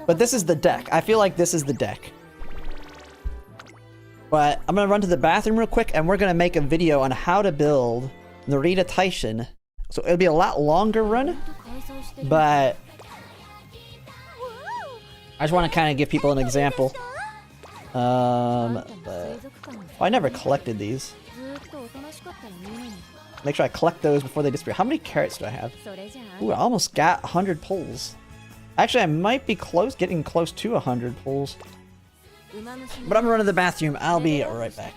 But this is the deck. I feel like this is the deck. But I'm gonna run to the bathroom real quick, and we're gonna make a video on how to build Narita Taishin. So it'll be a lot longer run, but I just want to kind of give people an example. Well, I never collected these. Make sure I collect those before they disappear. How many carrots do I have? Ooh, I almost got 100 pulls. Actually, I might be getting close to 100 pulls. But I'm running to the bathroom. I'll be right back.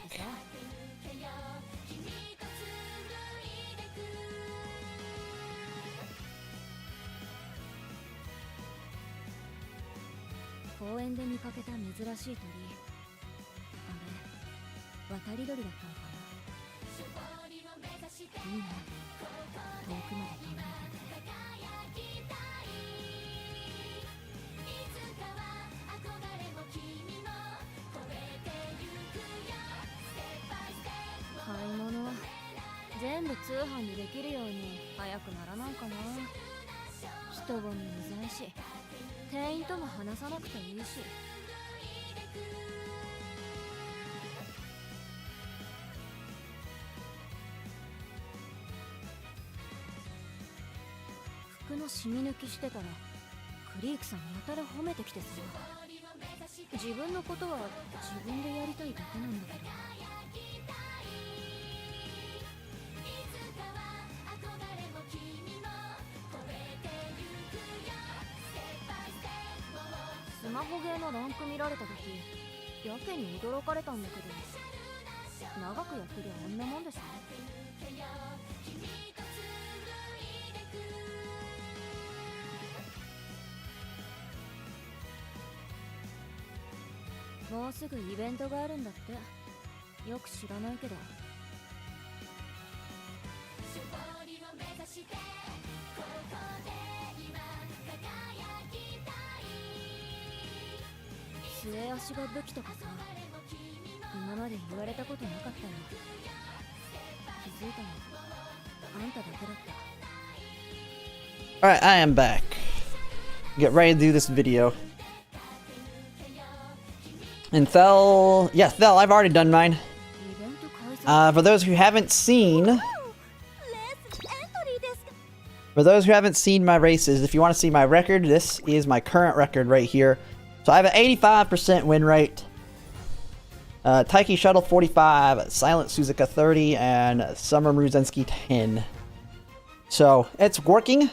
Alright, I am back. Get ready to do this video. And Thel... Yeah, Thel, I've already done mine. For those who haven't seen... For those who haven't seen my races, if you want to see my record, this is my current record right here. So I have an 85% win rate. Taiki Shuttle 45, Silent Suzuka 30, and Summer Mruzensky 10. So, it's working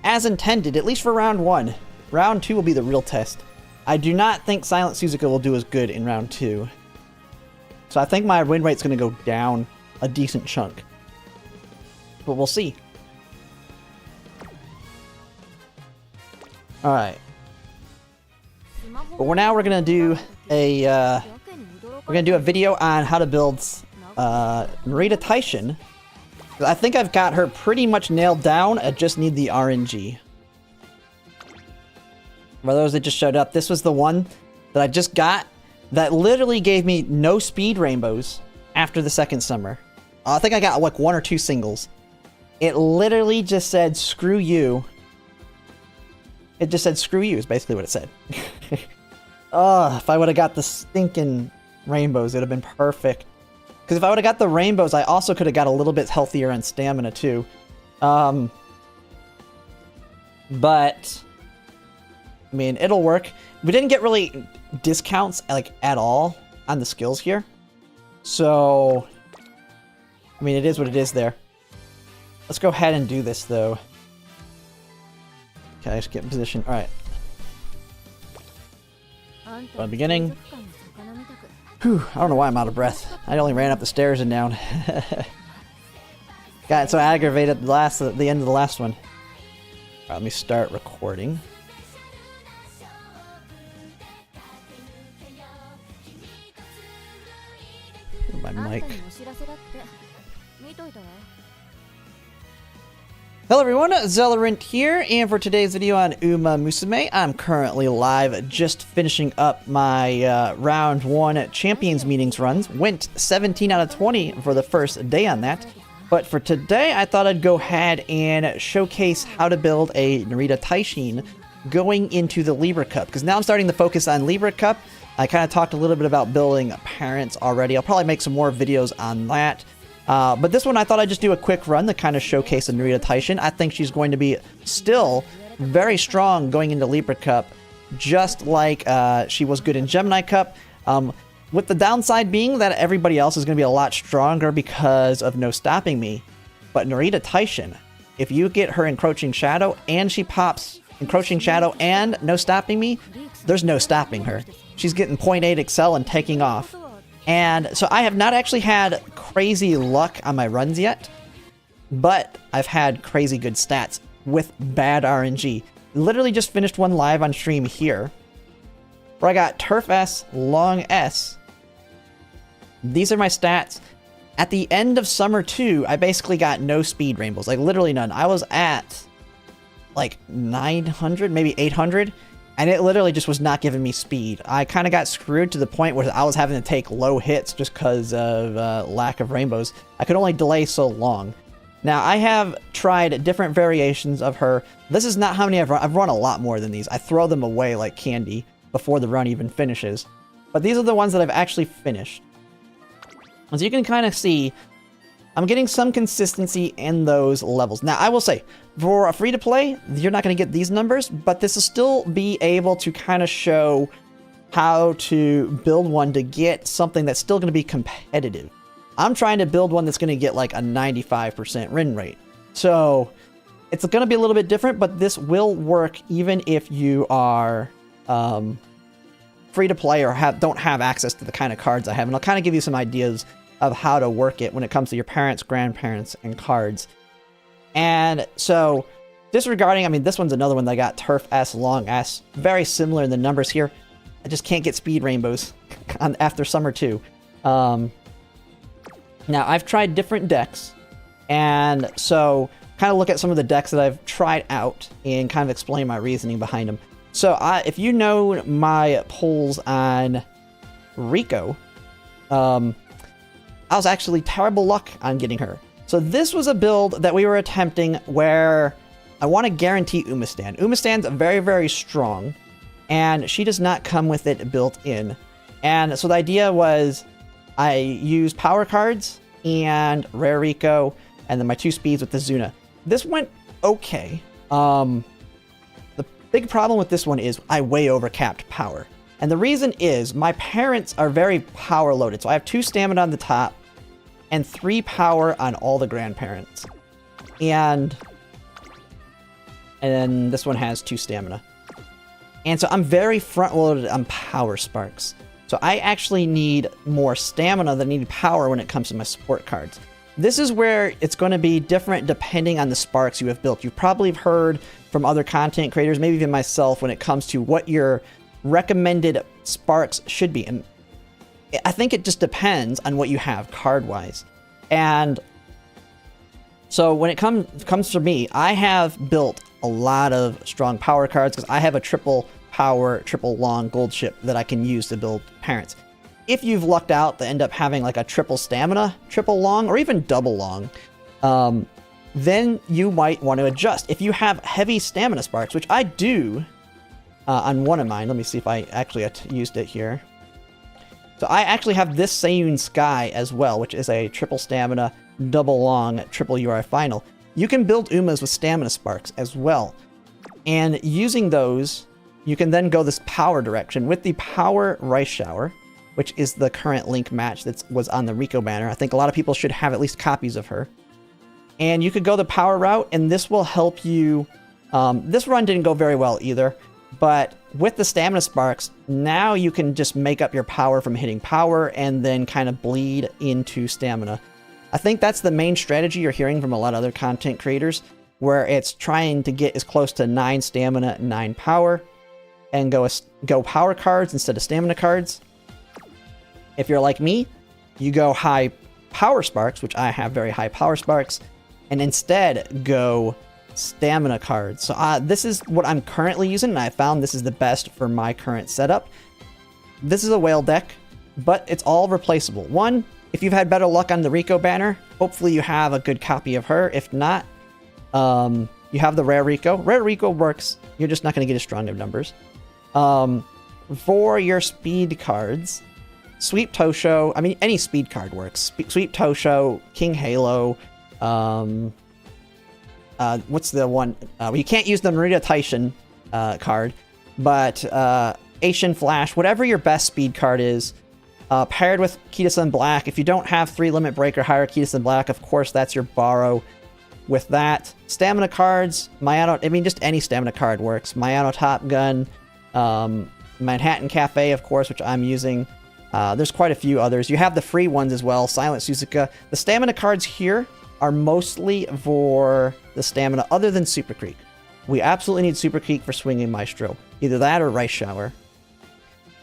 as intended, at least for round 1. Round 2 will be the real test. I do not think Silent Suzuka will do as good in round 2. So I think my win rate's going to go down a decent chunk. But we'll see. Alright. But now we're going to do a... we're going to do a video on how to build Narita Taishin. I think I've got her pretty much nailed down. I just need the RNG. For those that just showed up, this was the one that I just got that literally gave me no speed rainbows after the second summer. I think I got like 1 or 2 singles. It literally just said, screw you. It just said, screw you is basically what it said. If I would have got the stinking rainbows, it would have been perfect. Because if I would have got the rainbows, I also could have got a little bit healthier on stamina too. But I mean, it'll work. We didn't get really discounts, like, at all on the skills here. So, I mean, it is what it is there. Let's go ahead and do this, though. Okay, let's get in position. Alright. From the beginning. Whew, I don't know why I'm out of breath. I only ran up the stairs and down. Got so aggravated at the end of the last one. Alright, let me start recording. My mic. Hello everyone, Zellerant here, and for today's video on Umamusume, I'm currently live, just finishing up my round 1 Champions Meetings runs. Went 17 out of 20 for the first day on that. But for today, I thought I'd go ahead and showcase how to build a Narita Taishin going into the Libra Cup, because now I'm starting to focus on Libra Cup. I kind of talked a little bit about building parents already. I'll probably make some more videos on that. But this one, I thought I'd just do a quick run to kind of showcase the Narita Taishin. I think she's going to be still very strong going into Libra Cup, just like she was good in Gemini Cup. With the downside being that everybody else is going to be a lot stronger because of No Stopping Me. But Narita Taishin, if you get her Encroaching Shadow and she pops Encroaching Shadow and No Stopping Me, there's no stopping her. She's getting 0.8 Excel and taking off. And so I have not actually had crazy luck on my runs yet, but I've had crazy good stats with bad RNG. Literally just finished one live on stream here, where I got Turf S, Long S. These are my stats. At the end of Summer 2, I basically got no speed rainbows, like literally none. I was at like 900, maybe 800. And it literally just was not giving me speed. I kind of got screwed to the point where I was having to take low hits just because of lack of rainbows. I could only delay so long. Now, I have tried different variations of her. This is not how many I've run. I've run a lot more than these. I throw them away like candy before the run even finishes. But these are the ones that I've actually finished. As you can kind of see, I'm getting some consistency in those levels. Now, I will say, for a free-to-play, you're not going to get these numbers, but this will still be able to kind of show how to build one to get something that's still going to be competitive. I'm trying to build one that's going to get like a 95% win rate. So, it's going to be a little bit different, but this will work even if you are free-to-play or don't have access to the kind of cards I have. And I'll kind of give you some ideas of how to work it when it comes to your parents, grandparents, and cards. And so, disregarding, I mean, this one's another one that got Turf S, Long S. Very similar in the numbers here. I just can't get speed rainbows after Summer 2. Now, I've tried different decks. And so, kind of look at some of the decks that I've tried out and kind of explain my reasoning behind them. So, if you know my polls on Rico, I was actually terrible luck on getting her. So this was a build that we were attempting where I want to guarantee Umastand. Umastand's very, very strong, and she does not come with it built in. And so the idea was I use power cards and Rare Rico, and then my 2 speeds with the Zuna. This went okay. The big problem with this one is I way overcapped power. And the reason is my parents are very power loaded. So I have 2 stamina on the top and 3 power on all the grandparents. And then this one has 2 stamina. And so I'm very front loaded on power sparks. So I actually need more stamina than I need power when it comes to my support cards. This is where it's going to be different depending on the sparks you have built. You've probably heard from other content creators, maybe even myself, when it comes to what your recommended sparks should be. And I think it just depends on what you have card-wise. And so when it comes to me, I have built a lot of strong power cards because I have a triple power, triple long gold ship that I can use to build parents. If you've lucked out to end up having like a triple stamina, triple long, or even double long, then you might want to adjust. If you have heavy stamina sparks, which I do on one of mine, let me see if I actually used it here. So I actually have this Seiyun Sky as well, which is a triple stamina, double long, triple URI final. You can build Umas with stamina sparks as well. And using those, you can then go this power direction with the power Rice Shower, which is the current Link match that was on the Rico banner. I think a lot of people should have at least copies of her. And you could go the power route, and this will help you. This run didn't go very well either, but with the stamina sparks, now you can just make up your power from hitting power and then kind of bleed into stamina. I think that's the main strategy you're hearing from a lot of other content creators, where it's trying to get as close to 9 stamina, 9 power, and go power cards instead of stamina cards. If you're like me, you go high power sparks, which I have very high power sparks, and instead go stamina cards. So this is what I'm currently using, and I found this is the best for my current setup. This is a whale deck, but it's all replaceable. One, if you've had better luck on the Rico banner, hopefully you have a good copy of her. If not, you have the rare Rico. Rare Rico works. You're just not going to get as strong of numbers. For your speed cards, Sweep Tosho, I mean, any speed card works. Sweep Tosho, King Halo, what's the one? You can't use the Narita Taishin card, but Asian Flash, whatever your best speed card is, paired with Kita-san Black. If you don't have 3 Limit Break or higher Kita-san Black, of course, that's your borrow. With that, stamina cards, Mayano, I mean, just any stamina card works. Mayano Top Gun, Manhattan Cafe, of course, which I'm using. There's quite a few others. You have the free ones as well, Silent Suzuka. The stamina cards here are mostly for the stamina other than Super Creek. We absolutely need Super Creek for Swinging Maestro. Either that or Rice Shower.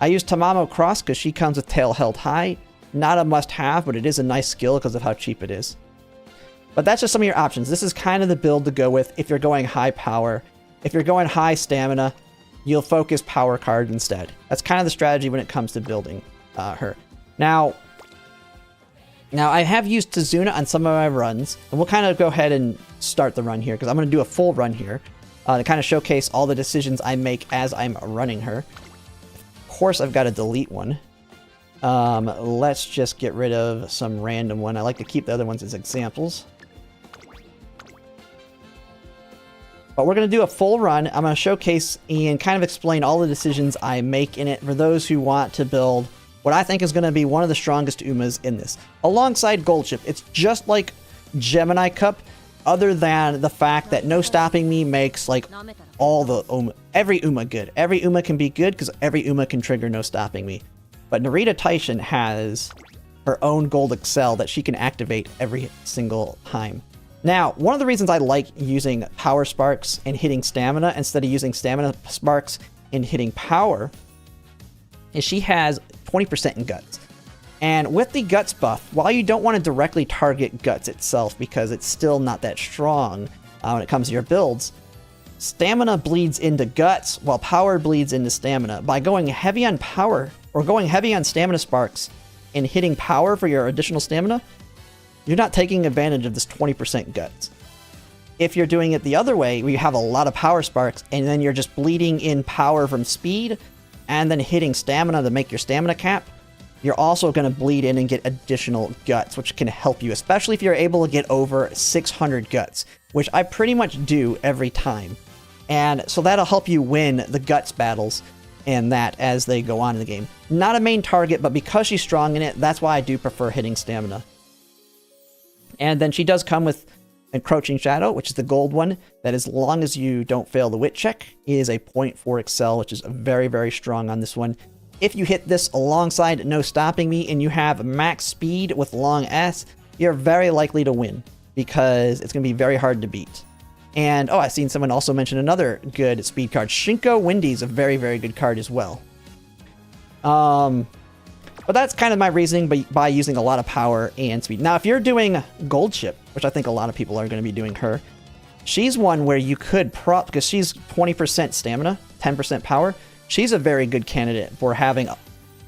I use Tamamo Cross because she comes with Tail Held High. Not a must-have, but it is a nice skill because of how cheap it is. But that's just some of your options. This is kind of the build to go with if you're going high power. If you're going high stamina, you'll focus power card instead. That's kind of the strategy when it comes to building her. Now I have used Tazuna on some of my runs, and we'll kind of go ahead and start the run here because I'm going to do a full run here to kind of showcase all the decisions I make as I'm running her. Of course, I've got to delete one. Let's just get rid of some random one. I like to keep the other ones as examples. But we're going to do a full run. I'm going to showcase and kind of explain all the decisions I make in it for those who want to build what I think is going to be one of the strongest Umas in this. Alongside Gold Chip, it's just like Gemini Cup, other than the fact that No Stopping Me makes like all the every Uma good. Every Uma can be good because every Uma can trigger No Stopping Me. But Narita Taishin has her own Gold Excel that she can activate every single time. Now, one of the reasons I like using Power Sparks and hitting Stamina instead of using Stamina Sparks and hitting Power is she has 20% in Guts. And with the Guts buff, while you don't want to directly target Guts itself because it's still not that strong when it comes to your builds, Stamina bleeds into Guts while Power bleeds into Stamina. By going heavy on Power or going heavy on Stamina Sparks and hitting Power for your additional Stamina, you're not taking advantage of this 20% Guts. If you're doing it the other way, where you have a lot of Power Sparks and then you're just bleeding in Power from Speed and then hitting Stamina to make your Stamina cap, you're also going to bleed in and get additional Guts, which can help you, especially if you're able to get over 600 Guts, which I pretty much do every time. And so that'll help you win the Guts battles and that as they go on in the game. Not a main target, but because she's strong in it, that's why I do prefer hitting Stamina. And then she does come with Encroaching Shadow, which is the gold one, that as long as you don't fail the wit check, is a 0.4 Excel, which is very, very strong on this one. If you hit this alongside No Stopping Me and you have max speed with long S, you're very likely to win because it's going to be very hard to beat. And, oh, I've seen someone also mention another good speed card. Shinko Windy is a very, very good card as well. But that's kind of my reasoning by using a lot of power and speed. Now, if you're doing Gold Chip, which I think a lot of people are going to be doing her, she's one where you could prop, because she's 20% stamina, 10% power. She's a very good candidate for having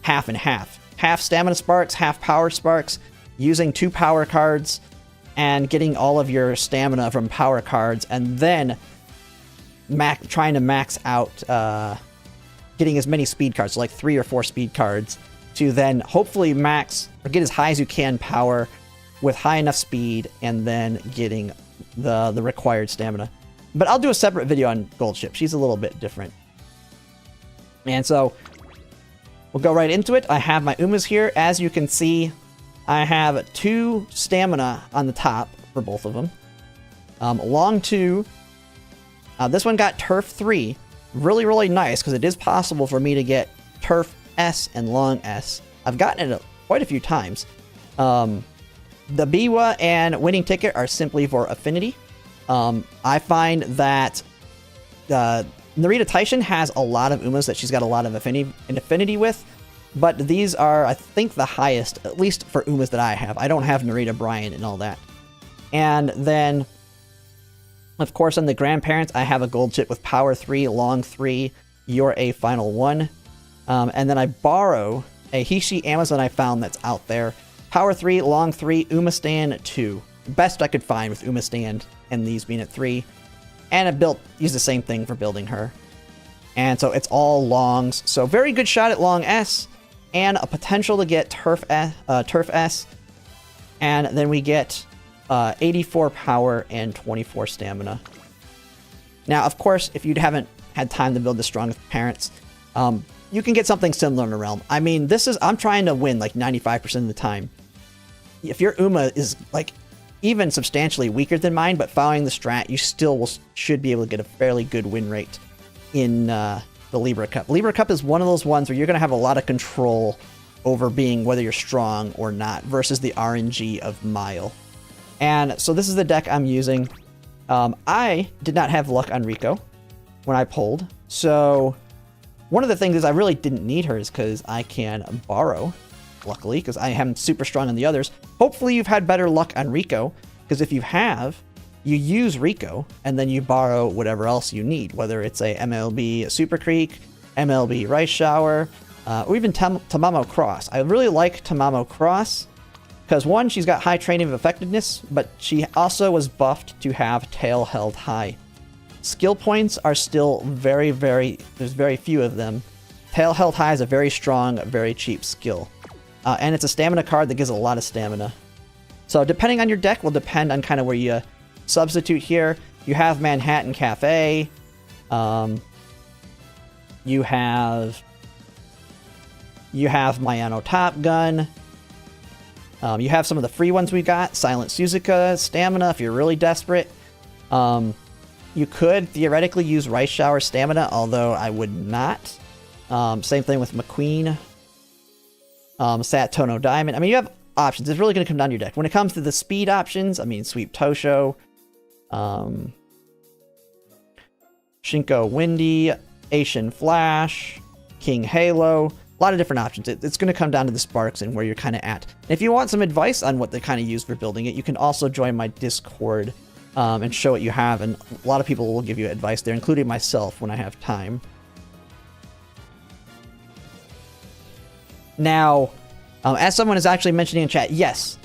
half and half. Half stamina sparks, half power sparks, using 2 power cards, and getting all of your stamina from power cards, and then trying to max out getting as many speed cards, so like 3 or 4 speed cards, to then hopefully max or get as high as you can power with high enough speed, and then getting the required stamina. But I'll do a separate video on Gold Chip. She's a little bit different. And so we'll go right into it. I have my Umas here. As you can see, I have 2 stamina on the top for both of them. Long 2. This one got Turf 3. Really, really nice, because it is possible for me to get Turf S and Long S. I've gotten it quite a few times. The Biwa and Winning Ticket are simply for affinity. I find that Narita Taishin has a lot of Umas that she's got a lot of affinity with, but these are, I think, the highest, at least for Umas that I have. I don't have Narita Bryant and all that. And then, of course, on the grandparents, I have a gold chip with Power 3, Long 3, You're a Final 1. And then I borrow a Hishi Amazon I found that's out there. Power 3, Long 3, Uma Stand 2. Best I could find with Uma Stand and these being at 3. And I used the same thing for building her. And so it's all longs. So very good shot at Long S. And a potential to get Turf S. And then we get 84 power and 24 stamina. Now, of course, if you haven't had time to build the strongest parents, you can get something similar in the realm. I mean, I'm trying to win like 95% of the time. If your Uma is like even substantially weaker than mine, but following the strat, you still should be able to get a fairly good win rate in the Libra Cup. Libra Cup is one of those ones where you're going to have a lot of control over being whether you're strong or not versus the RNG of Mile. And so this is the deck I'm using. I did not have luck on Rico when I pulled. So one of the things is I really didn't need her is because I can borrow, luckily, because I am super strong on the others. Hopefully you've had better luck on Rico, because if you have, you use Rico and then you borrow whatever else you need, whether it's a MLB Super Creek, MLB Rice Shower, or even Tamamo Cross. I really like Tamamo Cross because, one, she's got high training of effectiveness, but she also was buffed to have tail held high. Skill points are still there's very few of them. Tail held high is a very strong, very cheap skill. And it's a stamina card that gives a lot of stamina. So depending on your deck will depend on kind of where you substitute here. You have Manhattan Cafe. You have Mayano Top Gun. You have some of the free ones we got. Silent Suzuka, Stamina if you're really desperate. You could theoretically use Rice Shower Stamina, although I would not. Same thing with McQueen. Satono Diamond. I mean, you have options. It's really going to come down to your deck. When it comes to the speed options, I mean, Sweep Tosho, Shinko Windy, Asian Flash, King Halo, a lot of different options. It's going to come down to the sparks and where you're kind of at. And if you want some advice on what they kind of use for building it, you can also join my Discord and show what you have. And a lot of people will give you advice there, including myself when I have time. Now, as someone is actually mentioning in chat, yes,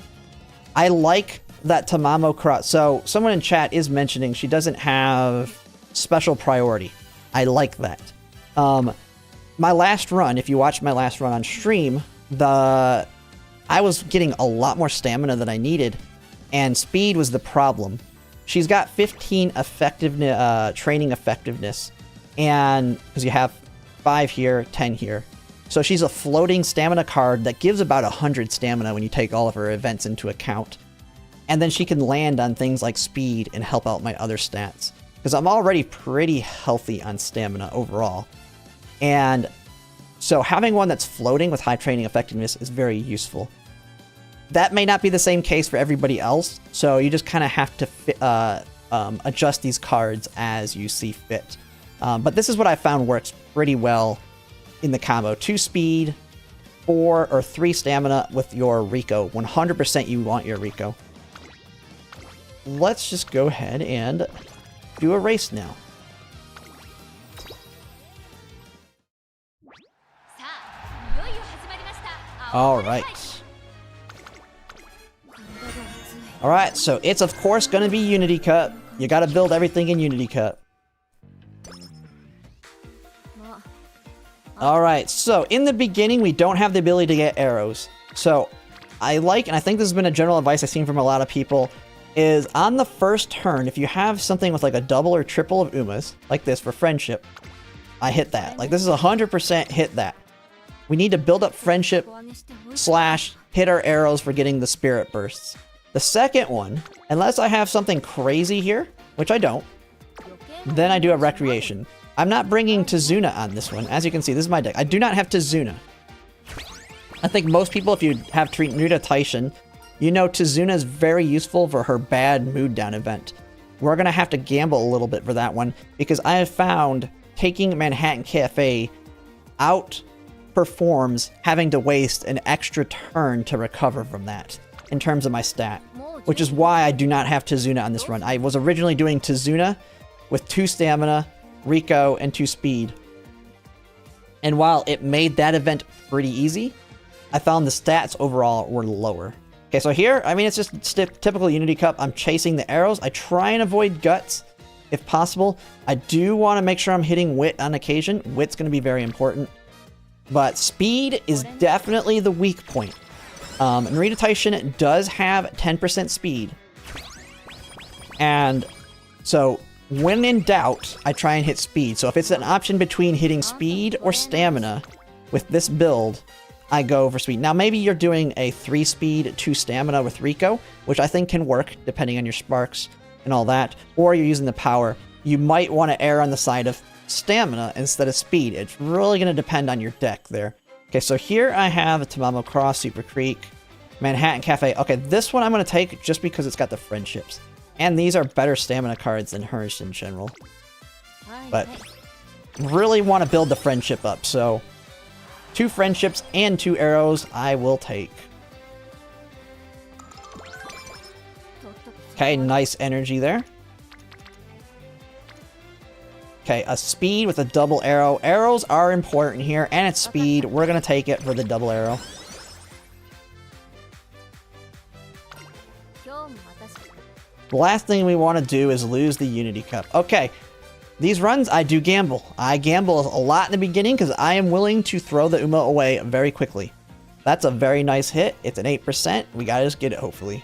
I like that Tamamo Cross. So someone in chat is mentioning she doesn't have special priority. I like that. My last run, if you watched my last run on stream, I was getting a lot more stamina than I needed, and speed was the problem. She's got 15 training effectiveness, and because you have 5 here, 10 here. So she's a floating stamina card that gives about 100 stamina when you take all of her events into account. And then she can land on things like speed and help out my other stats. Because I'm already pretty healthy on stamina overall. And so having one that's floating with high training effectiveness is very useful. That may not be the same case for everybody else, so you just kind of have to adjust these cards as you see fit. But this is what I found works pretty well in the combo. 2 speed, 4 or 3 stamina with your Rico. 100% you want your Rico. Let's just go ahead and do a race now. Alright. Alright, so it's of course going to be Unity Cup. You got to build everything in Unity Cup. Alright, so in the beginning we don't have the ability to get arrows. So I like, and I think this has been a general advice I've seen from a lot of people, is on the first turn, if you have something with like a double or triple of Umas, like this for friendship, I hit that. Like, this is 100% hit that. We need to build up friendship / hit our arrows for getting the spirit bursts. The second one, unless I have something crazy here, which I don't, then I do a recreation. I'm not bringing Tazuna on this one. As you can see, this is my deck. I do not have Tazuna. I think most people, if you have Nuda Taishin, you know Tazuna is very useful for her bad mood down event. We're going to have to gamble a little bit for that one, because I have found taking Manhattan Cafe outperforms having to waste an extra turn to recover from that in terms of my stat, which is why I do not have Tazuna on this run. I was originally doing Tazuna with 2 stamina, Rico, and 2 speed. And while it made that event pretty easy, I found the stats overall were lower. Okay, so here, I mean, it's just typical Unity Cup. I'm chasing the arrows. I try and avoid guts if possible. I do want to make sure I'm hitting wit on occasion. Wit's going to be very important. But speed is definitely the weak point. Narita Taishin does have 10% speed. And so when in doubt, I try and hit speed. So if it's an option between hitting speed or stamina with this build, I go for speed. Now, maybe you're doing a 3 speed, 2 stamina with Rico, which I think can work depending on your sparks and all that. Or you're using the power. You might want to err on the side of stamina instead of speed. It's really going to depend on your deck there. Okay, so here I have a Tamamo Cross, Super Creek, Manhattan Cafe. Okay, this one I'm going to take just because it's got the friendships. And these are better stamina cards than hers in general. But really want to build the friendship up, so 2 friendships and 2 arrows I will take. Okay, nice energy there. Okay, a speed with a double arrow. Arrows are important here, and it's speed. We're going to take it for the double arrow. The last thing we want to do is lose the Unity Cup. Okay, these runs, I do gamble. I gamble a lot in the beginning because I am willing to throw the Uma away very quickly. That's a very nice hit. It's an 8%. We gotta just get it, hopefully.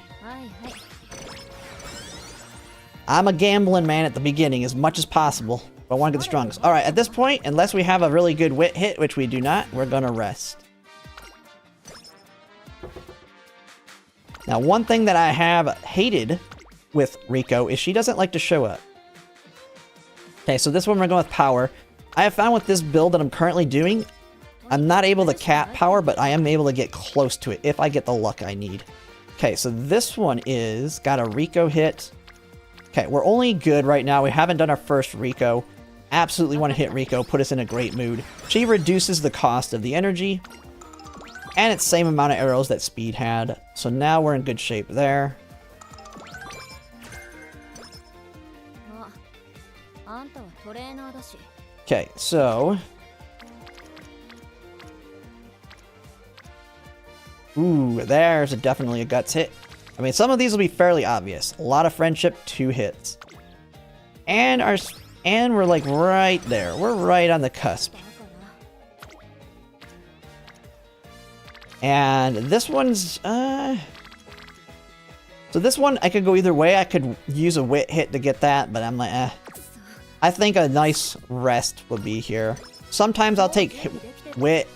I'm a gambling man at the beginning as much as possible. But I want to get the strongest. Alright, at this point, unless we have a really good wit hit, which we do not, we're gonna rest. Now, one thing that I have hated with Rico is she doesn't like to show up. Okay, so this one we're going with power. I have found with this build that I'm currently doing, I'm not able to cap power, but I am able to get close to it if I get the luck I need. Okay, so this one is got a Rico hit. Okay, we're only good right now. We haven't done our first Rico. Absolutely want to hit Rico, put us in a great mood. She reduces the cost of the energy, and it's the same amount of arrows that Speed had. So now we're in good shape there. Okay, so... Ooh, there's definitely a guts hit. I mean, some of these will be fairly obvious. A lot of friendship, 2 hits. And we're like right there. We're right on the cusp. And this one's, so this one, I could go either way. I could use a wit hit to get that, but I'm like, I think a nice rest would be here. Sometimes I'll take wit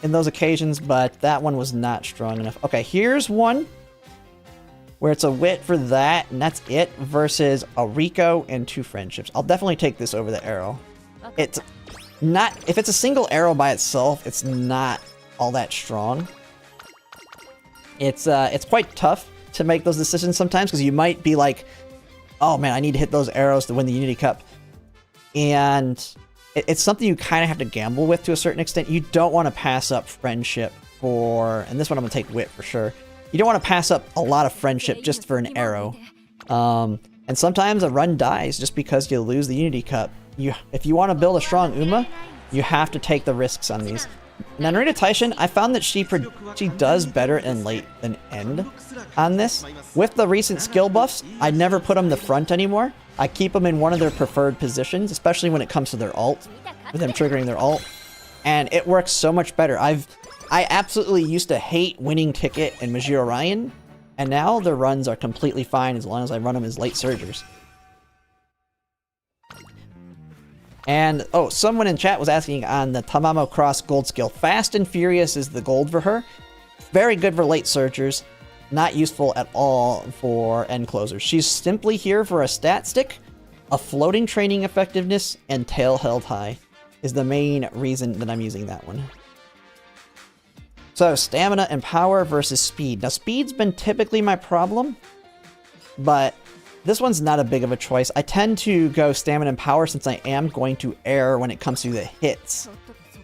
in those occasions, but that one was not strong enough. Okay, here's one where it's a wit for that, and that's it, versus a Rico and 2 friendships. I'll definitely take this over the arrow. It's not, if it's a single arrow by itself, it's not all that strong. It's quite tough to make those decisions sometimes, because you might be like, oh man, I need to hit those arrows to win the Unity Cup. And it's something you kind of have to gamble with to a certain extent. You don't want to pass up friendship for, and this one I'm going to take wit for sure. You don't want to pass up a lot of friendship just for an arrow. And sometimes a run dies just because you lose the Unity Cup. If you want to build a strong Uma, you have to take the risks on these. Now, Narita Taishin, I found that she does better in late than end on this. With the recent skill buffs, I never put them in the front anymore. I keep them in one of their preferred positions, especially when it comes to their ult, with them triggering their ult. And it works so much better. I absolutely used to hate winning Ticket and Majiro Ryan, and now the runs are completely fine as long as I run them as late surgers. And, oh, someone in chat was asking on the Tamamo Cross gold skill. Fast and Furious is the gold for her. Very good for late searchers. Not useful at all for end closers. She's simply here for a stat stick, a floating training effectiveness, and tail held high is the main reason that I'm using that one. So, stamina and power versus speed. Now, speed's been typically my problem, but this one's not a big of a choice. I tend to go stamina and power since I am going to err when it comes to the hits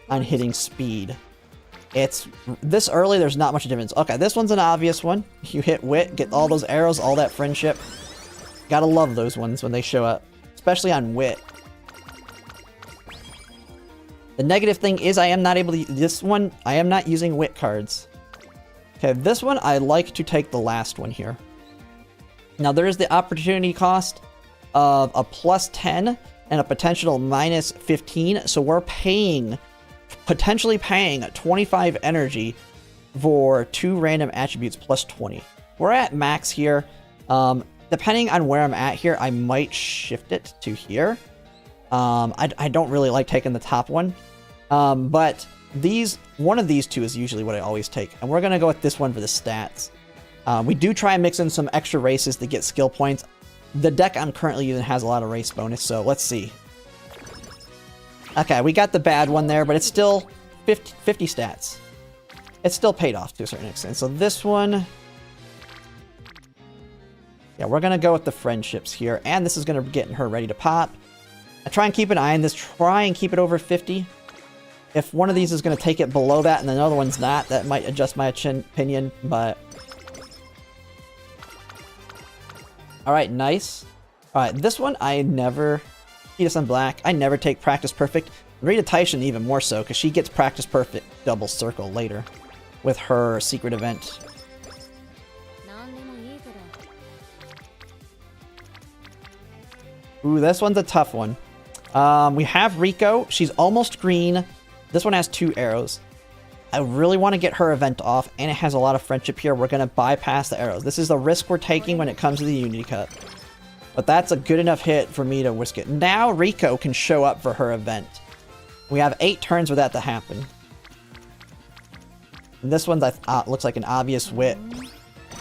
on hitting speed. It's this early, there's not much difference. Okay, this one's an obvious one. You hit wit, get all those arrows, all that friendship. Gotta love those ones when they show up, especially on wit. The negative thing is I am not able to, this one, I am not using wit cards. Okay, this one, I like to take the last one here. Now there is the opportunity cost of a +10 and a potential -15, so we're potentially paying 25 energy for 2 random attributes +20. We're at max here. Depending on where I'm at here, I might shift it to here. I don't really like taking the top one. But one of these two is usually what I always take. And we're going to go with this one for the stats. We do try and mix in some extra races to get skill points. The deck I'm currently using has a lot of race bonus, so let's see. Okay, we got the bad one there, but it's still 50 stats. It's still paid off to a certain extent. So this one... yeah, we're going to go with the friendships here, and this is going to get her ready to pop. I try and keep an eye on this. Try and keep it over 50. If one of these is going to take it below that and another one's not, that might adjust my opinion, but... alright, nice. Alright, this one I never... Fetus on Black, I never take Practice Perfect. Rita Taishin even more so, because she gets Practice Perfect double circle later with her secret event. Ooh, this one's a tough one. We have Rico. She's almost green. This one has 2 arrows. I really want to get her event off, and it has a lot of friendship here. We're going to bypass the arrows. This is the risk we're taking when it comes to the Unity Cup. But that's a good enough hit for me to risk it. Now Rico can show up for her event. We have 8 turns for that to happen. And this one looks like an obvious wit.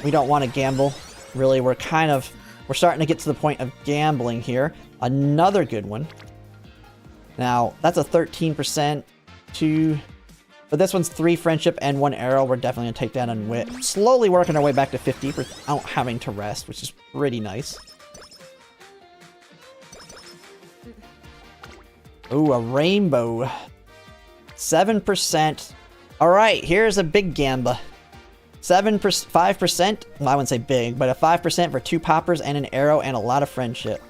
We don't want to gamble. Really, we're starting to get to the point of gambling here. Another good one. Now, that's a 13% to... but this one's 3 friendship and 1 arrow. We're definitely going to take that on wit. Slowly working our way back to 50 without having to rest, which is pretty nice. Ooh, a rainbow. 7%. Alright, here's a big gamba. 5%, well, I wouldn't say big, but a 5% for 2 poppers and an arrow and a lot of friendship.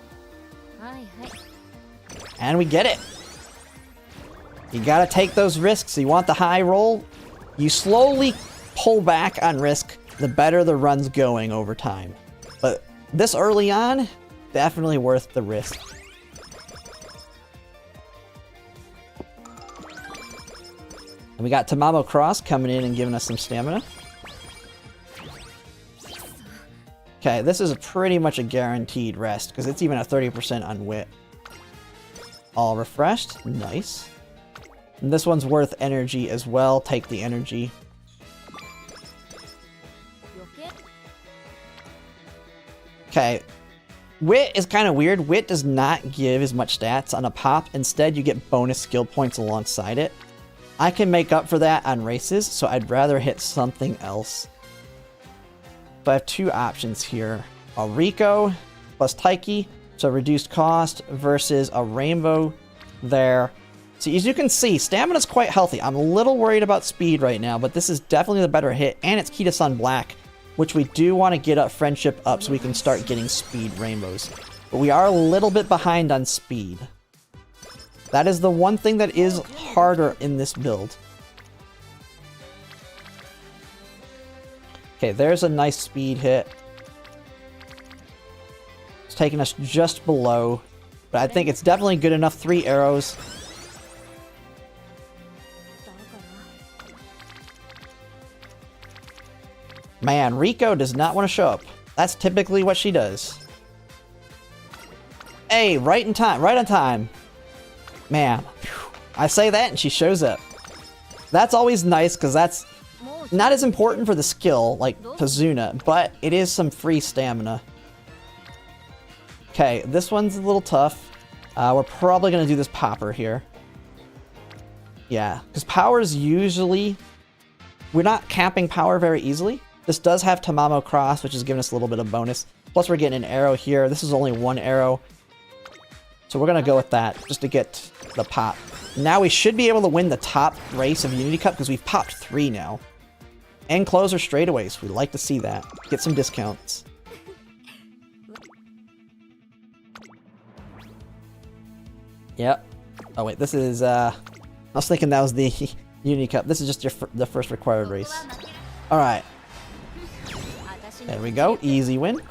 And we get it. You gotta take those risks. You want the high roll. You slowly pull back on risk, the better the run's going over time. But this early on, definitely worth the risk. And we got Tamamo Cross coming in and giving us some stamina. Okay, this is pretty much a guaranteed rest, because it's even a 30% on wit. All refreshed. Nice. And this one's worth energy as well. Take the energy. Okay. Wit is kind of weird. Wit does not give as much stats on a pop. Instead, you get bonus skill points alongside it. I can make up for that on races, so I'd rather hit something else. So I have 2 options here. A Rico plus Taiki, so reduced cost, versus a Rainbow there. So as you can see, stamina's quite healthy. I'm a little worried about speed right now, but this is definitely the better hit, and it's Kita Sun Black, which we do want to get up friendship up so we can start getting speed rainbows. But we are a little bit behind on speed. That is the one thing that is harder in this build. Okay, there's a nice speed hit. It's taking us just below, but I think it's definitely good enough. 3 arrows. Man, Rico does not want to show up. That's typically what she does. Hey, right in time, right on time. Man, phew. I say that and she shows up. That's always nice because that's not as important for the skill like Kazuna, but it is some free stamina. Okay, this one's a little tough. We're probably going to do this popper here. Yeah, because power's usually... We're not capping power very easily. This does have Tamamo Cross, which is giving us a little bit of bonus. Plus we're getting an arrow here. This is only one arrow. So we're going to go with that just to get the pop. Now we should be able to win the top race of Unity Cup because we've popped 3 now. And close our straightaways. We'd like to see that. Get some discounts. Yep. Oh wait, this is, I was thinking that was the Unity Cup. This is just the first required race. Alright. There we go. Easy win.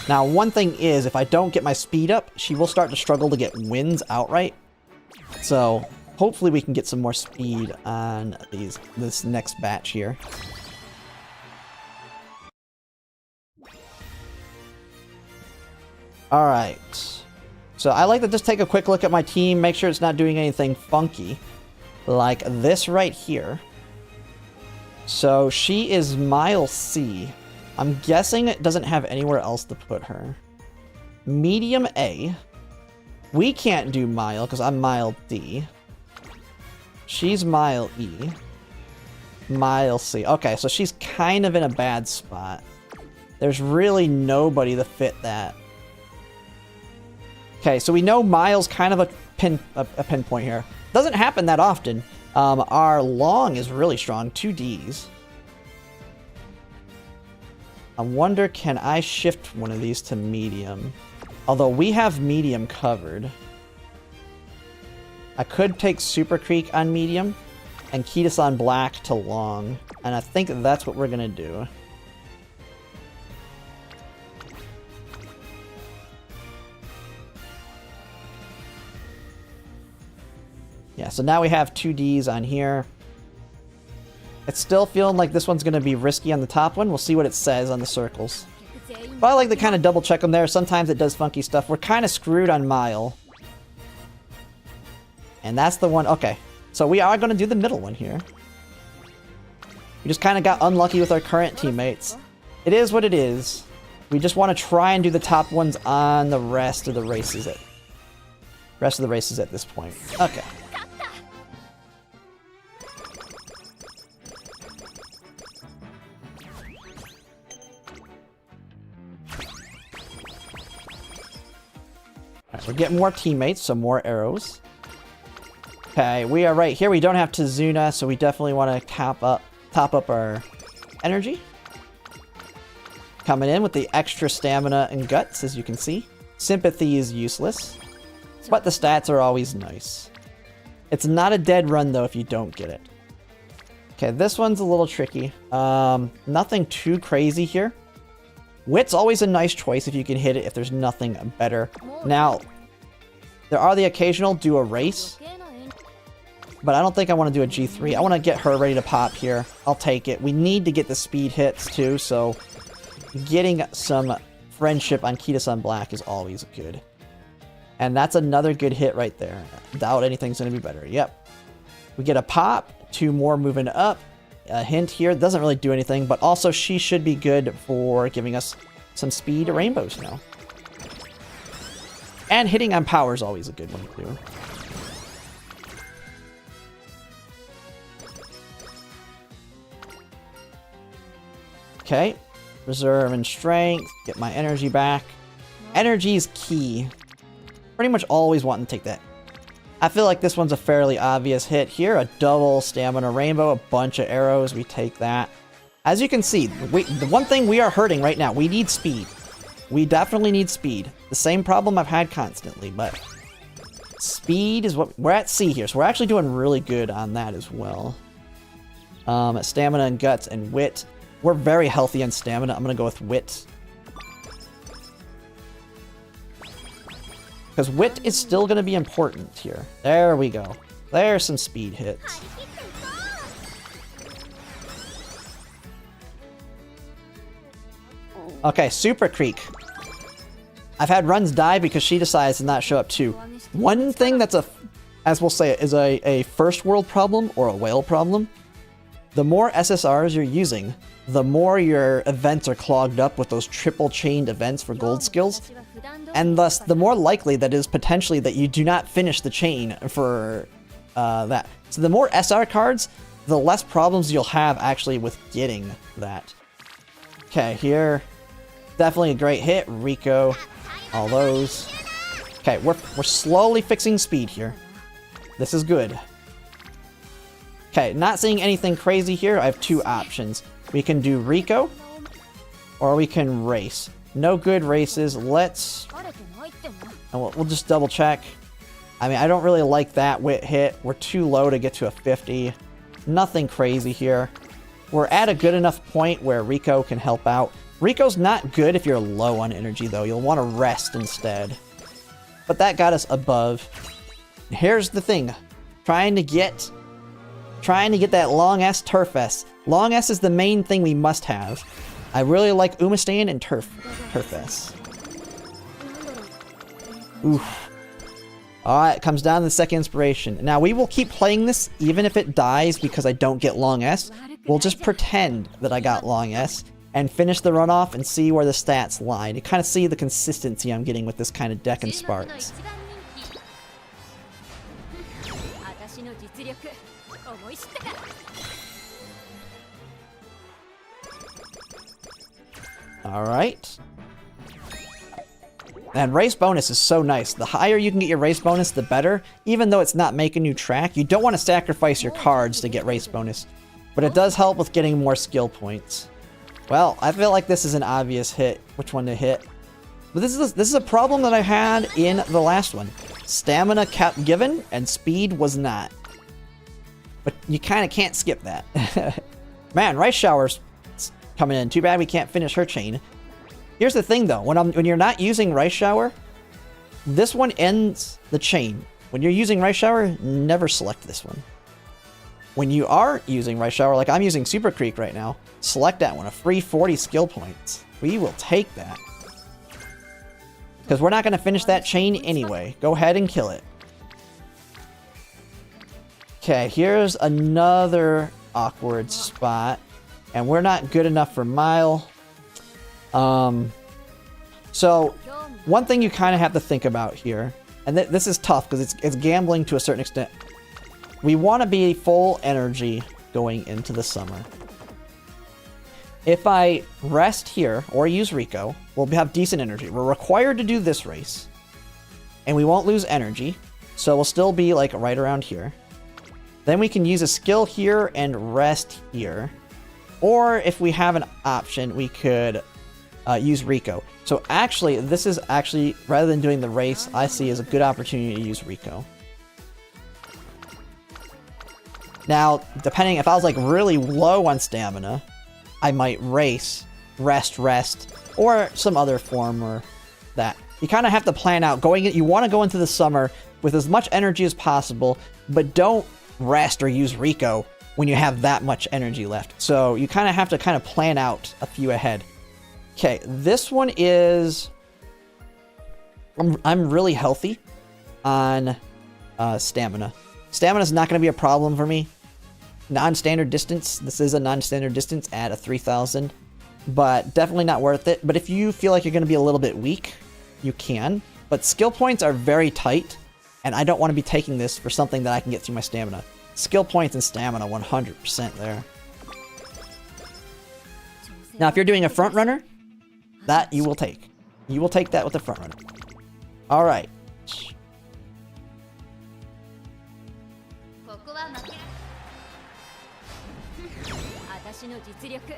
Now, one thing is, if I don't get my speed up, she will start to struggle to get wins outright. So, hopefully we can get some more speed on this next batch here. Alright. So I like to just take a quick look at my team, make sure it's not doing anything funky. Like this right here. So she is Mile C. I'm guessing it doesn't have anywhere else to put her. Medium A. We can't do Mile because I'm Mile D. She's Mile E. Mile C. Okay, so she's kind of in a bad spot. There's really nobody to fit that. Okay, so we know Mile's kind of a pinpoint here. Doesn't happen that often. Our long is really strong, 2 Ds. I wonder, can I shift one of these to medium? Although we have medium covered. I could take Super Creek on medium and Kitas on black to long. And I think that's what we're gonna do. Yeah, so now we have 2 Ds on here. It's still feeling like this one's going to be risky on the top one. We'll see what it says on the circles. But I like to kind of double check them there. Sometimes it does funky stuff. We're kind of screwed on Mile. And that's the one. Okay, so we are going to do the middle one here. We just kind of got unlucky with our current teammates. It is what it is. We just want to try and do the top ones on the rest of the races at this point. Okay. We're getting more teammates, so more arrows. Okay, we are right here. We don't have Tazuna, so we definitely want to top up our energy. Coming in with the extra stamina and guts, as you can see. Sympathy is useless, but the stats are always nice. It's not a dead run, though, if you don't get it. Okay, this one's a little tricky. Nothing too crazy here. Wit's always a nice choice if you can hit it if there's nothing better. Now, there are the occasional do a race, but I don't think I want to do a G3. I want to get her ready to pop here. I'll take it. We need to get the speed hits too, so getting some friendship on Kita-san Black is always good. And that's another good hit right there. Doubt anything's going to be better. Yep. We get a pop, 2 more moving up. A hint here, doesn't really do anything, but also she should be good for giving us some speed rainbows now. And hitting on power is always a good one too. Okay, reserve and strength, get my energy back. Energy is key. Pretty much always wanting to take that. I feel like this one's a fairly obvious hit here. A double stamina rainbow, a bunch of arrows. We take that. As you can see, the one thing we are hurting right now, we need speed. We definitely need speed. The same problem I've had constantly, but speed is what... We're at C here, so we're actually doing really good on that as well. Stamina and guts and wit. We're very healthy on stamina. I'm going to go with wit. Because wit is still going to be important here. There we go. There's some speed hits. Okay, Super Creek. I've had runs die because she decides to not show up too. One thing that's as we'll say, is a first world problem or a whale problem. The more SSRs you're using, the more your events are clogged up with those triple chained events for gold skills, and thus the more likely that is potentially that you do not finish the chain for that. So the more SR cards, the less problems you'll have actually with getting that. Okay, here, definitely a great hit. Rico, all those. Okay, we're slowly fixing speed here. This is good. Okay, not seeing anything crazy here. I have two options. We can do Rico, or we can race. No good races. Let's... and we'll just double check. I mean, I don't really like that wit hit. We're too low to get to a 50. Nothing crazy here. We're at a good enough point where Rico can help out. Rico's not good if you're low on energy, though. You'll want to rest instead. But that got us above. Here's the thing. Trying to get that long S Turf S. Long S is the main thing we must have. I really like Umamusume and Turf S. Oof. Alright, comes down to the second inspiration. Now, we will keep playing this even if it dies because I don't get long S. We'll just pretend that I got long S and finish the runoff and see where the stats lie. You kind of see the consistency I'm getting with this kind of deck and Sparks. Alright. And race bonus is so nice. The higher you can get your race bonus, the better. Even though it's not making you track, you don't want to sacrifice your cards to get race bonus. But it does help with getting more skill points. Well, I feel like this is an obvious hit. Which one to hit? But this is a problem that I had in the last one. Stamina kept given, and speed was not. But you kind of can't skip that. Man, Rice Shower's coming in. Too bad we can't finish her chain. Here's the thing, though. When you're not using Rice Shower, this one ends the chain. When you're using Rice Shower, never select this one. When you are using Rice Shower, like I'm using Super Creek right now, select that one. A free 40 skill points. We will take that. Because we're not going to finish that chain anyway. Go ahead and kill it. Okay, here's another awkward spot. And we're not good enough for Mile. So, one thing you kind of have to think about here, and this is tough because it's gambling to a certain extent. We want to be full energy going into the summer. If I rest here or use Rico, we'll have decent energy. We're required to do this race, and we won't lose energy, so we'll still be like right around here. Then we can use a skill here and rest here. Or if we have an option, we could use Rico. So actually, this is actually, rather than doing the race, I see as a good opportunity to use Rico. Now, depending, if I was like really low on stamina, I might race, rest, or some other form or that. You kind of have to plan out going. You want to go into the summer with as much energy as possible, but don't rest or use Rico when you have that much energy left. So you kind of have to plan out a few ahead. Okay, this one is... I'm really healthy on stamina. Stamina is not going to be a problem for me. Non-standard distance. This is a non-standard distance at a 3000. But definitely not worth it. But if you feel like you're going to be a little bit weak, you can. But skill points are very tight. And I don't want to be taking this for something that I can get through my stamina. Skill points and stamina 100% there. Now, if you're doing a front runner, that you will take. You will take that with the front runner. All right.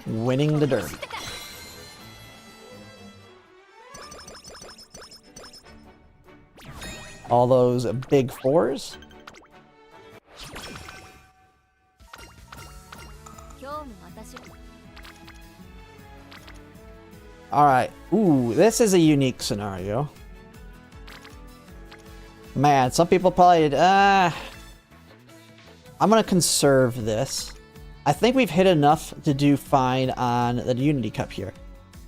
Winning the derby. All those big fours. Alright. Ooh, this is a unique scenario. Man, some people probably... I'm gonna conserve this. I think we've hit enough to do fine on the Unity Cup here.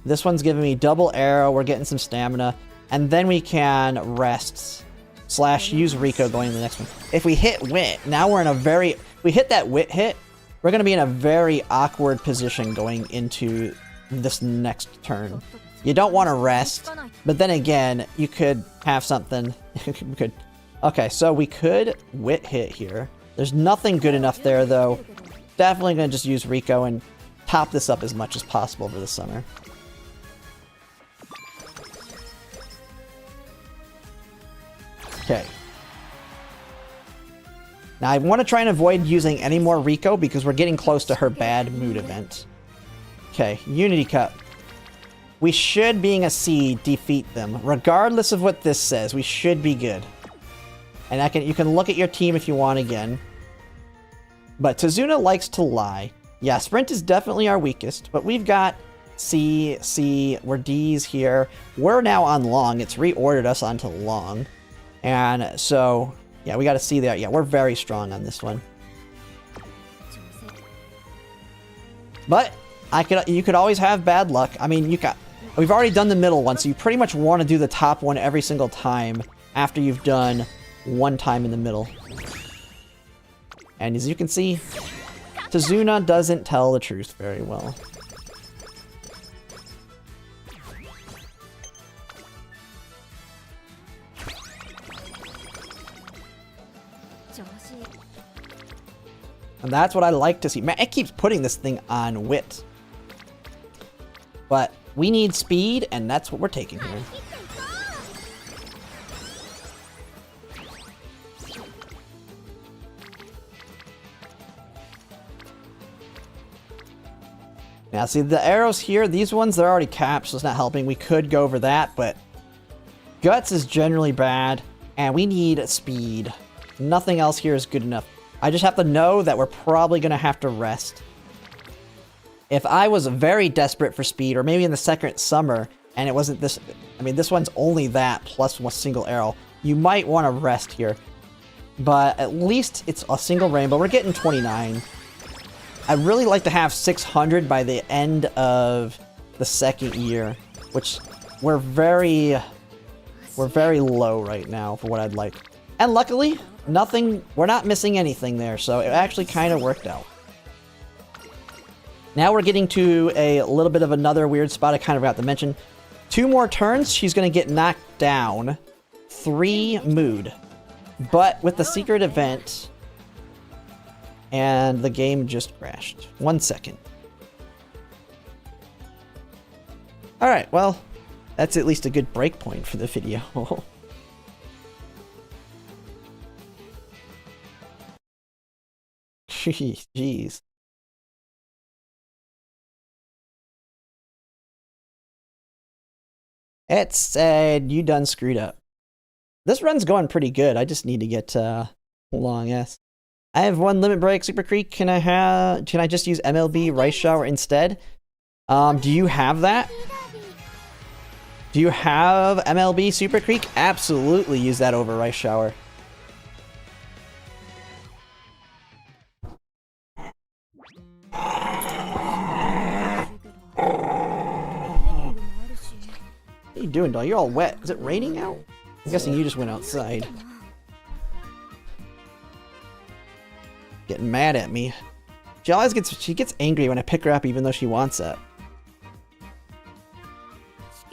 This one's giving me double arrow, we're getting some stamina, and then we can rest. slash use Rico going to the next one. If we hit Wit, now we're in a very... We hit that Wit hit, we're going to be in a very awkward position going into this next turn. You don't want to rest, but then again, you could have something... we could... Okay, so we could Wit hit here. There's nothing good enough there, though. Definitely going to just use Rico and top this up as much as possible over the summer. Okay. Now, I want to try and avoid using any more Rico because we're getting close to her bad mood event. Okay, Unity Cup. We should, being a seed, defeat them. Regardless of what this says, we should be good. And you can look at your team if you want again. But Tazuna likes to lie. Yeah, Sprint is definitely our weakest, but we've got C, we're D's here. We're now on Long. It's reordered us onto Long. And so, yeah, we got to see that. Yeah, we're very strong on this one. But you could always have bad luck. I mean, we've already done the middle one, so you pretty much want to do the top one every single time after you've done one time in the middle. And as you can see, Tazuna doesn't tell the truth very well. And that's what I like to see. Man, it keeps putting this thing on Wit. But we need speed, and that's what we're taking here. Now, see, the arrows here, these ones, they're already capped, so it's not helping. We could go over that, but Guts is generally bad, and we need speed. Nothing else here is good enough. I just have to know that we're probably going to have to rest. If I was very desperate for speed, or maybe in the second summer, and it wasn't this... I mean, this one's only that plus one single arrow. You might want to rest here. But at least it's a single rainbow. We're getting 29. I'd really like to have 600 by the end of the second year, which we're very low right now for what I'd like. And luckily, we're not missing anything there, so it actually kind of worked out. Now we're getting to a little bit of another weird spot I kind of forgot to mention. 2 more turns, she's going to get knocked down. 3 mood. But with the secret event... And the game just crashed. 1 second. Alright, well, that's at least a good break point for the video. Jeez. It said you done screwed up. This run's going pretty good. I just need to get long S. I have 1 limit break, Super Creek. Can I just use MLB Rice Shower instead? Do you have that? Do you have MLB Super Creek? Absolutely use that over Rice Shower. What are you doing, dog? You're all wet. Is it raining out? I'm guessing you just went outside. Getting mad at me. She gets angry when I pick her up even though she wants it.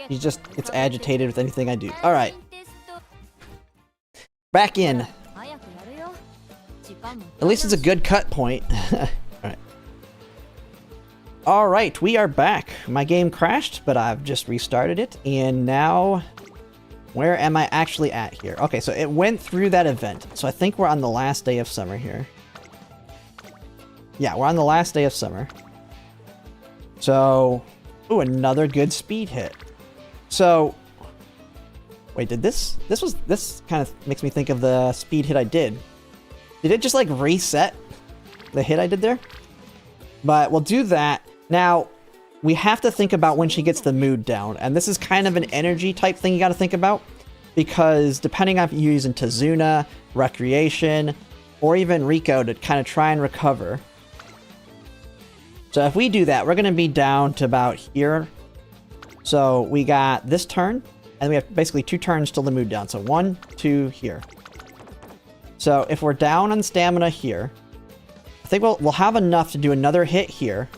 She just gets agitated with anything I do. Alright. Back in. At least it's a good cut point. Alright. Alright, we are back. My game crashed, but I've just restarted it. And now... Where am I actually at here? Okay, so it went through that event. So I think we're on the last day of summer here. Yeah, we're on the last day of summer. So... Ooh, another good speed hit. So... Wait, did this kind of makes me think of the speed hit I did. Did it just, like, reset the hit I did there? But we'll do that. Now, we have to think about when she gets the mood down. And this is kind of an energy type thing you gotta think about. Because depending on if you're using Tazuna, Recreation, or even Rico to kind of try and recover. So if we do that, we're going to be down to about here. So we got this turn. And we have basically 2 turns till the mood down. So 1, 2, here. So if we're down on stamina here, I think we'll have enough to do another hit here,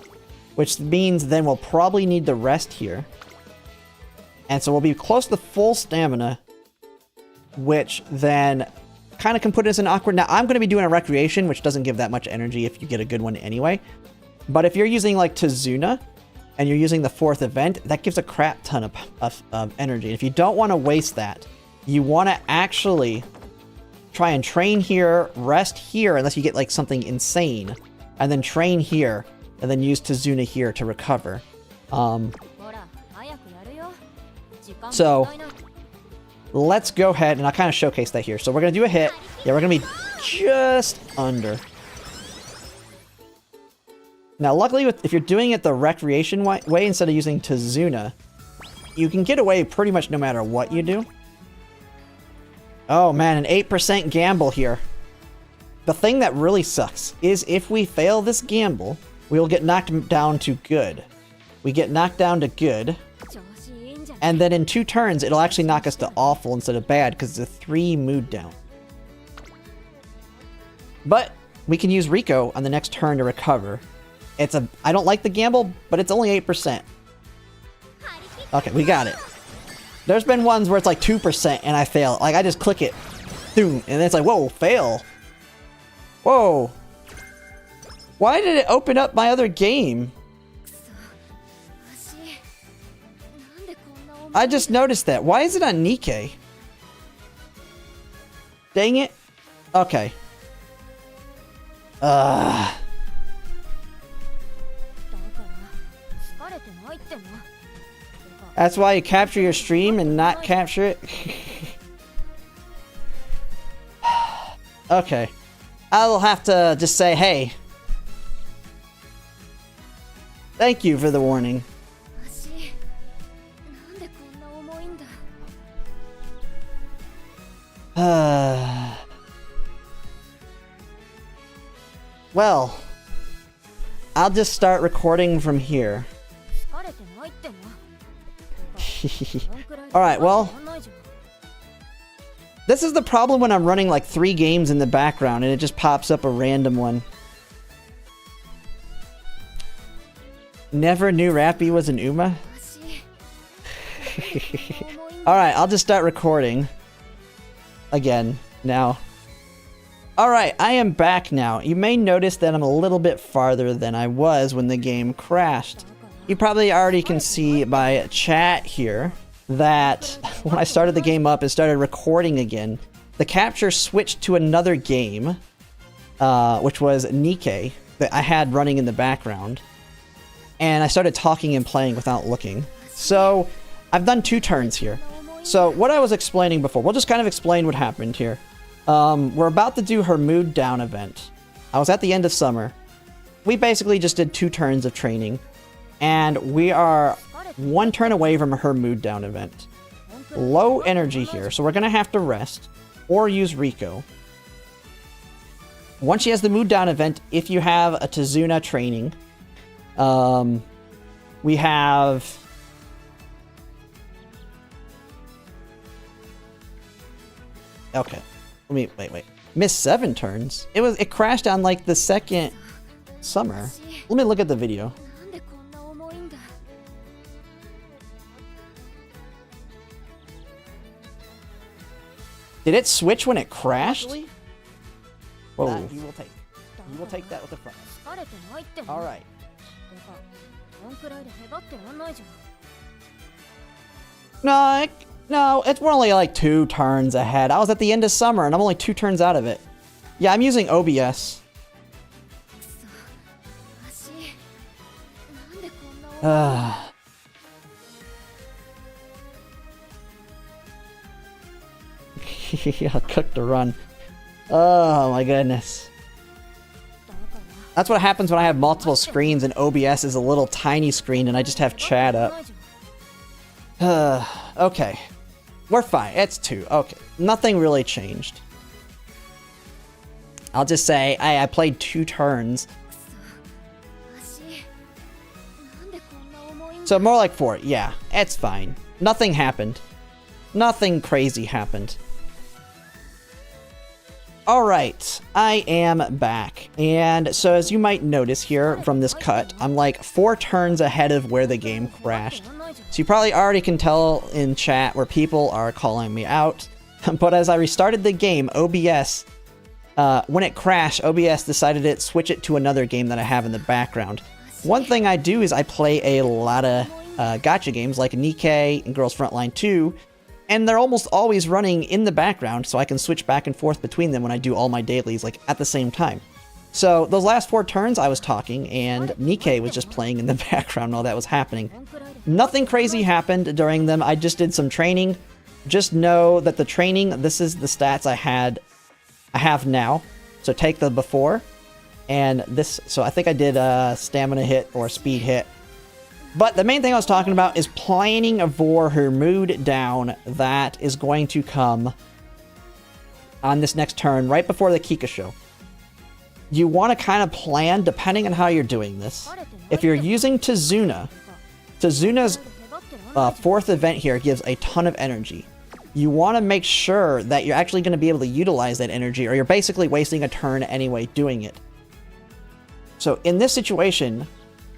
which means then we'll probably need the rest here. And so we'll be close to full stamina, which then kind of can put us in awkward. Now, I'm going to be doing a recreation, which doesn't give that much energy if you get a good one anyway. But if you're using like Tazuna, and you're using the 4th event, that gives a crap ton of energy. And if you don't want to waste that, you want to actually try and train here, rest here, unless you get like something insane, and then train here, and then use Tazuna here to recover. So let's go ahead, and I'll kind of showcase that here. So we're going to do a hit. Yeah, we're going to be just under. Now, luckily, if you're doing it the recreation way instead of using Tazuna, you can get away pretty much no matter what you do. Oh man, an 8% gamble here. The thing that really sucks is if we fail this gamble, we'll get knocked down to good. We get knocked down to good, and then in 2 turns, it'll actually knock us to awful instead of bad because it's a 3 mood down. But we can use Rico on the next turn to recover. I don't like the gamble, but it's only 8%. Okay, we got it. There's been ones where it's like 2% and I fail. Like, I just click it. Boom, and it's like, whoa, fail. Whoa. Why did it open up my other game? I just noticed that. Why is it on Nikkei? Dang it. Okay. That's why you capture your stream and not capture it? Okay. I'll have to just say, hey. Thank you for the warning. Well, I'll just start recording from here. Alright, well, this is the problem when I'm running like 3 games in the background and it just pops up a random one. Never knew Rappy was an Uma? Alright, I'll just start recording. Again, now. Alright, I am back now. You may notice that I'm a little bit farther than I was when the game crashed. You probably already can see by chat here that when I started the game up and started recording again, the capture switched to another game, which was Nikkei, that I had running in the background. And I started talking and playing without looking. So, I've done 2 turns here. So, what I was explaining before, we'll just kind of explain what happened here. We're about to do her mood down event. I was at the end of summer. We basically just did 2 turns of training. And we are 1 turn away from her mood down event. Low energy here, so we're going to have to rest or use Rico. Once she has the mood down event, if you have a Tazuna training, we have... Okay. Wait. Missed 7 turns? It crashed on like the 2nd summer. Let me look at the video. Did it switch when it crashed? Whoa. That you will take. You will take that with the front. Alright. No, it's more only like 2 turns ahead. I was at the end of summer and I'm only 2 turns out of it. Yeah, I'm using OBS. I'll cook the run. Oh my goodness. That's what happens when I have multiple screens and OBS is a little tiny screen and I just have chat up. Okay. We're fine. It's 2. Okay. Nothing really changed. I'll just say I played 2 turns. So more like 4. Yeah, it's fine. Nothing happened. Nothing crazy happened. Alright, I am back. And so as you might notice here from this cut, I'm like 4 turns ahead of where the game crashed. So you probably already can tell in chat where people are calling me out. But as I restarted the game, OBS, when it crashed, OBS decided to switch it to another game that I have in the background. One thing I do is I play a lot of gacha games like Nikkei and Girls Frontline 2, and they're almost always running in the background, so I can switch back and forth between them when I do all my dailies, like, at the same time. So, those last 4 turns I was talking, and Nikkei was just playing in the background while that was happening. Nothing crazy happened during them, I just did some training. Just know that the training, this is the stats I have now. So take the before, and this, so I think I did a stamina hit or a speed hit. But the main thing I was talking about is planning for her mood down that is going to come on this next turn, right before the Kika show. You want to kind of plan, depending on how you're doing this. If you're using Tazuna, Tazuna's 4th event here gives a ton of energy. You want to make sure that you're actually going to be able to utilize that energy, or you're basically wasting a turn anyway doing it. So in this situation,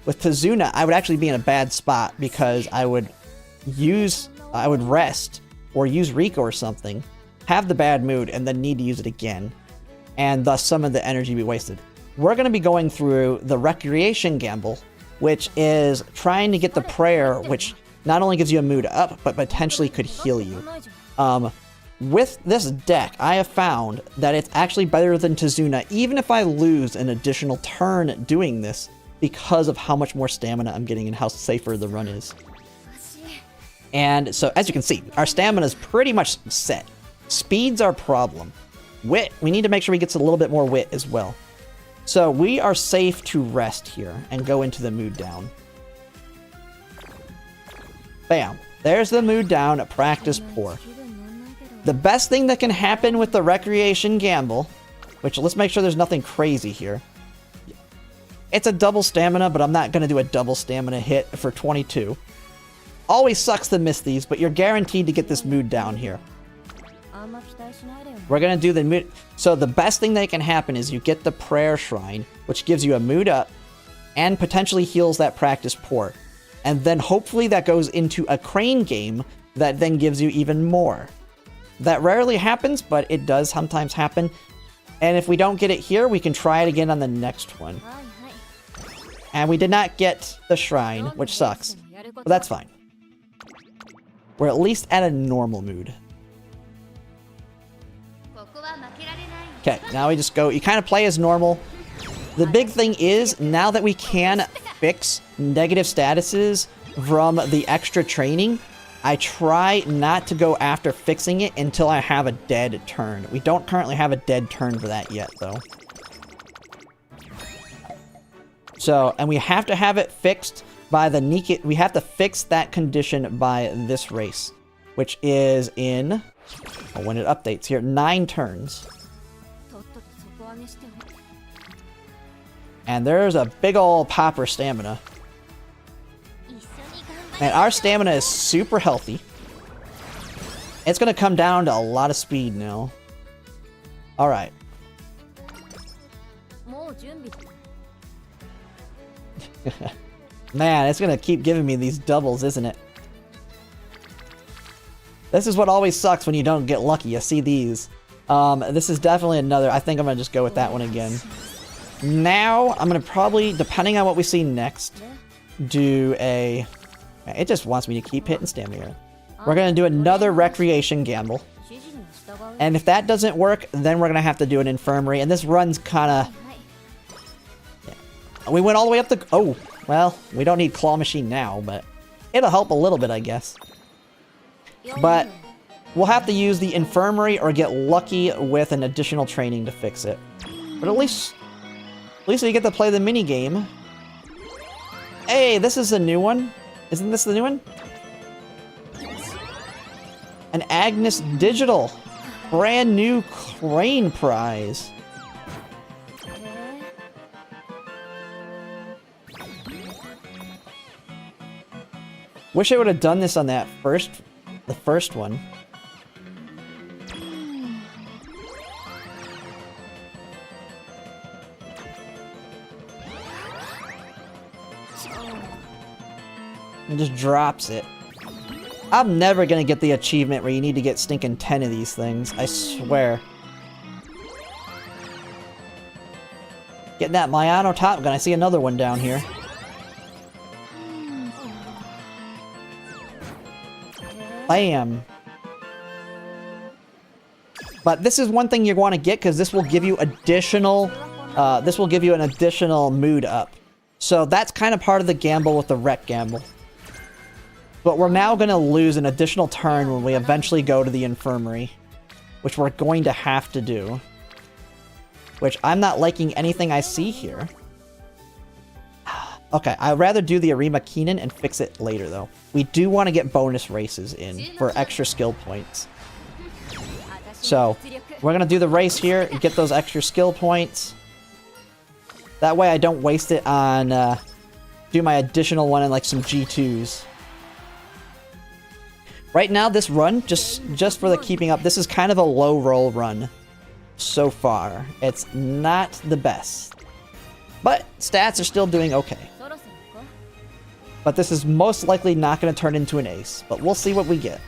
with Tazuna, I would actually be in a bad spot because I would rest or use Rico or something, have the bad mood, and then need to use it again, and thus some of the energy be wasted. We're going to be going through the Recreation Gamble, which is trying to get the prayer, which not only gives you a mood up, but potentially could heal you. With this deck, I have found that it's actually better than Tazuna, even if I lose an additional turn doing this, because of how much more stamina I'm getting and how safer the run is. And so, as you can see, our stamina is pretty much set. Speed's our problem. Wit, we need to make sure we get a little bit more wit as well. So we are safe to rest here and go into the mood down. Bam. There's the mood down at practice poor. The best thing that can happen with the Recreation Gamble, which let's make sure there's nothing crazy here. It's a double stamina, but I'm not going to do a double stamina hit for 22. Always sucks to miss these, but you're guaranteed to get this mood down here. We're going to do the mood. So the best thing that can happen is you get the Prayer Shrine, which gives you a mood up and potentially heals that practice poor. And then hopefully that goes into a Crane game that then gives you even more. That rarely happens, but it does sometimes happen. And if we don't get it here, we can try it again on the next one. And we did not get the shrine, which sucks. But that's fine. We're at least at a normal mood. Okay, now we just go... You kind of play as normal. The big thing is, now that we can fix negative statuses from the extra training, I try not to go after fixing it until I have a dead turn. We don't currently have a dead turn for that yet, though. So, and we have to have it fixed by the Nikki. We have to fix that condition by this race, which is in, well, when it updates here, 9 turns. And there's a big ol' popper stamina. And our stamina is super healthy. It's gonna come down to a lot of speed now. Alright. Man, it's gonna keep giving me these doubles, isn't it? This is what always sucks when you don't get lucky. You see these. This is definitely another... I think I'm gonna just go with that one again. Now, I'm gonna probably, depending on what we see next, do a... It just wants me to keep hitting stamina. We're gonna do another Recreation Gamble. And if that doesn't work, then we're gonna have to do an Infirmary. And this run's kinda... Yeah. We went all the way up the... Oh, well, we don't need Claw Machine now, but it'll help a little bit, I guess. But we'll have to use the Infirmary or get lucky with an additional training to fix it. But at least we get to play the mini game. Hey, this is a new one. Isn't this the new one? An Agnes Digital. Brand new Crane prize. Wish I would have done this on that the first one. and just drops it. I'm never gonna get the achievement where you need to get stinking 10 of these things, I swear. Getting that Mayano Top Gun, I see another one down here. Bam! But this is one thing you want to get, because this will give you additional, an additional mood up. So that's kind of part of the gamble with the wreck gamble. But we're now going to lose an additional turn when we eventually go to the infirmary, which we're going to have to do. Which I'm not liking anything I see here. Okay, I'd rather do the Arima Keenan and fix it later, though. We do want to get bonus races in for extra skill points. So, we're going to do the race here and get those extra skill points. That way I don't waste it on, do my additional one in like some G2s. Right now, this run, just for the keeping up, this is kind of a low roll run so far. It's not the best. But stats are still doing okay. But this is most likely not going to turn into an ace. But we'll see what we get.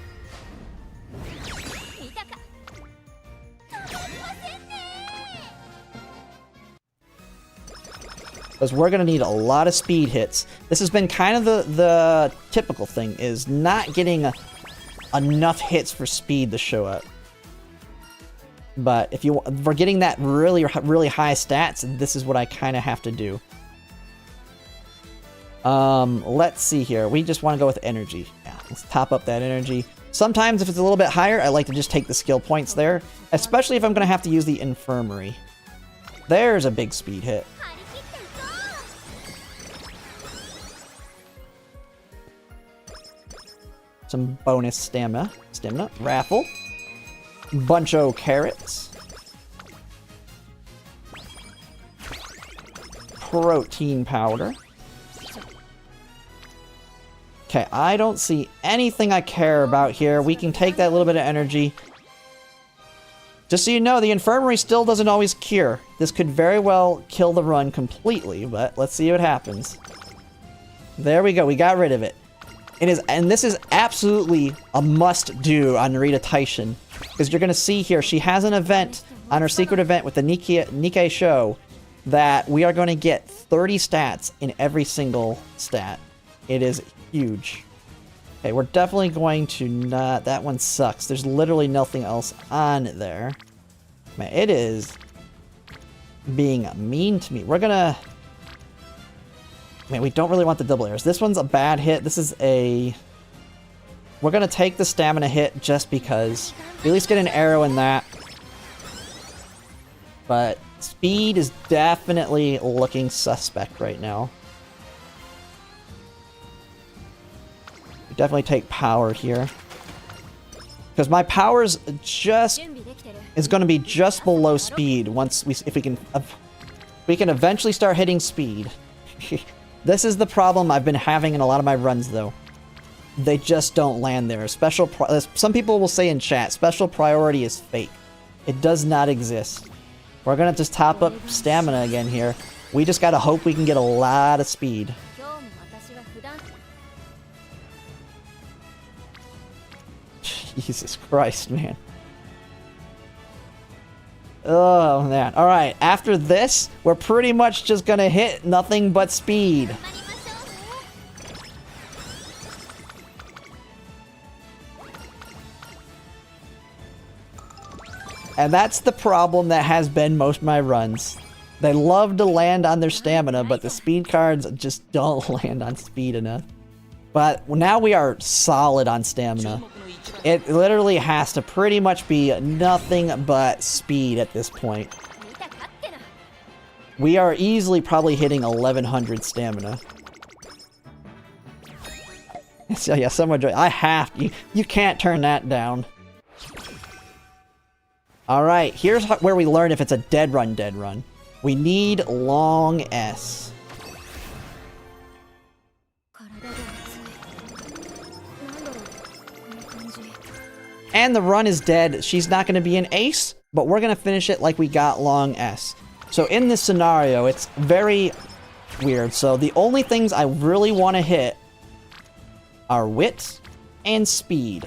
Because we're going to need a lot of speed hits. This has been kind of the typical thing, is not getting enough hits for speed to show up. But if we're getting that really high stats, this is what I kind of have to do. Let's see here. We just want to go with energy. Yeah, let's top up that energy. Sometimes if it's a little bit higher, I like to just take the skill points there. Especially if I'm going to have to use the infirmary. There's a big speed hit. Some bonus stamina. Raffle. Buncho carrots. Protein powder. Okay, I don't see anything I care about here. We can take that little bit of energy. Just so you know, the infirmary still doesn't always cure. This could very well kill the run completely, but let's see what happens. There we go, we got rid of it. It is, and this is absolutely a must-do on Narita Taishin. Because you're going to see here, she has an event on her secret event with the Nikkei show that we are going to get 30 stats in every single stat. It is huge. Okay, we're definitely going to not... That one sucks. There's literally nothing else on there. Man, it is being mean to me. We're going to... Man, we don't really want the double arrows. This one's a bad hit. This is a... We're going to take the stamina hit just because. We at least get an arrow in that. But speed is definitely looking suspect right now. We definitely take power here. Because my power's just... is going to be just below speed once we... If we can eventually start hitting speed. This is the problem I've been having in a lot of my runs, though. They just don't land there. Some people will say in chat, special priority is fake. It does not exist. We're gonna just top up stamina again here. We just gotta hope we can get a lot of speed. Jesus Christ, man. Oh, man. Alright, after this, we're pretty much just gonna hit nothing but speed. And that's the problem that has been most of my runs. They love to land on their stamina, but the speed cards just don't land on speed enough. But now we are solid on stamina. It literally has to pretty much be nothing but speed at this point. We are easily probably hitting 1100 stamina. So yeah, someone join. I have to. You can't turn that down. Alright, here's where we learn if it's a dead run. We need long S. And the run is dead. She's not going to be an ace, but we're going to finish it like we got long S. So in this scenario, it's very weird. So the only things I really want to hit our wit, and speed.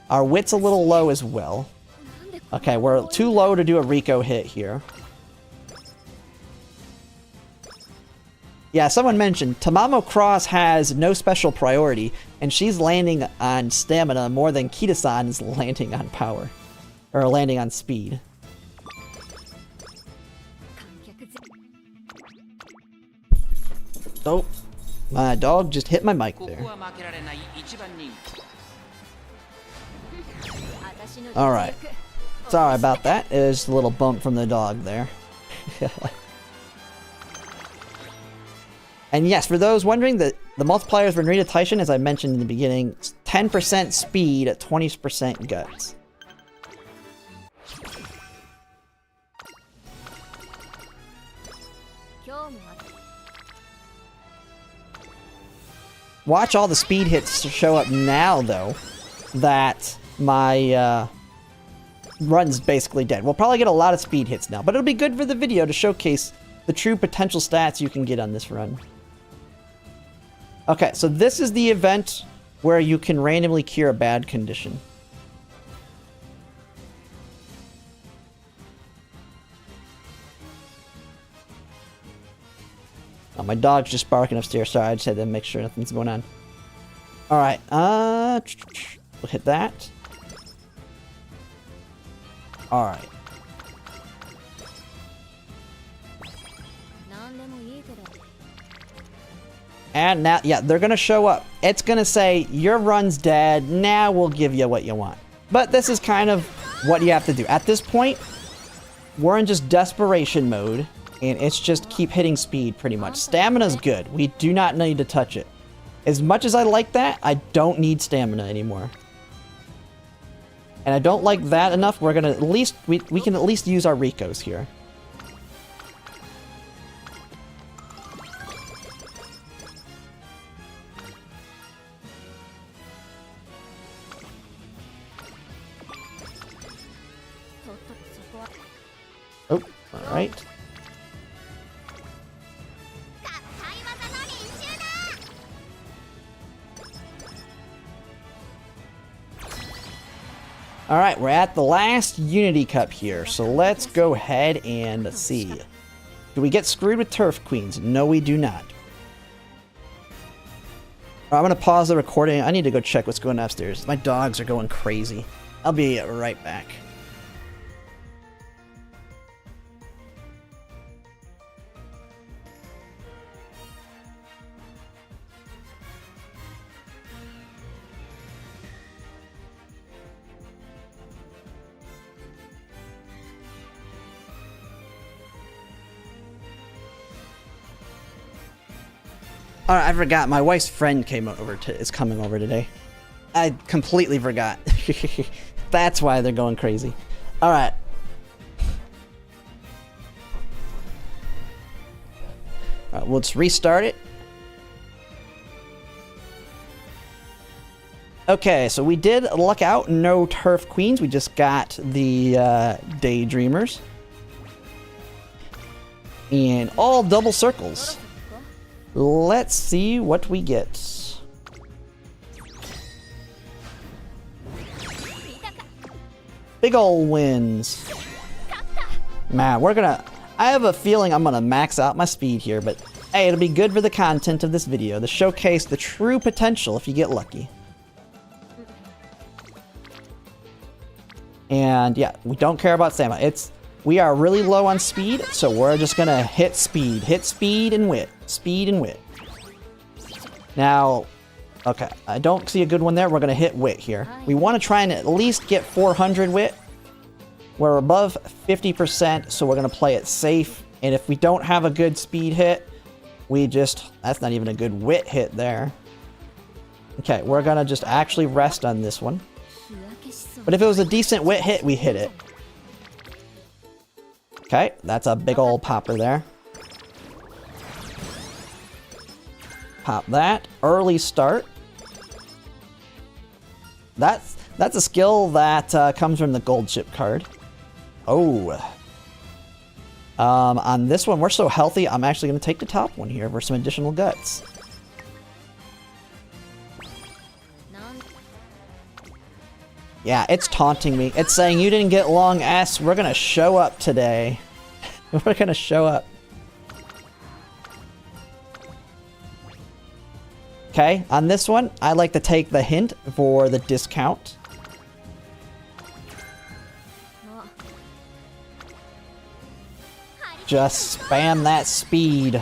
Our wit's a little low as well. Okay, we're too low to do a Rico hit here. Yeah, someone mentioned Tamamo Cross has no special priority, and she's landing on stamina more than Kita-san is landing on power. Or landing on speed. Oh, my dog just hit my mic there. Alright. Sorry about that. It was a little bump from the dog there. And yes, for those wondering, the multipliers for Narita Taishin, as I mentioned in the beginning, 10% speed at 20% guts. Watch all the speed hits show up now, though, that my run's basically dead. We'll probably get a lot of speed hits now, but it'll be good for the video to showcase the true potential stats you can get on this run. Okay, so this is the event where you can randomly cure a bad condition. Oh, my dog's just barking upstairs. Sorry, I just had to make sure nothing's going on. Alright, we'll hit that. Alright. And now, yeah, they're gonna show up. It's gonna say, your run's dead, now we'll give you what you want. But this is kind of what you have to do. At this point, we're in just desperation mode, and it's just keep hitting speed, pretty much. Stamina's good. We do not need to touch it. As much as I like that, I don't need stamina anymore. And I don't like that enough, we're gonna at least, we can at least use our Ricos here. Oh, alright. Alright, we're at the last Unity Cup here, so let's go ahead and see. Do we get screwed with Turf Queens? No, we do not. I'm gonna pause the recording. I need to go check what's going on upstairs. My dogs are going crazy. I'll be right back. Alright, I forgot. My wife's friend is coming over today. I completely forgot. That's why they're going crazy. Alright. Alright, we'll just restart it. Okay, so we did luck out. No Turf Queens. We just got the Daydreamers. And all double circles. Let's see what we get. Big ol' wins. Man, I have a feeling I'm gonna max out my speed here, but hey, it'll be good for the content of this video to showcase the true potential if you get lucky. And yeah, we don't care about stamina. We are really low on speed, so we're just gonna hit speed and wit. Speed and wit. Now, okay, I don't see a good one there. We're gonna hit wit here. We want to try and at least get 400 wit. We're above 50%, so we're gonna play it safe. And if we don't have a good speed hit, that's not even a good wit hit there. Okay, we're gonna just actually rest on this one. But if it was a decent wit hit, we hit it. Okay, that's a big old popper there. Pop that. Early start. That's a skill that comes from the gold chip card. Oh. On this one, we're so healthy, I'm actually going to take the top one here for some additional guts. Yeah, it's taunting me. It's saying you didn't get long S. We're gonna show up today. We're gonna show up. Okay, on this one, I like to take the hint for the discount. Just spam that speed.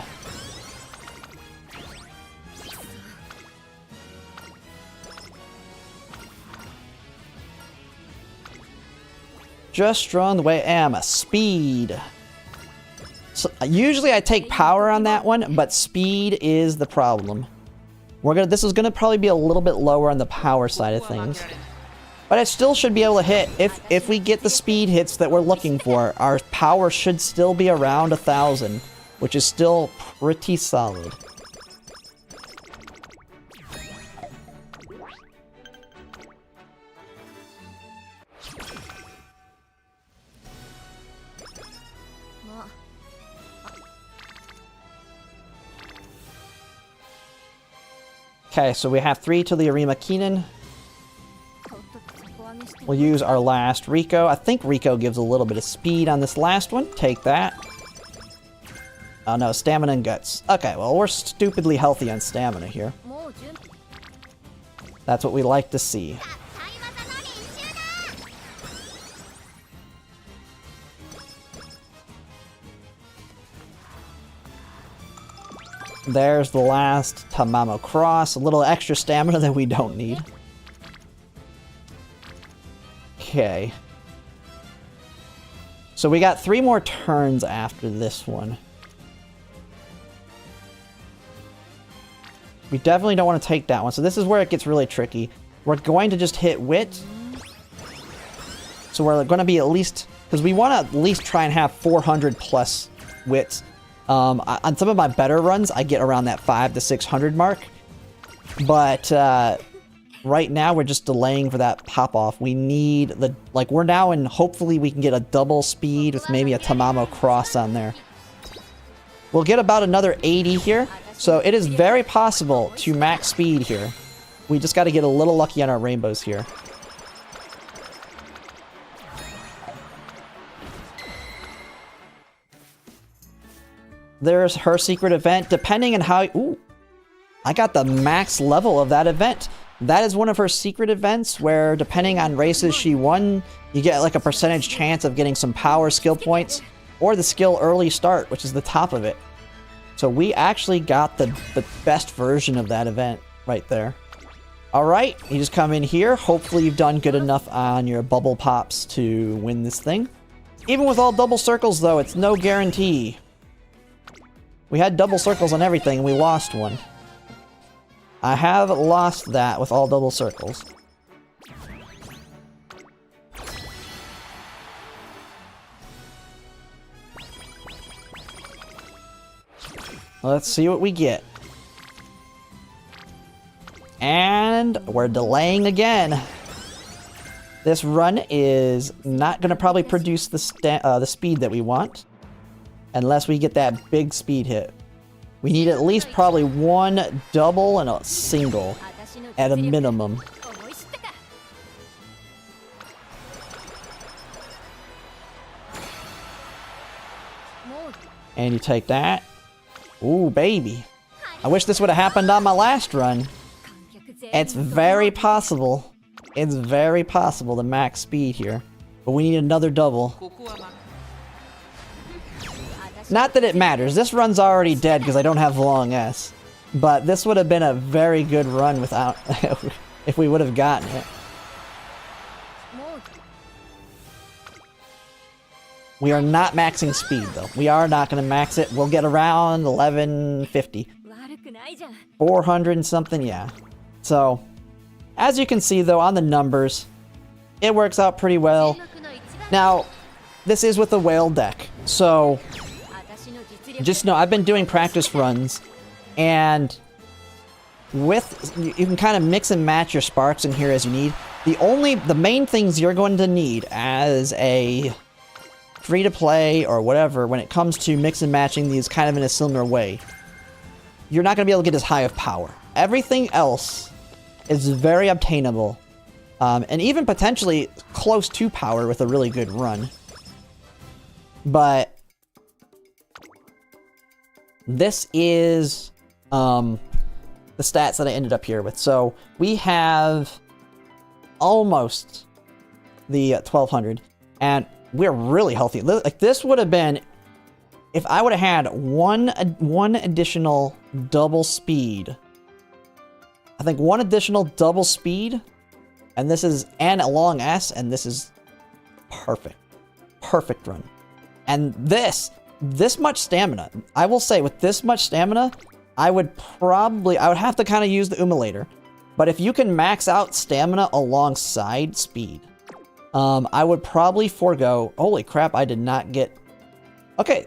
Just strong the way I am. Speed. So, usually I take power on that one, but speed is the problem. This is gonna probably be a little bit lower on the power side of things. But I still should be able to hit. If we get the speed hits that we're looking for, our power should still be around 1,000, which is still pretty solid. Okay, so we have 3 to the Arima Keenan. We'll use our last Rico. I think Rico gives a little bit of speed on this last one. Take that. Oh no, stamina and guts. Okay, well we're stupidly healthy on stamina here. That's what we like to see. There's the last Tamamo Cross. A little extra stamina that we don't need. Okay. So we got 3 more turns after this one. We definitely don't want to take that one. So this is where it gets really tricky. We're going to just hit wit. So we're going to be at least... Because we want to at least try and have 400 plus wits. On some of my better runs, I get around that 500 to 600 mark. But right now, we're just delaying for that pop-off. We need the... Like, we're now in... Hopefully, we can get a double speed with maybe a Tamamo Cross on there. We'll get about another 80 here. So it is very possible to max speed here. We just got to get a little lucky on our rainbows here. There's her secret event, depending on how... Ooh, I got the max level of that event. That is one of her secret events where, depending on races she won, you get like a percentage chance of getting some power skill points, or the skill early start, which is the top of it. So we actually got the best version of that event right there. Alright, you just come in here. Hopefully you've done good enough on your bubble pops to win this thing. Even with all double circles though, it's no guarantee. We had double circles on everything and we lost one. I have lost that with all double circles. Let's see what we get. And we're delaying again. This run is not going to probably produce the speed that we want. Unless we get that big speed hit. We need at least probably one double and a single. At a minimum. And you take that. Ooh, baby. I wish this would have happened on my last run. It's very possible. It's very possible to max speed here. But we need another double. Not that it matters. This run's already dead because I don't have long S. But this would have been a very good run without... if we would have gotten it. We are not maxing speed, though. We are not going to max it. We'll get around 1150. 400 and something, yeah. So, as you can see, though, on the numbers, it works out pretty well. Now, this is with the whale deck. So, just know, I've been doing practice runs, and you can kind of mix and match your sparks in here as you need. The main things you're going to need as a free-to-play or whatever, when it comes to mix and matching these kind of in a similar way, you're not going to be able to get as high of power. Everything else is very obtainable And even potentially close to power with a really good run. But this is the stats that I ended up here with. So we have almost the 1200, and we're really healthy. Like, this would have been, if I would have had one additional double speed. I think one additional double speed, and this is a long S, and this is perfect. Perfect run. And this much stamina, I will say, with this much stamina, I would have to kind of use the Umulator. But if you can max out stamina alongside speed, I would probably forego. Holy crap, I did not get. Okay,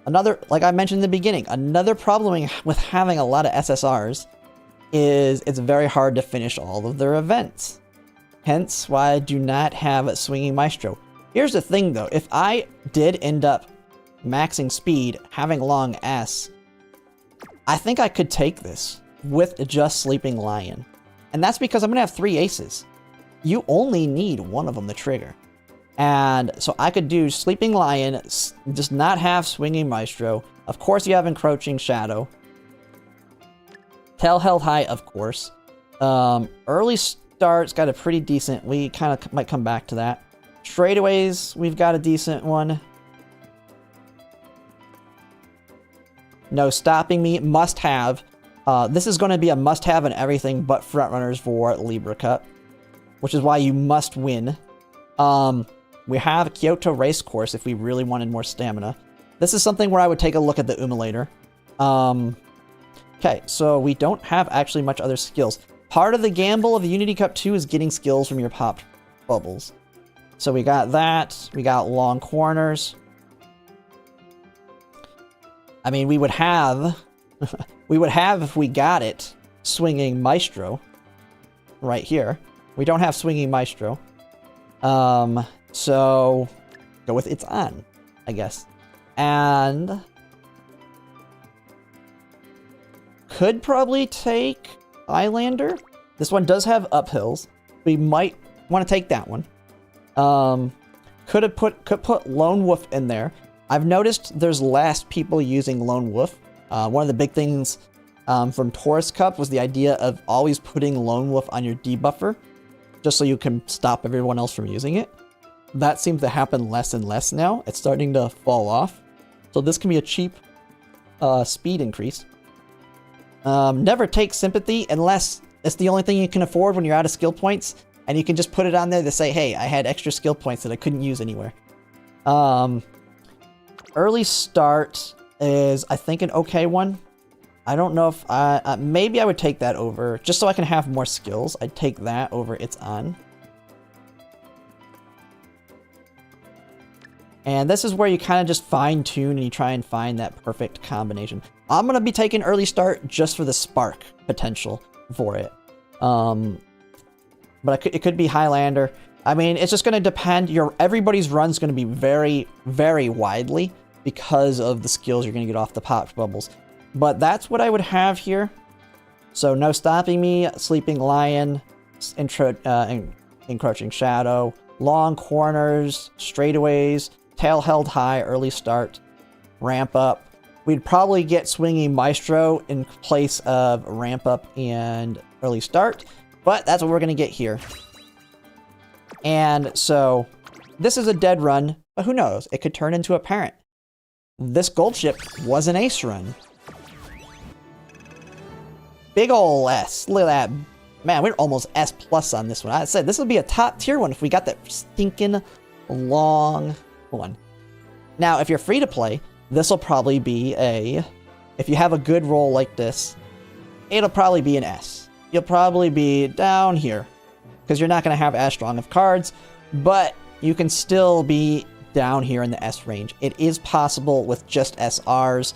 another, like I mentioned in the beginning, another problem with having a lot of SSRs is it's very hard to finish all of their events. Hence why I do not have a Swinging Maestro. Here's the thing though, if I did end up maxing speed, having long S, I think I could take this with just Sleeping Lion. And that's because I'm going to have 3 aces. You only need one of them to trigger. And so I could do Sleeping Lion, just not have Swinging Maestro. Of course you have Encroaching Shadow. Tail held high, of course. Early start's got a pretty decent, we kind of might come back to that. Straightaways, we've got a decent one. No Stopping Me, must have. This is going to be a must have in everything but frontrunners for Libra Cup, which is why you must win. We have Kyoto Racecourse if we really wanted more stamina. This is something where I would take a look at the Umulator. Okay, so we don't have actually much other skills. Part of the gamble of the Unity Cup 2 is getting skills from your popped bubbles. So we got that. We got long corners. I mean, we would have... if we got it, Swinging Maestro. Right here. We don't have Swinging Maestro. So... go with It's On, I guess. And... could probably take Highlander. This one does have uphills. We might want to take that one. Could put Lone Wolf in there. I've noticed there's less people using Lone Wolf. One of the big things from Taurus Cup was the idea of always putting Lone Wolf on your debuffer, just so you can stop everyone else from using it. That seems to happen less and less now. It's starting to fall off. So this can be a cheap speed increase. Never take Sympathy unless it's the only thing you can afford when you're out of skill points, and you can just put it on there to say, hey, I had extra skill points that I couldn't use anywhere. Early Start is, I think, an okay one. I don't know if maybe I would take that over, just so I can have more skills. I'd take that over It's On. And this is where you kind of just fine-tune and you try and find that perfect combination. I'm going to be taking Early Start just for the spark potential for it. But it could be Highlander. I mean, it's just going to depend. Everybody's run's going to be very, very widely because of the skills you're going to get off the popped bubbles. But that's what I would have here. So no Stopping Me, Sleeping Lion, Encroaching Shadow, long corners, straightaways, tail held high, Early Start, ramp up. We'd probably get Swinging Maestro in place of ramp up and Early Start, but that's what we're going to get here. And so this is a dead run, but who knows? It could turn into a parent. This gold ship was an ace run. Big ol' S. Look at that. Man, we're almost S plus on this one. I said this would be a top tier one if we got that stinking long one. Now, if you're free to play, this will probably be if you have a good roll like this, it'll probably be an S. You'll probably be down here because you're not going to have as strong of cards, but you can still be down here in the S range. It is possible with just SRs.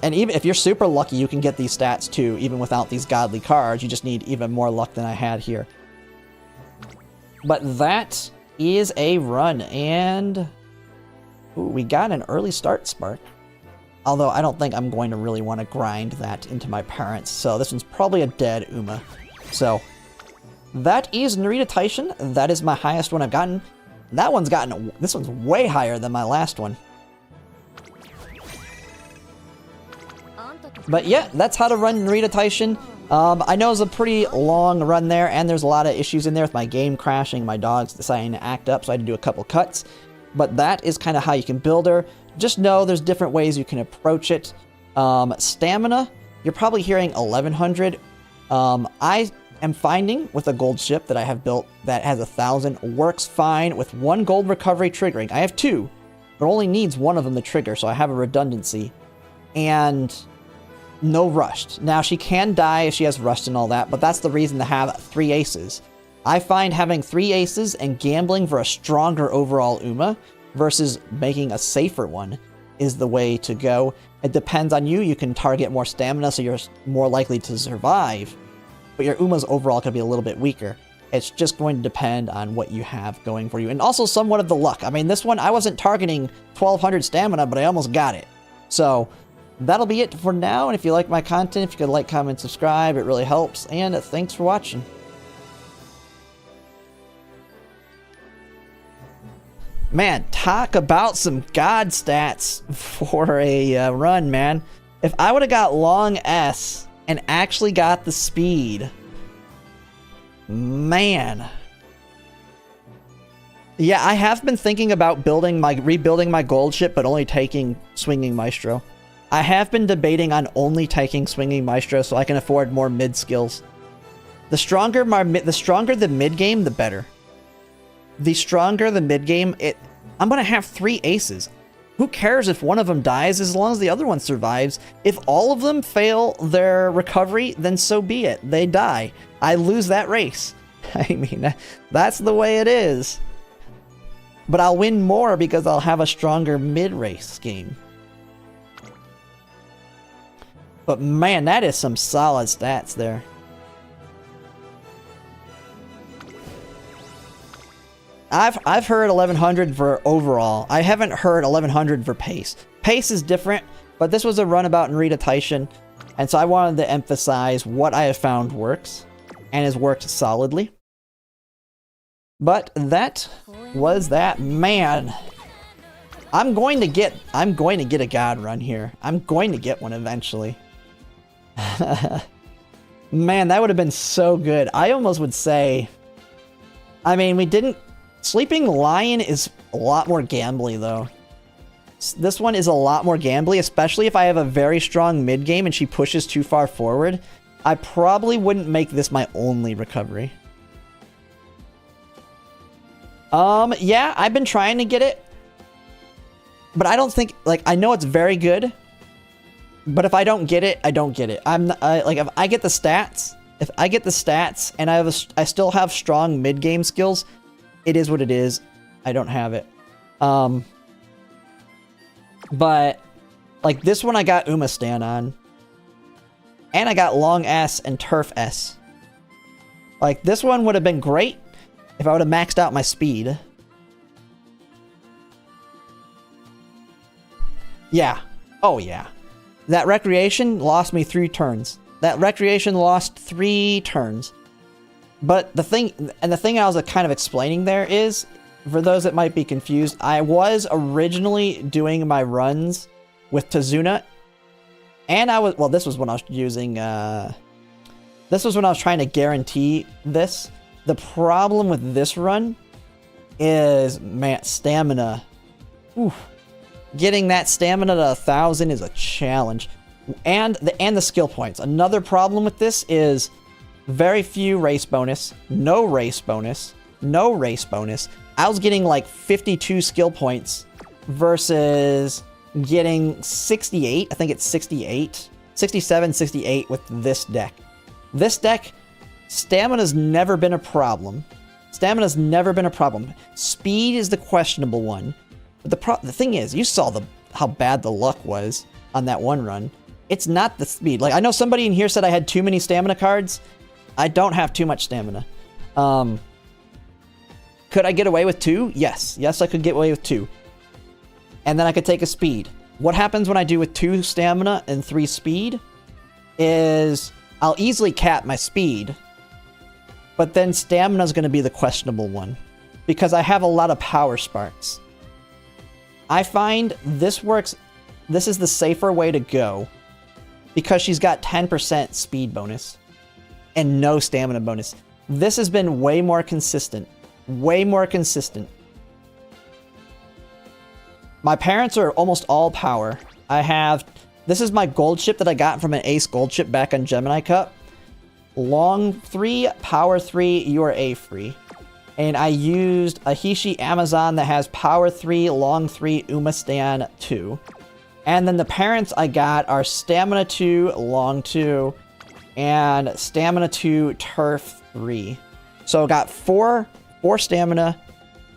And even if you're super lucky, you can get these stats too, even without these godly cards. You just need even more luck than I had here. But that is a run, and ooh, we got an Early Start spark. Although I don't think I'm going to really want to grind that into my parents, so this one's probably a dead Uma. So that is Narita Taishin. That is my highest one I've gotten. That one's gotten, this one's way higher than my last one. But yeah, that's how to run Narita Taishin. I know it's a pretty long run there, and there's a lot of issues in there with my game crashing, my dogs deciding to act up, so I had to do a couple cuts. But that is kind of how you can build her. Just know there's different ways you can approach it. Stamina, you're probably hearing 1100. I am finding with a gold ship that I have built that has 1000 works fine with 1 gold recovery triggering. I have 2, but only needs 1 of them to trigger, so I have a redundancy. And no rushed. Now, she can die if she has rust and all that, but that's the reason to have 3 aces. I find having 3 aces and gambling for a stronger overall Uma versus making a safer one is the way to go. It depends on you. You can target more stamina so you're more likely to survive, but your Uma's overall could be a little bit weaker. It's just going to depend on what you have going for you. And also somewhat of the luck. I mean, this one, I wasn't targeting 1200 stamina, but I almost got it. So that'll be it for now. And if you like my content, if you could like, comment, subscribe, it really helps. And thanks for watching. Man, talk about some god stats for a run, man. If I would have got long S and actually got the speed, man. Yeah, I have been thinking about rebuilding my gold ship, but only taking Swinging Maestro. I have been debating on only taking Swinging Maestro so I can afford more mid skills. The stronger the mid game, the better. The stronger the mid game, I'm gonna have 3 aces. Who cares if one of them dies as long as the other one survives? If all of them fail their recovery, then so be it. They die. I lose that race. I mean, that's the way it is. But I'll win more because I'll have a stronger mid-race game. But man, that is some solid stats there. I've heard 1100 for overall. I haven't heard 1100 for pace. Pace is different, but this was a runabout in Narita Taishin, and so I wanted to emphasize what I have found works and has worked solidly. But that was that. Man, I'm going to get a god run here. I'm going to get one eventually. Man, that would have been so good. I almost would say, I mean, we didn't. Sleeping Lion is a lot more gambly, though. This one is a lot more gambly, especially if I have a very strong mid game and she pushes too far forward. I probably wouldn't make this my only recovery. Yeah, I've been trying to get it, but I don't think, like, I know it's very good, but if I don't get it, I don't get it. Like, if I get the stats, and I still have strong mid game skills, it is what it is. I don't have it. But like this one I got Uma Stan on. And I got Long S and Turf S. Like this one would have been great if I would have maxed out my speed. Yeah. Oh yeah. That Recreation lost me 3 turns. That Recreation lost 3 turns. But the thing I was kind of explaining there is, for those that might be confused, I was originally doing my runs with Tazuna, and this was when I was using, this was when I was trying to guarantee this. The problem with this run is, man, stamina. Oof. Getting that stamina to 1000 is a challenge. And the skill points. Another problem with this is very few race bonus, no race bonus, no race bonus. I was getting like 52 skill points versus getting 68. I think it's 68, 67, 68 with this deck. This deck, stamina's never been a problem. Stamina's never been a problem. Speed is the questionable one. But the thing is, you saw how bad the luck was on that one run. It's not the speed. Like, I know somebody in here said I had too many stamina cards. I don't have too much stamina. Could I get away with 2? Yes. Yes, I could get away with 2. And then I could take a speed. What happens when I do with 2 stamina and 3 speed is I'll easily cap my speed, but then stamina is going to be the questionable one because I have a lot of power sparks. I find this works. This is the safer way to go because she's got 10% speed bonus and no stamina bonus. This has been way more consistent. Way more consistent. My parents are almost all power. I have... This is my gold chip that I got from an Ace gold chip back on Gemini Cup. Long 3, power 3, you are A free. And I used a Hishi Amazon that has power 3, long 3, Umastan 2. And then the parents I got are stamina 2, long 2, and stamina 2, turf 3. So I got 4 stamina,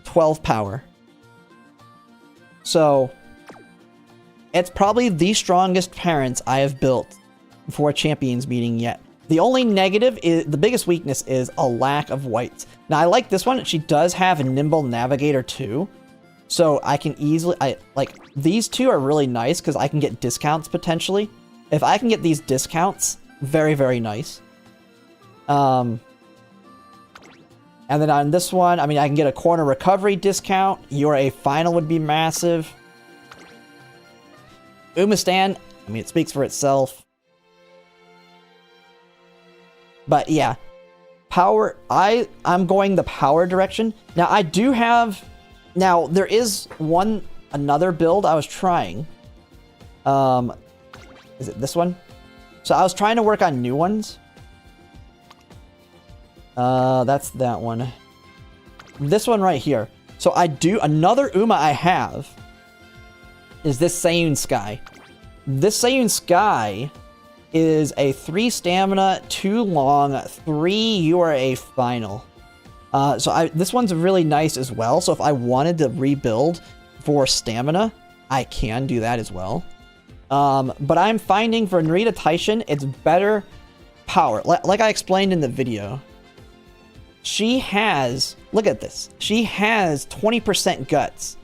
12 power. So it's probably the strongest parents I have built for a champions meeting yet. The only negative is, the biggest weakness is a lack of whites. Now I like this one. She does have a nimble navigator too. So I can easily, like these two are really nice because I can get discounts potentially. If I can get these discounts, very, very nice. And then on this one, I mean, I can get a corner recovery discount. Your A final would be massive. Umastan, I mean, it speaks for itself. But yeah, power, I'm going the power direction. Now I do have, now there is another build I was trying. Is it this one? So I was trying to work on new ones. That's that one. This one right here. So I do, another Uma I have is this Sayun Sky. This Sayun Sky is a 3 stamina, 2 long, 3 URA final. So this one's really nice as well. So if I wanted to rebuild for stamina, I can do that as well. But I'm finding for Narita Taishin, it's better power. Like I explained in the video. She has, look at this. She has 20% guts.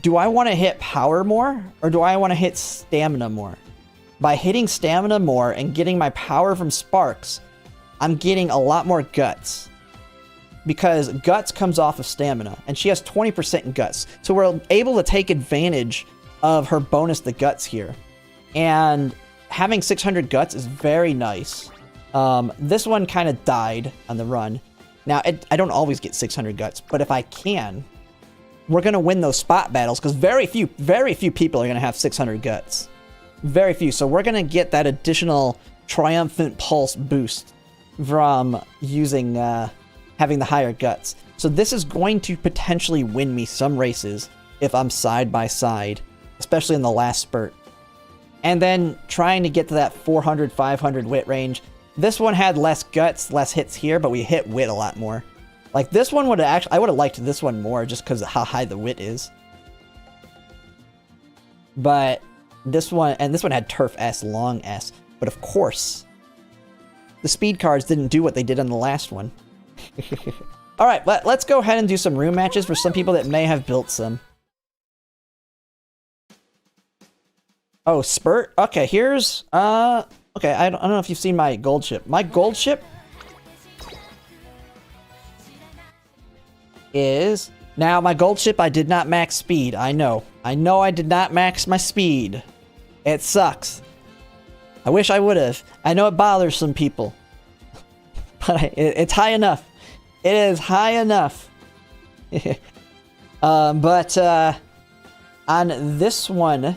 Do I want to hit power more or do I want to hit stamina more? By hitting stamina more and getting my power from sparks, I'm getting a lot more guts. Because guts comes off of stamina and she has 20% guts. So we're able to take advantage of her bonus the guts here. And having 600 guts is very nice. This one kind of died on the run. Now, I don't always get 600 guts, but if I can, we're going to win those spot battles because very few people are going to have 600 guts. Very few. So we're going to get that additional triumphant pulse boost from using, having the higher guts. So this is going to potentially win me some races if I'm side by side, especially in the last spurt. And then trying to get to that 400, 500 wit range. This one had less guts, less hits here, but we hit wit a lot more. Like this one would have actually, I would have liked this one more just because of how high the wit is. But this one, and this one had turf S, long S. But of course, the speed cards didn't do what they did on the last one. Alright, let's go ahead and do some room matches for some people that may have built some. Oh, spurt? Okay, here's, okay, I don't know if you've seen my gold ship. My gold ship is... Now, my gold ship, I did not max speed. I know. I know I did not max my speed. It sucks. I wish I would have. I know it bothers some people. But it's high enough. It is high enough. But on this one,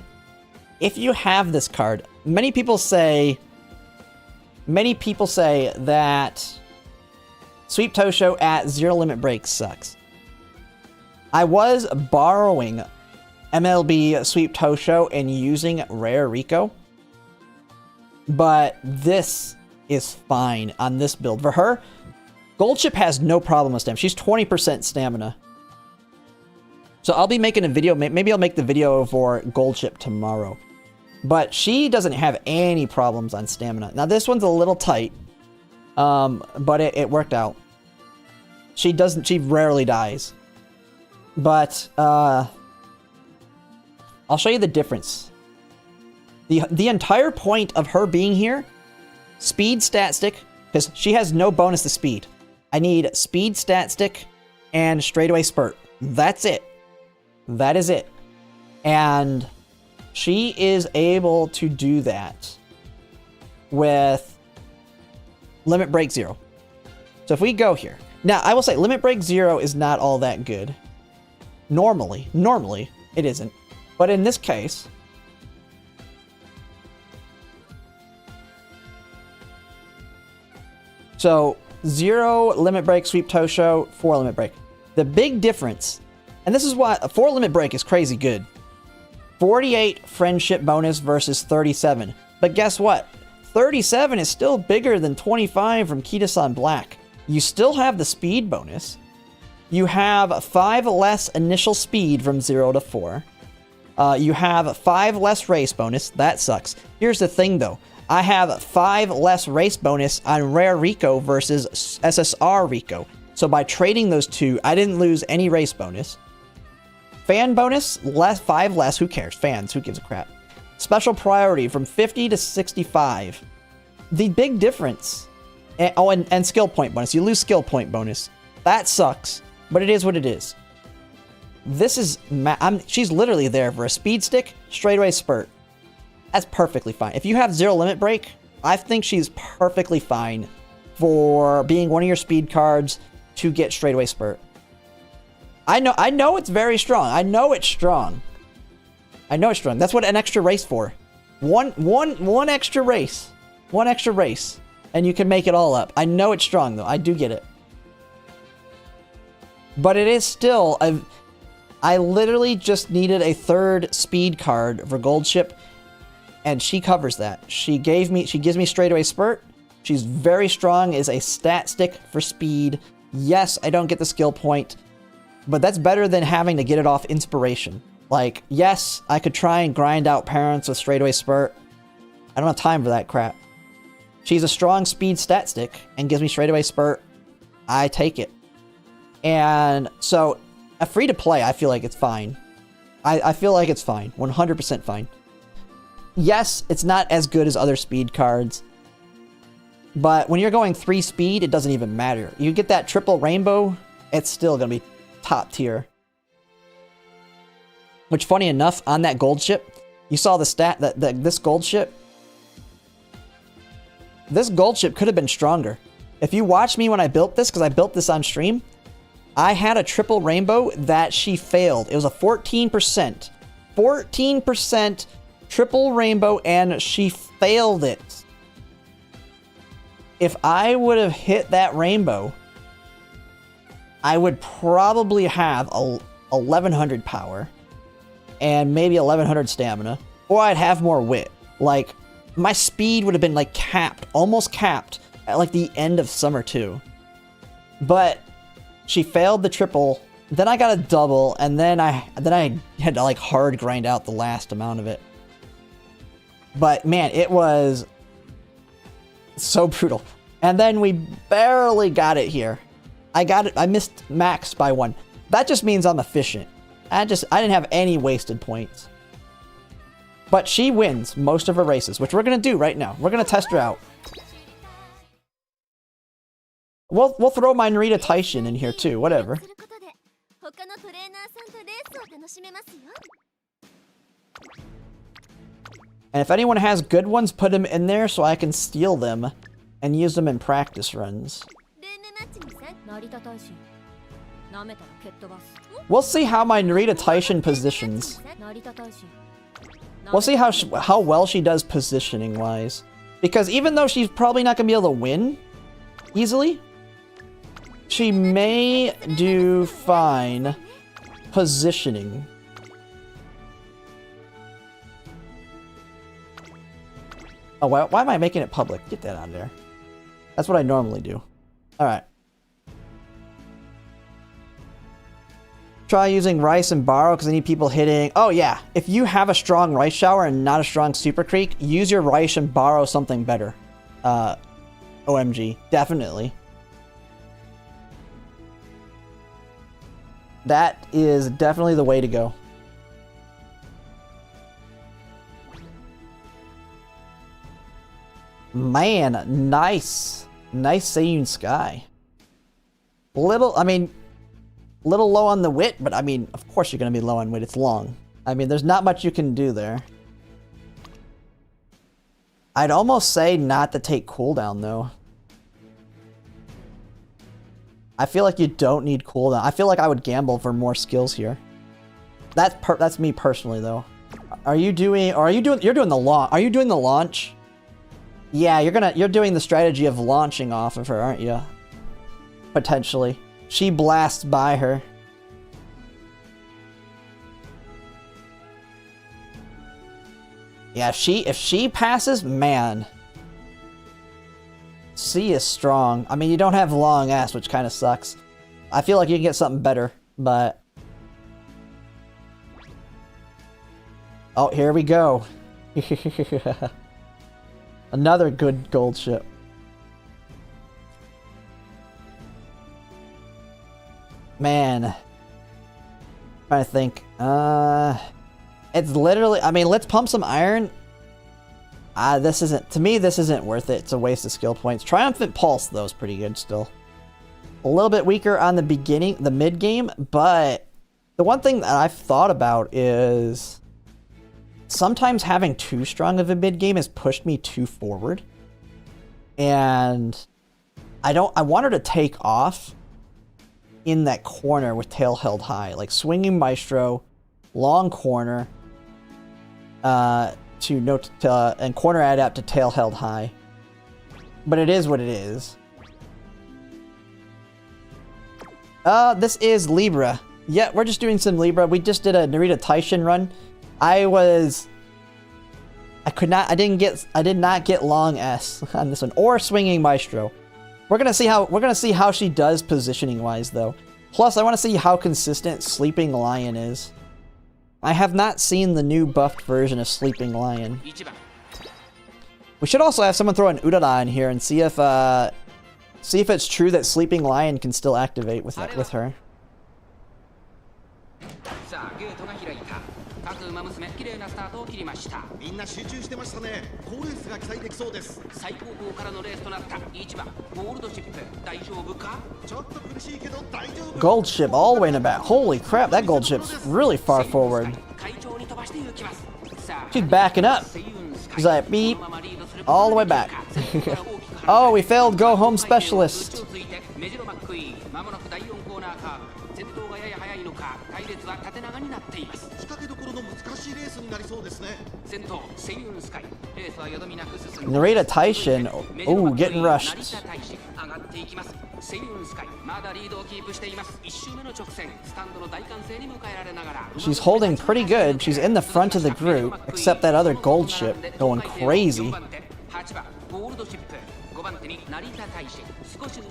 if you have this card, many people say that Sweep Tosho at Zero Limit Break sucks. I was borrowing MLB Sweep Tosho and using Rare Rico, but this is fine on this build. For her, Gold Chip has no problem with stamina. She's 20% stamina. So I'll be making a video, maybe I'll make the video for Gold Chip tomorrow. But she doesn't have any problems on stamina. Now this one's a little tight, but it worked out. She rarely dies. But, I'll show you the difference. The entire point of her being here, speed stat stick, because she has no bonus to speed. I need speed stat stick and straightaway spurt. That's it. That is it. And she is able to do that with limit break 0. So if we go here. Now, I will say limit break 0 is not all that good. Normally it isn't. But in this case, so 0 limit break, sweep Tosho, 4 limit break. The big difference, and this is why a 4 limit break is crazy good. 48 friendship bonus versus 37. But guess what? 37 is still bigger than 25 from Kita-san Black. You still have the speed bonus. You have 5 less initial speed from 0 to 4. You have 5 less race bonus. That sucks. Here's the thing though. I have 5 less race bonus on Rare Rico versus SSR Rico. So by trading those two, I didn't lose any race bonus. Fan bonus, 5 less. Who cares? Fans, who gives a crap? Special priority from 50 to 65. The big difference. And skill point bonus. You lose skill point bonus. That sucks. But it is what it is. This is... she's literally there for a speed stick, straightaway spurt. That's perfectly fine. If you have 0 limit break, I think she's perfectly fine for being one of your speed cards to get straightaway spurt. I know it's very strong. I know it's strong. That's what an extra race for. One extra race. One extra race. And you can make it all up. I know it's strong though. I do get it. But it is still... I literally just needed a 3rd speed card for Gold Ship. And she covers that. She gives me straightaway spurt. She's very strong, is a stat stick for speed. Yes, I don't get the skill point. But that's better than having to get it off inspiration. Like, yes, I could try and grind out parents with straightaway spurt. I don't have time for that crap. She's a strong speed stat stick and gives me straightaway spurt. I take it. And so, a free to play, I feel like it's fine. I feel like it's fine. 100% fine. Yes, it's not as good as other speed cards. But when you're going 3 speed, it doesn't even matter. You get that triple rainbow, it's still going to be top tier. Which, funny enough, on that gold ship, you saw the stat that this gold ship. This gold ship could have been stronger. If you watch me when I built this, because I built this on stream, I had a triple rainbow that she failed. It was a 14%. 14% triple rainbow, and she failed it. If I would have hit that rainbow, I would probably have 1100 power and maybe 1100 stamina, or I'd have more wit. Like, my speed would have been like capped, almost capped at like the end of summer 2. But she failed the triple, then I got a double, and then I had to like hard grind out the last amount of it. But man, it was so brutal. And then we barely got it here. I missed max by 1. That just means I'm efficient. I didn't have any wasted points. But she wins most of her races, which we're gonna do right now. We're gonna test her out. We'll throw my Narita Taishin in here too, whatever. And if anyone has good ones, put them in there so I can steal them and use them in practice runs. We'll see how my Narita Taishin positions. We'll see how well she does positioning wise. Because even though she's probably not going to be able to win easily, she may do fine positioning. Oh, why am I making it public? Get that out of there. That's what I normally do. Alright. Try using Rice and Borrow because I need people hitting... Oh yeah, if you have a strong Rice Shower and not a strong Super Creek, use your Rice and borrow something better. OMG. Definitely. That is definitely the way to go. Man, nice. Nice Seiyun Sky. I mean, little low on the wit, but I mean, of course you're gonna be low on wit. It's long. I mean, there's not much you can do there. I'd almost say not to take cooldown though. I feel like you don't need cooldown. I feel like I would gamble for more skills here. That's me personally though. You're doing the launch. Are you doing the launch? Yeah, you're doing the strategy of launching off of her, aren't you? Potentially. She blasts by her. Yeah, if she passes, man. C is strong. I mean, you don't have long S, which kind of sucks. I feel like you can get something better, but... Oh, here we go. Another good gold ship. Man. Trying to think. It's literally... I mean, let's pump some iron. This isn't... To me, this isn't worth it. It's a waste of skill points. Triumphant Pulse, though, is pretty good still. A little bit weaker on the beginning, the mid-game, but... The one thing that I've thought about is... Sometimes having too strong of a mid-game has pushed me too forward. And... I want her to take off in that corner with tail held high. Like, swinging Maestro, long corner... and corner adapt to tail held high. But it is what it is. This is Libra. Yeah, we're just doing some Libra. We just did a Narita Taishin run. I did not get long S on this one, or swinging Maestro. We're gonna see how she does positioning wise though. Plus, I want to see how consistent Sleeping Lion is. I have not seen the new buffed version of Sleeping Lion. We should also have someone throw an Urara in here and see if it's true that Sleeping Lion can still activate with her. さあゲートが開いた各馬娘綺麗なスタートを切りましたみんな集中してましたね好レースが期待できそうです最高峰からのレースとなった1番ゴールドシップ大丈夫かちょっと苦しいけど大丈夫 Gold ship all the way in the back. Holy crap, that gold ship's really far forward. 会長に飛ばして行きますさあ She's backing up. She's like, beep, all the way back. Oh, we failed Go Home Specialist. メジロマックイーンまもなく第4コーナーカーブ先頭がやや早いのか隊列は縦長になっています仕掛けどころの難しいレースになりそうですね先頭セイユンスカイレースはよどみなく進ん Narita Taishin. Ooh, getting rushed. 上がっていきますセイユンスカイまだリードをキープしています1周目の直線スタンドの大歓声に迎えられながら She's holding pretty good. She's in the front of the group, except that other gold ship going crazy. 8番ゴールドシップ5番手に成田大使少し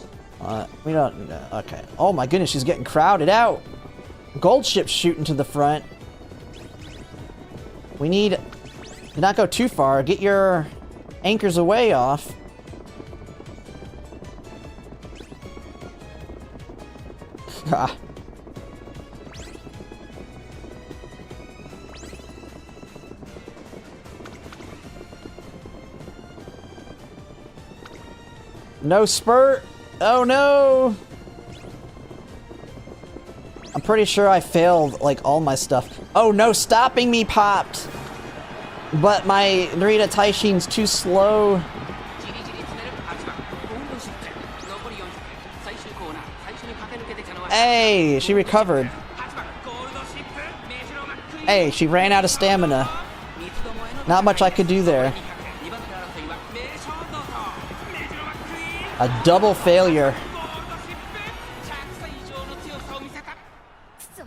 We don't... Okay. Oh my goodness, she's getting crowded out. Gold ship's shooting to the front. We need... Do not go too far. Get your anchors away off. Ah. No spurt. Oh no. I'm pretty sure I failed like all my stuff. Oh no, stopping me popped. But my Narita Taishin's too slow. Hey, she recovered. Hey, she ran out of stamina. Not much I could do there. A double failure.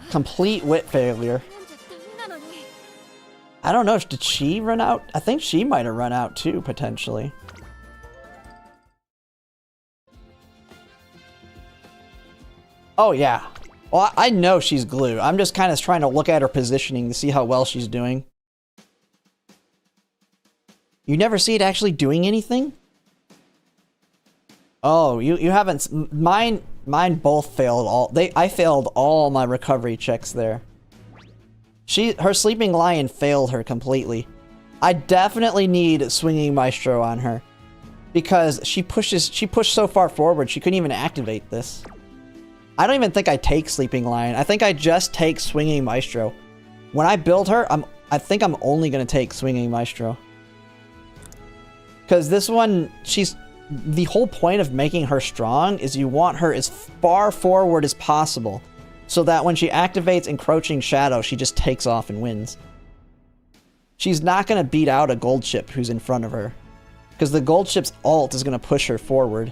Complete wit failure. I don't know, did she run out? I think she might have run out too, potentially. Oh yeah. Well, I know she's glue. I'm just kind of trying to look at her positioning to see how well she's doing. You never see it actually doing anything? Oh, you haven't... Mine both failed all... I failed all my recovery checks there. Her Sleeping Lion failed her completely. I definitely need Swinging Maestro on her. Because she pushed so far forward, she couldn't even activate this. I don't even think I take Sleeping Lion. I think I just take Swinging Maestro. When I build her, I think I'm only gonna take Swinging Maestro. Because this one, the whole point of making her strong is you want her as far forward as possible, so that when she activates Encroaching Shadow, she just takes off and wins. She's not gonna beat out a gold ship who's in front of her, because the gold ship's ult is gonna push her forward.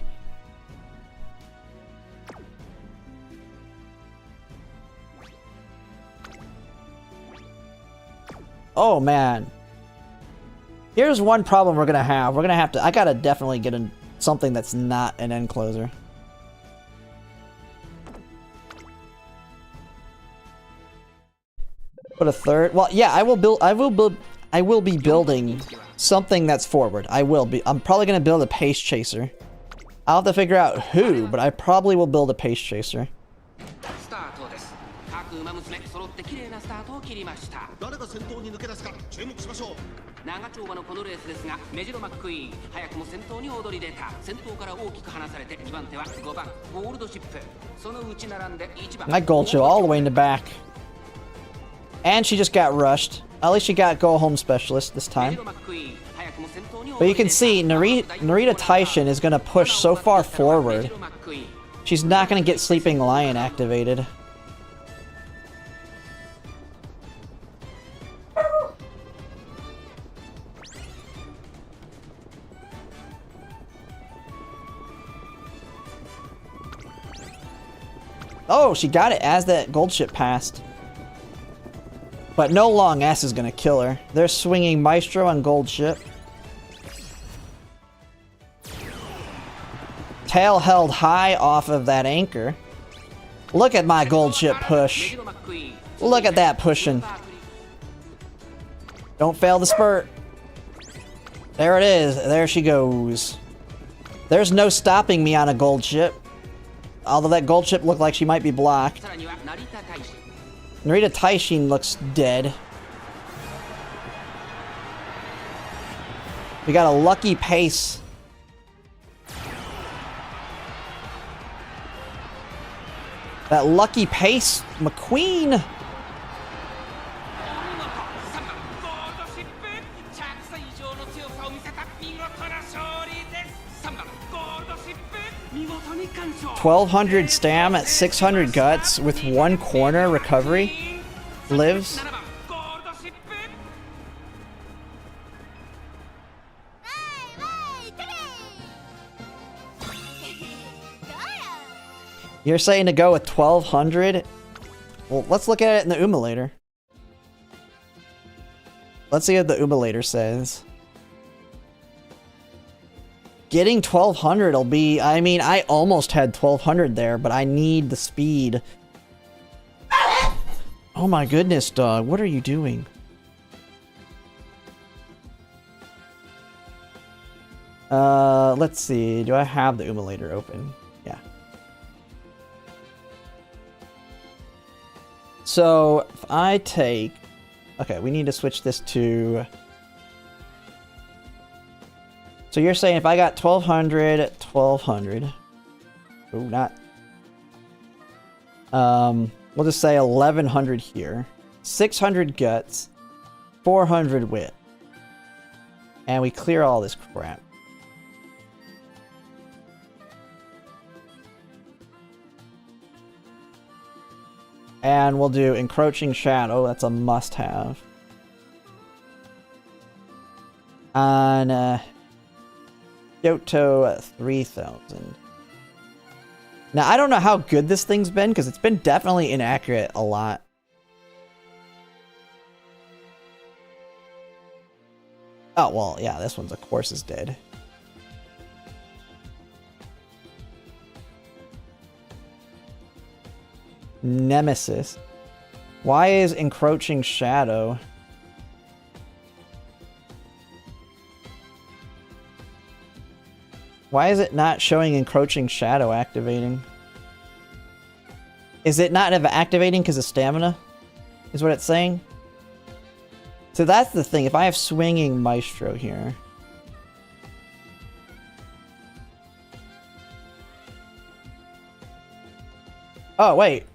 Oh man. Here's one problem we're gonna have. We're gonna have to. I gotta definitely get something that's not an end closer. Put a third. Well, yeah, I will be building something that's forward. I'm probably gonna build a pace chaser. I'll have to figure out who, but I probably will build a pace chaser. 誰が先頭に抜け出すか注目しましょう。長丁場のこのレースですが、メジロマックイーン早くも先頭に躍り出た。先頭から大きく離されて2番手は5番ゴールドシップ。そのうち並んで1番。 I gold chill all the way in the back. And she just got rushed. At least she got go home specialist this time. But you can see Narita Taishin is going to push so far forward. She's not going to get Sleeping Lion activated. Oh, she got it as that gold ship passed. But no long S is gonna kill her. They're swinging Maestro on gold ship. Tail held high off of that anchor. Look at my gold ship push. Look at that pushing. Don't fail the spurt. There it is. There she goes. There's no stopping me on a gold ship. Although that gold ship looked like she might be blocked. Narita Taishin looks dead. We got a lucky pace. That lucky pace, McQueen. $1,200 stam at 600 guts with 1 corner recovery lives. You're saying to go with 1,200? Well, let's look at it in the Umulator. Let's see what the Umulator says. Getting 1,200 will be... I mean, I almost had 1,200 there, but I need the speed. Oh my goodness, dog. What are you doing? Let's see. Do I have the Umulator open? Yeah. So, if I take... Okay, we need to switch this to... So you're saying if I got 1,200, 1,200... Ooh, not... We'll just say 1,100 here. 600 guts. 400 wit. And we clear all this crap. And we'll do Encroaching Shadow. That's a must-have. On Kyoto 3000. Now, I don't know how good this thing's been, because it's been definitely inaccurate a lot. Oh, well, yeah, this one's, of course, is dead. Nemesis. Why is Encroaching Shadow? Why is it not showing Encroaching Shadow activating? Is it not activating because of stamina? Is what it's saying? So that's the thing. If I have Swinging Maestro here... Oh, wait.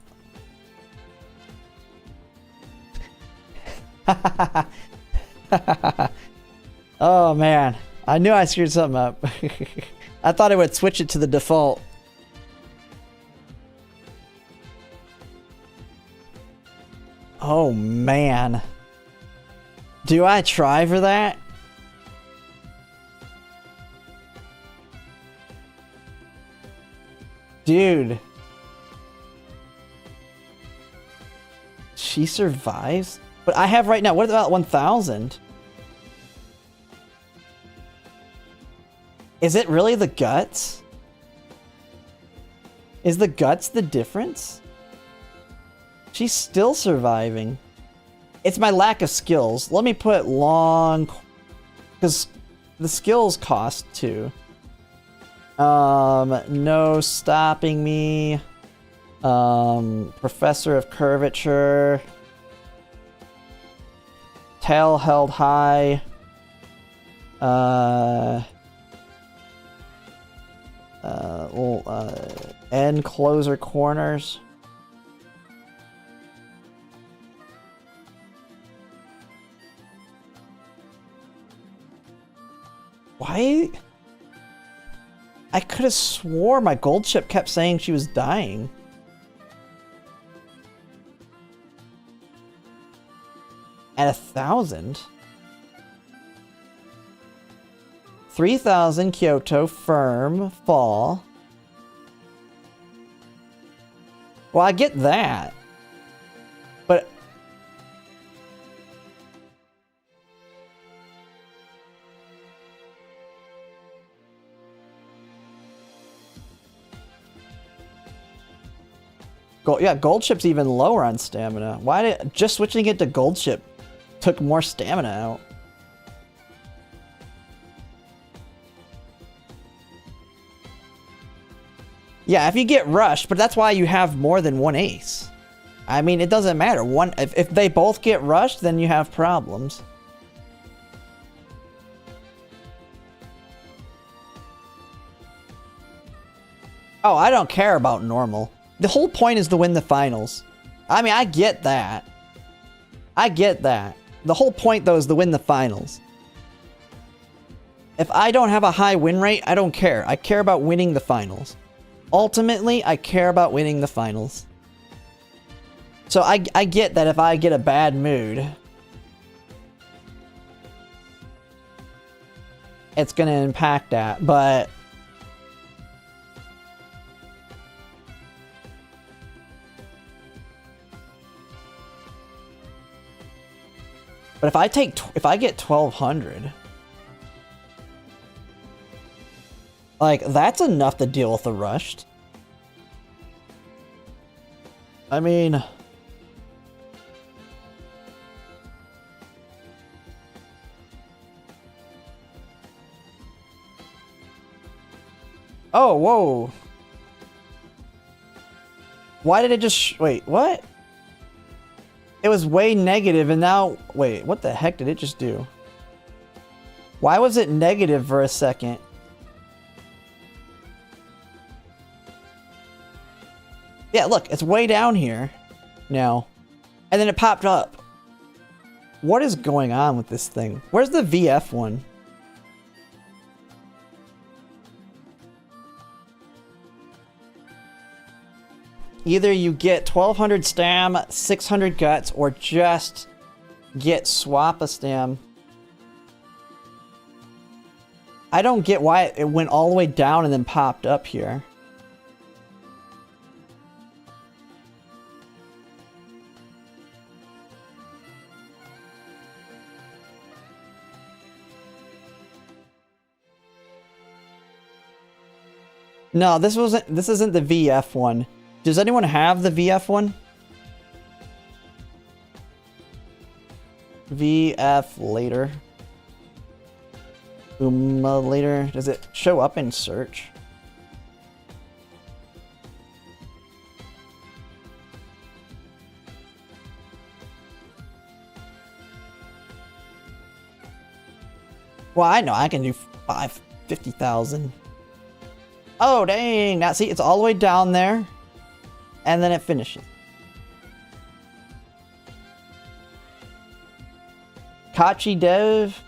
Oh, man. I knew I screwed something up. I thought it would switch it to the default. Oh, man. Do I try for that? Dude. She survives? But I have right now, what about 1,000? Is it really the guts? Is the guts the difference? She's still surviving. It's my lack of skills. Let me put long... Because the skills cost too. No stopping me. Professor of curvature. Tail held high. End closer corners. Why? I could have swore my gold chip kept saying she was dying. At 1,000? 3,000 Kyoto, firm, fall. Well, I get that. But... yeah, gold chip's even lower on stamina. Why did... Just switching it to gold chip took more stamina out. Yeah, if you get rushed, but that's why you have more than one ace. I mean, it doesn't matter. If they both get rushed, then you have problems. Oh, I don't care about normal. The whole point is to win the finals. I mean, I get that. I get that. The whole point, though, is to win the finals. If I don't have a high win rate, I don't care. I care about winning the finals. Ultimately, I care about winning the finals. So I get that if I get a bad mood, it's going to impact that, but... But if I get 1,200, like, that's enough to deal with the rushed. I mean... Oh, whoa. Why did it just... Wait, what? It was way negative and now... Wait, what the heck did it just do? Why was it negative for a second? Yeah, look, it's way down here now. And then it popped up. What is going on with this thing? Where's the VF one? Either you get 1,200 stam, 600 guts, or just get swap a stam. I don't get why it went all the way down and then popped up here. No, this isn't the VF one. Does anyone have the VF one? VF later. Later. Does it show up in search? Well, I know I can do 50,000. Oh, dang. Now, see, it's all the way down there. and then it finishes. Kachi Dev.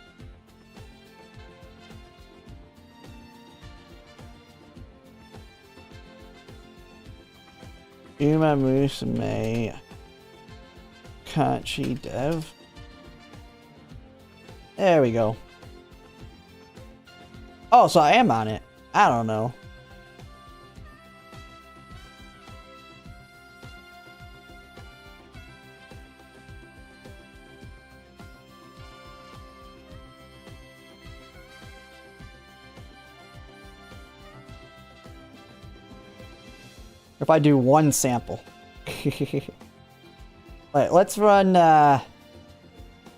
Umamusume. Kachi Dev. There we go. Oh, so I am on it. I don't know. If I do one sample. Wait, let's run, wait,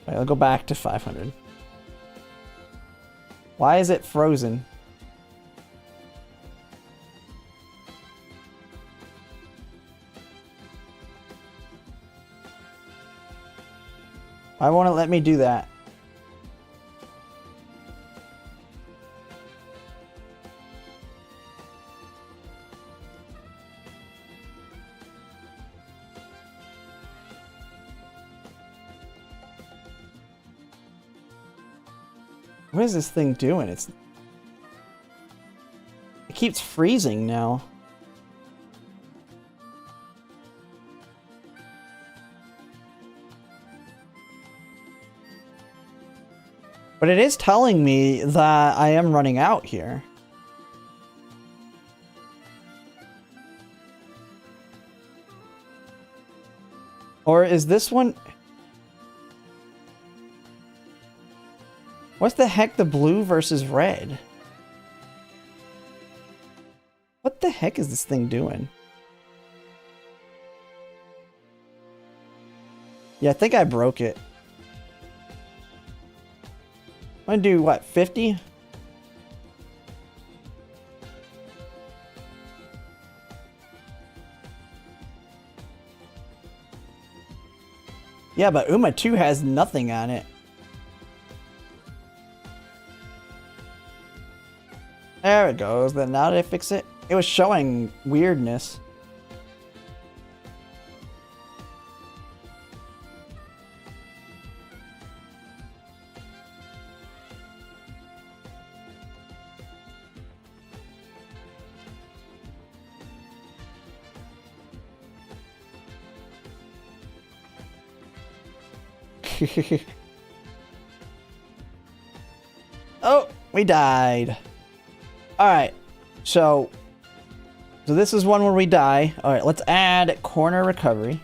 I'll go back to 500. Why is it frozen? Why won't it let me do that? What is this thing doing? It keeps freezing now. But it is telling me that I am running out here. Or is this one... What the heck, the blue versus red? What the heck is this thing doing? Yeah, I think I broke it. I'm gonna do, what, 50? Yeah, but Uma 2 has nothing on it. There it goes. Then now did I fix it? It was showing weirdness. Oh, we died. Alright, so this is one where we die. Alright, let's add corner recovery.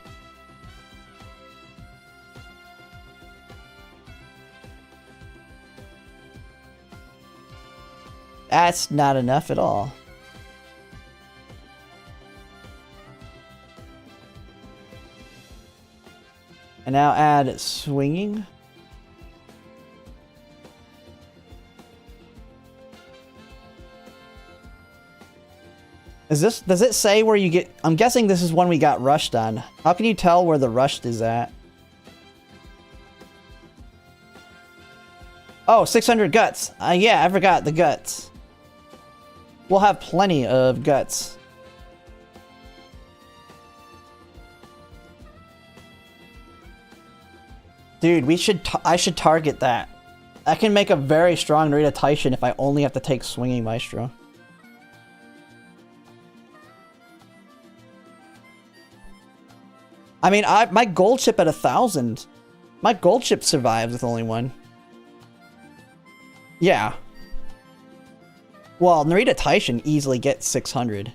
That's not enough at all. And now add swinging. Is this, does it say where you get, I'm guessing this is one we got rushed on. How can you tell where the rushed is at? Oh, 600 guts. Yeah, I forgot the guts. We'll have plenty of guts. Dude, I should target that. I can make a very strong Narita Taishin if I only have to take Swinging Maestro. I mean, my gold chip at 1,000. My gold chip survives with only one. Yeah. Well, Narita Taishin easily gets 600.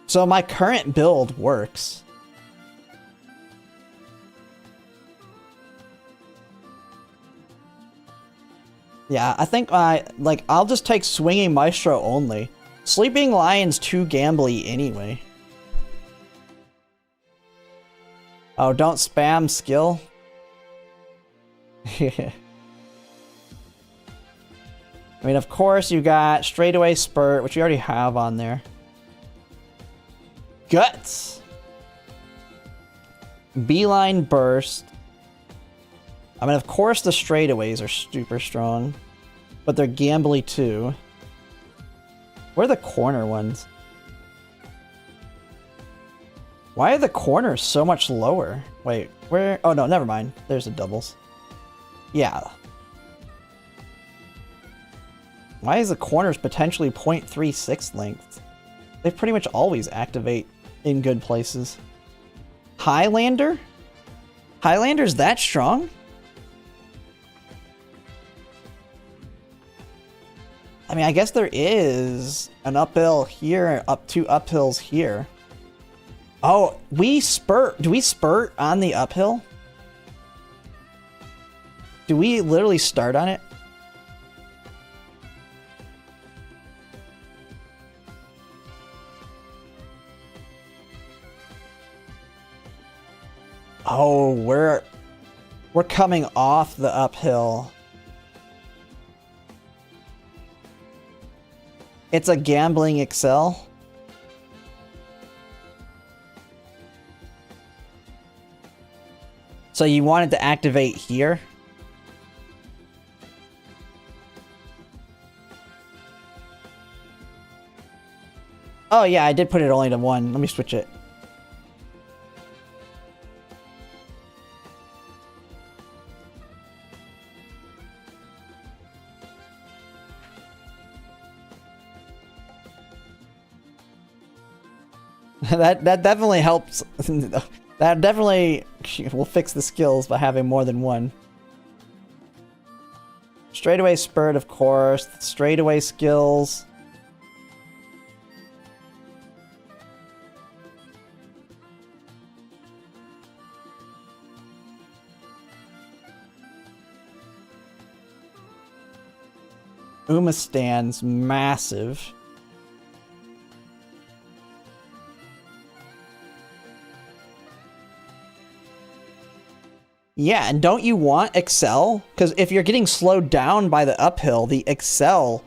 So my current build works. Yeah, I think I'll just take Swinging Maestro only. Sleeping Lion's too gambly anyway. Oh, don't spam skill. I mean, of course, you got Straightaway Spurt, which you already have on there. Guts! Beeline Burst. I mean, of course, the Straightaways are super strong. But they're gambly too. Where are the corner ones? Why are the corners so much lower? Wait, where? Oh no, never mind. There's the doubles. Yeah. Why is the corners potentially 0.36 length? They pretty much always activate in good places. Highlander? Highlander's that strong? I mean, I guess there is an uphill here, up 2 uphills here. Oh, we spurt. Do we spurt on the uphill? Do we literally start on it? Oh, we're coming off the uphill. It's a gambling Excel. So you wanted to activate here? Oh yeah, I did put it only to 1. Let me switch it. that definitely helps. That definitely will fix the skills by having more than 1. Straightaway spurt, of course. Straightaway skills. Uma stands massive. Yeah, and don't you want Excel? Because if you're getting slowed down by the uphill, the Excel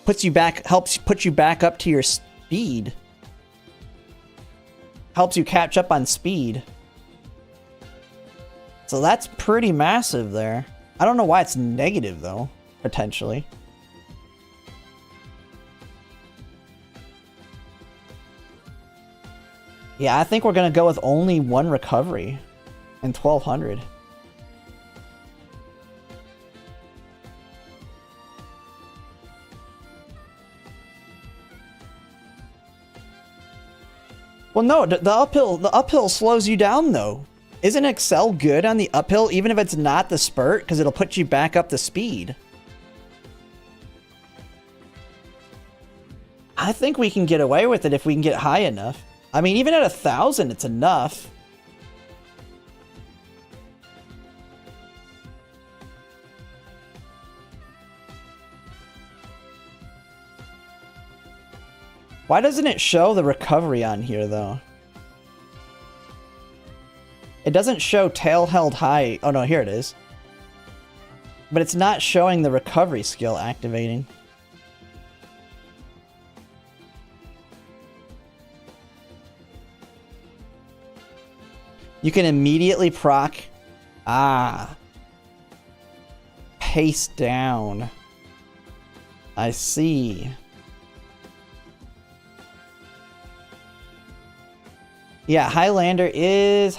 puts you back, helps put you back up to your speed. Helps you catch up on speed. So that's pretty massive there. I don't know why it's negative though, potentially. Yeah, I think we're gonna go with only 1 recovery. And 1200. Well, no, the uphill slows you down though. Isn't Excel good on the uphill even if it's not the spurt because it'll put you back up to speed? I think we can get away with it if we can get high enough. I mean, even at 1,000, it's enough. Why doesn't it show the recovery on here, though? It doesn't show tail held high. Oh, no, here it is. But it's not showing the recovery skill activating. You can immediately proc. Ah. Pace down. I see. Yeah, Highlander is...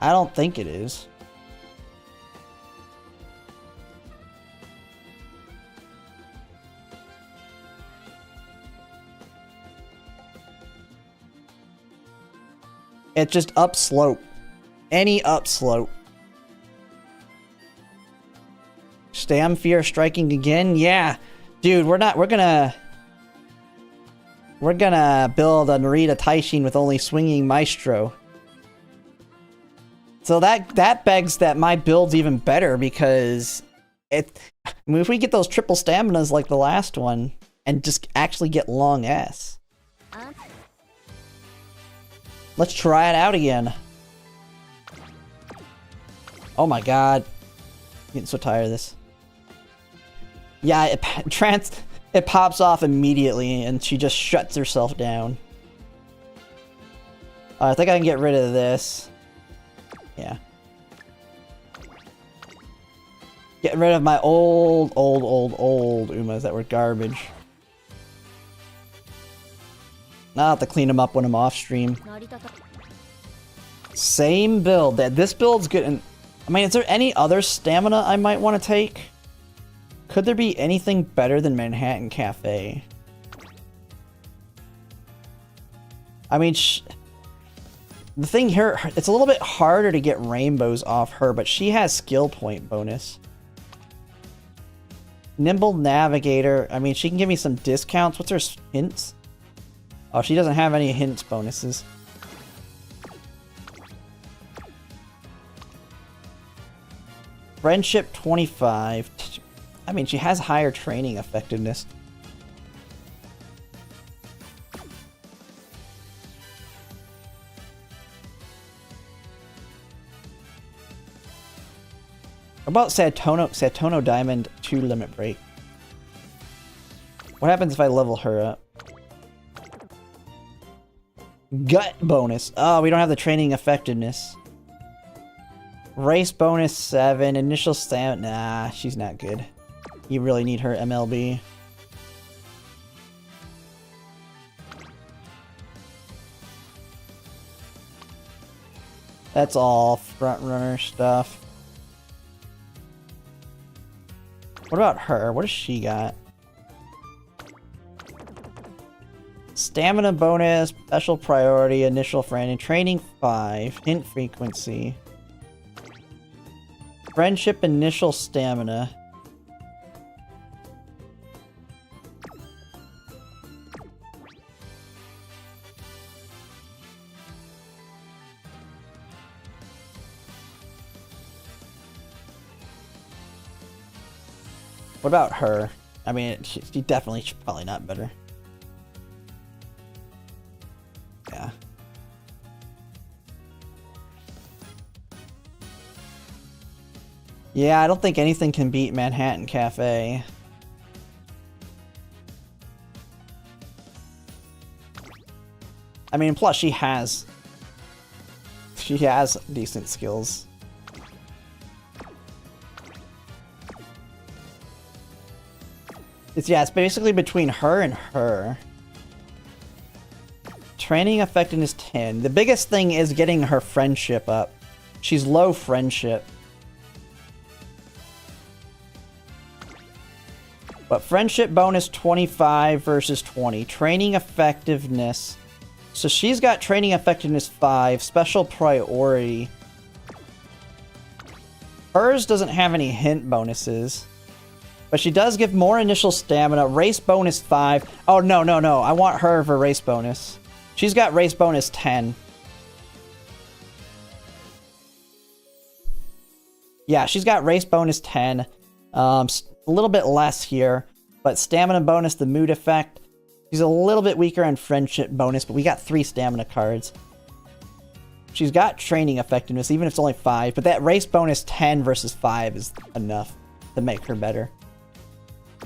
I don't think it is. It's just upslope. Any upslope. Stamfear striking again? Yeah. Dude, we're gonna build a Narita Taishin with only swinging Maestro. So that begs that my build's even better because I mean, if we get those triple staminas like the last one and just actually get long S. Let's try it out again. Oh my god. I'm getting so tired of this. Yeah, it pops off immediately and she just shuts herself down. I think I can get rid of this. Yeah. Getting rid of my old Umas that were garbage. I'll have to clean them up when I'm off stream. 成り立た Same build. This build's good. And I mean, is there any other stamina I might want to take? Could there be anything better than Manhattan Cafe? I mean, the thing here, it's a little bit harder to get rainbows off her, but she has skill point bonus. Nimble Navigator. I mean, she can give me some discounts. What's her hints? Oh, she doesn't have any hints bonuses. Friendship 25. I mean, she has higher training effectiveness. How about Satono Diamond 2 Limit Break? What happens if I level her up? Gut bonus. Oh, we don't have the training effectiveness. Race bonus 7. Initial stamina. Nah, she's not good. You really need her MLB. That's all front runner stuff. What about her? What does she got? Stamina bonus, special priority, initial friend, training 5, hint frequency. Friendship initial stamina. What about her? I mean, she's probably not better. Yeah. Yeah, I don't think anything can beat Manhattan Cafe. I mean, plus she has decent skills. It's basically between her and her. Training effectiveness 10. The biggest thing is getting her friendship up. She's low friendship. But friendship bonus 25 versus 20. Training effectiveness. So she's got training effectiveness 5. Special priority. Hers doesn't have any hint bonuses. But she does give more initial stamina. Race bonus 5. Oh, no. I want her for race bonus. She's got race bonus 10. Yeah, she's got race bonus 10. A little bit less here. But stamina bonus, the mood effect. She's a little bit weaker on friendship bonus, but we got 3 stamina cards. She's got training effectiveness, even if it's only 5. But that race bonus 10 versus 5 is enough to make her better.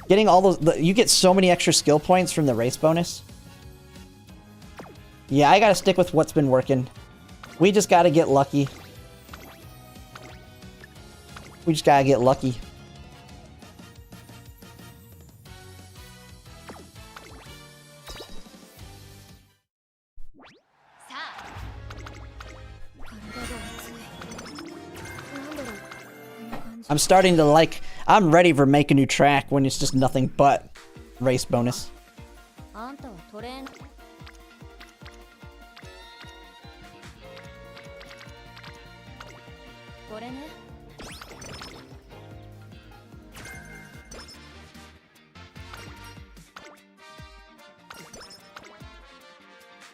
Getting all those... You get so many extra skill points from the race bonus. Yeah, I gotta stick with what's been working. We just gotta get lucky. We just gotta get lucky. I'm starting to like... I'm ready for Make a New Track when it's just nothing but race bonus. あんたはトレーナーこれね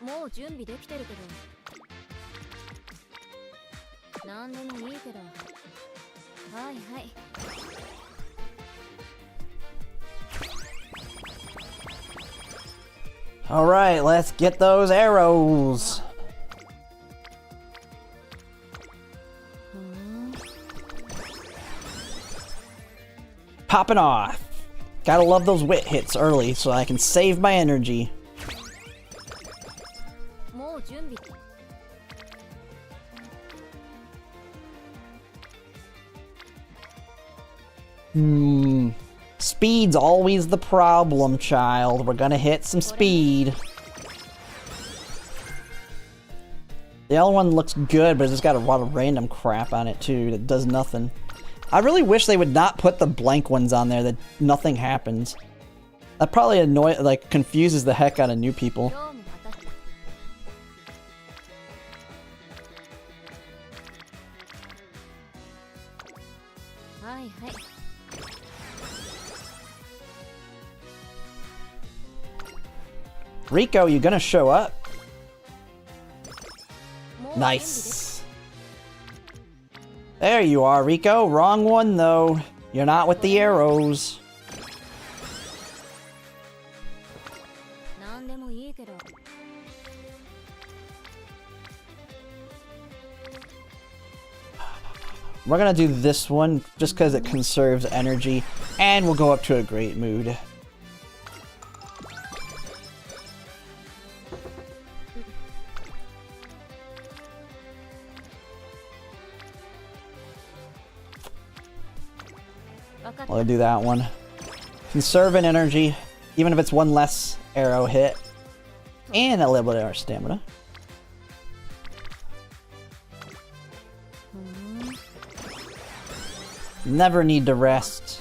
もう準備できてるけどなんでもいいけどはいはい Alright, let's get those arrows. Popping off. Gotta love those wit hits early so I can save my energy. Speed's always the problem, child. We're gonna hit some speed. The other one looks good, but it's just got a lot of random crap on it too that does nothing. I really wish they would not put the blank ones on there that nothing happens. That probably confuses the heck out of new people. Rico, you gonna show up? Nice. There you are, Rico. Wrong one, though. You're not with the arrows. We're gonna do this one just because it conserves energy, and we'll go up to a great mood. I'll do that one. Conserving energy, even if it's one less arrow hit. And a little bit of our stamina. Never need to rest.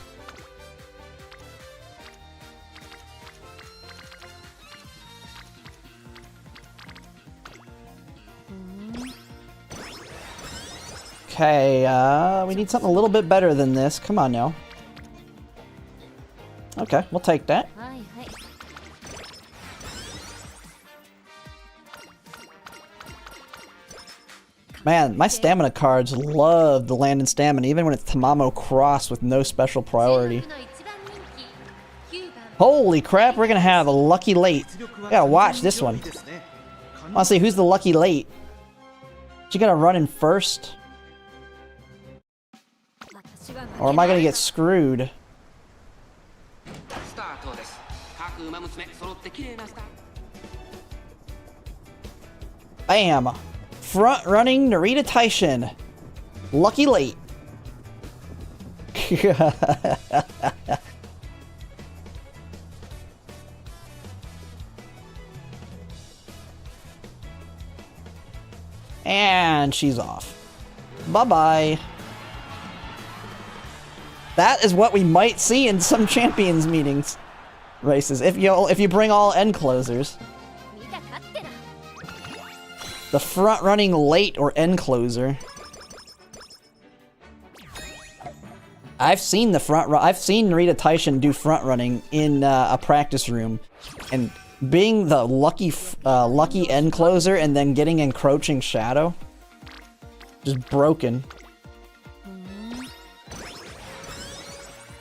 Okay, we need something a little bit better than this. Come on now. Okay, we'll take that. Man, my stamina cards love the land and stamina, even when it's Tamamo Cross with no special priority. Holy crap, we're gonna have a lucky late. I gotta watch this one. I wanna see who's the lucky late. She gonna run in first? Or am I gonna get screwed? Bam! Front running Narita Taishin. Lucky late. And she's off. Bye-bye. That is what we might see in some champions meetings races if you bring all end closers. The front running late or end closer. I've seen I've seen Narita Taishin do front running in a practice room, and being the lucky end closer and then getting encroaching shadow, just broken.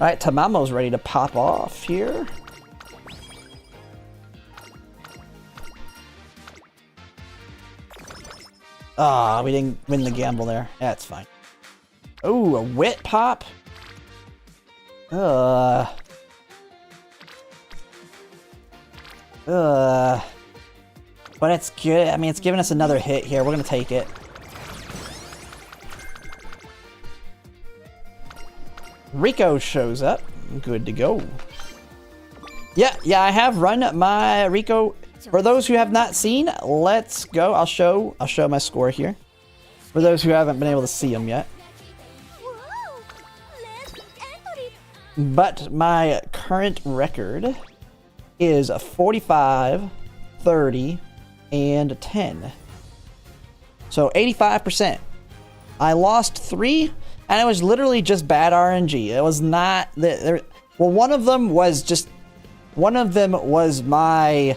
All right, Tamamo's ready to pop off here. Ah, we didn't win the gamble there. That's fine. Ooh, a wit pop? But it's good. I mean, it's giving us another hit here. We're gonna take it. Rico shows up. Good to go. Yeah, I have run my Rico. For those who have not seen, let's go. I'll show my score here. For those who haven't been able to see them yet. But my current record is 45, 30, and 10. So 85%. I lost 3, and it was literally just bad RNG. It was not well, one of them was my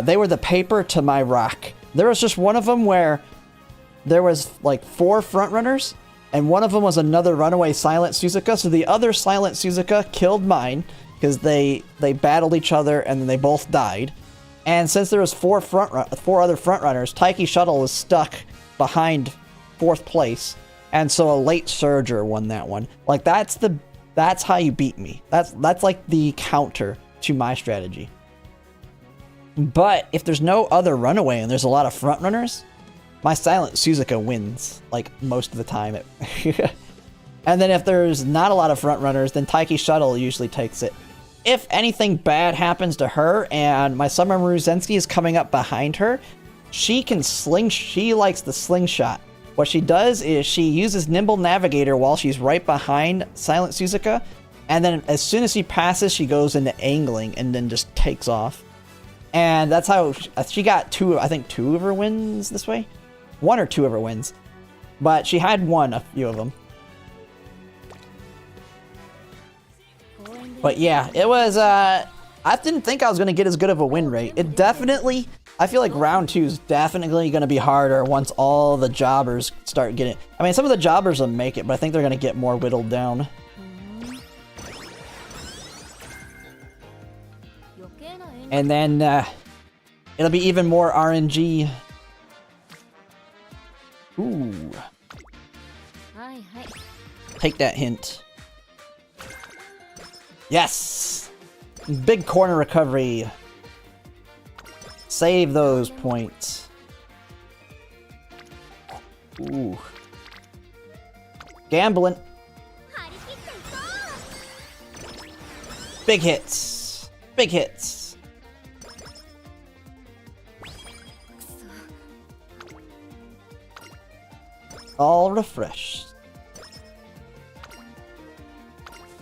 they were the paper to my rock. There was just one of them where there was like 4 front runners, and one of them was another runaway Silent Suzuka. So the other Silent Suzuka killed mine because they battled each other and then they both died. And since there was 4 other front runners, Taiki Shuttle was stuck behind 4th place, and so a late surger won that one. Like that's how you beat me. That's like the counter to my strategy. But if there's no other runaway and there's a lot of front runners, my Silent Suzuka wins, like, most of the time. And then if there's not a lot of front runners, then Taiki Shuttle usually takes it. If anything bad happens to her and my Summer Maruzensky is coming up behind her, she likes the slingshot. What she does is she uses Nimble Navigator while she's right behind Silent Suzuka, and then as soon as she passes, she goes into angling and then just takes off. And that's how she got two of her wins this way. 1 or 2 of her wins. But she had won a few of them. But yeah, it was, I didn't think I was going to get as good of a win rate. It definitely, I feel like round 2 is definitely going to be harder once all the jobbers start getting, I mean, some of the jobbers will make it, but I think they're going to get more whittled down. And then, it'll be even more RNG. Ooh. Take that hint. Yes! Big corner recovery. Save those points. Ooh. Gambling. Big hits. Big hits. All refreshed.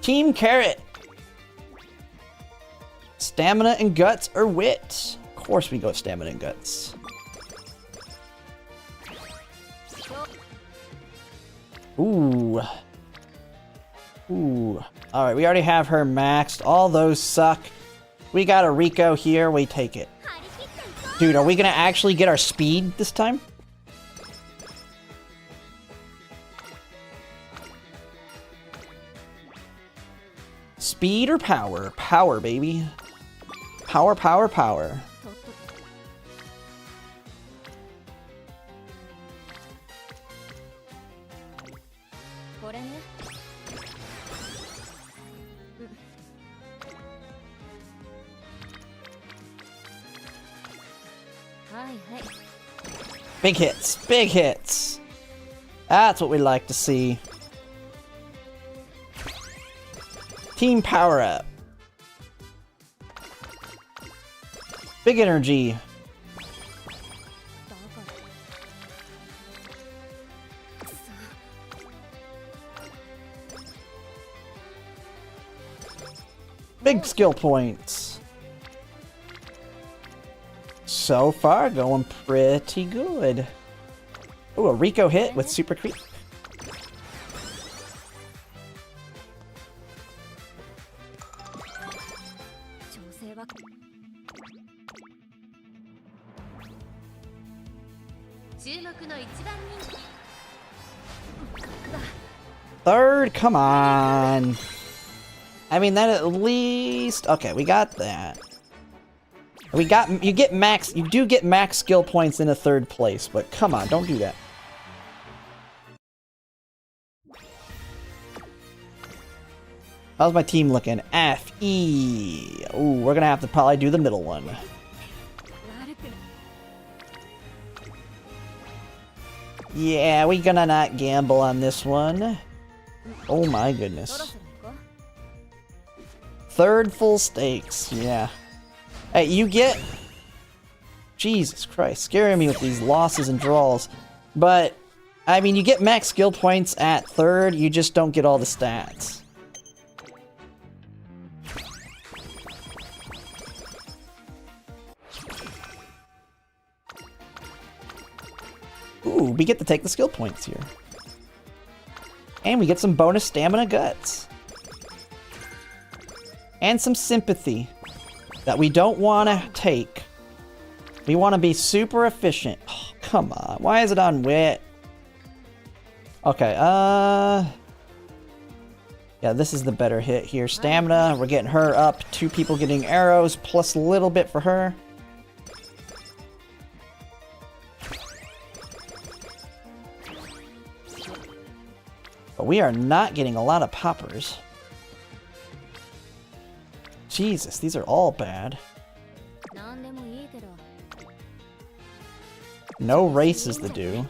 Team Carrot. Stamina and guts or wit? Of course we go stamina and guts. Ooh. Ooh. Alright, we already have her maxed. All those suck. We got a Rico here. We take it. Dude, are we gonna actually get our speed this time? Speed or power? Power, baby. Power, power, power. Big hits, big hits. That's what we like to see. Team power up. Big energy. Big skill points. So far, going pretty good. Ooh, a Rico hit with Super Creep. Third, come on. I mean, that at least... Okay, we got that. You do get max skill points in a third place, but come on, don't do that. How's my team looking? F, E. Ooh, we're gonna have to probably do the middle one. Yeah, we're gonna not gamble on this one. Oh my goodness. Third full stakes, yeah. Hey, you get... Jesus Christ, scaring me with these losses and draws. But, I mean, you get max skill points at third, you just don't get all the stats. Ooh, we get to take the skill points here. And we get some bonus stamina guts. And some sympathy that we don't want to take. We want to be super efficient. Oh, come on. Why is it on wit? Okay, yeah, this is the better hit here. Stamina, we're getting her up. 2 people getting arrows, plus a little bit for her. But we are not getting a lot of poppers. Jesus, these are all bad. No races to do.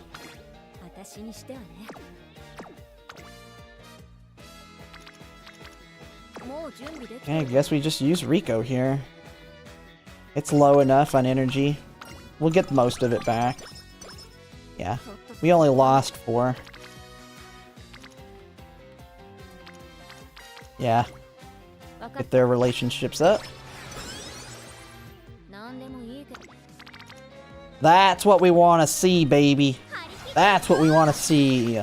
Okay, I guess we just use Rico here. It's low enough on energy. We'll get most of it back. Yeah. We only lost 4. Yeah. Get their relationships up. That's what we want to see, baby. That's what we want to see.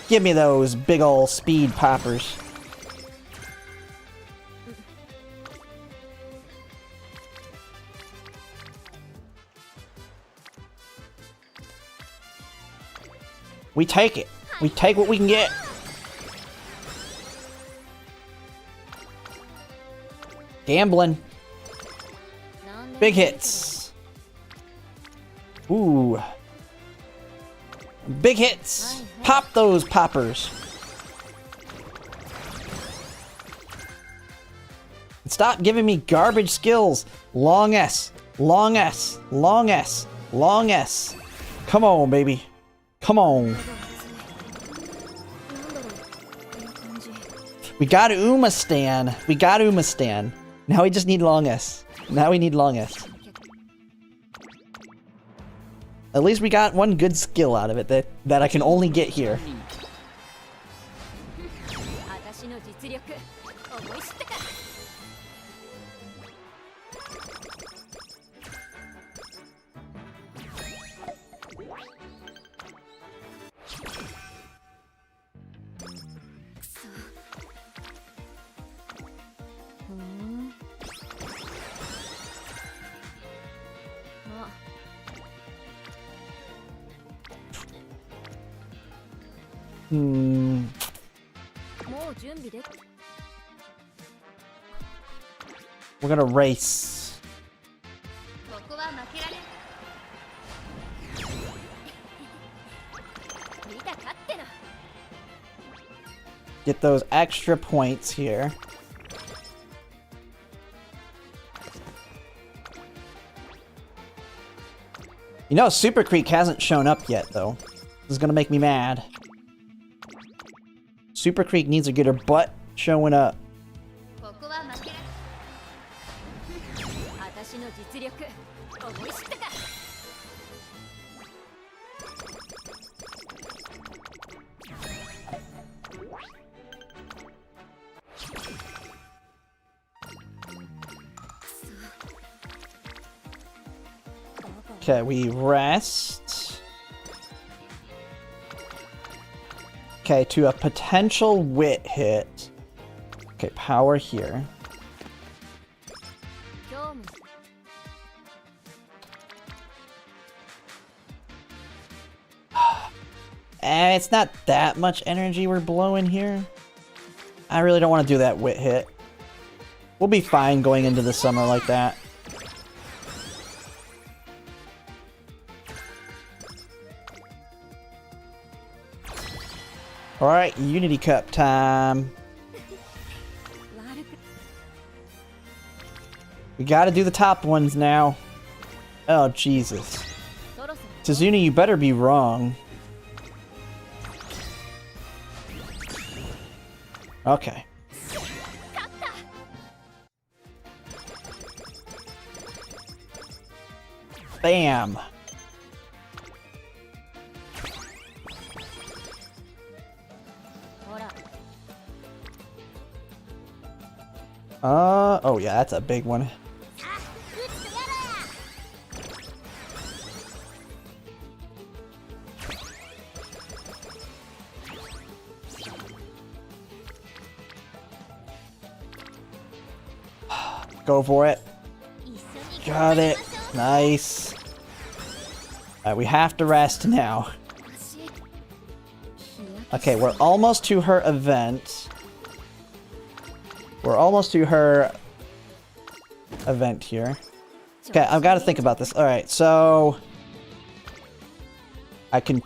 Give me those big ol' speed poppers. We take it. We take what we can get. Gambling. Big hits. Ooh. Big hits. Pop those poppers. Stop giving me garbage skills. Long S. Long S. Long S. Long S. Come on, baby. Come on. We got Umastan. We got Umastan. Now we just need long S. Now we need long S. At least we got one good skill out of it that I can only get here. We're gonna race. Get those extra points here. You know, Super Creek hasn't shown up yet, though. This is gonna make me mad. Super Creek needs to get her butt showing up. Okay, we rest. Okay, to a potential wit hit. Okay, power here. It's not that much energy we're blowing here. I really don't want to do that wit hit. We'll be fine going into the summer like that. Alright, Unity Cup time. We gotta do the top ones now. Oh, Jesus. Tazuna, you better be wrong. Okay. Bam. Oh yeah, that's a big one. Go for it. Got it. Nice. Alright, we have to rest now. Okay, we're almost to her event. We're almost to her event here. Okay, I've got to think about this. Alright, so... I can...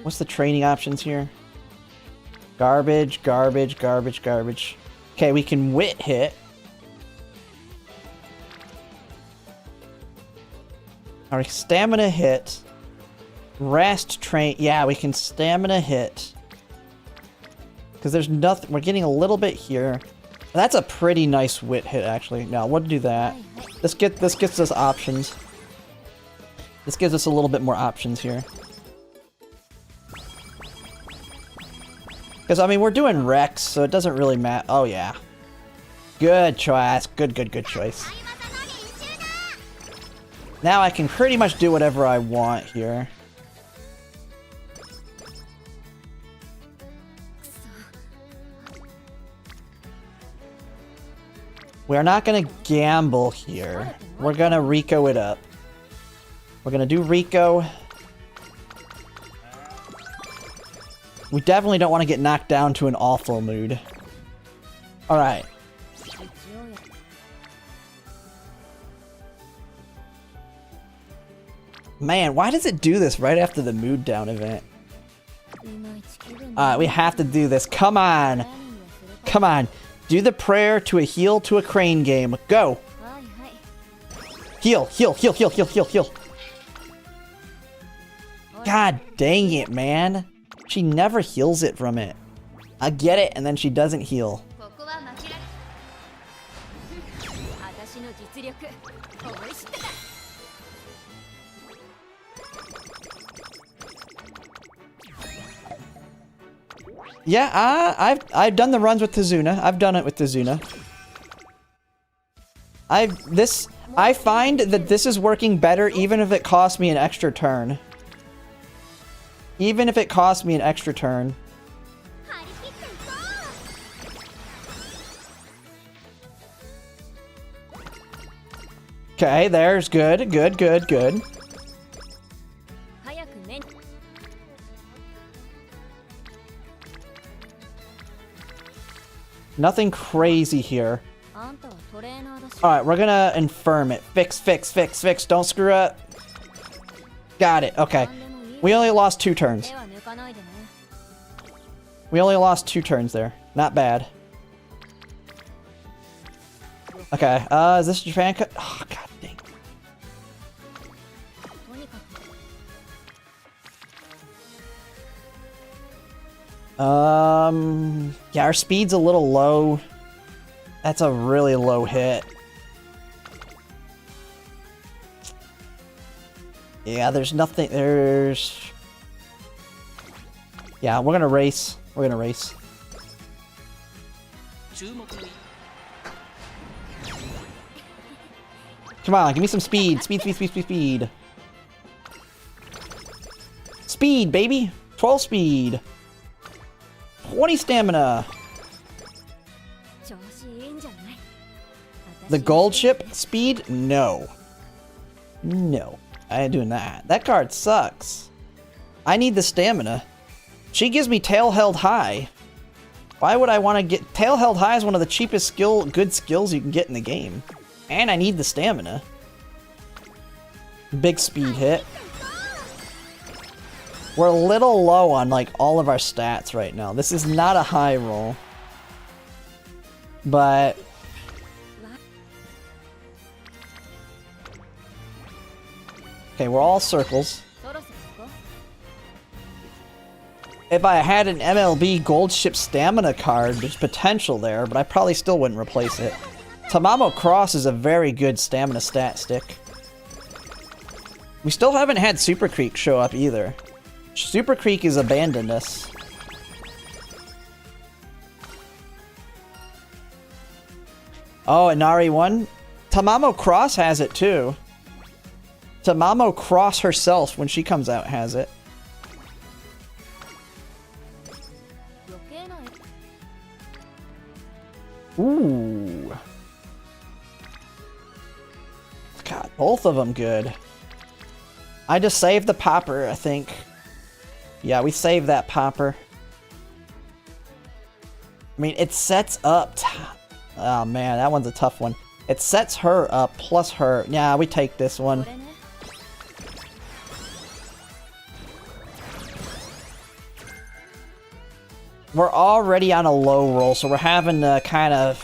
What's the training options here? Garbage, garbage, garbage, garbage. Okay, we can wit hit. Our stamina hit. Rest train. Yeah, we can stamina hit. Because there's nothing. We're getting a little bit here. That's a pretty nice wit hit, actually. No, we'll do that. This gets us options. This gives us a little bit more options here. Because, I mean, we're doing Rex, so it doesn't really matter. Oh, yeah. Good choice. Good choice. Now I can pretty much do whatever I want here. We're not gonna gamble here. We're gonna Rico it up. We're gonna do Rico. We definitely don't want to get knocked down to an awful mood. Alright. Man, why does it do this right after the mood down event? Alright, we have to do this. Come on. Come on. Do the prayer to a heal to a crane game. Go. Heal, heal, heal, heal, heal, heal, heal. God dang it, man. She never heals it from it. I get it, and then she doesn't heal. Yeah, I've done the runs with Tazuna. I've done it with Tazuna. I find that this is working better even if it costs me an extra turn. Even if it costs me an extra turn. Okay, there's good, good, good, good. Nothing crazy here. Alright, we're gonna infirm it. Fix, fix, fix, fix. Don't screw up. Got it. Okay. We only lost 2 turns. We only lost 2 turns there. Not bad. Okay, is this Japan cut? Oh, god dang. Yeah, our speed's a little low. That's a really low hit. Yeah, there's nothing, yeah, we're gonna race. We're gonna race. Come on, give me some speed. Speed, speed, speed, speed, speed. Speed, baby. 12 speed. 20 stamina. The gold ship speed? No. No. I ain't doing that. That card sucks. I need the stamina. She gives me tail held high. Why would I want to get... Tail held high is one of the cheapest good skills you can get in the game. And I need the stamina. Big speed hit. We're a little low on like all of our stats right now. This is not a high roll. But... Okay, we're all circles. If I had an MLB Gold Ship Stamina card, there's potential there, but I probably still wouldn't replace it. Tamamo Cross is a very good stamina stat stick. We still haven't had Super Creek show up either. Super Creek has abandoned us. Oh, Inari 1? Tamamo Cross has it too. Tamamo Cross herself, when she comes out, has it. Ooh. God, both of them good. I just saved the popper, I think. Yeah, we saved that popper. I mean, it sets up... Oh man, that one's a tough one. It sets her up plus her... Yeah, we take this one. We're already on a low roll, so we're having to kind of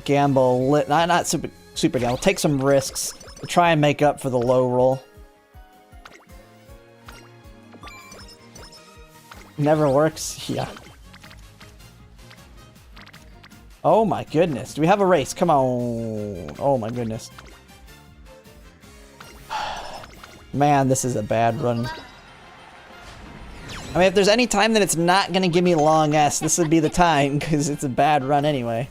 gamble, not super gamble, take some risks to try and make up for the low roll. Never works? Yeah. Oh my goodness. Do we have a race? Come on. Oh my goodness. Man, this is a bad run. I mean, if there's any time that it's not gonna give me long S, this would be the time, because it's a bad run anyway.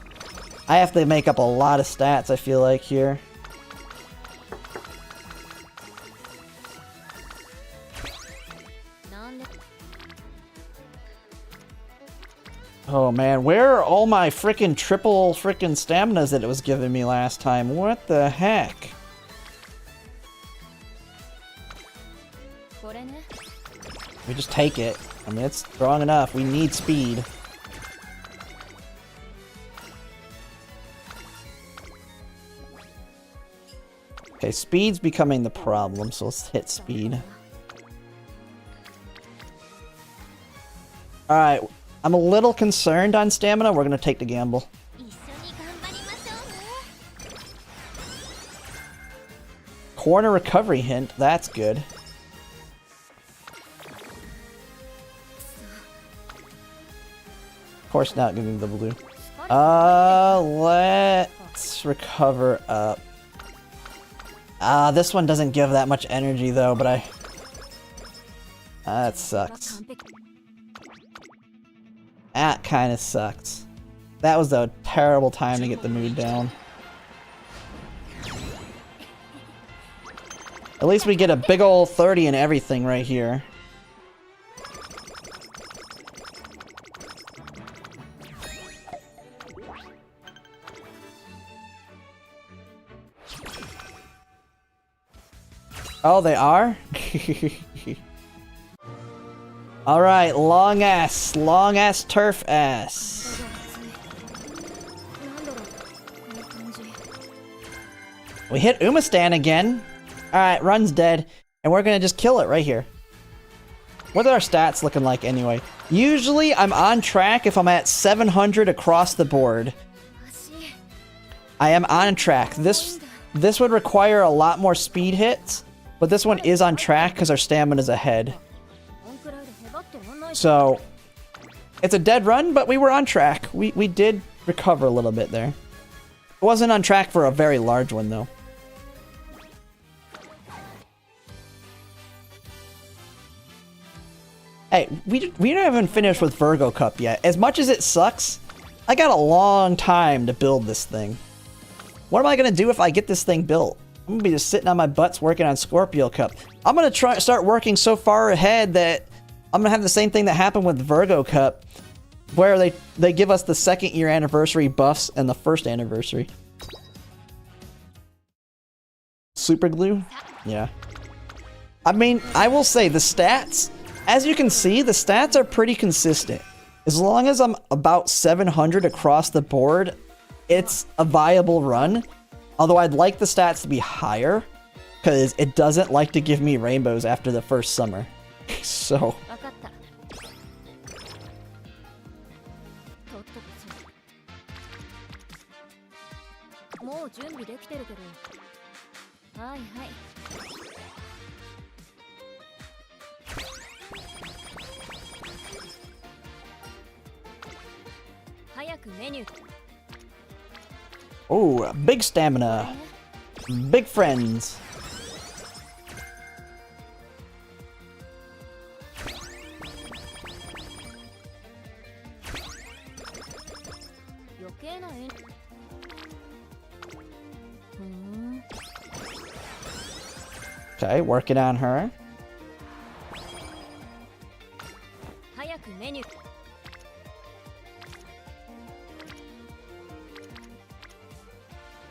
I have to make up a lot of stats, I feel like, here. Oh man, where are all my frickin' triple frickin' staminas that it was giving me last time? What the heck? We just take it. I mean, it's strong enough. We need speed. Okay, speed's becoming the problem, so let's hit speed. Alright, I'm a little concerned on stamina. We're gonna take the gamble. Corner recovery hint, that's good. Of course not giving the blue. Let's recover up. This one doesn't give that much energy though, but that sucks. That kinda sucks. That was a terrible time to get the mood down. At least we get a big ol' 30 and everything right here. Oh, they are? Alright, long ass turf ass. We hit Umastan again. Alright, run's dead. And we're gonna just kill it right here. What are our stats looking like anyway? Usually I'm on track if I'm at 700 across the board. I am on track. This would require a lot more speed hits. But this one is on track because our stamina's ahead. So, it's a dead run, but we were on track. We did recover a little bit there. It wasn't on track for a very large one, though. Hey, we don't even finished with Virgo Cup yet. As much as it sucks, I got a long time to build this thing. What am I going to do if I get this thing built? I'm gonna be just sitting on my butts working on Scorpio Cup. I'm gonna start working so far ahead that I'm gonna have the same thing that happened with Virgo Cup, where they give us the 2nd year anniversary buffs and the 1st anniversary. Super glue? Yeah. I mean, I will say the stats, as you can see, the stats are pretty consistent. As long as I'm about 700 across the board, it's a viable run. Although I'd like the stats to be higher, because it doesn't like to give me rainbows after the first summer. So. Oh, big stamina. Big friends. Okay, working on her.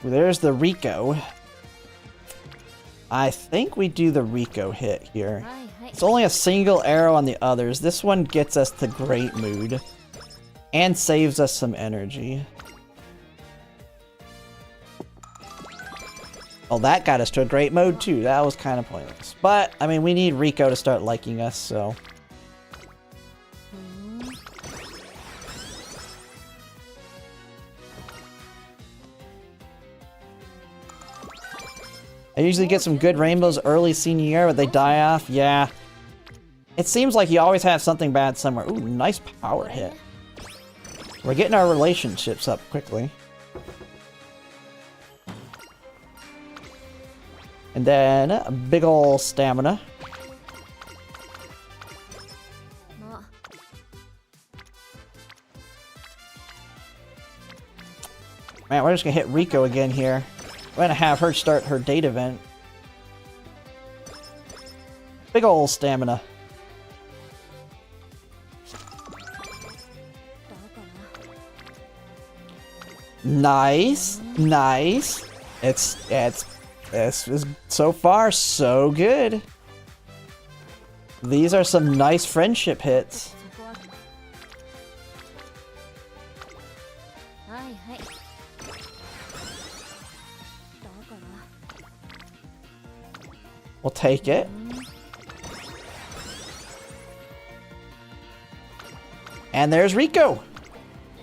There's the Rico. I think we do the Rico hit here. It's only a single arrow on the others. This one gets us to great mood. And saves us some energy. Oh, that got us to a great mode too. That was kind of pointless. But, I mean, we need Rico to start liking us, so... I usually get some good rainbows early senior year, but they die off. Yeah. It seems like you always have something bad somewhere. Ooh, nice power hit. We're getting our relationships up quickly. And then a big ol' stamina. Man, we're just gonna hit Rico again here. We're gonna have her start her date event. Big ol' stamina. Nice, nice. It's so far so good. These are some nice friendship hits. We'll take it. And there's Rico.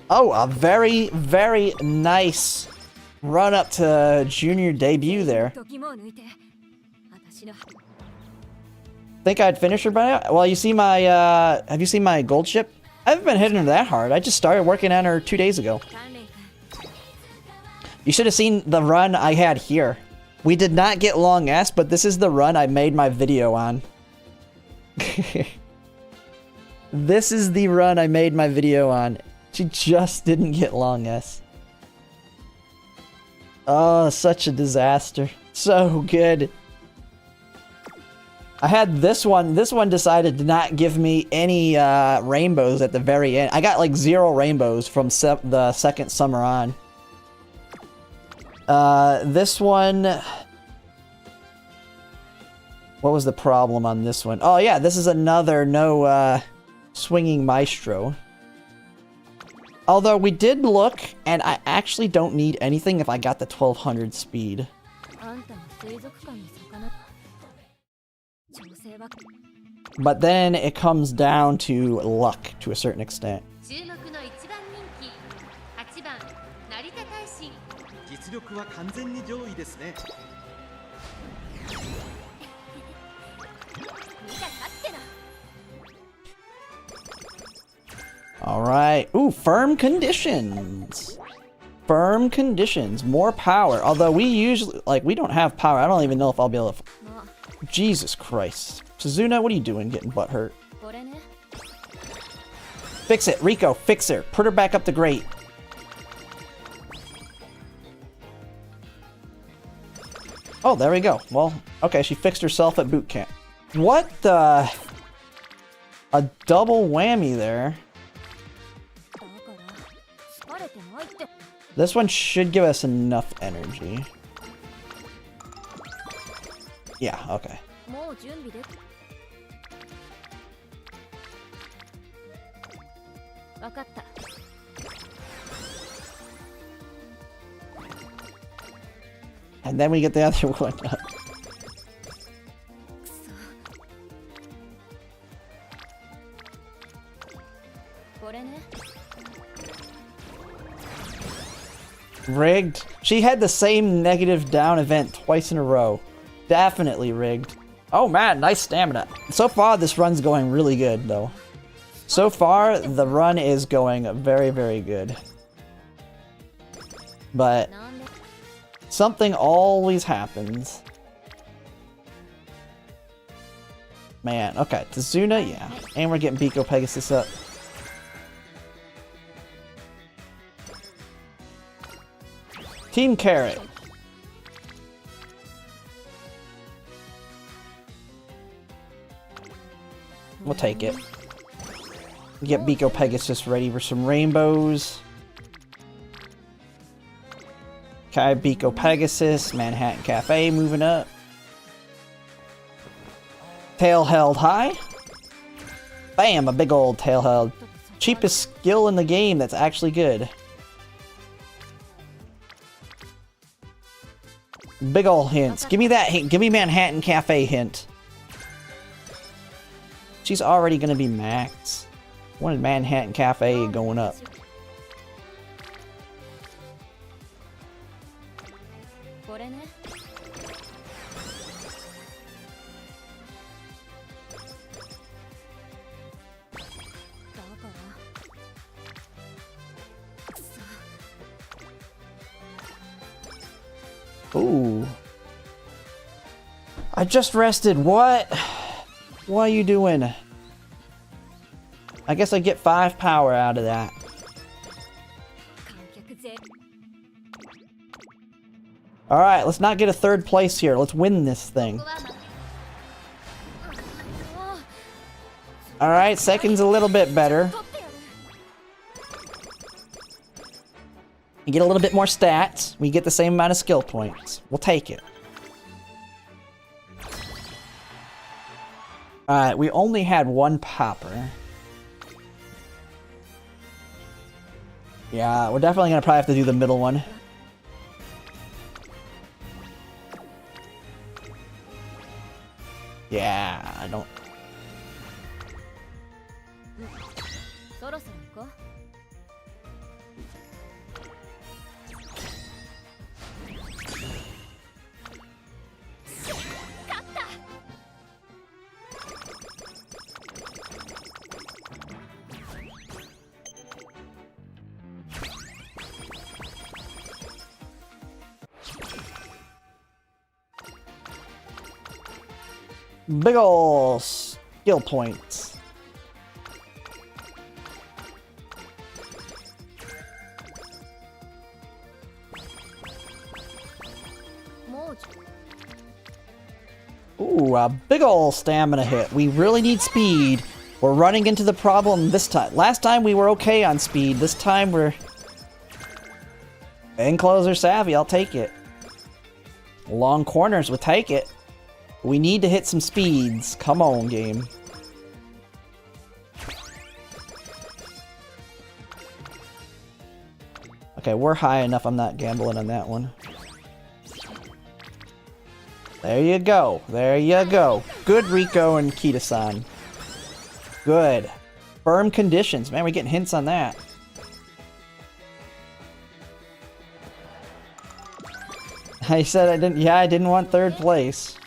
Oh, a very, very nice run up to junior debut there. Think I'd finish her by now? Well, you see my, have you seen my gold ship? I haven't been hitting her that hard. I just started working on her 2 days ago. You should have seen the run I had here. We did not get long S, but this is the run I made my video on. This is the run I made my video on. She just didn't get long S. Oh, such a disaster. So good. I had this one. This one decided to not give me any rainbows at the very end. I got like 0 rainbows from the second summer on. This one... What was the problem on this one? Oh yeah, this is another no swinging maestro. Although we did look, and I actually don't need anything if I got the 1200 speed. But then it comes down to luck to a certain extent. 実力は完全に上位ですね。 Alright. Ooh, firm conditions. Firm conditions. More power. Although we usually, like, we don't have power. I don't even know if I'll be able to... Jesus Christ. Suzuna, what are you doing getting butt hurt? Fix it. Rico, fix her. Put her back up the grate. Oh, there we go. Well, okay, she fixed herself at boot camp. What the... A double whammy there. This one should give us enough energy. Yeah, okay. And then we get the other one up. Rigged. She had the same negative down event twice in a row. Definitely rigged. Oh man, nice stamina. So far, this run's going really good, though. So far, the run is going very, very good. But something always happens. Man, okay. Tazuna, yeah. And we're getting Biko Pegasus up. Team Carrot. We'll take it. Get Biko Pegasus ready for some rainbows. Okay, Biko Pegasus, Manhattan Cafe moving up. Tail held high. Bam, a big old tail held. Cheapest skill in the game that's actually good. Big ol' hints. Give me that hint. Give me Manhattan Cafe hint. She's already gonna be max. Wanted Manhattan Cafe going up. Ooh. I just rested. What? What are you doing? I guess I get 5 power out of that. Alright, let's not get a 3rd place here. Let's win this thing. Alright, 2nd's a little bit better. You get a little bit more stats. We get the same amount of skill points. We'll take it. Alright, we only had 1 popper. Yeah, we're definitely gonna probably have to do the middle one. Yeah, I don't... Big ol' skill points. Ooh, a big ol' stamina hit. We really need speed. We're running into the problem this time. Last time we were okay on speed. This time we're... Encloser savvy, I'll take it. Long corners, we'll take it. We need to hit some speeds. Come on, game. Okay, we're high enough. I'm not gambling on that one. There you go. There you go. Good Rico and Kita-san. Good. Firm conditions. Man, we're getting hints on that. I said I didn't... Yeah, I didn't want 3rd place.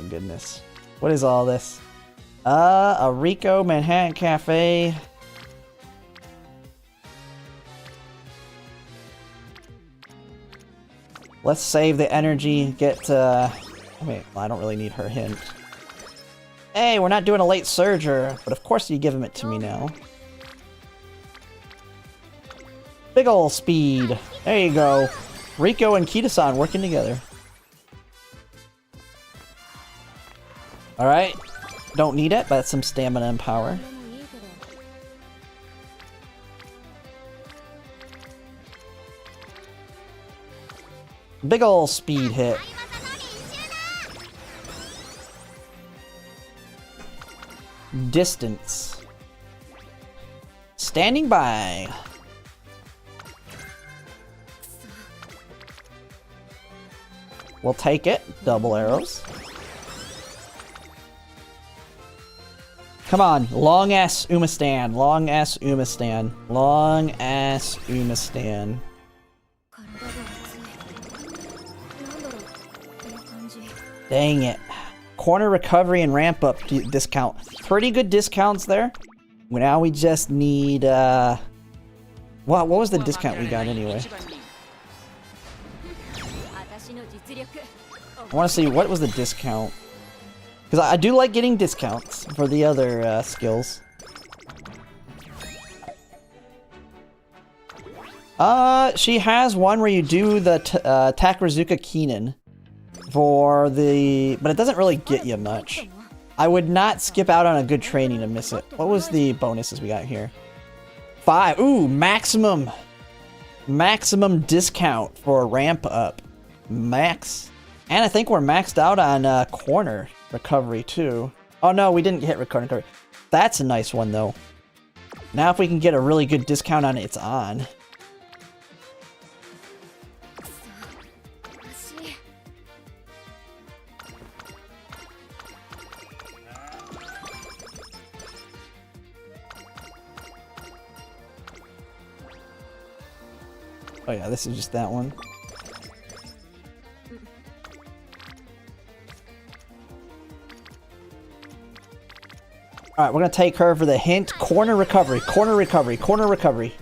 Goodness. What is all this? A Rico Manhattan Cafe. Let's save the energy, get, wait, I don't really need her hint. Hey, we're not doing a late surger, but of course you give him it to me now. Big ol' speed. There you go. Rico and Kita-san working together. Alright. Don't need it, but that's some stamina and power. Big ol' speed hit. Distance. Standing by. We'll take it. Double arrows. Come on. Long ass Umastan. Long ass Umastan. Long ass Umastan. Dang it. Corner recovery and ramp up discount. Pretty good discounts there. Now we just need, What was the discount we got anyway? I want to see, what was the discount? Because I do like getting discounts for the other skills. She has one where you do the Takarazuka Keenan. For the... But it doesn't really get you much. I would not skip out on a good training to miss it. What was the bonuses we got here? 5. Ooh, maximum. Maximum discount for ramp up. Max. And I think we're maxed out on corner recovery too. Oh no, we didn't hit recovery. That's a nice one though. Now if we can get a really good discount on it, it's on. Oh yeah, this is just that one. Alright, we're gonna take her for the hint. Corner recovery, corner recovery, corner recovery.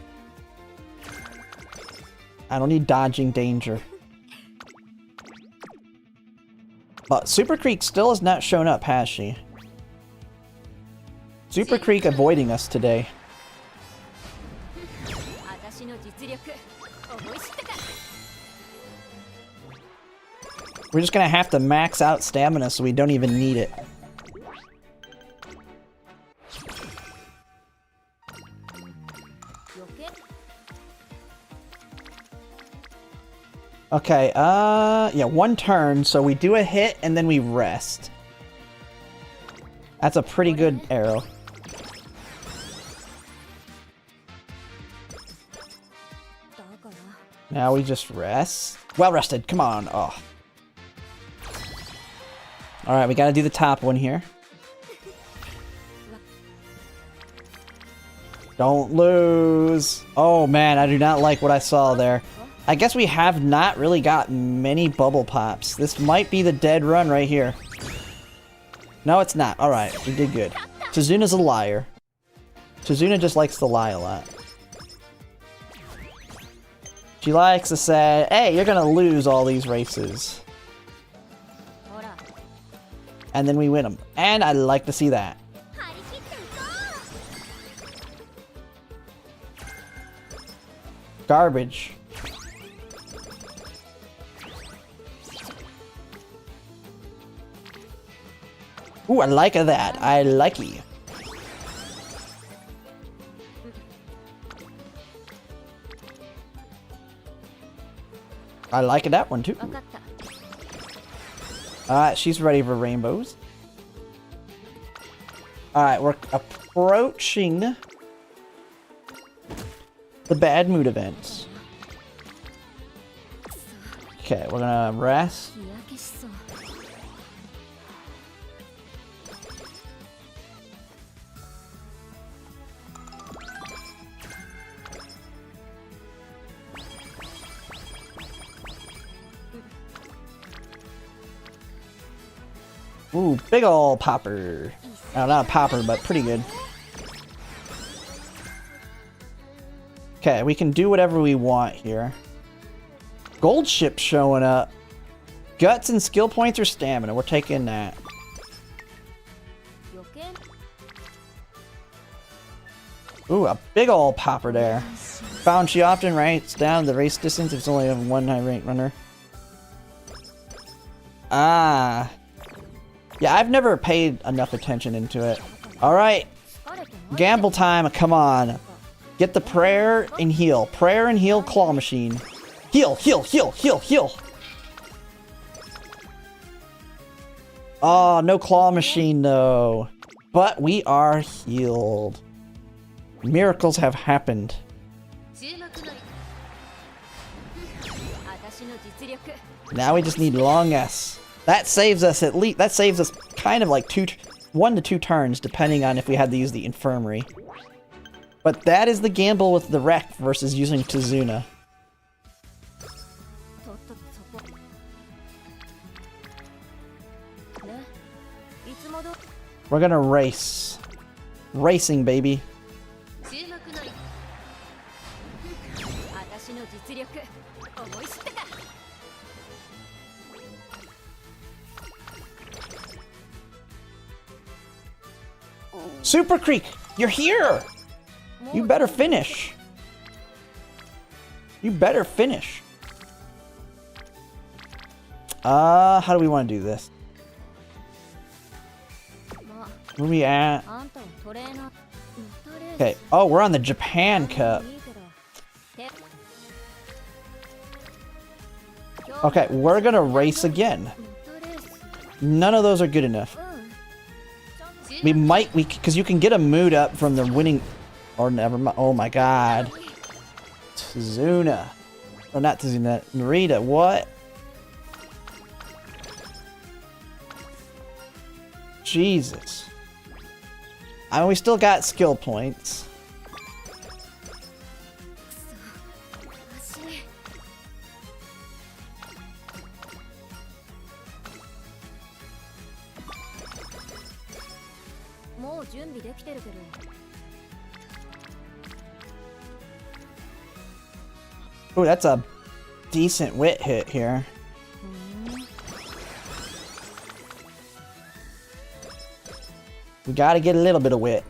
I don't need dodging danger. Super Creek still has not shown up, has she? Super Creek avoiding us today. 私の実力思い知ったか We're just gonna have to max out stamina so we don't even need it. Okay, yeah, one turn, so we do a hit and then we rest. That's a pretty good arrow. Now we just rest. Well rested, come on. Oh. Alright, we gotta do the top one here. Don't lose. Oh man, I do not like what I saw there. I guess we have not really got many bubble pops. This might be the dead run right here. No, it's not. Alright, we did good. Tizuna's a liar. Tizuna just likes to lie a lot. She likes to say, hey, you're gonna lose all these races. And then we win them. And I like to see that. Garbage. Ooh, I like that. I like it. I like that one too. Alright, she's ready for rainbows. Alright, we're approaching the bad mood events. Okay, we're gonna rest. Ooh, big ol' popper. Oh, not a popper, but pretty good. Okay, we can do whatever we want here. Gold ship showing up. Guts and skill points or stamina. We're taking that. Ooh, a big ol' popper there. Found she often writes down the race distance if it's only a one high rank runner. Ah. Yeah, I've never paid enough attention into it. Alright. Gamble time, come on. Get the prayer and heal. Prayer and heal claw machine. Heal, heal, heal, heal, heal. Oh, no claw machine though. But we are healed. Miracles have happened. Now we just need long S. That saves us at least, that saves us kind of like 1 to 2 turns, depending on if we had to use the infirmary. But that is the gamble with the wreck versus using Tizuna. We're gonna race. Racing, baby. Super Creek, you're here! You better finish. You better finish. How do we want to do this? Where we at? Okay. Oh, we're on the Japan Cup. Okay, we're gonna race again. None of those are good enough. We might, because you can get a mood up from the winning, or never mind. Oh my god. Tizuna. Oh, not Tizuna. Narita, what? Jesus. I mean, we still got skill points. Oh, that's a decent wit hit here. We gotta get a little bit of wit.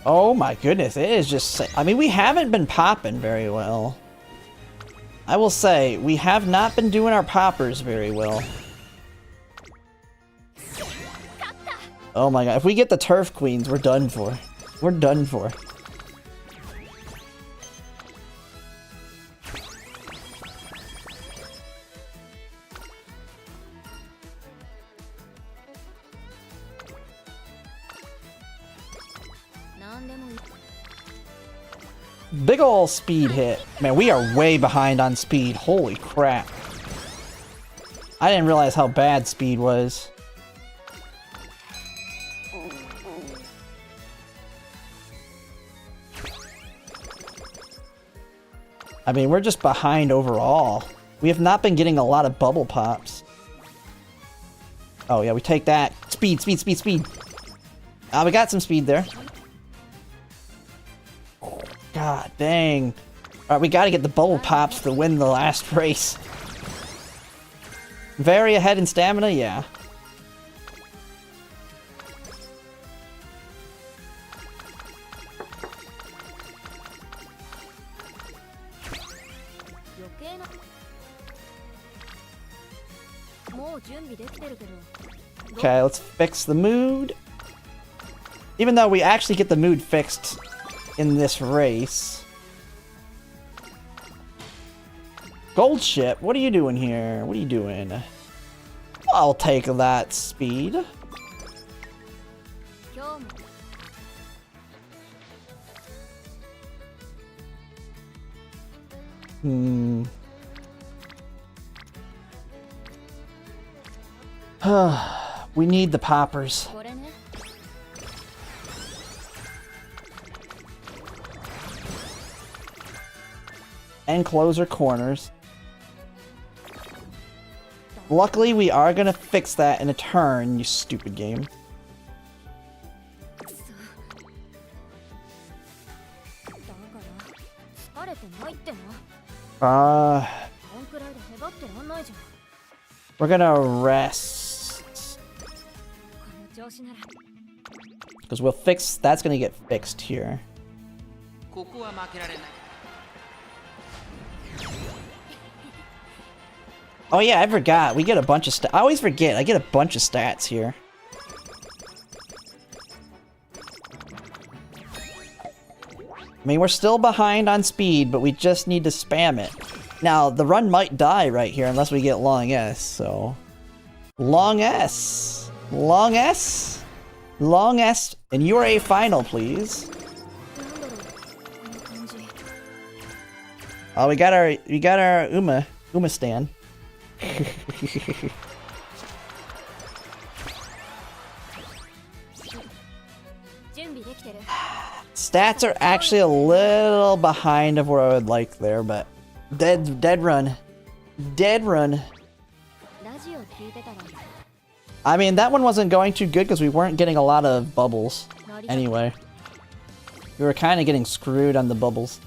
Oh my goodness, it is just... I mean, we haven't been popping very well. I will say, we have not been doing our poppers very well. Oh my god, if we get the Turf Queens, we're done for. We're done for. Big ol' speed hit. Man, we are way behind on speed. Holy crap. I didn't realize how bad speed was. I mean, we're just behind overall. We have not been getting a lot of bubble pops. Oh yeah, we take that. Speed, speed, speed, speed. We got some speed there. God dang. Alright, we gotta get the bubble pops to win the last race. Very ahead in stamina, yeah. Okay, let's fix the mood. Even though we actually get the mood fixed in this race. Gold ship, what are you doing here? What are you doing? I'll take that speed. We need the poppers. And closer corners. Luckily, we are gonna fix that in a turn, you stupid game. We're gonna rest. Because we'll fix, that's gonna get fixed here. Oh yeah, I forgot. We get a bunch of I always forget. I get a bunch of stats here. I mean, we're still behind on speed, but we just need to spam it. Now, the run might die right here unless we get long S, so... Long S! Long S! Long S, and you're a final, please. Oh, we got our Uma stand. Stats are actually a little behind of where I would like there, but dead run. I mean, that one wasn't going too good because we weren't getting a lot of bubbles. Anyway, we were kind of getting screwed on the bubbles.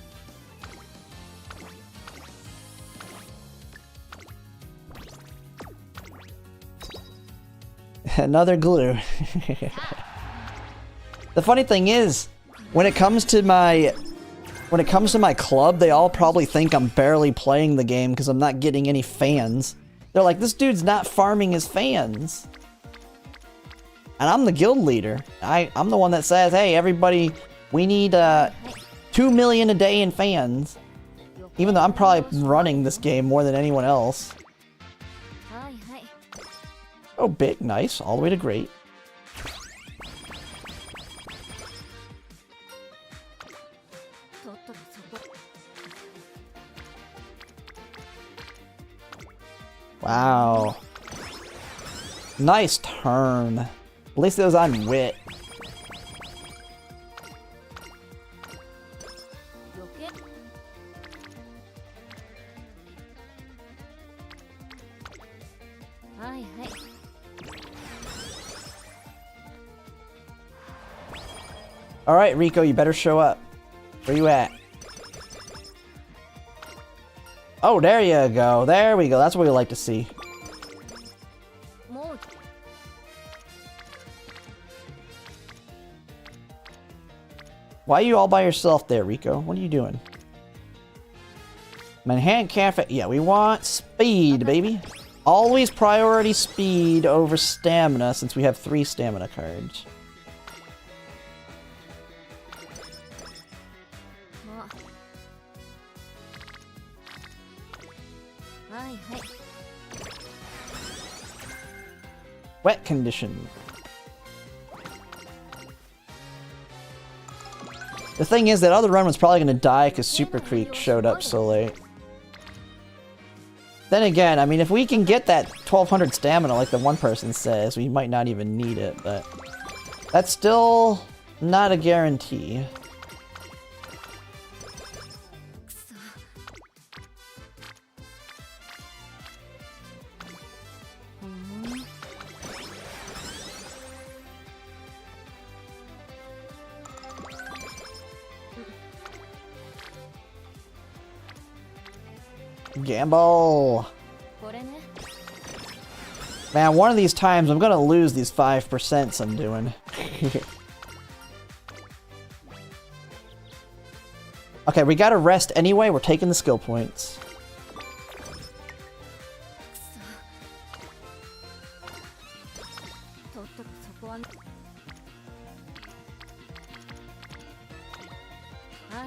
Another glue. The funny thing is, when it comes to my club, they all probably think I'm barely playing the game because I'm not getting any fans. They're like, this dude's not farming his fans. And I'm the guild leader. I'm the one that says, hey, everybody, we need 2 million a day in fans. Even though I'm probably running this game more than anyone else. Oh, big, nice, all the way to great. Wow. Nice turn. At least it was on wit. Alright, Rico, you better show up. Where you at? Oh, there you go. There we go. That's what we like to see. もう Why are you all by yourself there, Rico? What are you doing? Manhattan Cafe. Yeah, we want speed, baby. Always priority speed over stamina since we have 3 stamina cards. まあはいはい Wet condition. The thing is, that other run was probably going to die because Super Creek showed up so late. Then again, I mean, if we can get that 1200 stamina like the one person says, we might not even need it, but that's still not a guarantee. ふん Gamble! これね Man, one of these times I'm gonna lose these 5% I'm doing. Okay, we gotta rest anyway. We're taking the skill points. とっととそこはは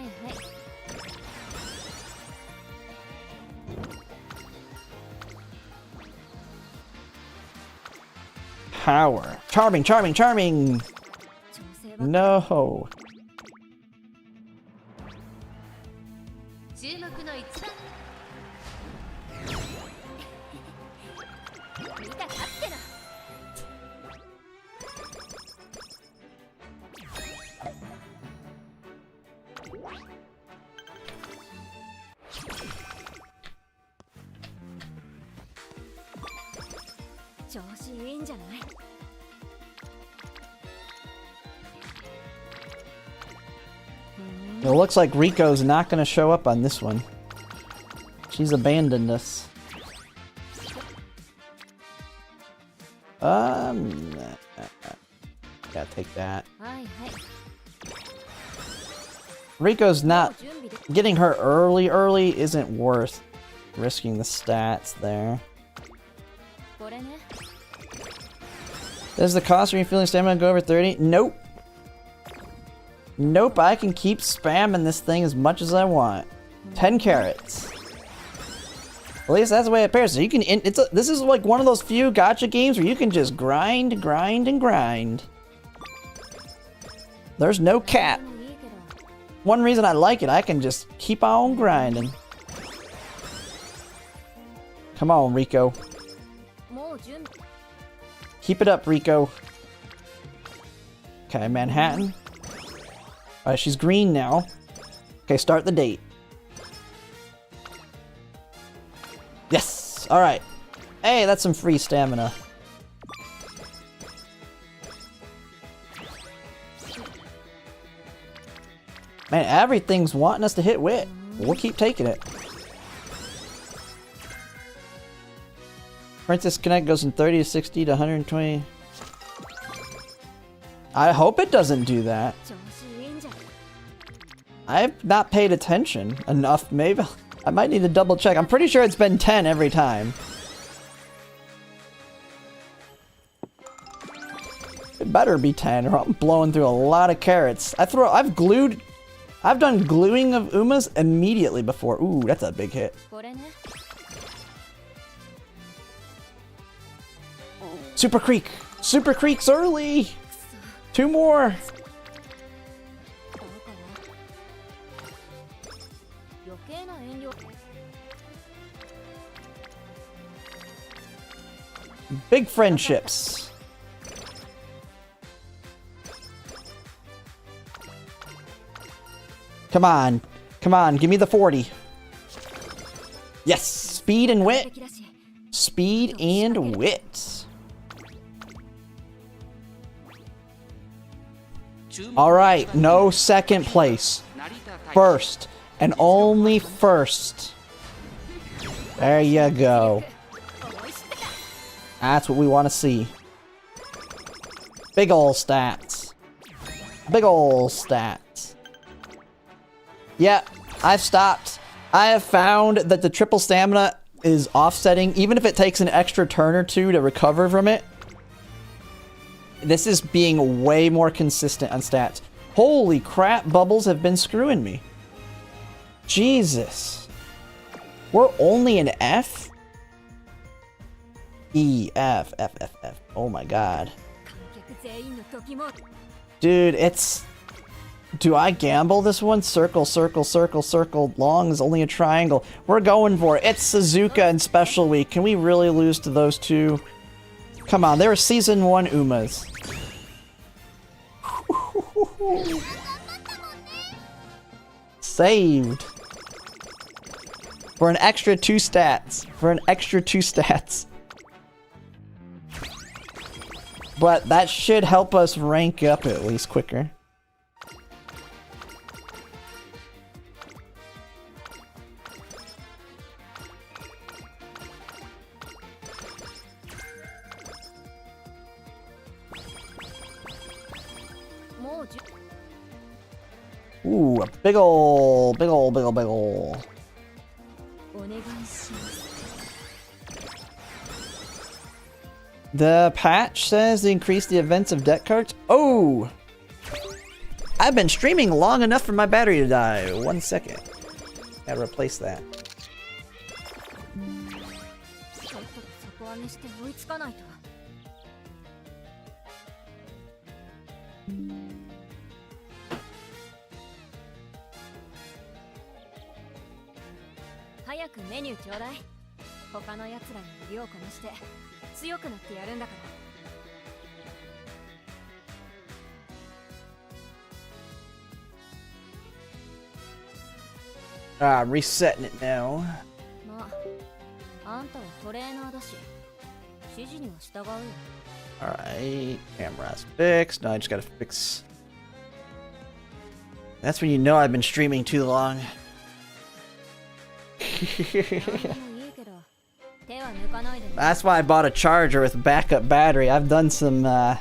いはい Power. Charming, charming, charming! 調整は No. 注目の一番見たかってな 調子いいんじゃない It looks like Rico's not gonna show up on this one. She's abandoned us. Yeah, take that. はいはい Rico's not 準備で getting her early isn't worth risking the stats there. これね Does the cost of refilling stamina go over 30? Nope. Nope, I can keep spamming this thing as much as I want. 10 carats. At least that's the way it appears. So you can. This is like one of those few gacha games where you can just grind, grind, and grind. There's no cap. でもいいけど One reason I like it, I can just keep on grinding. Come on, Rico. もう準備 Keep it up, Rico. Okay, Manhattan. Alright, she's green now. Okay, start the date. Yes! Alright. Hey, that's some free stamina. Man, everything's wanting us to hit wit. We'll keep taking it. Princess Connect goes from 30 to 60 to 120. I hope it doesn't do that. 調子いいんじゃ I've not paid attention enough. Maybe I might need to double check. I'm pretty sure it's been 10 every time. It better be 10 or I'm blowing through a lot of carrots. I've done gluing of Umas immediately before. Ooh, that's a big hit. これね Super Creek. Super Creek's early. 2 more. どうかな余計な遠慮 Big friendships. Come on. Come on, give me the 40. Yes, speed and wit. 的だし Speed and wit. 注目 Alright, no second place. 成田大 First, and only first. There you go. That's what we want to see. Big ol' stats. Big ol' stats. Yeah, I've stopped. I have found that the triple stamina is offsetting, even if it takes an extra turn or two to recover from it. This is being way more consistent on stats. Holy crap, bubbles have been screwing me. Jesus. We're only an F? E, F, F, F, F. Oh my god. Dude, it's... Do I gamble this one? Circle, circle, circle, circle. Long is only a triangle. We're going for it. It's Suzuka and Special Week. Can we really lose to those two? Come on, they were Season 1 Umas. Saved. For an extra 2 stats. For an extra 2 stats. But that should help us rank up at least quicker. Ooh, a big ol', big ol', big ol', big ol'. The patch says to increase the events of deck cards. Oh! I've been streaming long enough for my battery to die. 1 second. Gotta replace that. Ah, I'm resetting it now. Alright, camera's fixed. Now I just gotta fix... That's when you know I've been streaming too long. That's why I bought a charger with backup battery. I've done some, I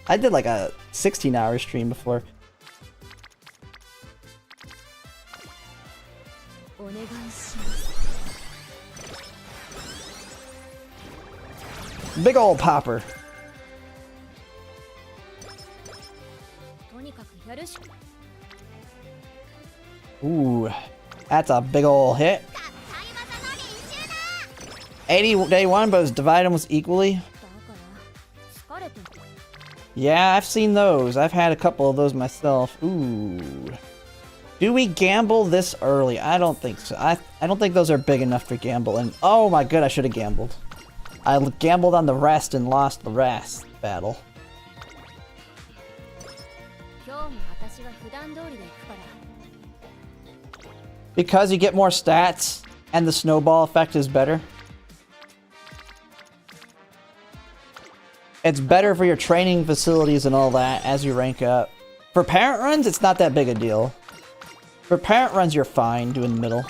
did like a 16-hour stream before. Big ol' popper. Ooh, that's a big ol' hit. 80 day one, but it's divided almost equally. Yeah, I've seen those. I've had a couple of those myself. Ooh. Do we gamble this early? I don't think so. I don't think those are big enough for gambling. Oh my god, I should have gambled. I gambled on the rest and lost the rest battle. Because you get more stats and the snowball effect is better. It's better for your training facilities and all that as you rank up. For parent runs, it's not that big a deal. For parent runs, you're fine doing the middle.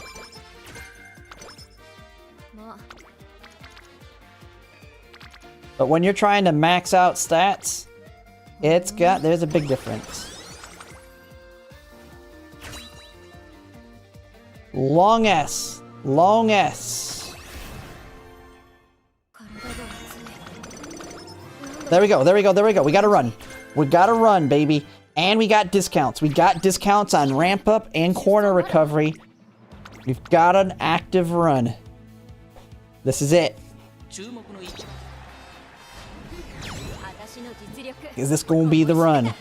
But when you're trying to max out stats, there's a big difference. Long S. Long S. There we go, there we go, there we go. We gotta run. We gotta run, baby. And we got discounts. We got discounts on ramp up and corner recovery. We've got an active run. This is it. Is this gonna be the run?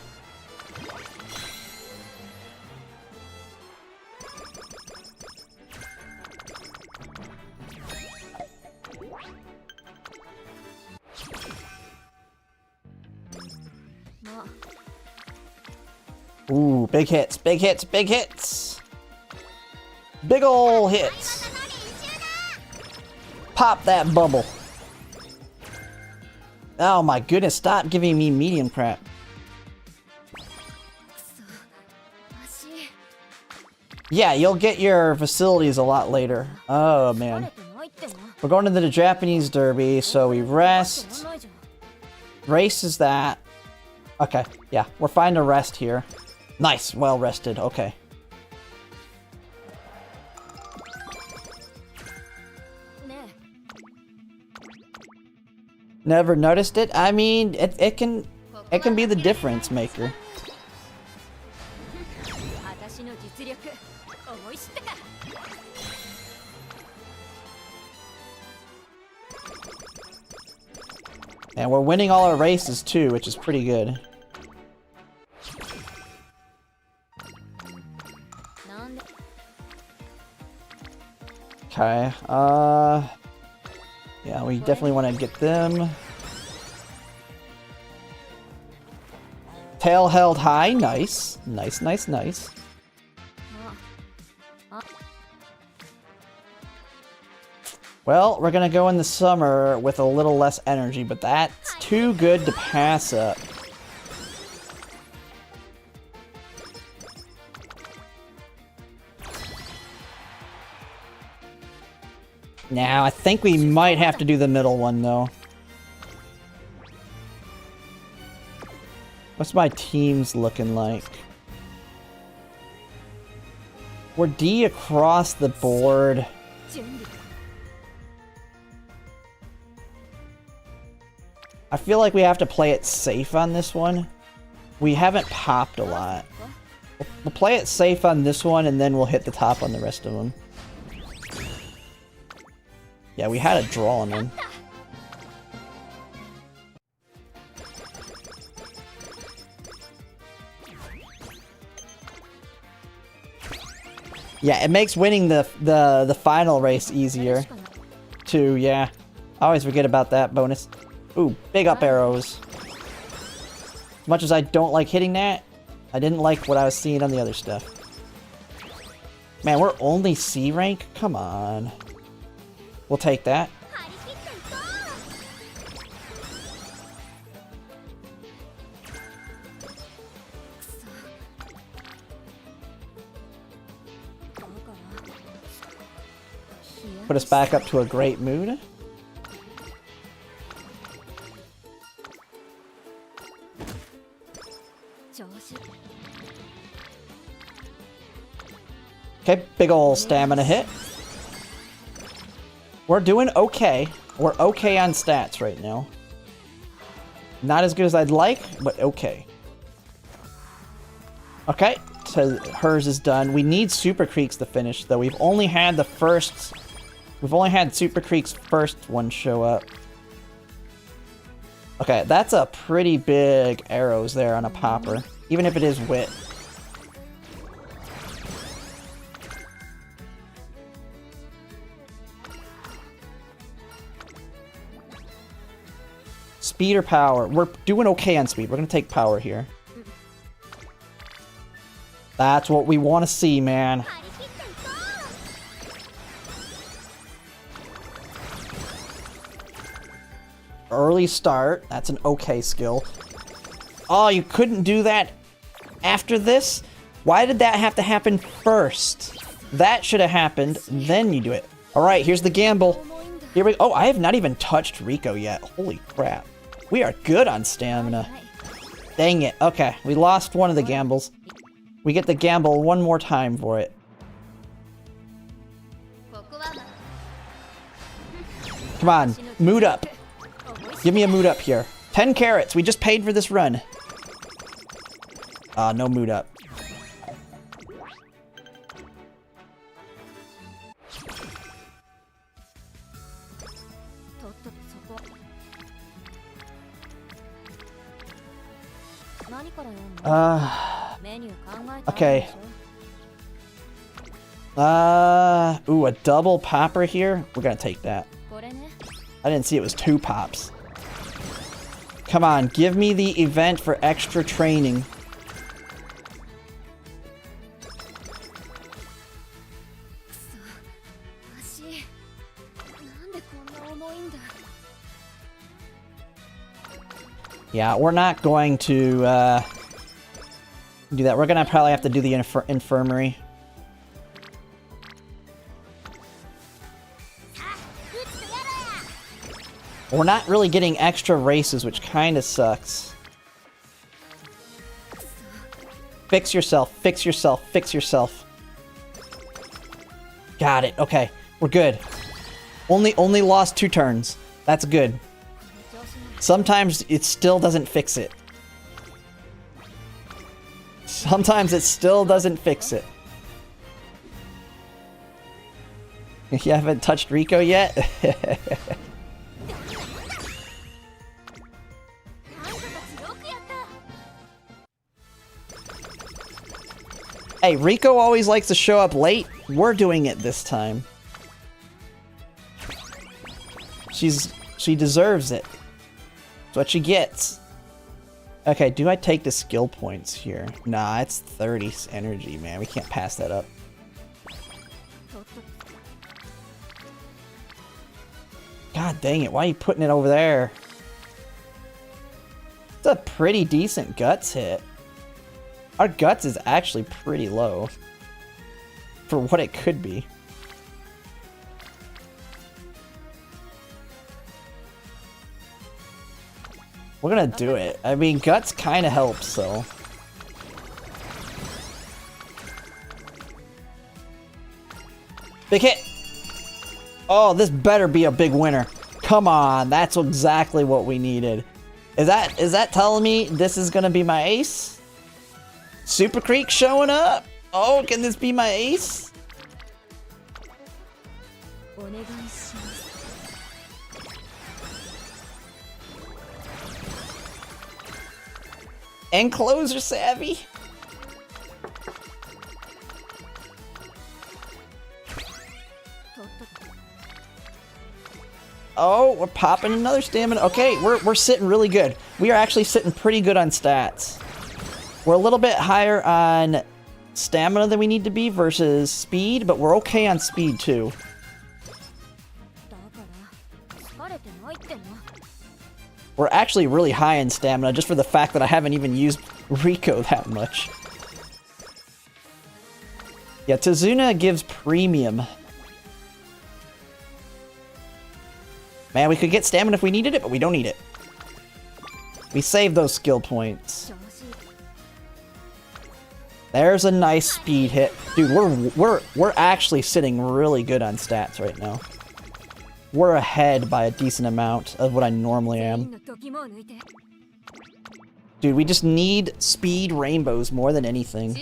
Ooh, big hits, big hits, big hits! Big ol' hits! Pop that bubble! Oh my goodness, stop giving me medium crap. Yeah, you'll get your facilities a lot later. Oh man. We're going to the Japanese Derby, so we rest. Race is that. Okay, yeah, we're fine to rest here. Nice, well rested, okay. Never noticed it? I mean, it can be the difference maker. And we're winning all our races too, which is pretty good. Okay, yeah, we definitely want to get them. Tail held high, nice. Nice, nice, nice. Well, we're gonna go in the summer with a little less energy, but that's too good to pass up. Now, I think we might have to do the middle one, though. What's my teams looking like? We're D across the board. I feel like we have to play it safe on this one. We haven't popped a lot. We'll play it safe on this one, and then we'll hit the top on the rest of them. Yeah, we had a draw on them. Yeah, it makes winning the final race easier. Too, yeah. I always forget about that bonus. Ooh, big up arrows. As much as I don't like hitting that, I didn't like what I was seeing on the other stuff. Man, we're only C rank? Come on. We'll take that. Put us back up to a great mood. Okay, big ol' stamina hit. We're doing okay. We're okay on stats right now. Not as good as I'd like, but okay. Okay, so hers is done. We need Super Creeks to finish, though. We've only had Super Creek's first one show up. Okay, that's a pretty big arrows there on a popper, even if it is wit. Speed or power? We're doing okay on speed. We're gonna take power here. That's what we want to see, man. Early start. That's an okay skill. Oh, you couldn't do that after this? Why did that have to happen first? That should have happened, then you do it. Alright, here's the gamble. Here we go. Oh, I have not even touched Rico yet. Holy crap. We are good on stamina. Dang it. Okay, we lost one of the gambles. We get the gamble one more time for it. Come on, mood up. Give me a mood up here. 10 carrots. We just paid for this run. No mood up. Okay. Ooh, a double popper here? We're gonna take that. I didn't see it was 2 pops. Come on, give me the event for extra training. Yeah, we're not going to do that. We're gonna probably have to do the infirmary. We're not really getting extra races, which kind of sucks. Fix yourself, fix yourself, fix yourself. Got it. Okay, we're good. Only lost 2 turns. That's good. Sometimes it still doesn't fix it. Sometimes it still doesn't fix it. You haven't touched Rico yet? Hey, Rico always likes to show up late. We're doing it this time. She deserves it. That's what she gets. Okay, do I take the skill points here? Nah, it's 30 energy, man. We can't pass that up. God dang it, why are you putting it over there? It's a pretty decent guts hit. Our guts is actually pretty low for what it could be. We're gonna do it. I mean, guts kind of helps, so. Big hit! Oh, this better be a big winner. Come on, that's exactly what we needed. Is that telling me this is gonna be my ace? Super Creek showing up? Oh, can this be my ace? Enclosure savvy? Oh, we're popping another stamina. Okay, we're sitting really good. We are actually sitting pretty good on stats. We're a little bit higher on stamina than we need to be versus speed, but we're okay on speed too. We're actually really high in stamina just for the fact that I haven't even used Rico that much. Yeah, Tazuna gives premium. Man, we could get stamina if we needed it, but we don't need it. We save those skill points. There's a nice speed hit. Dude, we're actually sitting really good on stats right now. We're ahead by a decent amount of what I normally am. Dude, we just need speed rainbows more than anything.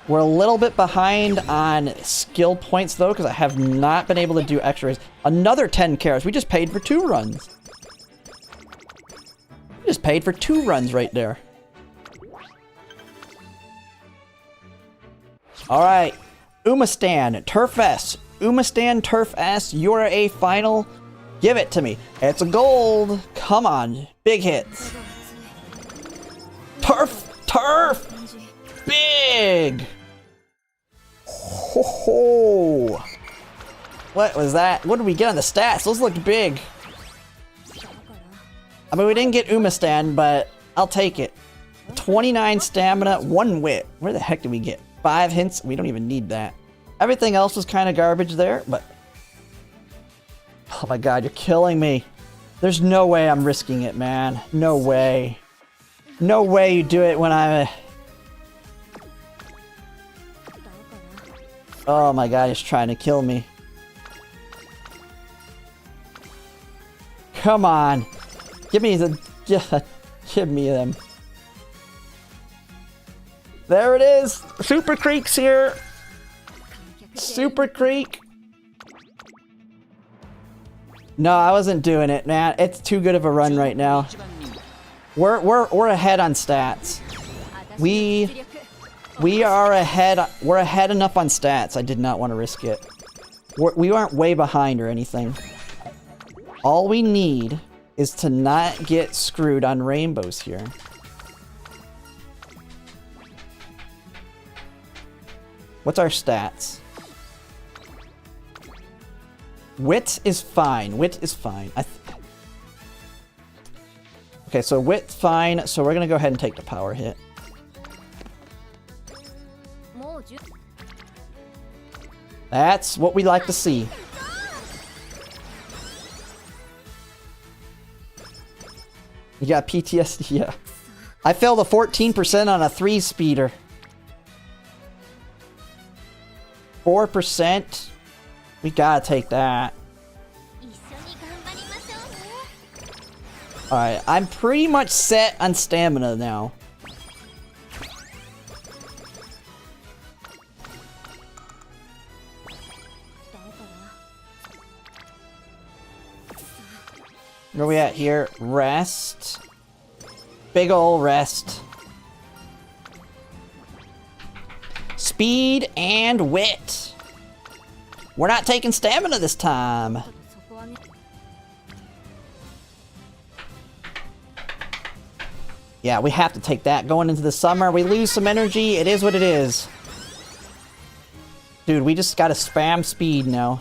We're a little bit behind on skill points though, because I have not been able to do x-rays. Another 10 carats. We just paid for 2 runs. We just paid for 2 runs right there. Alright, Umastan, Turf S. Umastan, Turf S, you're a final. Give it to me. It's a gold. Come on. Big hits. Turf! Turf! Big! Ho ho! What was that? What did we get on the stats? Those looked big. I mean, we didn't get Umastan, but I'll take it. 29 stamina, 1 wit. Where the heck did we get? 5 hints? We don't even need that. Everything else was kind of garbage there, but... Oh my god, you're killing me. There's no way I'm risking it, man. No way. No way you do it when I'm... Oh my god, he's trying to kill me. Come on. Give me the... Give me them. There it is! Super Creek's here! Super Creek! No, I wasn't doing it, man. It's too good of a run right now. We're ahead on stats. We are ahead. We're ahead enough on stats. I did not want to risk it. We aren't way behind or anything. All we need is to not get screwed on rainbows here. What's our stats? Wit is fine. Wit is fine. Okay, so wit's fine. So we're gonna go ahead and take the power hit. That's what we like to see. You got PTSD, yeah. I failed a 14% on a 3-speeder. 4%? We gotta take that. 一緒に頑張りましょうね。 Alright, I'm pretty much set on stamina now. Where are we at here? Rest. Big ol' rest. Speed and wit. We're not taking stamina this time. Yeah, we have to take that. Going into the summer, we lose some energy. It is what it is. Dude, we just gotta spam speed now.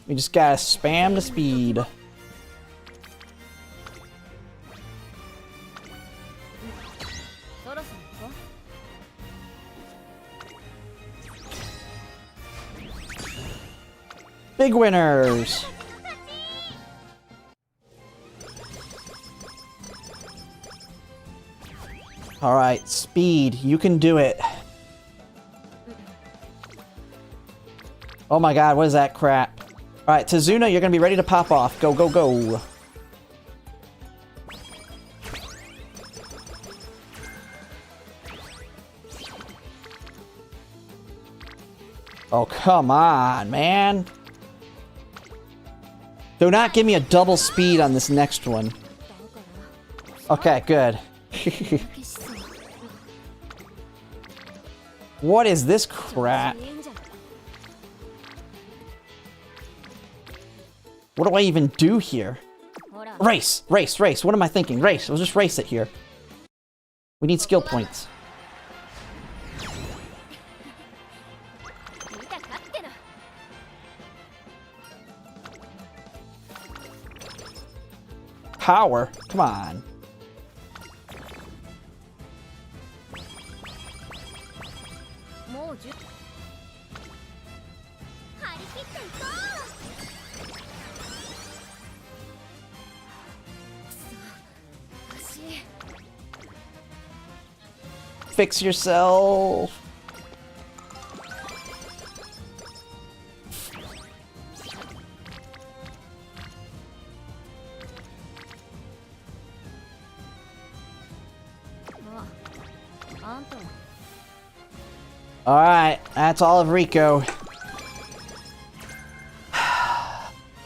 We just gotta spam the speed. Big winners! Alright, speed. You can do it. Oh my god, what is that crap? Alright, Tazuna, you're gonna be ready to pop off. Go, go, go. Oh, come on, man. Do not give me a double speed on this next one. Okay, good. What is this crap? What do I even do here? Race! Race! Race! What am I thinking? Race! We'll just race it here. We need skill points. Power? Come on. Fix yourself. Alright, that's all of Rico.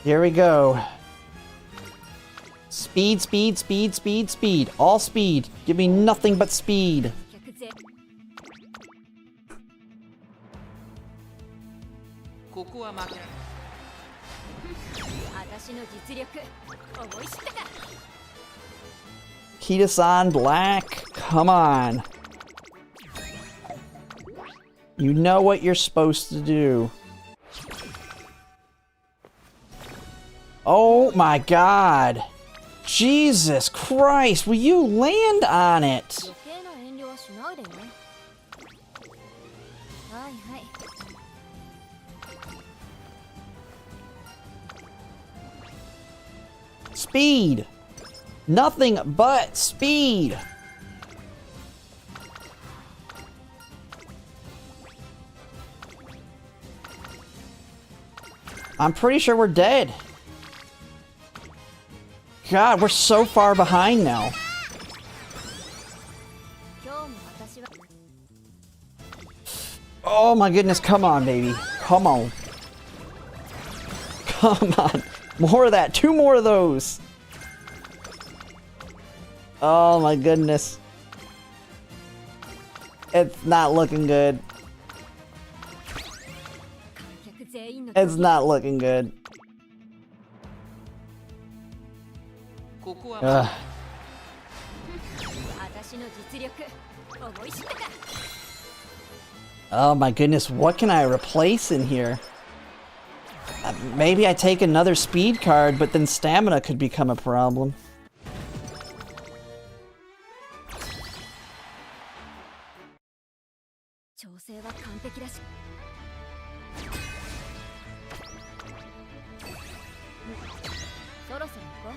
Here we go. Speed, speed, speed, speed, speed. All speed. Give me nothing but speed. ここは負けられない 私の実力思い知ったか Kita-san Black, come on. You know what you're supposed to do. Oh my god. Jesus Christ, will you land on it? 余計な遠慮はしないでねはいはい Speed. Nothing but speed. I'm pretty sure we're dead. God, we're so far behind now. 今日も私は Oh my goodness, come on, baby. Come on. Come on. More of that. 2 more of those. Oh my goodness. It's not looking good. 観客全員の It's not looking good. ここは Ugh. 私の実力思い知ったか Oh my goodness, what can I replace in here? Maybe I take another speed card, but then stamina could become a problem. そろそろ行こ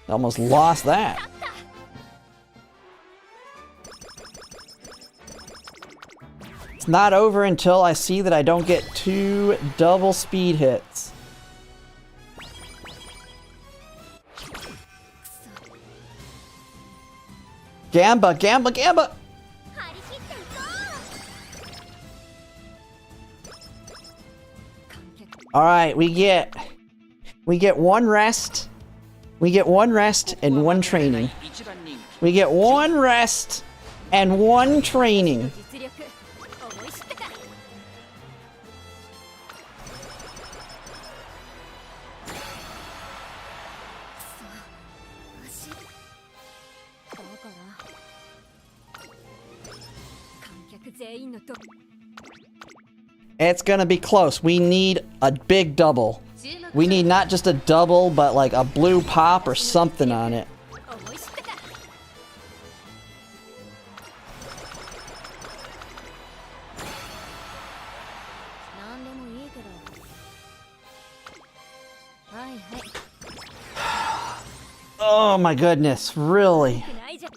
う。 Almost lost that. It's not over until I see that I don't get 2 double speed hits. Gamba, Gamba, Gamba! 張り切っていこう。観客 Alright, we get 1 rest. We get 1 rest and 1 training. 一番人気 We get 1 rest and 1 training. 実力思い知ったか。くそ、足だから観客全員のと It's gonna be close. We need a big double. We need not just a double, but like a blue pop or something on it. 思い知ったか。なんでもいいけど。はいはい。 Oh my goodness, really? ないじゃん。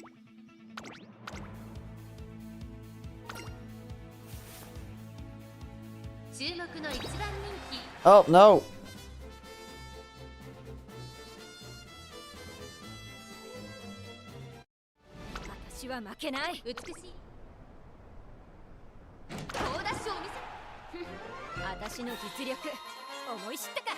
注目の一番人気。 Oh no. 私は負けない。美しい。高ダッシュを見せ。私の実力思い知ったか。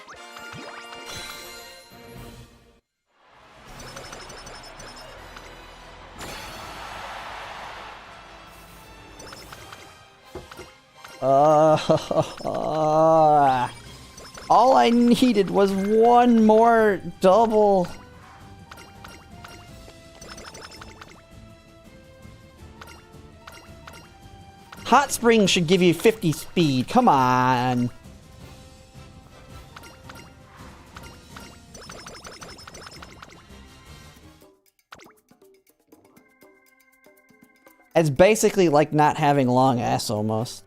All I needed was 1 more double. Hot Spring should give you 50 speed. Come on. It's basically like not having long ass almost.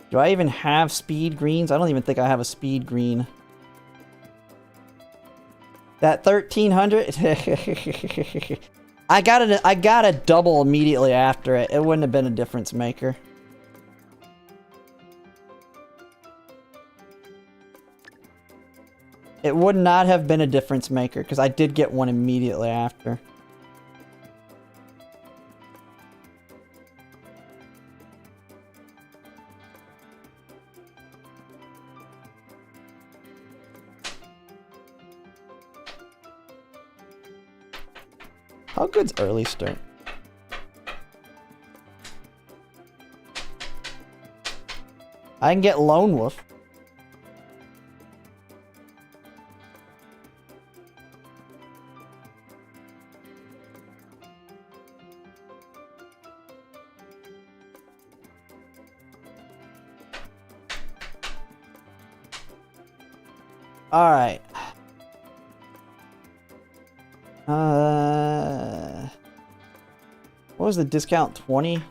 Do I even have speed greens? I don't even think I have a speed green. That 1300? I got a double immediately after it. It wouldn't have been a difference maker. It would not have been a difference maker because I did get one immediately after. How good's early start? I can get Lone Wolf. All right. What was the discount? 20?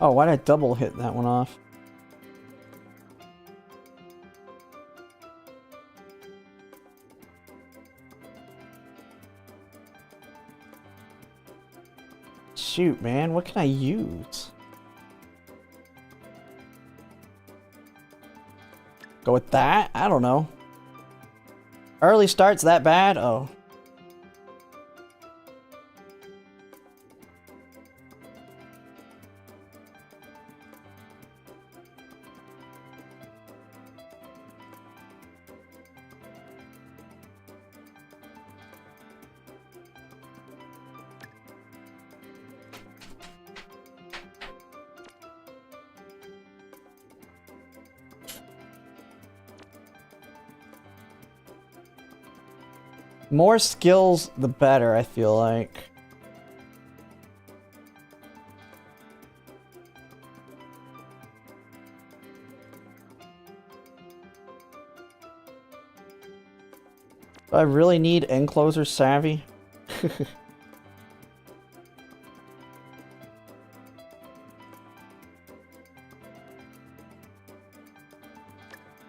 Oh, why did I double hit that one off? Shoot, man, what can I use? Go with that? I don't know. Early starts that bad? Oh. More skills, the better, I feel like. Do I really need Encloser Savvy?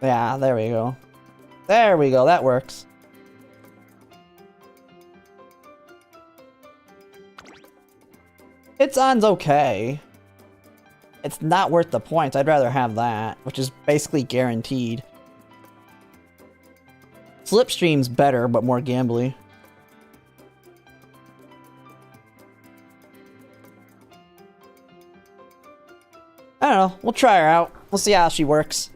Yeah, there we go. There we go, that works. It's okay. It's not worth the points. I'd rather have that, which is basically guaranteed. Slipstream's better, but more gambly. I don't know. We'll try her out. We'll see how she works.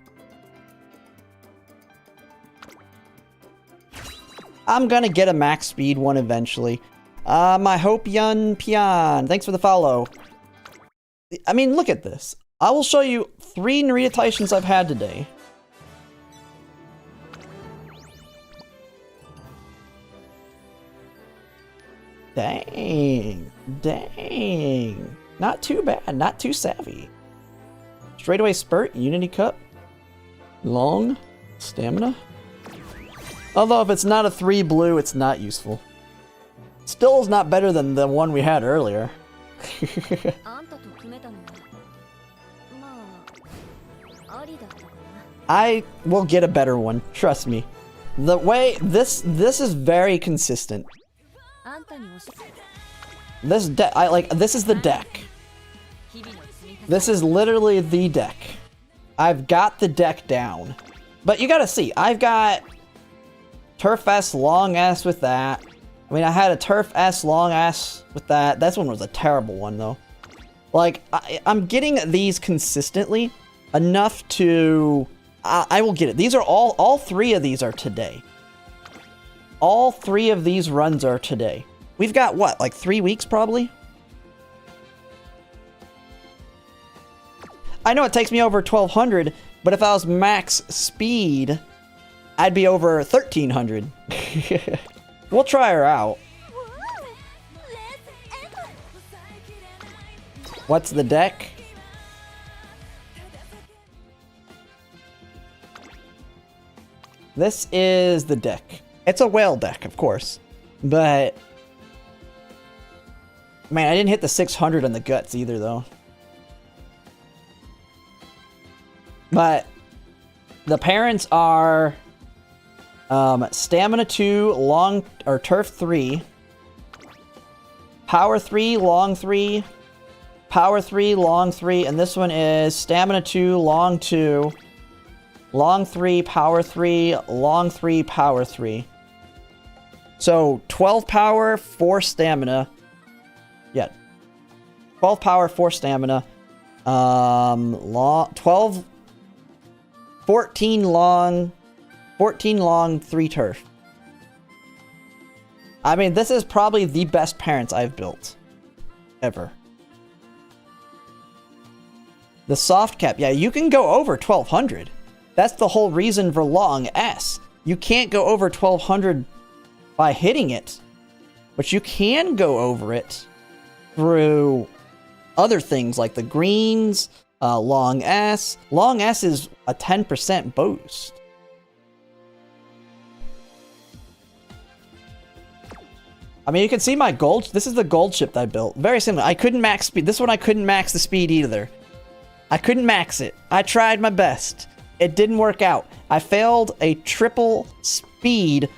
I'm gonna get a max speed one eventually. I hope Yun Pian. Thanks for the follow. I mean, look at this. I will show you 3 Narita Titans I've had today. Dang. Dang. Not too bad. Not too savvy. Straightaway Spurt, Unity Cup. Long. Stamina. Although if it's not a 3 blue, it's not useful. Still is not better than the one we had earlier. I will get a better one, trust me. The way this is very consistent. This is the deck. This is literally the deck. I've got the deck down. But you gotta see, I've got Turf S long S with that. I mean, I had a Turf S long S with that. That one was a terrible one, though. Like, I'm getting these consistently enough to... I will get it. These are all 3 of these are today. All 3 of these runs are today. We've got, what, like 3 weeks, probably? I know it takes me over 1,200, but if I was max speed, I'd be over 1,300. We'll try her out. What's the deck? This is the deck. It's a whale deck, of course. But... man, I didn't hit the 600 on the guts either, though. But... the parents are... Stamina 2, long, or Turf 3, Power 3, Long 3, Power 3, Long 3, and this one is Stamina 2, Long 2, Long 3, Power 3, Long 3, Power 3. So 12 power, 4 stamina. Yeah. 12 power, 4 stamina. 12, 14 long, 14 long, 3 turf. I mean, this is probably the best parents I've built. Ever. The soft cap. Yeah, you can go over 1,200. That's the whole reason for long S. You can't go over 1,200 by hitting it. But you can go over it through other things like the greens, long S. Long S is a 10% boost. I mean, you can see my gold. This is the gold ship that I built. Very similar. I couldn't max speed. This one I couldn't max the speed either. I couldn't max it. I tried my best. It didn't work out. I failed a triple speed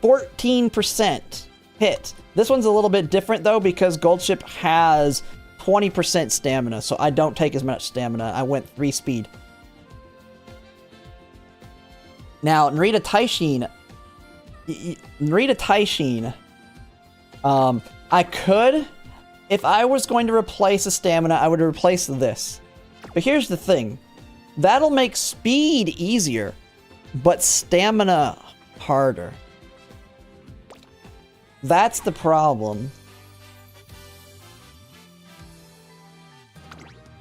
14% hit. This one's a little bit different though because gold ship has 20% stamina, so I don't take as much stamina. I went 3 speed. Now, Narita Taishin... Narita Taishin... I could... If I was going to replace a stamina, I would replace this. But here's the thing. That'll make speed easier, but stamina harder. That's the problem.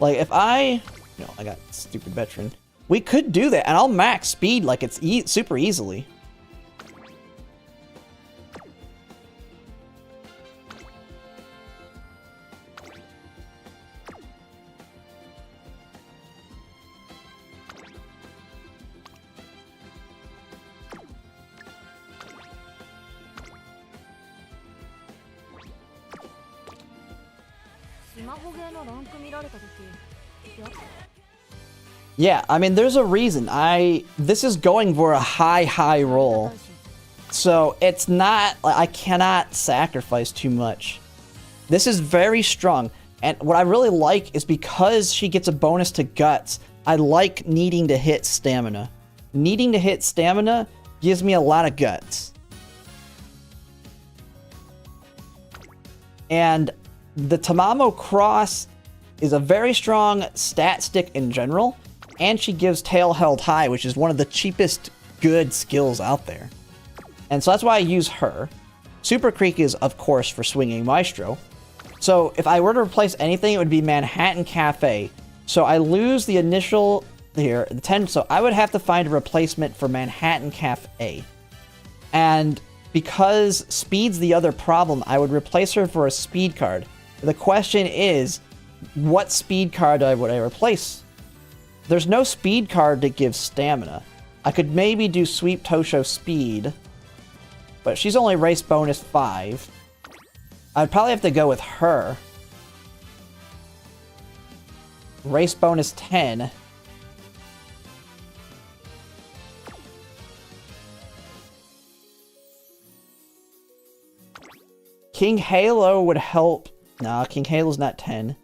Like, if I... No, I got stupid veteran. We could do that, and I'll max speed like it's super easily. Yeah, I mean, there's a reason. This is going for a high roll. So it's not, I cannot sacrifice too much. This is very strong. And what I really like is because she gets a bonus to guts, I like needing to hit stamina. Needing to hit stamina gives me a lot of guts. And the Tamamo Cross is a very strong stat stick in general, and she gives tail held high, which is one of the cheapest good skills out there. And so that's why I use her. Super Creek is, of course, for swinging Maestro. So if I were to replace anything, it would be Manhattan Cafe. So I lose the initial here, the 10, so I would have to find a replacement for Manhattan Cafe. And because speed's the other problem, I would replace her for a speed card. The question is, what speed card would I replace? There's no speed card that gives stamina. I could maybe do Sweep Tosho Speed, but she's only race bonus 5. I'd probably have to go with her. Race bonus 10. King Halo would help. Nah, King Halo's not 10.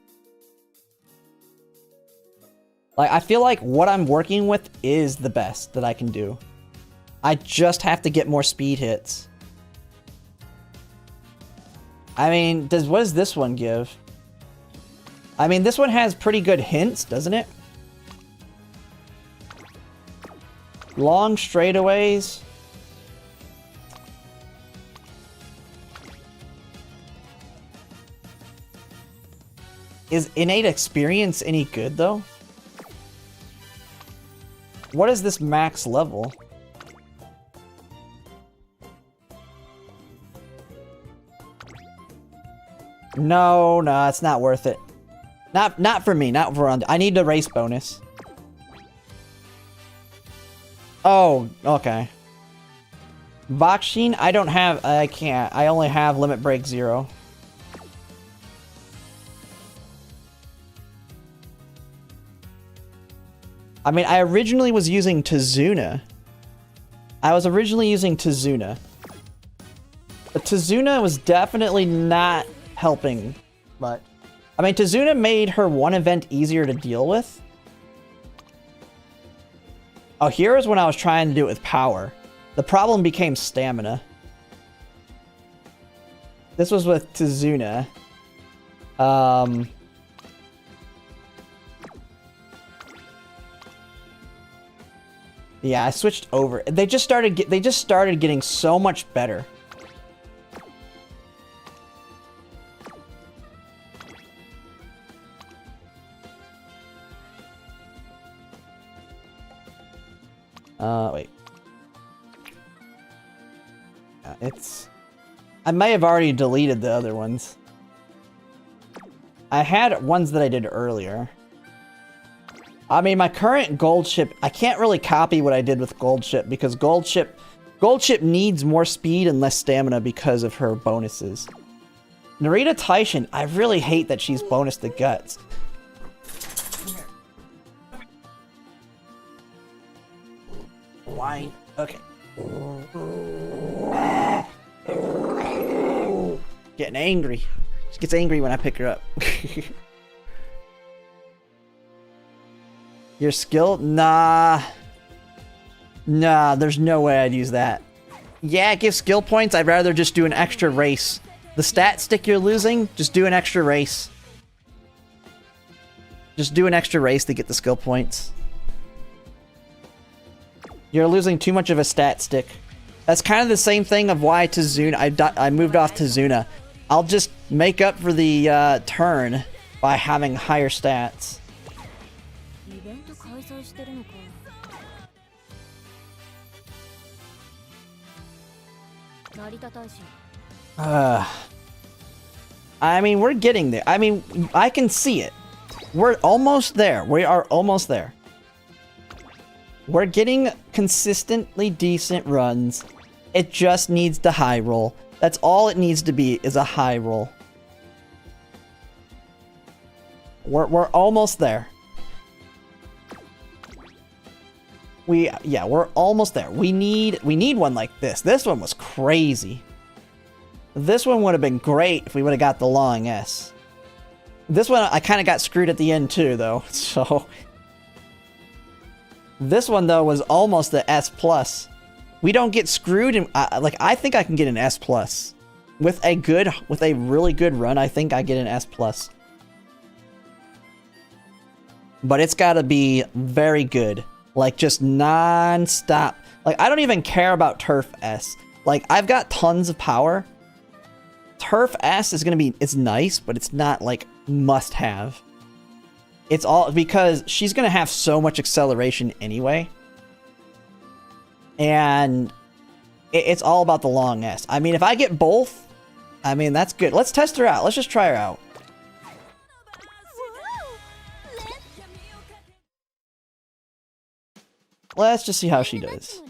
Like, I feel like what I'm working with is the best that I can do. I just have to get more speed hits. I mean, what does this one give? I mean, this one has pretty good hints, doesn't it? Long straightaways. Is innate experience any good, though? What is this max level? No, it's not worth it. Not for me, not for... I need the race bonus. Oh, okay. Vakshin, I don't have... I can't. I only have Limit Break 0. I mean, I originally was using Tazuna. But Tazuna was definitely not helping much. I mean, Tazuna made her one event easier to deal with. Oh, here's when I was trying to do it with power. The problem became stamina. This was with Tazuna. Yeah, I switched over. They just started getting so much better. Wait. I may have already deleted the other ones. I had ones that I did earlier. I mean, my current gold ship, I can't really copy what I did with gold ship because gold ship needs more speed and less stamina because of her bonuses. Narita Taishin, I really hate that she's bonus to guts. Wine. Okay. Getting angry. She gets angry when I pick her up. Your skill? Nah. Nah, there's no way I'd use that. Yeah, it gives skill points. I'd rather just do an extra race. The stat stick you're losing, just do an extra race. Just do an extra race to get the skill points. You're losing too much of a stat stick. That's kind of the same thing of why Tizuna, I moved off Tizuna. I'll just make up for the turn by having higher stats. I mean, we're getting there. I mean, I can see it. We're almost there. We are almost there. We're getting consistently decent runs. It just needs to high roll. That's all it needs to be, is a high roll. We're almost there. Yeah, we're almost there. We need one like this. This one was crazy. This one would have been great if we would have got the long S. This one, I kind of got screwed at the end too, though, so... This one, though, was almost the S+. We don't get screwed, and like, I think I can get an S+. With a really good run, I think I get an S+. But it's gotta be very good. Like, just non-stop. Like, I don't even care about Turf S. Like, I've got tons of power. Turf S is gonna be, it's nice, but it's not, like, must-have. It's all because she's gonna have so much acceleration anyway. And it's all about the long S. I mean, if I get both, I mean, that's good. Let's test her out. Let's just try her out. Let's just see how she does.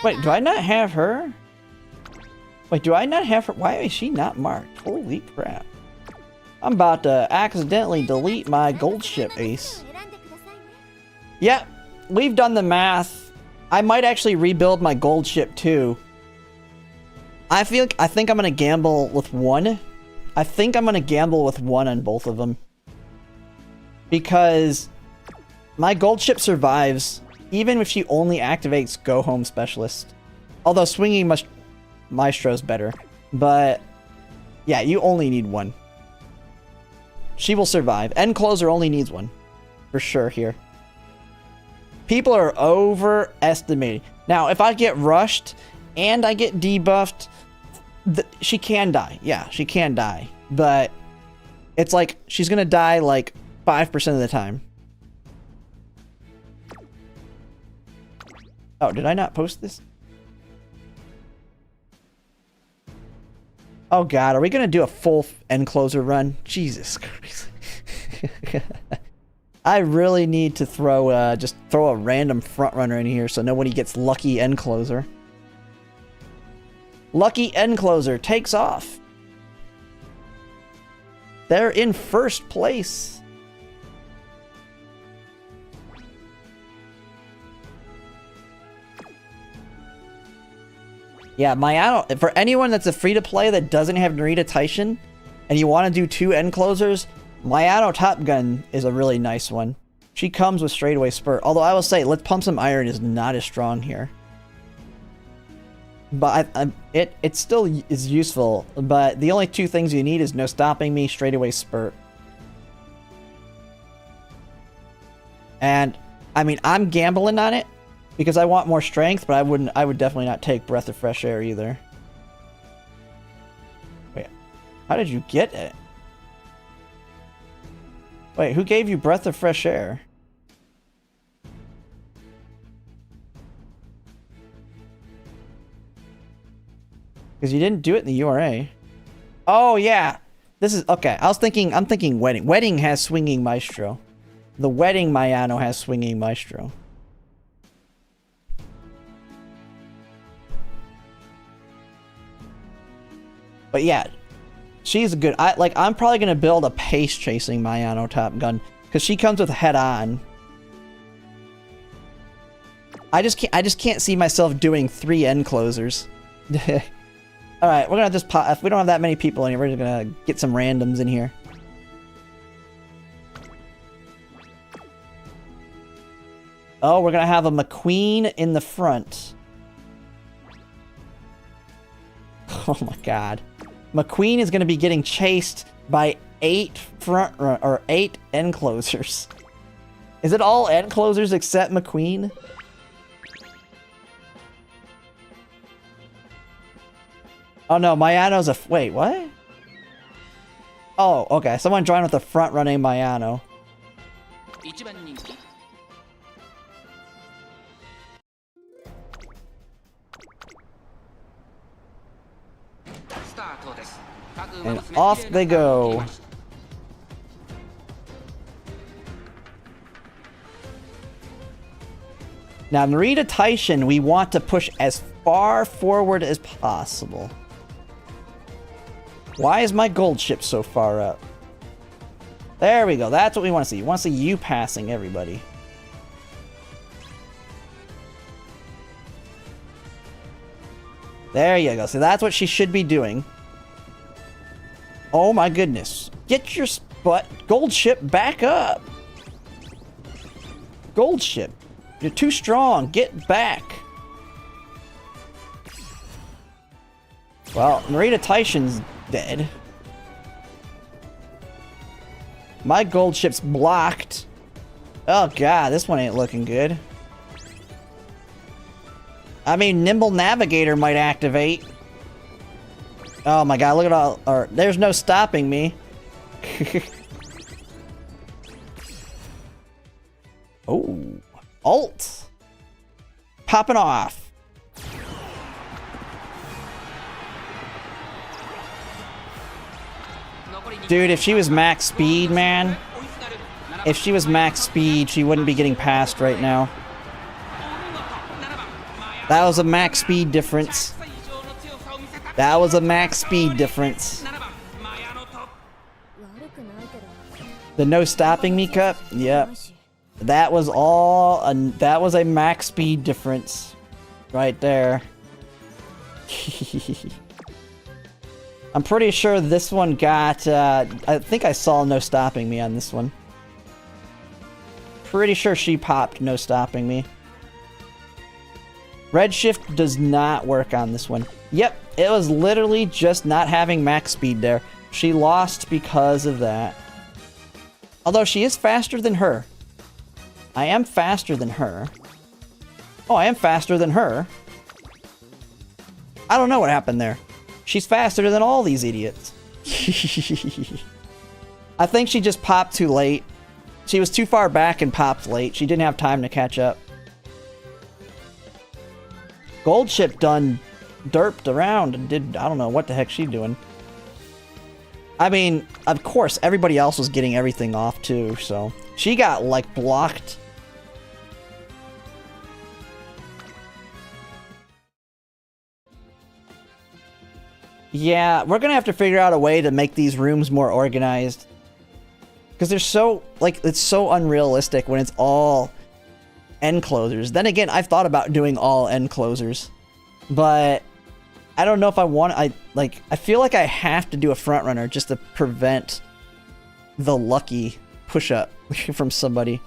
Wait, do I not have her? Wait, do I not have her? Why is she not marked? Holy crap. I'm about to accidentally delete my gold ship ace. Yep, we've done the math. I might actually rebuild my gold ship too. I think I'm gonna gamble with one. I think I'm gonna gamble with one on both of them. Because my gold ship survives even if she only activates Go Home Specialist. Although Swinging Maestro's better. But yeah, you only need one. She will survive. End Closer only needs one. For sure here. People are overestimating. Now, if I get rushed and I get debuffed, she can die. Yeah, she can die. But it's like she's going to die like 5% of the time. Oh, did I not post this? Oh god, are we going to do a full End Closer run? Jesus Christ. I really need to throw just throw a random front runner in here so nobody gets lucky End Closer. Lucky End Closer takes off. They're in first place. Yeah, Mayano, for anyone that's a free-to-play that doesn't have Narita Taishin, and you want to do 2 End Closers, Mayano Top Gun is a really nice one. She comes with straightaway spurt. Although I will say, Let's Pump Some Iron is not as strong here. But it still is useful. But the only 2 things you need is No Stopping Me, straightaway spurt. And, I mean, I'm gambling on it. Because I want more strength, but I would definitely not take Breath of Fresh Air either. Wait, how did you get it? Wait, who gave you Breath of Fresh Air? Because you didn't do it in the URA. Oh yeah, this is okay. I'm thinking Wedding. Wedding has Swinging Maestro. The Wedding Mayano has Swinging Maestro. But yeah, she's a good. I'm probably gonna build a pace chasing Mayano Top Gun. Because she comes with head on. I just can't see myself doing 3 end closers. Alright, we're gonna just pop. If we don't have that many people in here, we're just gonna get some randoms in here. Oh, we're gonna have a McQueen in the front. Oh my god. McQueen is gonna be getting chased by 8 8 end closers. Is it all end closers except McQueen? Oh no, Mayano's a wait, what? Oh, okay. Someone joined with the front running Mayano. 一番人気 スタートです。各馬 And 娘 off they go. Now, Narita Taishin, we want to push as far forward as possible. Why is my gold ship so far up? There we go. That's what we want to see. We want to see you passing everybody. There you go. So that's what she should be doing. Oh my goodness. Get your gold ship back up. Gold ship. You're too strong. Get back. Well, Narita Taishin's dead. My gold ship's blocked. Oh god, this one ain't looking good. I mean, Nimble Navigator might activate. Oh my god, look at all... there's no stopping me. Oh. Alt. Popping off. Dude, if she was max speed, man. If she was max speed, she wouldn't be getting past right now. That was a max speed difference. That was a max speed difference. The no stopping me cup? Yep. That was all, that was a max speed difference. Right there. I'm pretty sure this one got, I think I saw no stopping me on this one. Pretty sure she popped no stopping me. Redshift does not work on this one. Yep, it was literally just not having max speed there. She lost because of that. Although she is faster than her. I am faster than her. Oh, I am faster than her. I don't know what happened there. She's faster than all these idiots. I think she just popped too late. She was too far back and popped late. She didn't have time to catch up. Gold Ship done derped around and did... I don't know what the heck she's doing. I mean, of course, everybody else was getting everything off too, so... She got, like, blocked. Yeah, we're gonna have to figure out a way to make these rooms more organized. Because they're so, like, it's so unrealistic when it's all end closers. Then again, I've thought about doing all end closers. But I don't know if I want, I feel like I have to do a front runner just to prevent the lucky push-up from somebody.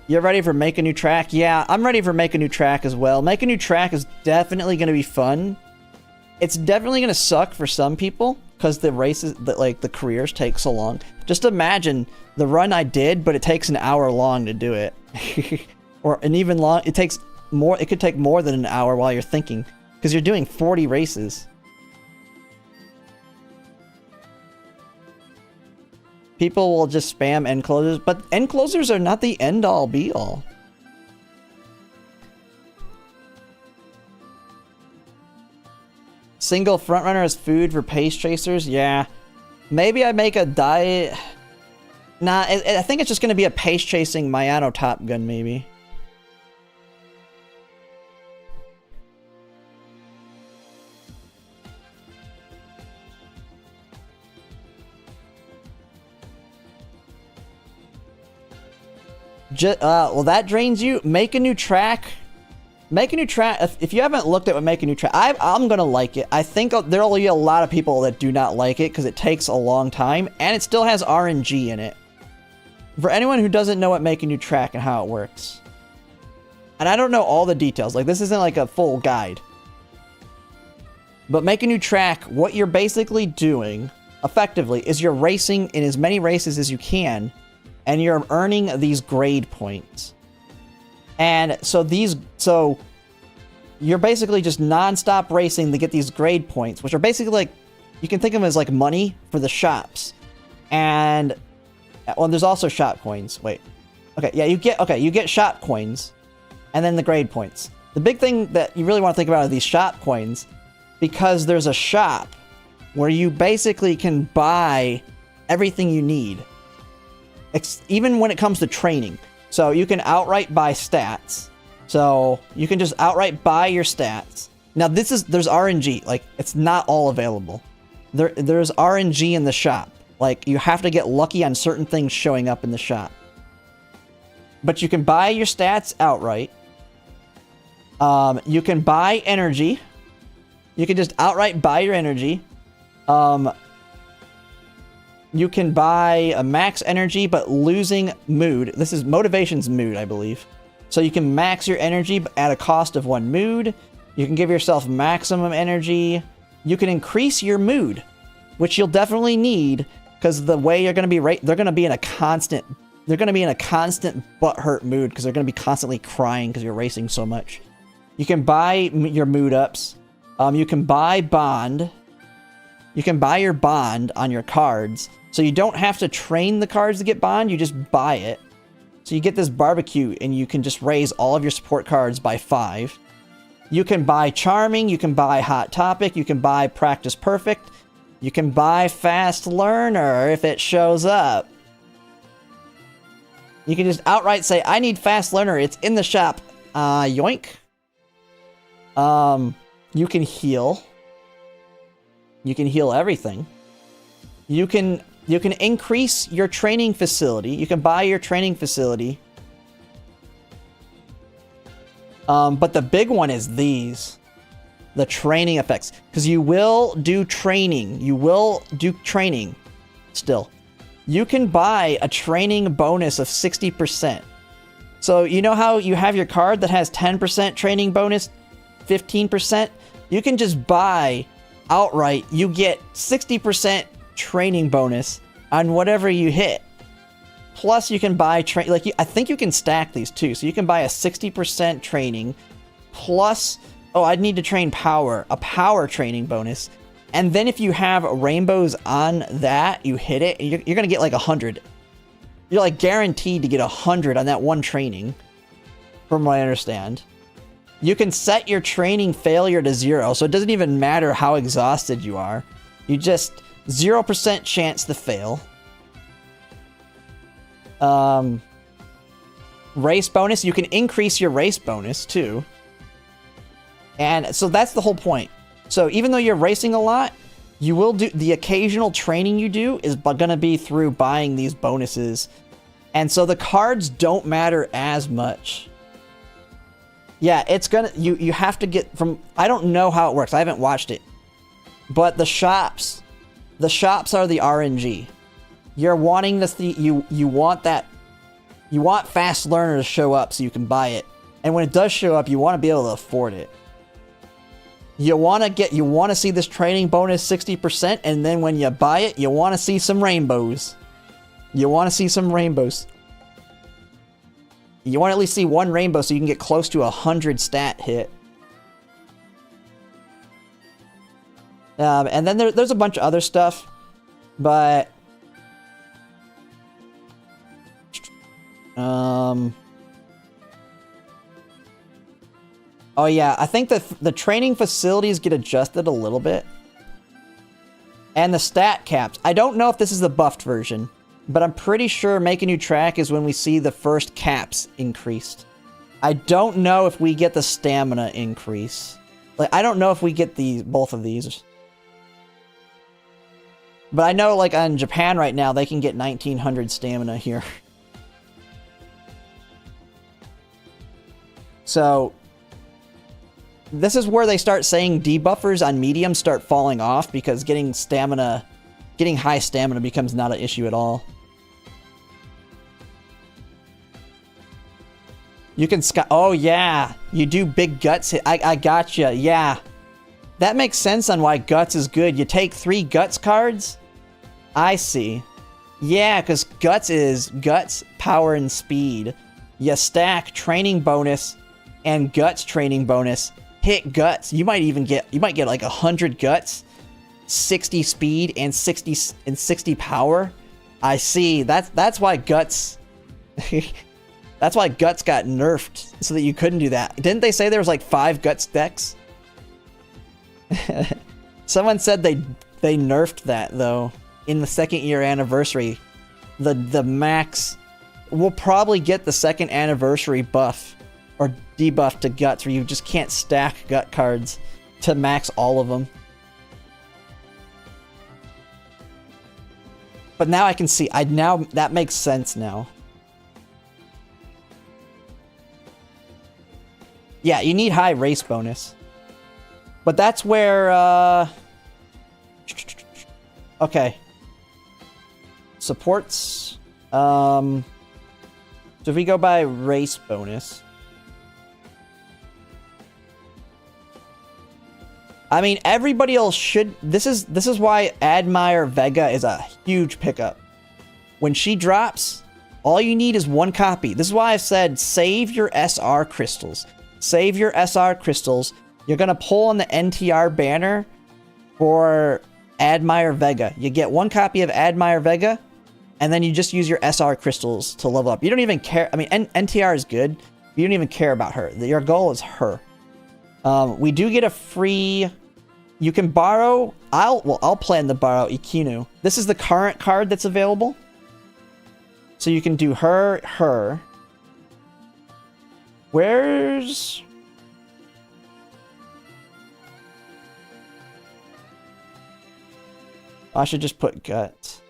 You're ready for Make a New Track? Yeah, I'm ready for Make a New Track as well. Make a New Track is definitely going to be fun. It's definitely going to suck for some people because the races, the careers take so long. Just imagine the run I did, but it takes an hour long to do it. Or an even long, it takes more, it could take more than an hour while you're thinking because you're doing 40 races. People will just spam end closers, but end closers are not the end all be all. Single frontrunner as food for pace chasers? Yeah. Maybe I make a diet. Nah, I think it's just going to be a pace chasing Mayano Top Gun, maybe. Well, that drains you. Make a new track. Make a new track. If you haven't looked at what make a new track, I'm gonna like it. I think there'll be a lot of people that do not like it because it takes a long time and it still has RNG in it. For anyone who doesn't know what make a new track and how it works, and I don't know all the details. Like this isn't like a full guide. But make a new track. What you're basically doing, effectively, is you're racing in as many races as you can, and you're earning these grade points. And so you're basically just non-stop racing to get these grade points, which are basically like, you can think of them as like money for the shops. And well, there's also shop coins. Wait, okay, yeah, you get shop coins, and then the grade points. The big thing that you really want to think about are these shop coins, because there's a shop where you basically can buy everything you need, even when it comes to training. So you can outright buy stats. So you can just outright buy your stats. Now there's RNG, like it's not all available. There's RNG in the shop. Like you have to get lucky on certain things showing up in the shop. But you can buy your stats outright. You can buy energy. You can just outright buy your energy. You can buy a max energy, but losing mood. This is motivation's mood, I believe. So you can max your energy at a cost of 1 mood. You can give yourself maximum energy. You can increase your mood, which you'll definitely need because the way you're going to be they're going to be in a constant butthurt mood because they're going to be constantly crying because you're racing so much. You can buy your mood ups. You can buy bond. You can buy your bond on your cards. So you don't have to train the cards to get bond, you just buy it. So you get this barbecue and you can just raise all of your support cards by 5. You can buy charming, you can buy hot topic, you can buy practice perfect. You can buy fast learner if it shows up. You can just outright say, I need fast learner, it's in the shop. Yoink. You can heal. You can heal everything. You can increase your training facility. You can buy your training facility. But the big one is these. The training effects. Because you will do training. You will do training still. You can buy a training bonus of 60%. So you know how you have your card that has 10% training bonus, 15%? You can just buy outright, you get 60% training bonus on whatever you hit. Plus you can buy I think you can stack these too. So you can buy a 60% training plus, oh, I'd need to train power, a power training bonus. And then if you have rainbows on that, you hit it, and you're going to get like 100. You're like guaranteed to get 100 on that one training, from what I understand. You can set your training failure to 0, so it doesn't even matter how exhausted you are. You just 0% chance to fail. Race bonus, you can increase your race bonus too. And so that's the whole point. So even though you're racing a lot, you will do the occasional training you do is gonna be through buying these bonuses. And so the cards don't matter as much. Yeah, it's gonna, you have to get from, I don't know how it works, I haven't watched it. But the shops are the RNG. You're wanting to see, you want fast learner to show up so you can buy it. And when it does show up, you want to be able to afford it. You want to see this training bonus 60%, and then when you buy it, you want to see some rainbows. You want to see some rainbows. You want to at least see one rainbow so you can get close to 100 stat hit. And then there's a bunch of other stuff, but oh yeah, I think that the training facilities get adjusted a little bit, and the stat caps. I don't know if this is the buffed version, but I'm pretty sure Make a New Track is when we see the first caps increased. I don't know if we get the stamina increase. Like, I don't know if we get both of these. But I know, like, on Japan right now, they can get 1900 stamina here. So this is where they start saying debuffers on medium start falling off because getting high stamina becomes not an issue at all. You can oh yeah, you do big guts hit. I gotcha, yeah. That makes sense on why guts is good. You take 3 guts cards. I see. Yeah, because guts is guts, power, and speed. You stack training bonus and guts training bonus. Hit guts. You might get like 100 guts, 60 speed, and 60 power. I see. That's why guts. That's why guts got nerfed so that you couldn't do that. Didn't they say there was like 5 guts decks? Someone said they nerfed that though in the 2nd year anniversary. The max, we'll probably get the 2nd anniversary buff or debuff to guts where you just can't stack gut cards to max all of them. But now I can see, that makes sense now. Yeah, you need high race bonus. But that's where, okay. Supports, so if we go by race bonus. I mean, everybody else should, this is why Admire Vega is a huge pickup. When she drops, all you need is 1 copy. This is why I said save your SR crystals. Save your SR crystals. You're going to pull on the NTR banner for Admire Vega. You get 1 copy of Admire Vega, and then you just use your SR crystals to level up. You don't even care. I mean, NTR is good. You don't even care about her. Your goal is her. We do get a free... You can borrow... I'll plan to borrow Ikinu. This is the current card that's available. So you can do her. Where's... I should just put gut.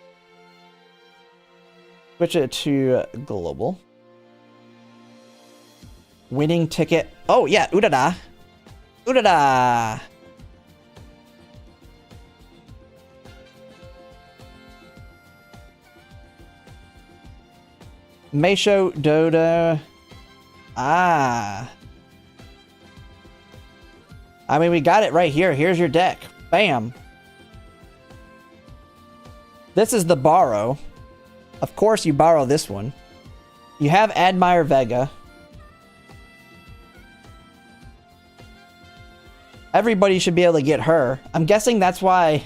Switch it to global. Winning ticket. Oh yeah, Urara. Urara. Meisho Dodo. Ah. I mean, we got it right here. Here's your deck. Bam. This is the borrow. Of course, you borrow this one. You have Admire Vega. Everybody should be able to get her. I'm guessing that's why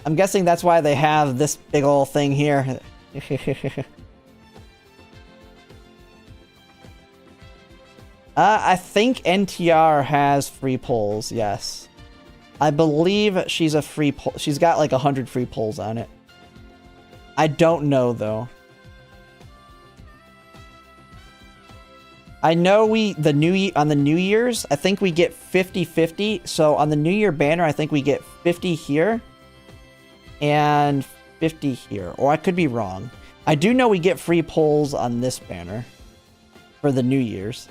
they have this big old thing here. I think NTR has free pulls, yes. I believe she's a free pull. She's got like 100 free pulls on it. I don't know though. I know on the New Year's, I think we get 50-50. So on the New Year banner, I think we get 50 here and 50 here. Or I could be wrong. I do know we get free pulls on this banner for the New Year's.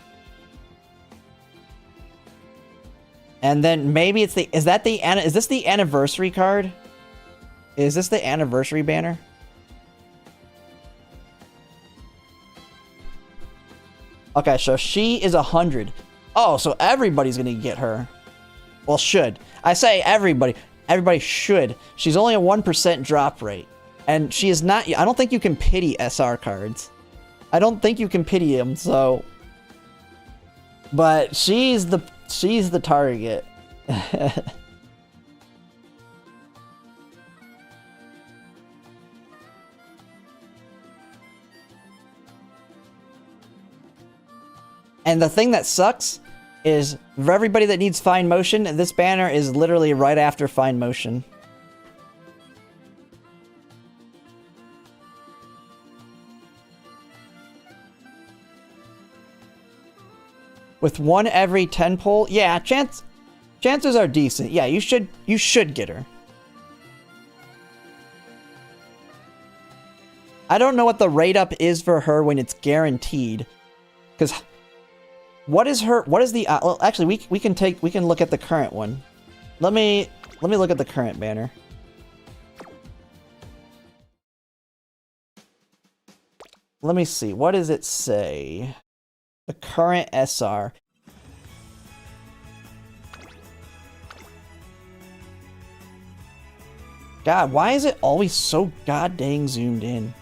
And then maybe it's is this the anniversary card? Is this the anniversary banner? Okay, so she is 100. Oh, so everybody's gonna get her. Well, should. I say everybody. Everybody should. She's only a 1% drop rate. And she is not... I don't think you can pity SR cards. I don't think you can pity them, so... But she's the target. And the thing that sucks is for everybody that needs fine motion, this banner is literally right after fine motion. With 1 every 10 pull, yeah, chances are decent. Yeah, you should get her. I don't know what the rate up is for her when it's guaranteed, because What is the well, actually we can look at the current one. Let me look at the current banner. Let me see. What does it say? The current SR. God, why is it always so goddamn zoomed in?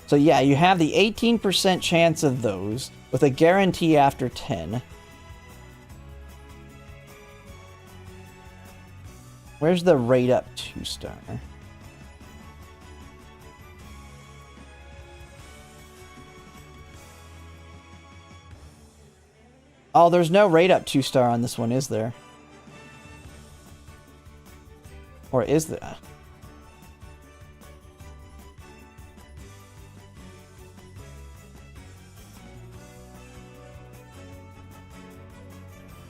So yeah, you have the 18% chance of those with a guarantee after 10. Where's the rate up 2-star? Oh, there's no rate up 2-star on this one, is there? Or is there?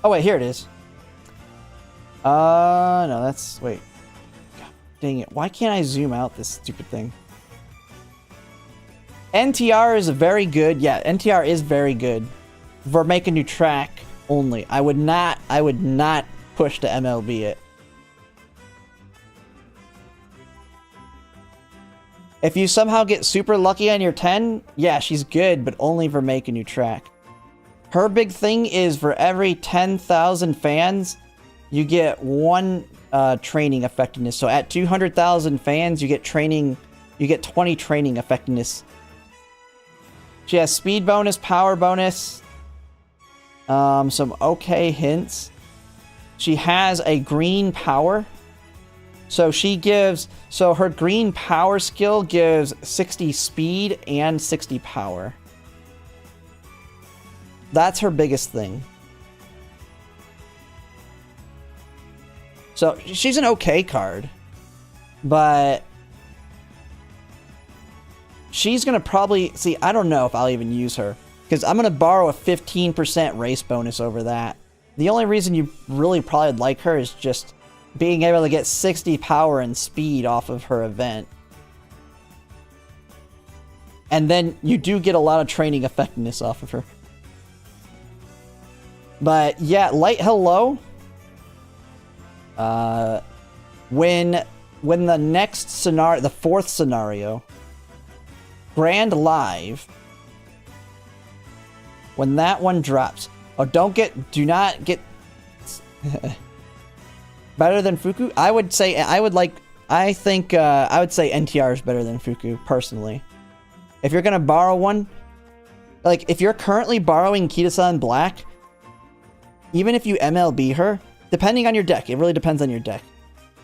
Oh wait, here it is. No, that's... Wait. God, dang it. Why can't I zoom out this stupid thing? NTR is very good. Yeah, NTR is very good. For make a new track only. I would not push to MLB it. If you somehow get super lucky on your 10, yeah, she's good, but only for make a new track. Her big thing is for every 10,000 fans, you get 1 training effectiveness. So at 200,000 fans, you get 20 training effectiveness. She has speed bonus, power bonus, some okay hints. She has a green power. So her green power skill gives 60 speed and 60 power. That's her biggest thing. So she's an okay card, but she's gonna probably see. I don't know if I'll even use her because I'm gonna borrow a 15% race bonus over that. The only reason you really probably like her is just being able to get 60 power and speed off of her event. And then you do get a lot of training effectiveness off of her. But yeah, Light Hello. When the next scenario, the 4th scenario, Grand Live, when that one drops. Oh, do not get better than Fuku? I would say I would say NTR is better than Fuku, personally. If you're gonna borrow one, like if you're currently borrowing Kita-san Black, even if you MLB her, depending on your deck, it really depends on your deck.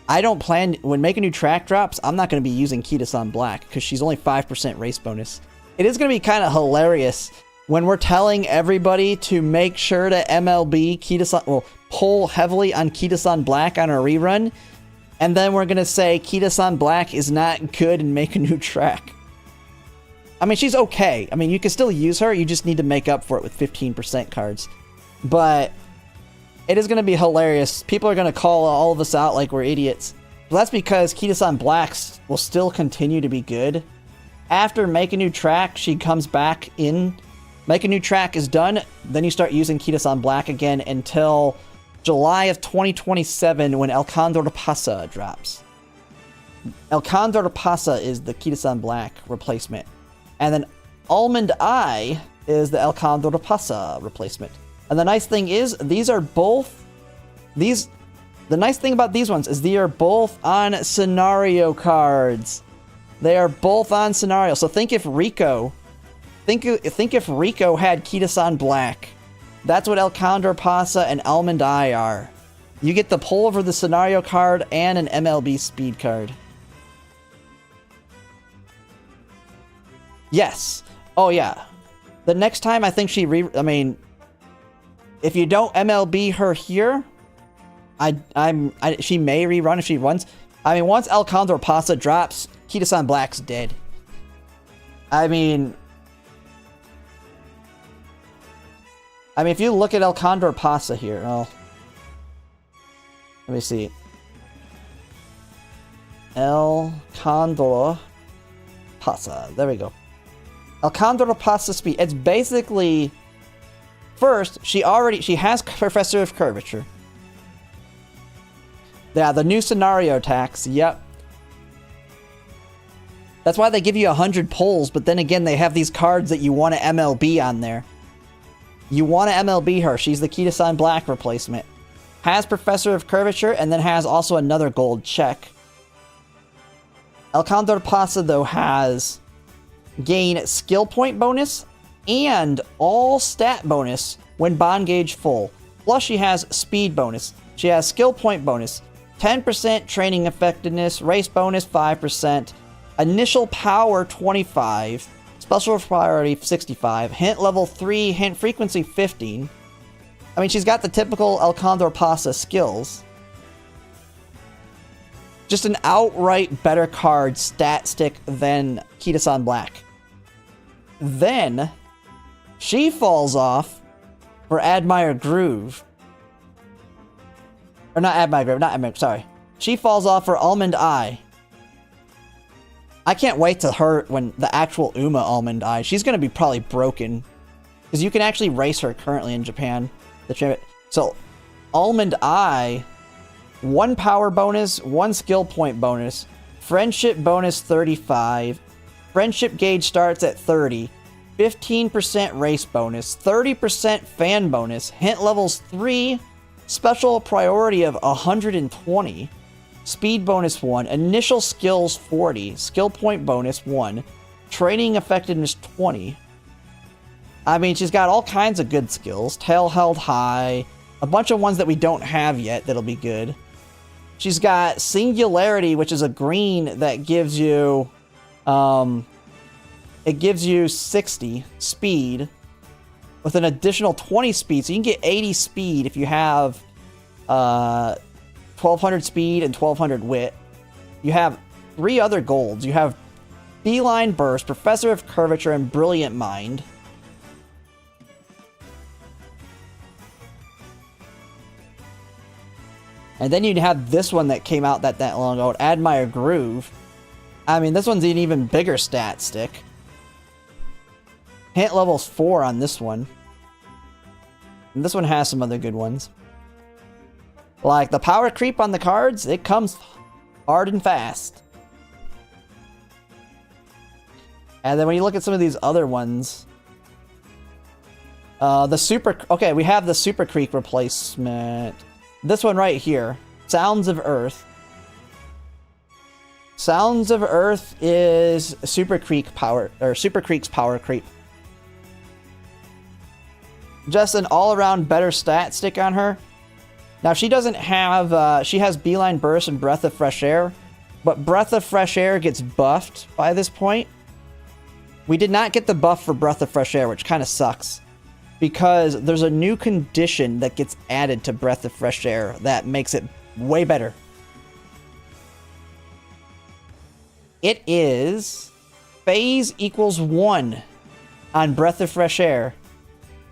I don't plan, when Make a New Track drops, I'm not going to be using Kita-san Black because she's only 5% race bonus. It is going to be kind of hilarious when we're telling everybody to make sure to MLB Kita-san, well, pull heavily on Kita-san Black on a rerun, and then we're going to say Kita-san Black is not good and Make a New Track. I mean, she's okay. I mean, you can still use her, you just need to make up for it with 15% cards. But it is going to be hilarious. People are going to call all of us out like we're idiots. But that's because Kita-san Blacks will still continue to be good. After Make a New Track, she comes back in. Make a New Track is done, then you start using Kita-san Black again until July of 2027 when El Condor de Pasa drops. El Condor de Pasa is the Kita-san Black replacement. And then Almond Eye is the El Condor de Pasa replacement. And the nice thing is, the nice thing about these ones is they are both on scenario cards. They are both on scenario. So think if Rico had Kita-san Black. That's what El Condor Pasa and Almond Eye are. You get the pull over the scenario card and an MLB speed card. Yes. Oh yeah. The next time I think she if you don't MLB her here, she may rerun if she runs. I mean, once El Condor Pasa drops, Kita-san Black's dead. I mean, if you look at El Condor Pasa here, let me see. El Condor Pasa. There we go. El Condor Pasa speed. It's basically first, she has Professor of Curvature. Yeah, the new scenario tax, yep. That's why they give you 100 pulls, but then again, they have these cards that you want to MLB on there. You want to MLB her. She's the Kita-san Black replacement. Has Professor of Curvature, and then has also another gold check. El Condor Pasa, though, has gain skill point bonus and all stat bonus when bond gauge full. Plus, she has speed bonus. She has skill point bonus, 10% training effectiveness, race bonus 5%, initial power 25, special priority 65, hint level 3, hint frequency 15. I mean, she's got the typical El Condor Pasa skills. Just an outright better card stat stick than Kita-san Black. Then, she falls off for Admire Groove. Or not Admire, sorry. She falls off for Almond Eye. I can't wait to her when the actual Uma Almond Eye. She's going to be probably broken. Because you can actually race her currently in Japan. So, Almond Eye, 1 power bonus, 1 skill point bonus, friendship bonus 35, friendship gauge starts at 30, 15% race bonus, 30% fan bonus, hint levels 3, special priority of 120, speed bonus 1, initial skills 40, skill point bonus 1, training effectiveness 20. I mean, she's got all kinds of good skills. Tail held high, a bunch of ones that we don't have yet that'll be good. She's got Singularity, which is a green that gives you, it gives you 60 speed with an additional 20 speed. So you can get 80 speed if you have 1200 speed and 1200 wit. You have 3 other golds. You have Beeline Burst, Professor of Curvature, and Brilliant Mind. And then you'd have this one that came out that long ago, Admire Groove. I mean, this one's an even bigger stat stick. Hint level's 4 on this one. And this one has some other good ones. Like, the power creep on the cards, it comes hard and fast. And then when you look at some of these other ones... Okay, we have the Super Creek replacement... This one right here, Sounds of Earth. Sounds of Earth is Super Creek's power creep. Just an all-around better stat stick on her. Now she doesn't have, she has Beeline Burst and Breath of Fresh Air, but Breath of Fresh Air gets buffed by this point. We did not get the buff for Breath of Fresh Air, which kind of sucks. Because there's a new condition that gets added to Breath of Fresh Air that makes it way better. It is phase equals 1 on Breath of Fresh Air,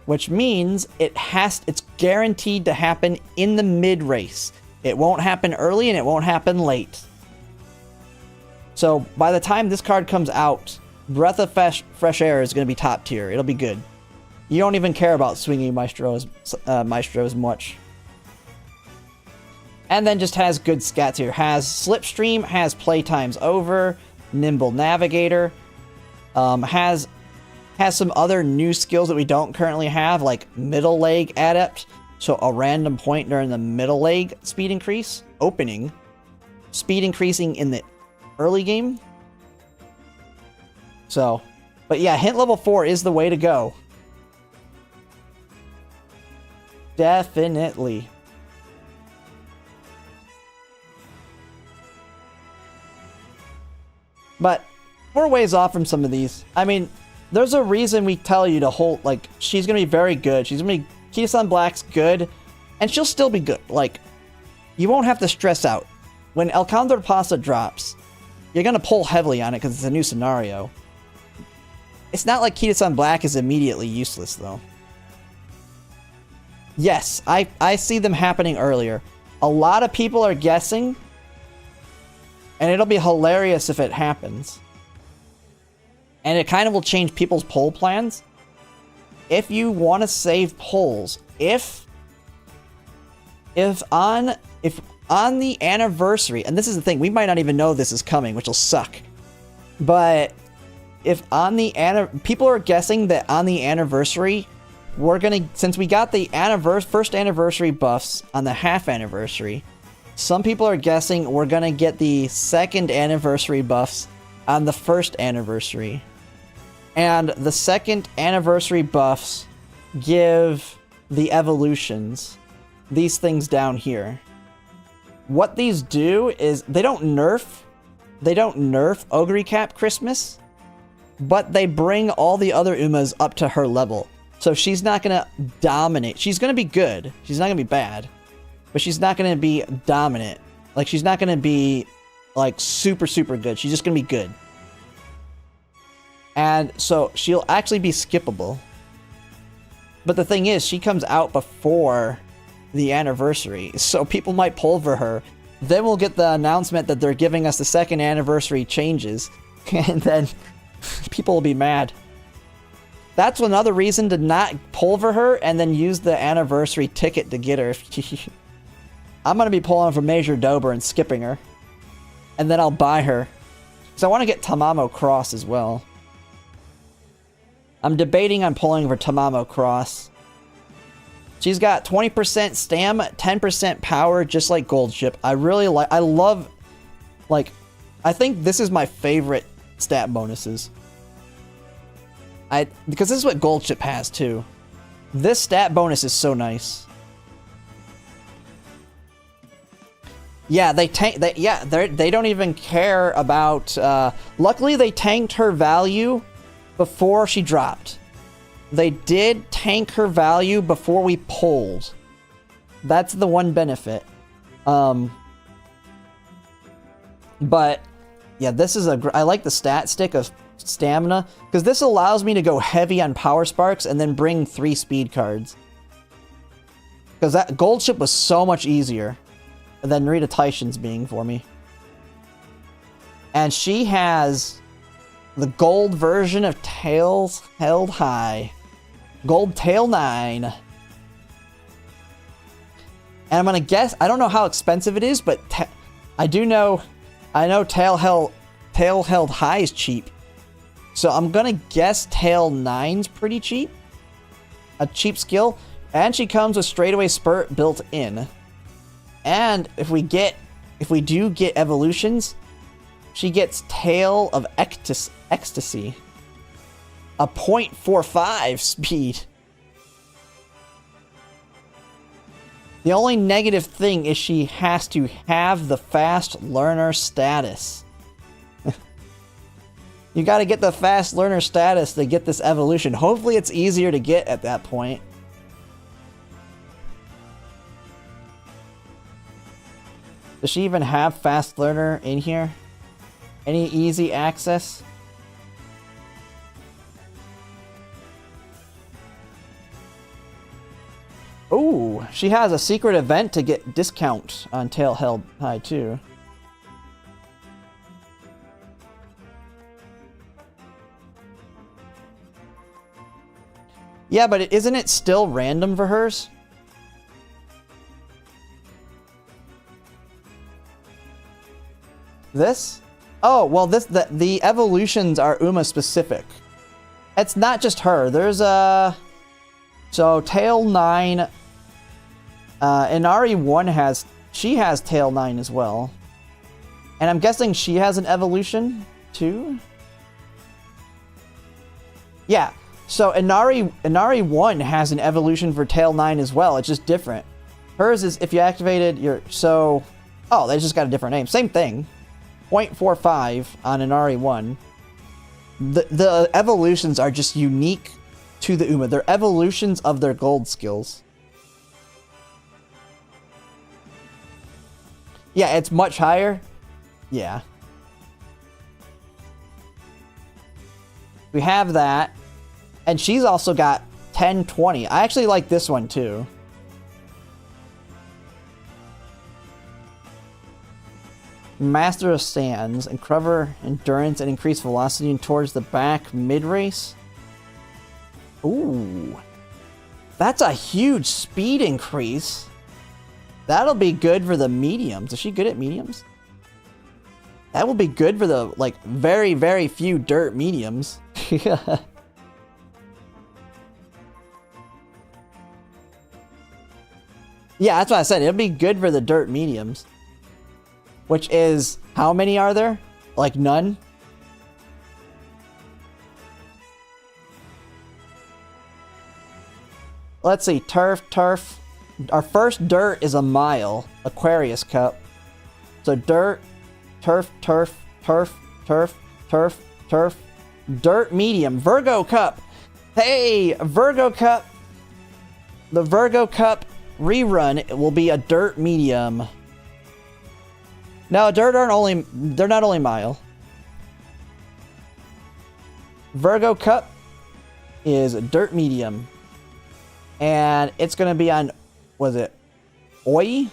which means it's guaranteed to happen in the mid-race. It won't happen early and it won't happen late. So by the time this card comes out, Breath of Fresh Air is going to be top tier. It'll be good. You don't even care about swinging maestros much. And then just has good scats here. Has Slipstream, has Playtime's Over, Nimble Navigator. Has some other new skills that we don't currently have, like Middle Leg Adept. So a random point during the middle leg speed increase. Opening. Speed increasing in the early game. So, but yeah, hint level 4 is the way to go. Definitely. But we're ways off from some of these. I mean, there's a reason we tell you to hold, like, she's going to be very good. She's going to be, Kita-san Black's good, and she'll still be good. Like, you won't have to stress out. When El Condor Pasa drops, you're going to pull heavily on it because it's a new scenario. It's not like Kita-san Black is immediately useless, though. Yes, I see them happening earlier. A lot of people are guessing, and it'll be hilarious if it happens. And it kind of will change people's poll plans. if you want to save pulls, if on the anniversary, and this is the thing, we might not even know this is coming, which will suck. But if on the people are guessing that on the anniversary, we're gonna, since we got the first anniversary buffs on the half anniversary, some people are guessing we're gonna get the second anniversary buffs on the first anniversary. And the second anniversary buffs give the evolutions, these things down here. What these do is they don't nerf Ogre Cap Christmas, but they bring all the other Umas up to her level. So she's not gonna dominate. She's gonna be good. She's not gonna be bad, but she's not gonna be dominant. Like, she's not gonna be like super good. She's just gonna be good. And so she'll actually be skippable. But the thing is, she comes out before the anniversary, so people might pull for her. Then we'll get the announcement that they're giving us the second anniversary changes, and then people will be mad. That's another reason to not pull for her and then use the anniversary ticket to get her. I'm going to be pulling for Major Dober and skipping her. And then I'll buy her. Because I want to get Tamamo Cross as well. I'm debating on pulling for Tamamo Cross. She's got 20% stam, 10% power, just like Gold Ship. I think this is my favorite stat bonuses. Because this is what Gold Ship has too. This stat bonus is so nice. Yeah, they don't even care about. Luckily, they tanked her value before she dropped. They did tank her value before we pulled. That's the one benefit. But yeah, this is I like the stat stick of stamina, because this allows me to go heavy on power sparks and then bring 3 speed cards. Because that Gold Ship was so much easier than Rita Tyson's being for me. And she has the gold version of Tails Held High. Gold Tail 9. And I'm gonna guess, I don't know how expensive it is, but I know Tail Held High is cheap. So I'm gonna guess Tail 9's pretty cheap. A cheap skill. And she comes with straightaway spurt built in. And if we do get evolutions, she gets Tail of Ecstasy. A 0.45 speed. The only negative thing is she has to have the fast learner status. You gotta get the fast learner status to get this evolution. Hopefully it's easier to get at that point. Does she even have fast learner in here? Any easy access? Ooh, she has a secret event to get discount on Tail Held High too. Yeah, but isn't it still random for hers? This? Oh, well, the evolutions are Uma specific. It's not just her. There's a... So, Tail 9... Inari 1 has... She has Tail 9 as well. And I'm guessing she has an evolution, too? Yeah. So, Inari 1 has an evolution for Tail 9 as well. It's just different. Hers is if you activated your... So... Oh, they just got a different name. Same thing. 0.45 on Inari 1. The evolutions are just unique to the Uma. They're evolutions of their gold skills. Yeah, it's much higher. Yeah. We have that. And she's also got 10-20. I actually like this one too. Master of Sands, uncover endurance and increase velocity towards the back mid-race. Ooh. That's a huge speed increase. That'll be good for the mediums. Is she good at mediums? That will be good for the, like, very, very few dirt mediums. Yeah, that's what I said. It'll be good for the dirt mediums. Which is, how many are there? Like, none? Let's see, turf. Our first dirt is a mile. Aquarius Cup. So dirt, turf. Dirt medium. Virgo Cup. Hey, Virgo Cup. The Virgo Cup rerun will be a dirt medium. No, they're not only mile. Virgo Cup is dirt medium. And it's gonna be on, was it Oi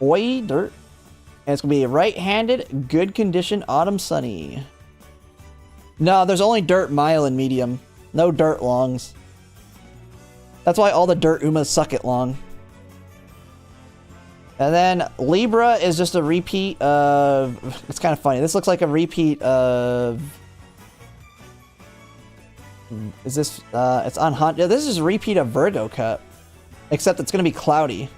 dirt? And it's gonna be right-handed, good condition, autumn sunny. No, there's only dirt mile and medium. No dirt longs. That's why all the dirt Umas suck at long. And then Libra is just a repeat of... It's kind of funny. This looks like a repeat of... Is this... it's on Hunt. Yeah, this is a repeat of Virgo Cup. Except it's going to be cloudy.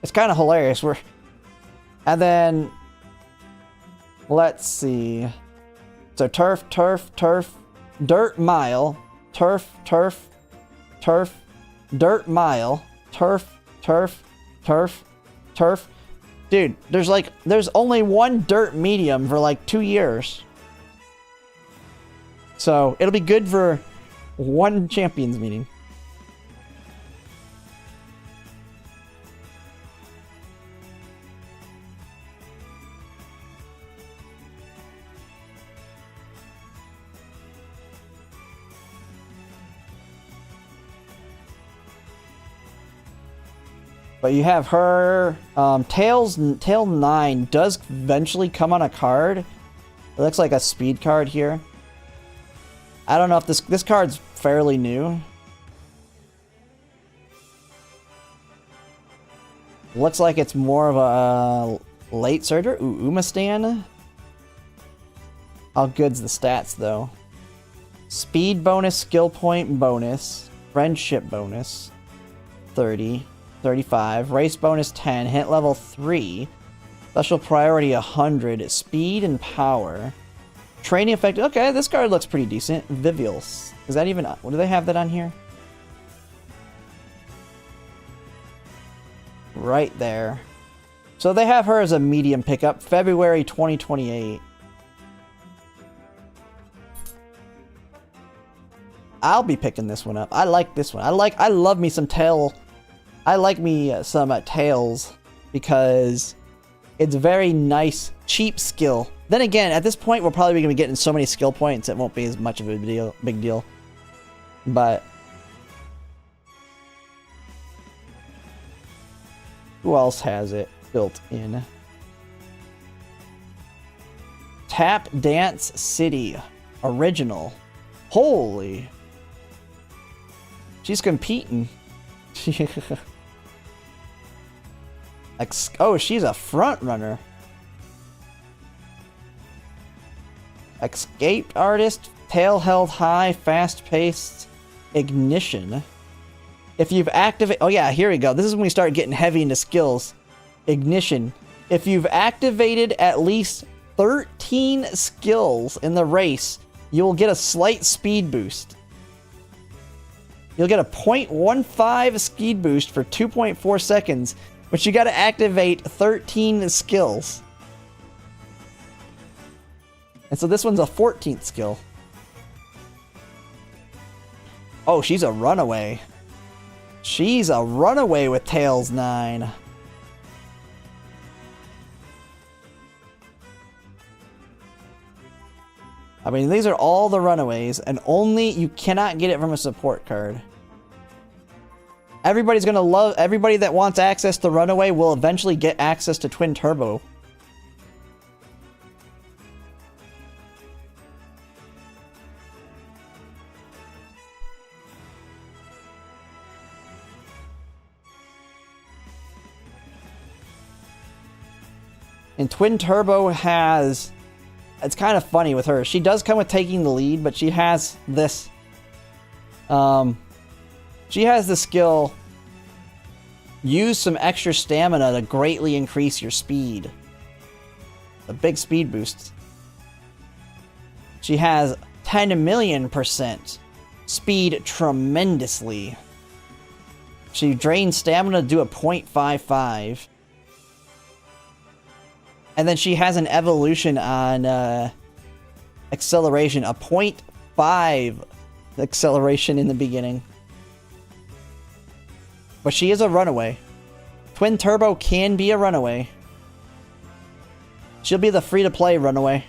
It's kind of hilarious. And then... Let's see. So turf. Dirt mile. Turf. Dirt mile. Turf. Dude, there's only one dirt medium for like 2 years. So it'll be good for one champions meeting. But you have her, Tail 9 does eventually come on a card. It looks like a speed card here. I don't know if this card's fairly new. Looks like it's more of a late surger. Ooh, Umastan. How good's the stats though? Speed bonus, skill point bonus, friendship bonus, 30. 35, race bonus 10, hit level 3, special priority 100, speed and power, training effect. Okay, this card looks pretty decent. Vivials. Is that even... What do they have that on here? Right there. So they have her as a medium pickup, February 2028. I'll be picking this one up. I like this one. I love me some Tail. I like me some Tails because it's very nice, cheap skill. Then again, at this point, we're probably going to be getting so many skill points, it won't be as much of a big deal. But who else has it built in? Tap Dance City Original. Holy. She's competing. Oh, she's a front runner. Escaped artist, tail held high, fast paced, ignition. If you've activated, oh yeah, here we go. This is when we start getting heavy into skills. Ignition. If you've activated at least 13 skills in the race, you will get a slight speed boost. You'll get a 0.15 speed boost for 2.4 seconds, but you gotta activate 13 skills. And so this one's a 14th skill. Oh, she's a runaway. She's a runaway with Tails 9. I mean, these are all the runaways, and only you cannot get it from a support card. Everybody's gonna love, everybody that wants access to Runaway will eventually get access to Twin Turbo. And Twin Turbo has... It's kind of funny with her. She does come with taking the lead, but she has this... she has the skill... Use some extra stamina to greatly increase your speed. A big speed boost. She has 10,000,000% speed tremendously. She drains stamina to do a 0.55. And then she has an evolution on acceleration, a 0.5 acceleration in the beginning. But she is a runaway. Twin Turbo can be a runaway. She'll be the free-to-play runaway.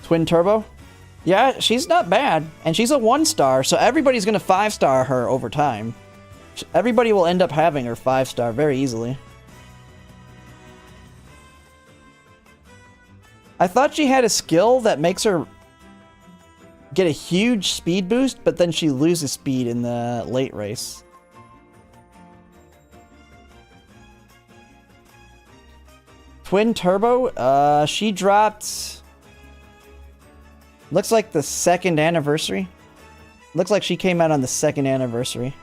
Twin Turbo? Yeah, she's not bad. And she's a 1-star, so everybody's going to 5-star her over time. Everybody will end up having her 5-star very easily. I thought she had a skill that makes her get a huge speed boost, but then she loses speed in the late race. Twin Turbo, she dropped... Looks like the 2nd anniversary. Looks like she came out on the 2nd anniversary.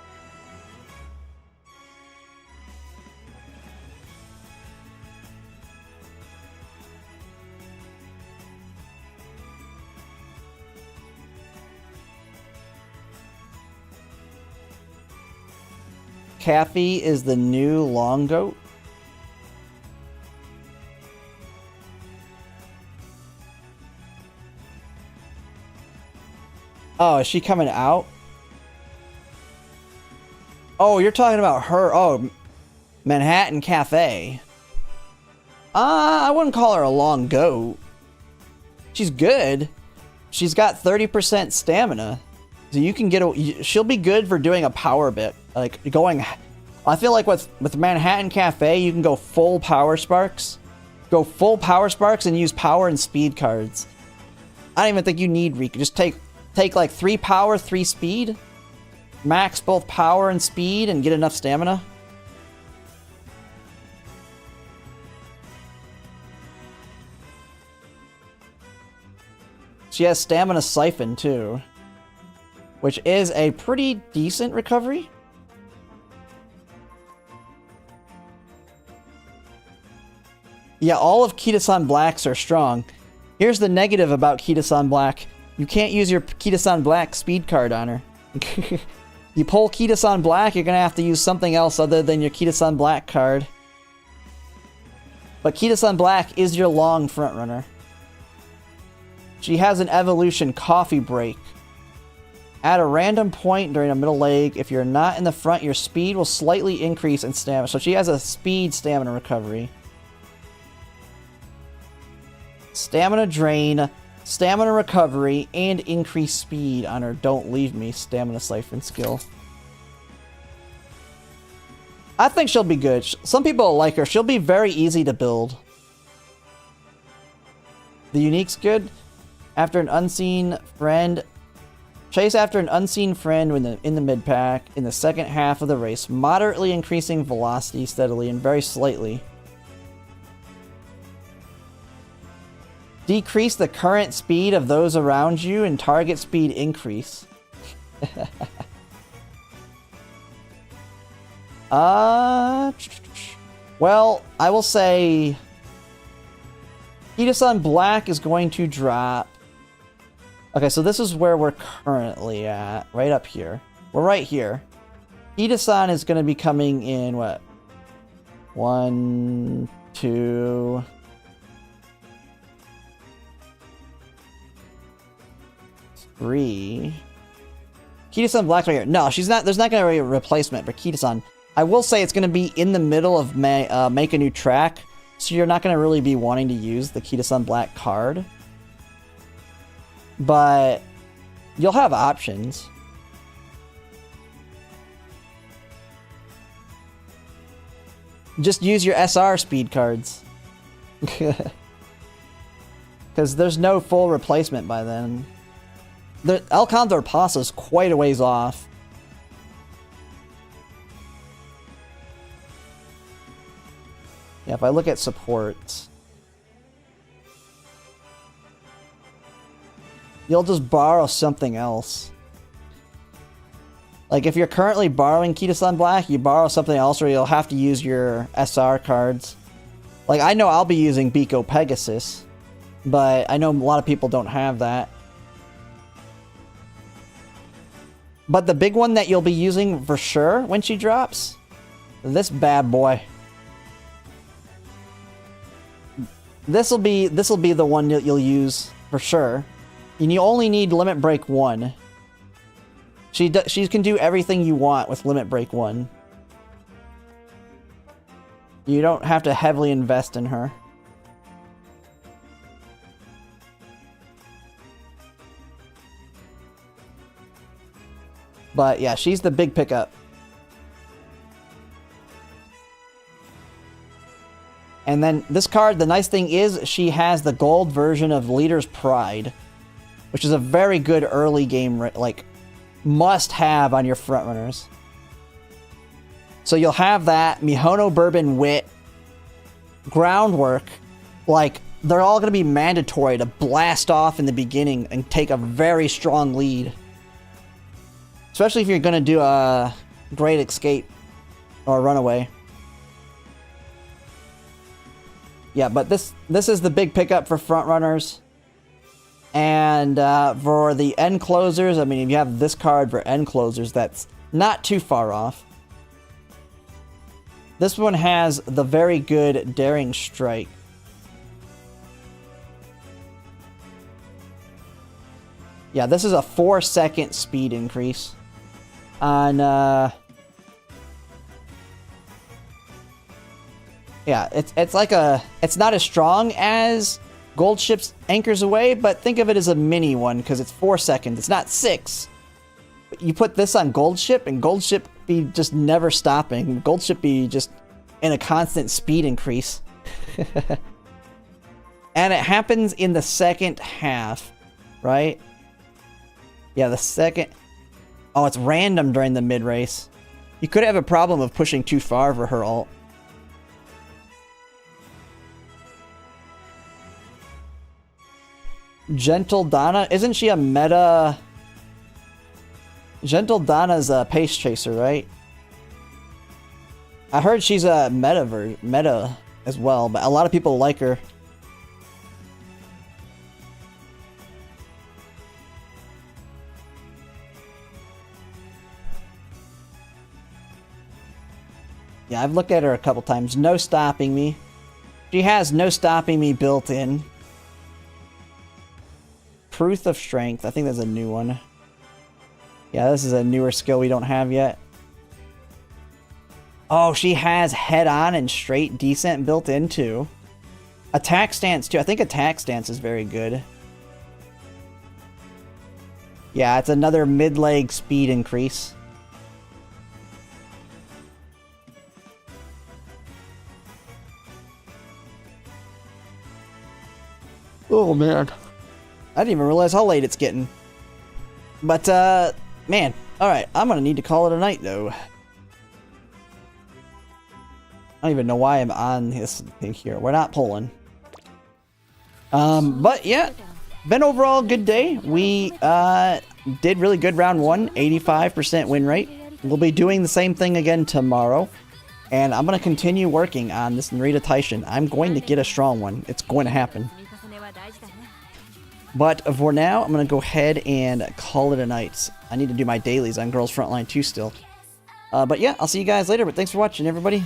Caffey is the new long goat. Oh, is she coming out? Oh, you're talking about her. Oh, Manhattan Cafe. I wouldn't call her a long goat. She's good. She's got 30% stamina. So you can get a... She'll be good for doing a power bit. Like, going... I feel like with Manhattan Cafe, you can go full power sparks. Go full power sparks and use power and speed cards. I don't even think you need Rika. Just take like 3 power, 3 speed. Max both power and speed and get enough stamina. She has Stamina Siphon too, which is a pretty decent recovery. Yeah, all of Kita-san Blacks are strong. Here's the negative about Kita-san Black. You can't use your Kita-san Black speed card on her. You pull Kita-san Black, you're gonna have to use something else other than your Kita-san Black card. But Kita-san Black is your long frontrunner. She has an evolution Coffee Break. At a random point during a middle leg, if you're not in the front, your speed will slightly increase in stamina. So she has a speed stamina recovery. Stamina drain, stamina recovery, and increased speed on her Don't Leave Me Stamina Siphon skill. I think she'll be good. Some people like her. She'll be very easy to build. The unique's good. After an unseen friend... Chase after an unseen friend in the mid-pack in the second half of the race, moderately increasing velocity steadily and very slightly. Decrease the current speed of those around you and target speed increase. Well, I will say Kita-san Black is going to drop. Okay, so this is where we're currently at, right up here. We're right here. Kita-san is going to be coming in, what? 1, 2... 3. Kita-san Black's right here. No, she's not. There's not going to be a replacement for Kita-san. I will say it's going to be in the middle of make a new track, so you're not going to really be wanting to use the Kita-san Black card. But you'll have options. Just use your SR speed cards. Because there's no full replacement by then. The El Condor Paso is quite a ways off. if I look at support, you'll just borrow something else. Like, if you're currently borrowing Kita-san Black, you borrow something else, or you'll have to use your SR cards. Like, I know I'll be using Biko Pegasus, but I know a lot of people don't have that. But the big one that you'll be using for sure when she drops, this bad boy. This'll be the one you'll use for sure. And you only need Limit Break 1. She can do everything you want with Limit Break 1. You don't have to heavily invest in her. But yeah, she's the big pickup. And then this card, the nice thing is she has the gold version of Leader's Pride, which is a very good early game, like, must-have on your frontrunners. So you'll have that, Mihono Bourbon Wit, Groundwork, like, they're all going to be mandatory to blast off in the beginning and take a very strong lead. Especially if you're going to do a Great Escape or a Runaway. Yeah, but this is the big pickup for frontrunners. And for the end closers, I mean, if you have this card for end closers, that's not too far off. This one has the very good Daring Strike. Yeah, this is a 4-second speed increase on yeah, it's like it's not as strong as Gold Ship's Anchors Away, but think of it as a mini one because it's 4 seconds. It's not 6. But you put this on Gold Ship, and Gold Ship be just never stopping. Gold Ship be just in a constant speed increase. And it happens in the second half, right? Yeah, the second... Oh, it's random during the mid-race. You could have a problem of pushing too far for her ult. Gentle Donna? Isn't she a meta... Gentle Donna's a pace chaser, right? I heard she's a meta as well, but a lot of people like her. Yeah, I've looked at her a couple times. No stopping me. She has no stopping me built in. Proof of Strength. I think that's a new one. Yeah, this is a newer skill we don't have yet. Oh, she has Head On and Straight Descent built in too. Attack Stance too. I think Attack Stance is very good. Yeah, it's another mid-leg speed increase. Oh, man. I didn't even realize how late it's getting. But, man. Alright, I'm gonna need to call it a night, though. I don't even know why I'm on this thing here. We're not pulling. But, yeah. Been overall a good day. We, did really good round 1. 85% win rate. We'll be doing the same thing again tomorrow. And I'm gonna continue working on this Narita Taishin. I'm going to get a strong one. It's going to happen. But for now, I'm going to go ahead and call it a night. I need to do my dailies on Girls Frontline 2 still. But yeah, I'll see you guys later. But thanks for watching, everybody.